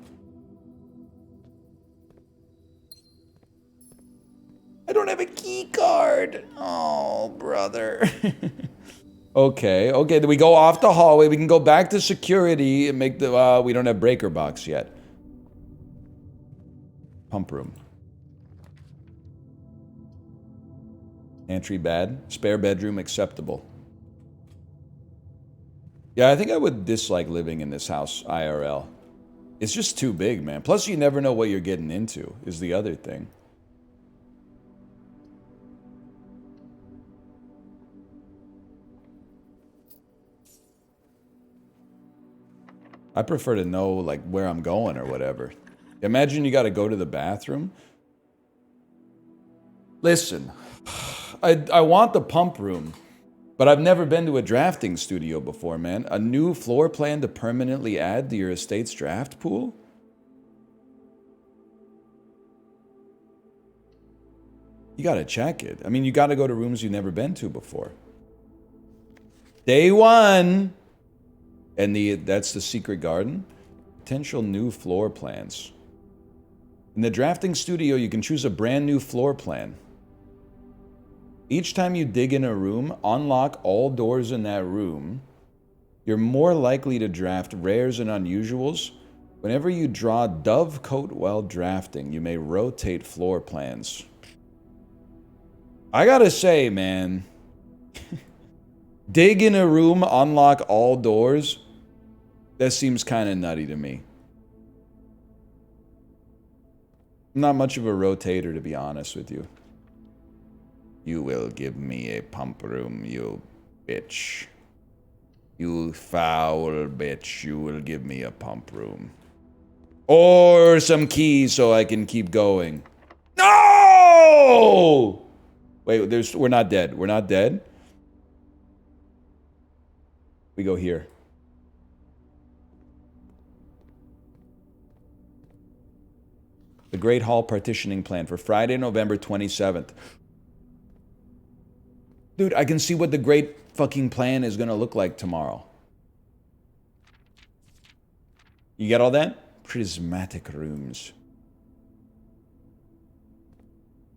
A: I don't have a key card. Oh, brother. Okay. Then we go off the hallway. We can go back to security and make the... we don't have breaker box yet. Pump room. Entry bad. Spare bedroom acceptable. Yeah, I think I would dislike living in this house IRL. It's just too big, man. Plus, you never know what you're getting into, is the other thing. I prefer to know, like, where I'm going or whatever. Imagine you gotta go to the bathroom. Listen, I want the pump room. But I've never been to a drafting studio before, man. A new floor plan to permanently add to your estate's draft pool? You gotta check it. I mean, you gotta go to rooms you've never been to before. Day one! And that's the secret garden. Potential new floor plans. In the drafting studio, you can choose a brand new floor plan. Each time you dig in a room, unlock all doors in that room. You're more likely to draft rares and unusuals. Whenever you draw Dovecoat while drafting, you may rotate floor plans. I gotta say, man, dig in a room, unlock all doors. That seems kind of nutty to me. I'm not much of a rotator, to be honest with you. You will give me a pump room, you bitch. You foul bitch. You will give me a pump room. Or some keys so I can keep going. No! Wait, we're not dead. We're not dead. We go here. The Great Hall partitioning plan for Friday, November 27th. Dude, I can see what the great fucking plan is gonna look like tomorrow. You get all that? Prismatic rooms.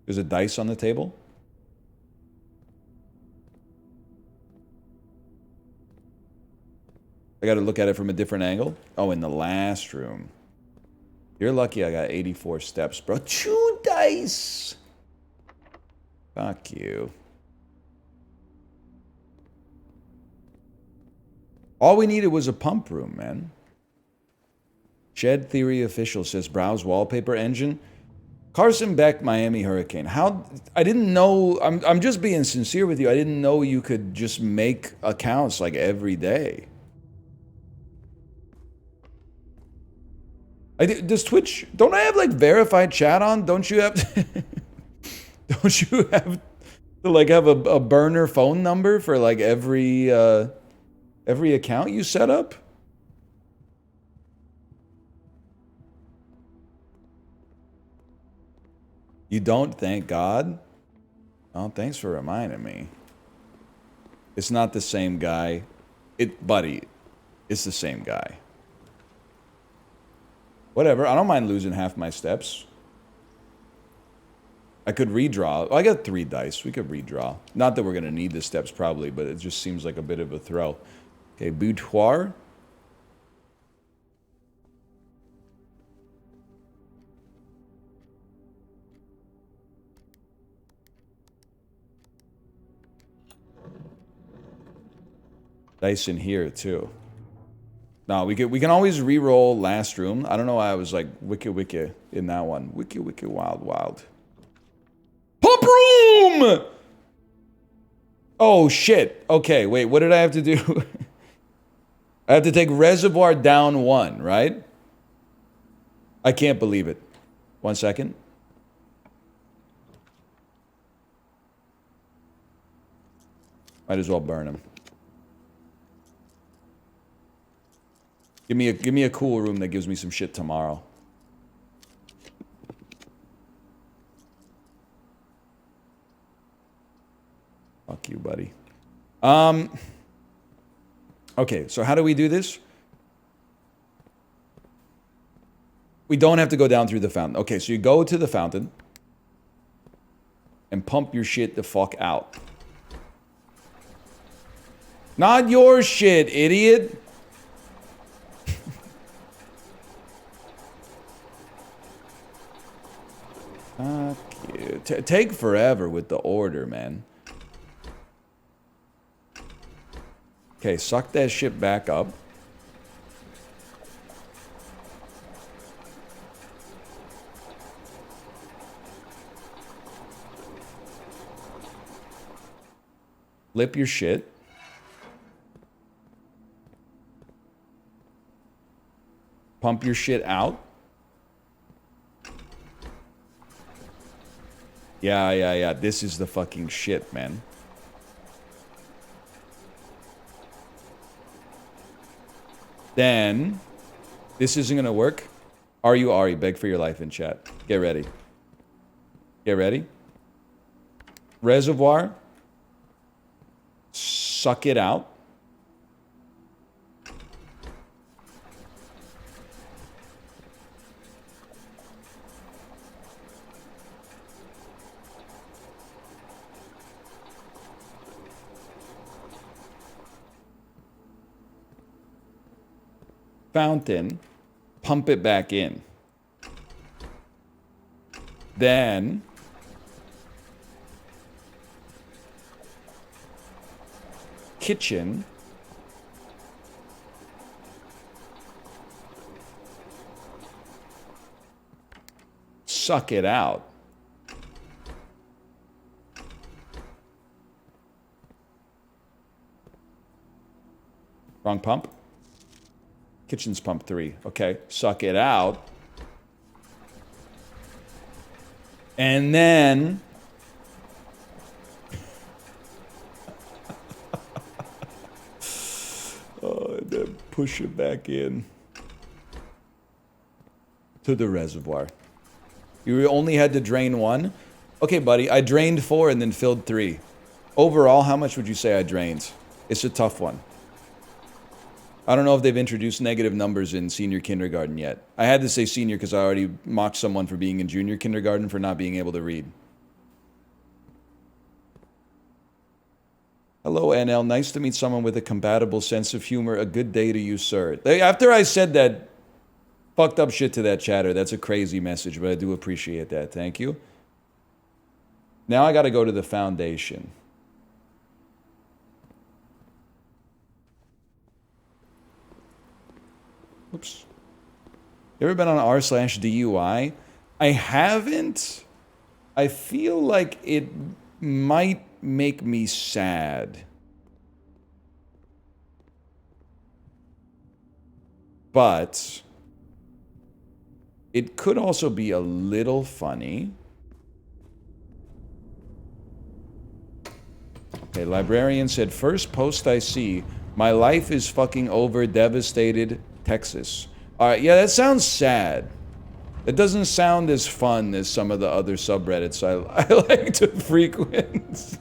A: There's a dice on the table. I gotta look at it from a different angle. Oh, in the last room. You're lucky I got 84 steps, bro. 2 dice! Fuck you. All we needed was a pump room, man. Shed Theory Official says browse wallpaper engine. Carson Beck, Miami Hurricane. How? I didn't know. I'm just being sincere with you. I didn't know you could just make accounts like every day. Does Twitch? Don't I have like verified chat on? Don't you have? Don't you have to like have a burner phone number for like every account you set up? You don't, thank God. Oh, thanks for reminding me. It's not the same guy. Buddy, it's the same guy. Whatever, I don't mind losing half my steps. I could redraw. I got 3 dice. We could redraw. Not that we're going to need the steps probably, but it just seems like a bit of a throw. Okay, boudoir. Dice in here too. No, we can always re-roll last room. I don't know why I was like wiki in that one. Wiki wild. Pump room! Oh shit. Okay, wait, what did I have to do? I have to take reservoir down 1, right? I can't believe it. 1 second. Might as well burn him. Give me a cool room that gives me some shit tomorrow. Fuck you, buddy. Okay, so how do we do this? We don't have to go down through the fountain. Okay, so you go to the fountain and pump your shit the fuck out. Not your shit, idiot. Fuck you. Take forever with the order, man. Okay, suck that shit back up. Flip your shit. Pump your shit out. Yeah. This is the fucking shit, man. Then, this isn't gonna work. Are you Ari? Beg for your life in chat. Get ready. Get ready. Reservoir. Suck it out. Fountain, pump it back in. Then kitchen, suck it out. Wrong pump? Kitchen's pump 3. Okay, suck it out. And then... oh, and then push it back in. To the reservoir. You only had to drain 1? Okay, buddy, I drained 4 and then filled 3. Overall, how much would you say I drained? It's a tough one. I don't know if they've introduced negative numbers in senior kindergarten yet. I had to say senior because I already mocked someone for being in junior kindergarten for not being able to read. Hello, NL. Nice to meet someone with a compatible sense of humor. A good day to you, sir. After I said that fucked up shit to that chatter, that's a crazy message, but I do appreciate that. Thank you. Now I got to go to the foundation. Oops. You ever been on r/DUI? I haven't. I feel like it might make me sad. But it could also be a little funny. Okay, librarian said, first post I see, my life is fucking over, devastated, Texas. Alright, yeah, that sounds sad. It doesn't sound as fun as some of the other subreddits I like to frequent.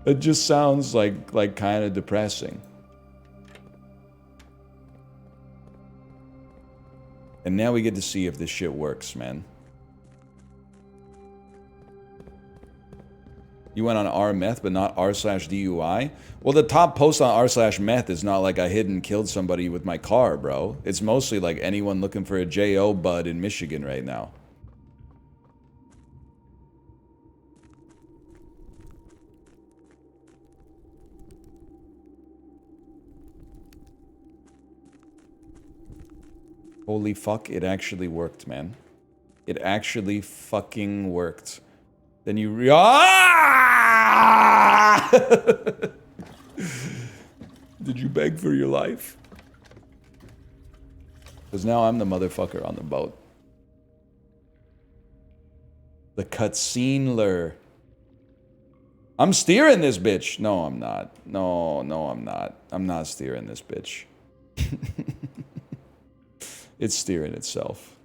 A: It just sounds like kind of depressing. And now we get to see if this shit works, man. You went on r/meth, but not r/DUI? Well, the top post on r/meth is not like I hid and killed somebody with my car, bro. It's mostly like anyone looking for a J.O. bud in Michigan right now. Holy fuck, it actually worked, man. It actually fucking worked. Then you Did you beg for your life? Because now I'm the motherfucker on the boat. The cutscene-ler. I'm steering this bitch. No, I'm not. No, I'm not. I'm not steering this bitch. It's steering itself.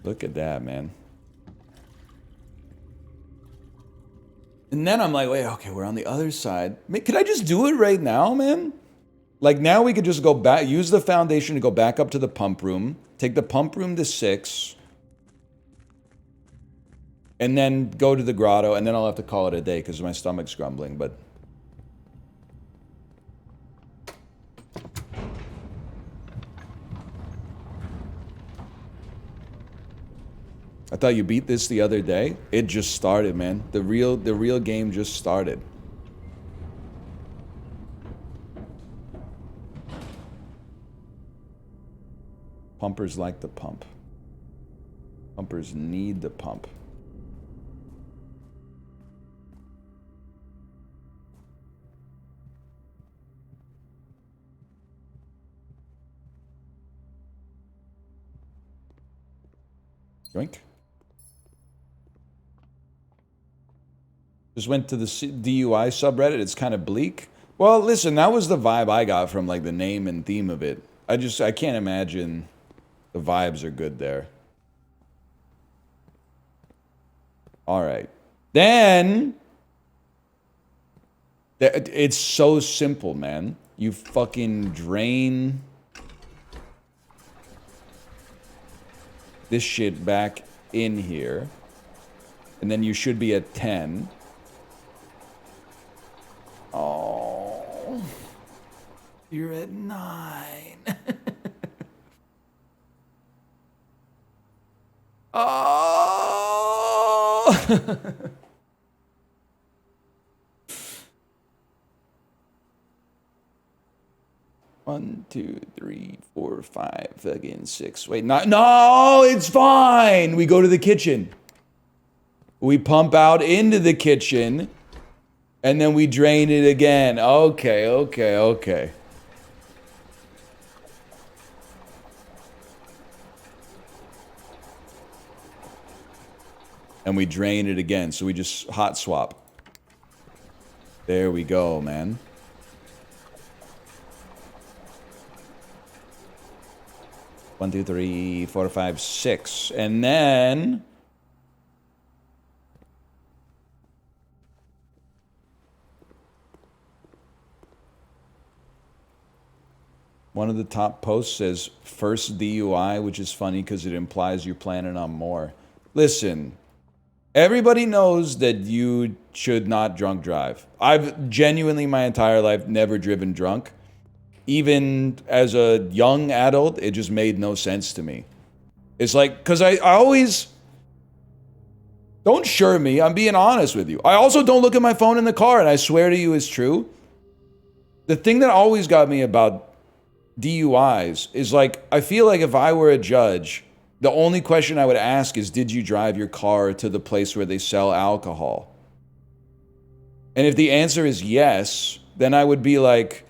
A: Look at that, man. And then I'm like, wait, okay, we're on the other side. Could I just do it right now, man? Like, now we could just go back, use the foundation to go back up to the pump room, take the pump room to 6, and then go to the grotto, and then I'll have to call it a day because my stomach's grumbling, but... I thought you beat this the other day. It just started, man. The real game just started. Pumpers like the pump. Pumpers need the pump. Yoink. Just went to the DUI subreddit. It's kind of bleak. Well, listen, that was the vibe I got from like the name and theme of it. I can't imagine the vibes are good there. All right. Then it's so simple, man. You fucking drain this shit back in here. And then you should be at 10. Oh. You're at 9. Oh. 1, 2, 3, 4, 5, again 6. Wait, not, no, it's fine. We go to the kitchen. We pump out into the kitchen, and then we drain it again. Okay, okay, okay. And we drain it again, so we just hot swap. There we go, man. One, two, three, 4, 5, 6. And then... one of the top posts says, first DUI, which is funny because it implies you're planning on more. Listen, everybody knows that you should not drunk drive. I've genuinely my entire life never driven drunk. Even as a young adult, it just made no sense to me. It's like, because I always... don't share me, I'm being honest with you. I also don't look at my phone in the car, and I swear to you it's true. The thing that always got me about DUIs is like, I feel like if I were a judge, the only question I would ask is, did you drive your car to the place where they sell alcohol? And if the answer is yes, then I would be like,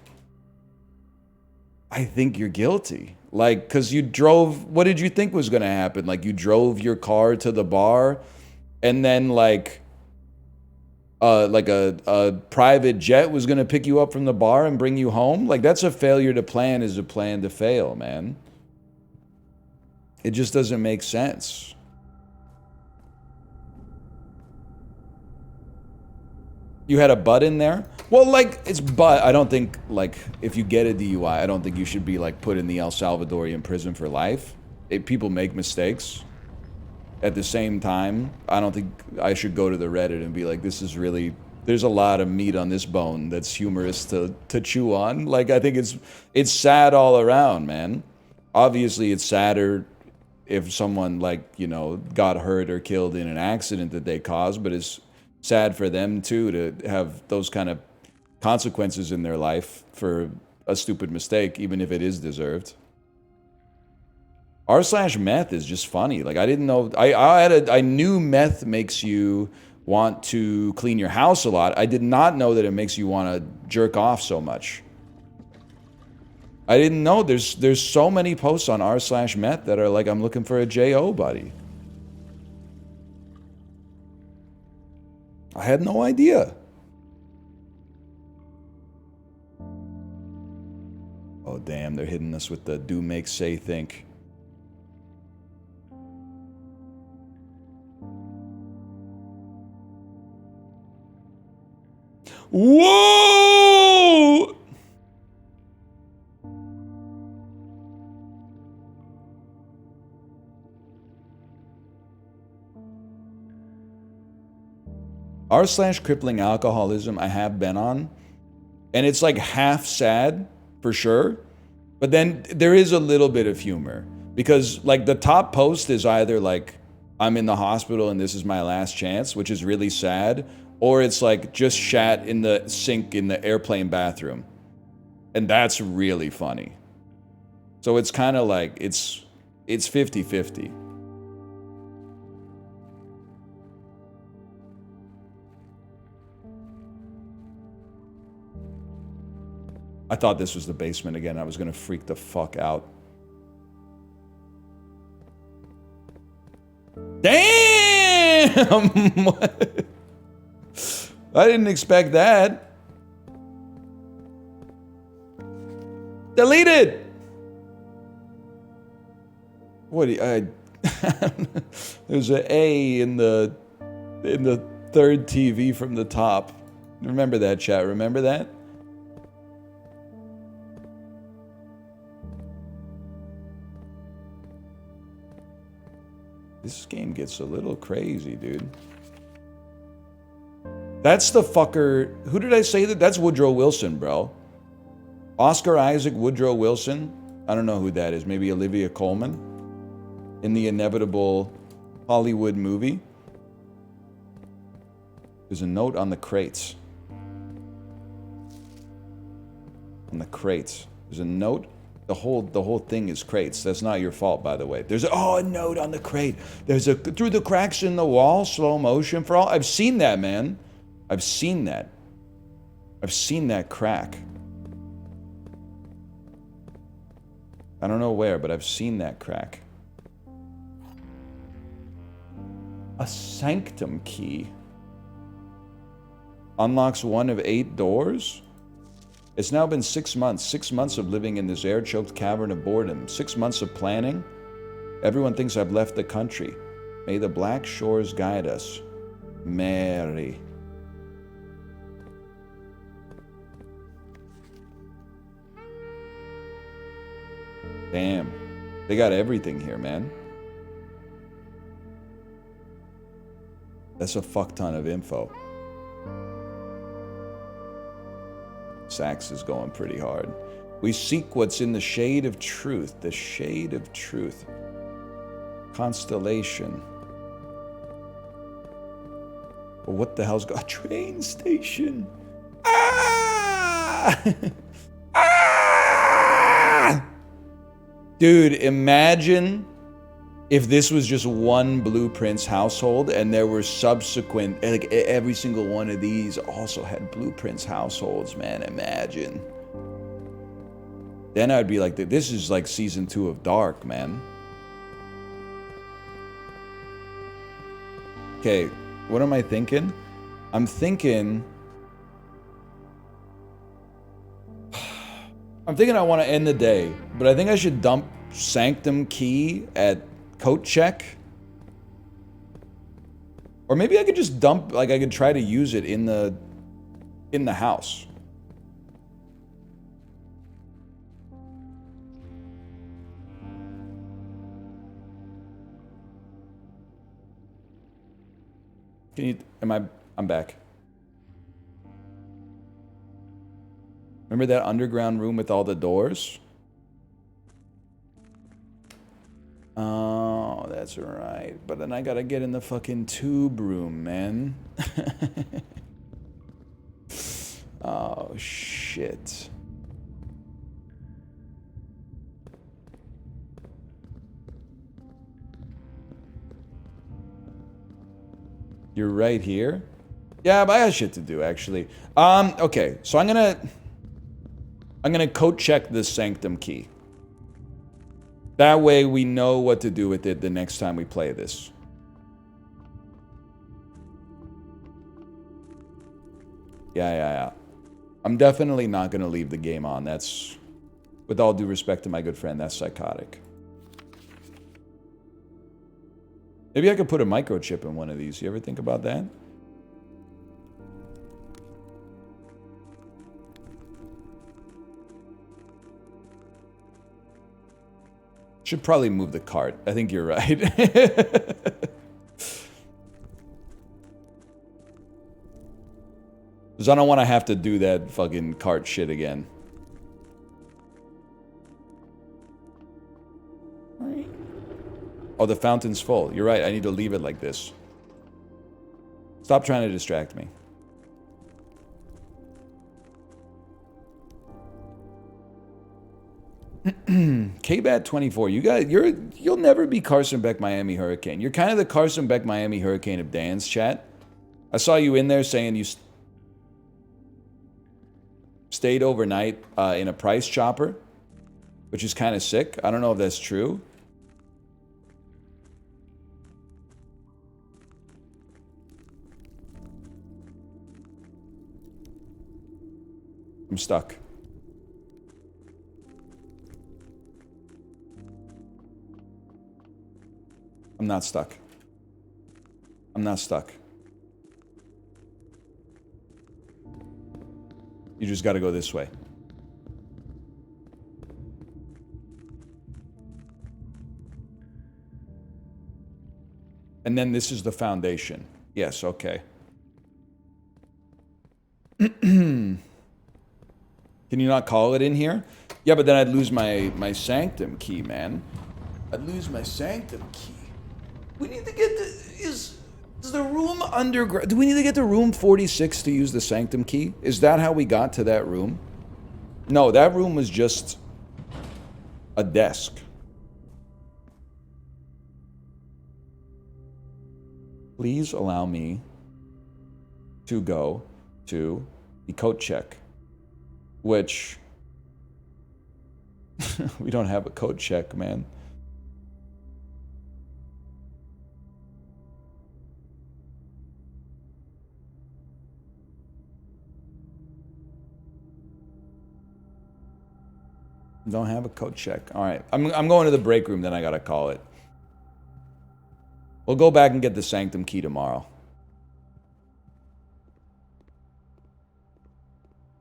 A: I think you're guilty. Like, because you drove, what did you think was going to happen? Like, you drove your car to the bar, and then like a private jet was going to pick you up from the bar and bring you home? Like, that's a failure to plan is a plan to fail, man. It just doesn't make sense. You had a butt in there? Well, like, it's but. I don't think, like, if you get a DUI, I don't think you should be, like, put in the El Salvadorian prison for life. People make mistakes. At the same time, I don't think I should go to the Reddit and be like, this is really... there's a lot of meat on this bone that's humorous to chew on. Like, I think it's sad all around, man. Obviously, it's sadder if someone, like, you know, got hurt or killed in an accident that they caused, but it's sad for them, too, to have those kind of consequences in their life for a stupid mistake, even if it is deserved. R/meth is just funny. Like, I didn't know... I knew meth makes you want to clean your house a lot. I did not know that it makes you want to jerk off so much. I didn't know there's so many posts on r/meth that are like, I'm looking for a J.O. buddy. I had no idea. Oh, damn, they're hitting us with the do, make, say, think. Whoa! r/crippling alcoholism I have been on, and it's like half sad for sure, but then there is a little bit of humor because like the top post is either like, I'm in the hospital and this is my last chance, which is really sad, or it's like just shat in the sink in the airplane bathroom, and that's really funny. So it's kind of like it's 50-50. I thought this was the basement again. I was gonna freak the fuck out. Damn! I didn't expect that. Delete it! What do you, there's an A in the third TV from the top. Remember that, chat? Remember that? This game gets a little crazy, dude. That's the fucker... Who did I say that? That's Woodrow Wilson, bro. Oscar Isaac Woodrow Wilson. I don't know who that is. Maybe Olivia Colman. In the inevitable Hollywood movie. There's a note on the crates. On the crates. There's a note. The whole thing is crates. That's not your fault, by the way. There's a note on the crate. There's a through the cracks in the wall, slow motion for all. I've seen that, man. I've seen that. I've seen that crack. I don't know where, but I've seen that crack. A sanctum key. Unlocks 1 of 8 doors? It's now been 6 months. 6 months of living in this air-choked cavern of boredom. 6 months of planning. Everyone thinks I've left the country. May the black shores guide us. Mary. Damn. They got everything here, man. That's a fuck ton of info. Sax is going pretty hard. We seek what's in the shade of truth. The shade of truth. Constellation. Well, what the hell's got a train station? Ah! Ah! Dude, imagine if this was just one Blueprints household and there were subsequent, like every single one of these also had Blueprints households, man. Imagine. Then I'd be like, this is like season 2 of Dark, man. Okay, what am I thinking? I'm thinking I want to end the day, but I think I should dump Sanctum Key at Coat Check. Or maybe I could just dump, like I could try to use it in the house. Can you, I'm back. Remember that underground room with all the doors? Oh, that's right. But then I gotta get in the fucking tube room, man. Oh, shit. You're right here? Yeah, but I got shit to do, actually. Okay, so I'm gonna code check this Sanctum Key. That way we know what to do with it the next time we play this. Yeah. I'm definitely not gonna leave the game on. That's, with all due respect to my good friend, that's psychotic. Maybe I could put a microchip in one of these. You ever think about that? Should probably move the cart. I think you're right. Because I don't want to have to do that fucking cart shit again. Oh, the fountain's full. You're right. I need to leave it like this. Stop trying to distract me. KBAT24, you guys, you'll never be Carson Beck Miami Hurricane. You're kind of the Carson Beck Miami Hurricane of Dan's chat. I saw you in there saying you stayed overnight in a price chopper, which is kind of sick. I don't know if that's true. I'm stuck. I'm not stuck. I'm not stuck. You just got to go this way. And then this is the foundation. Yes, okay. Can you not call it in here? Yeah, but then I'd lose my Sanctum Key, man. I'd lose my Sanctum Key. We need to get the... Is the room underground? Do we need to get to room 46 to use the Sanctum Key? Is that how we got to that room? No, that room was just a desk. Please allow me to go to the coat check, which we don't have a coat check, man. Don't have a coat check. All right, I'm going to the break room. Then I gotta call it. We'll go back and get the sanctum key tomorrow.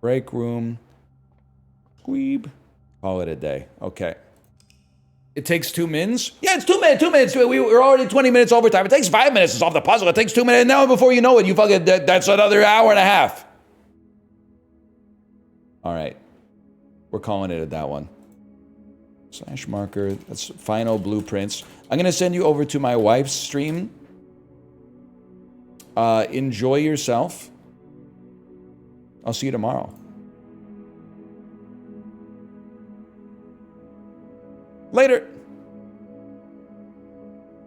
A: Break room. Squeeb. Call it a day. Okay. It takes 2 minutes? Yeah, it's 2 minutes. 2 minutes. We're already 20 minutes overtime. It takes 5 minutes to solve the puzzle. It takes 2 minutes. Now, before you know it, you fucking, that's another hour and a half. All right. We're calling it at that one. Slash marker. That's final blueprints. I'm going to send you over to my wife's stream. Enjoy yourself. I'll see you tomorrow. Later.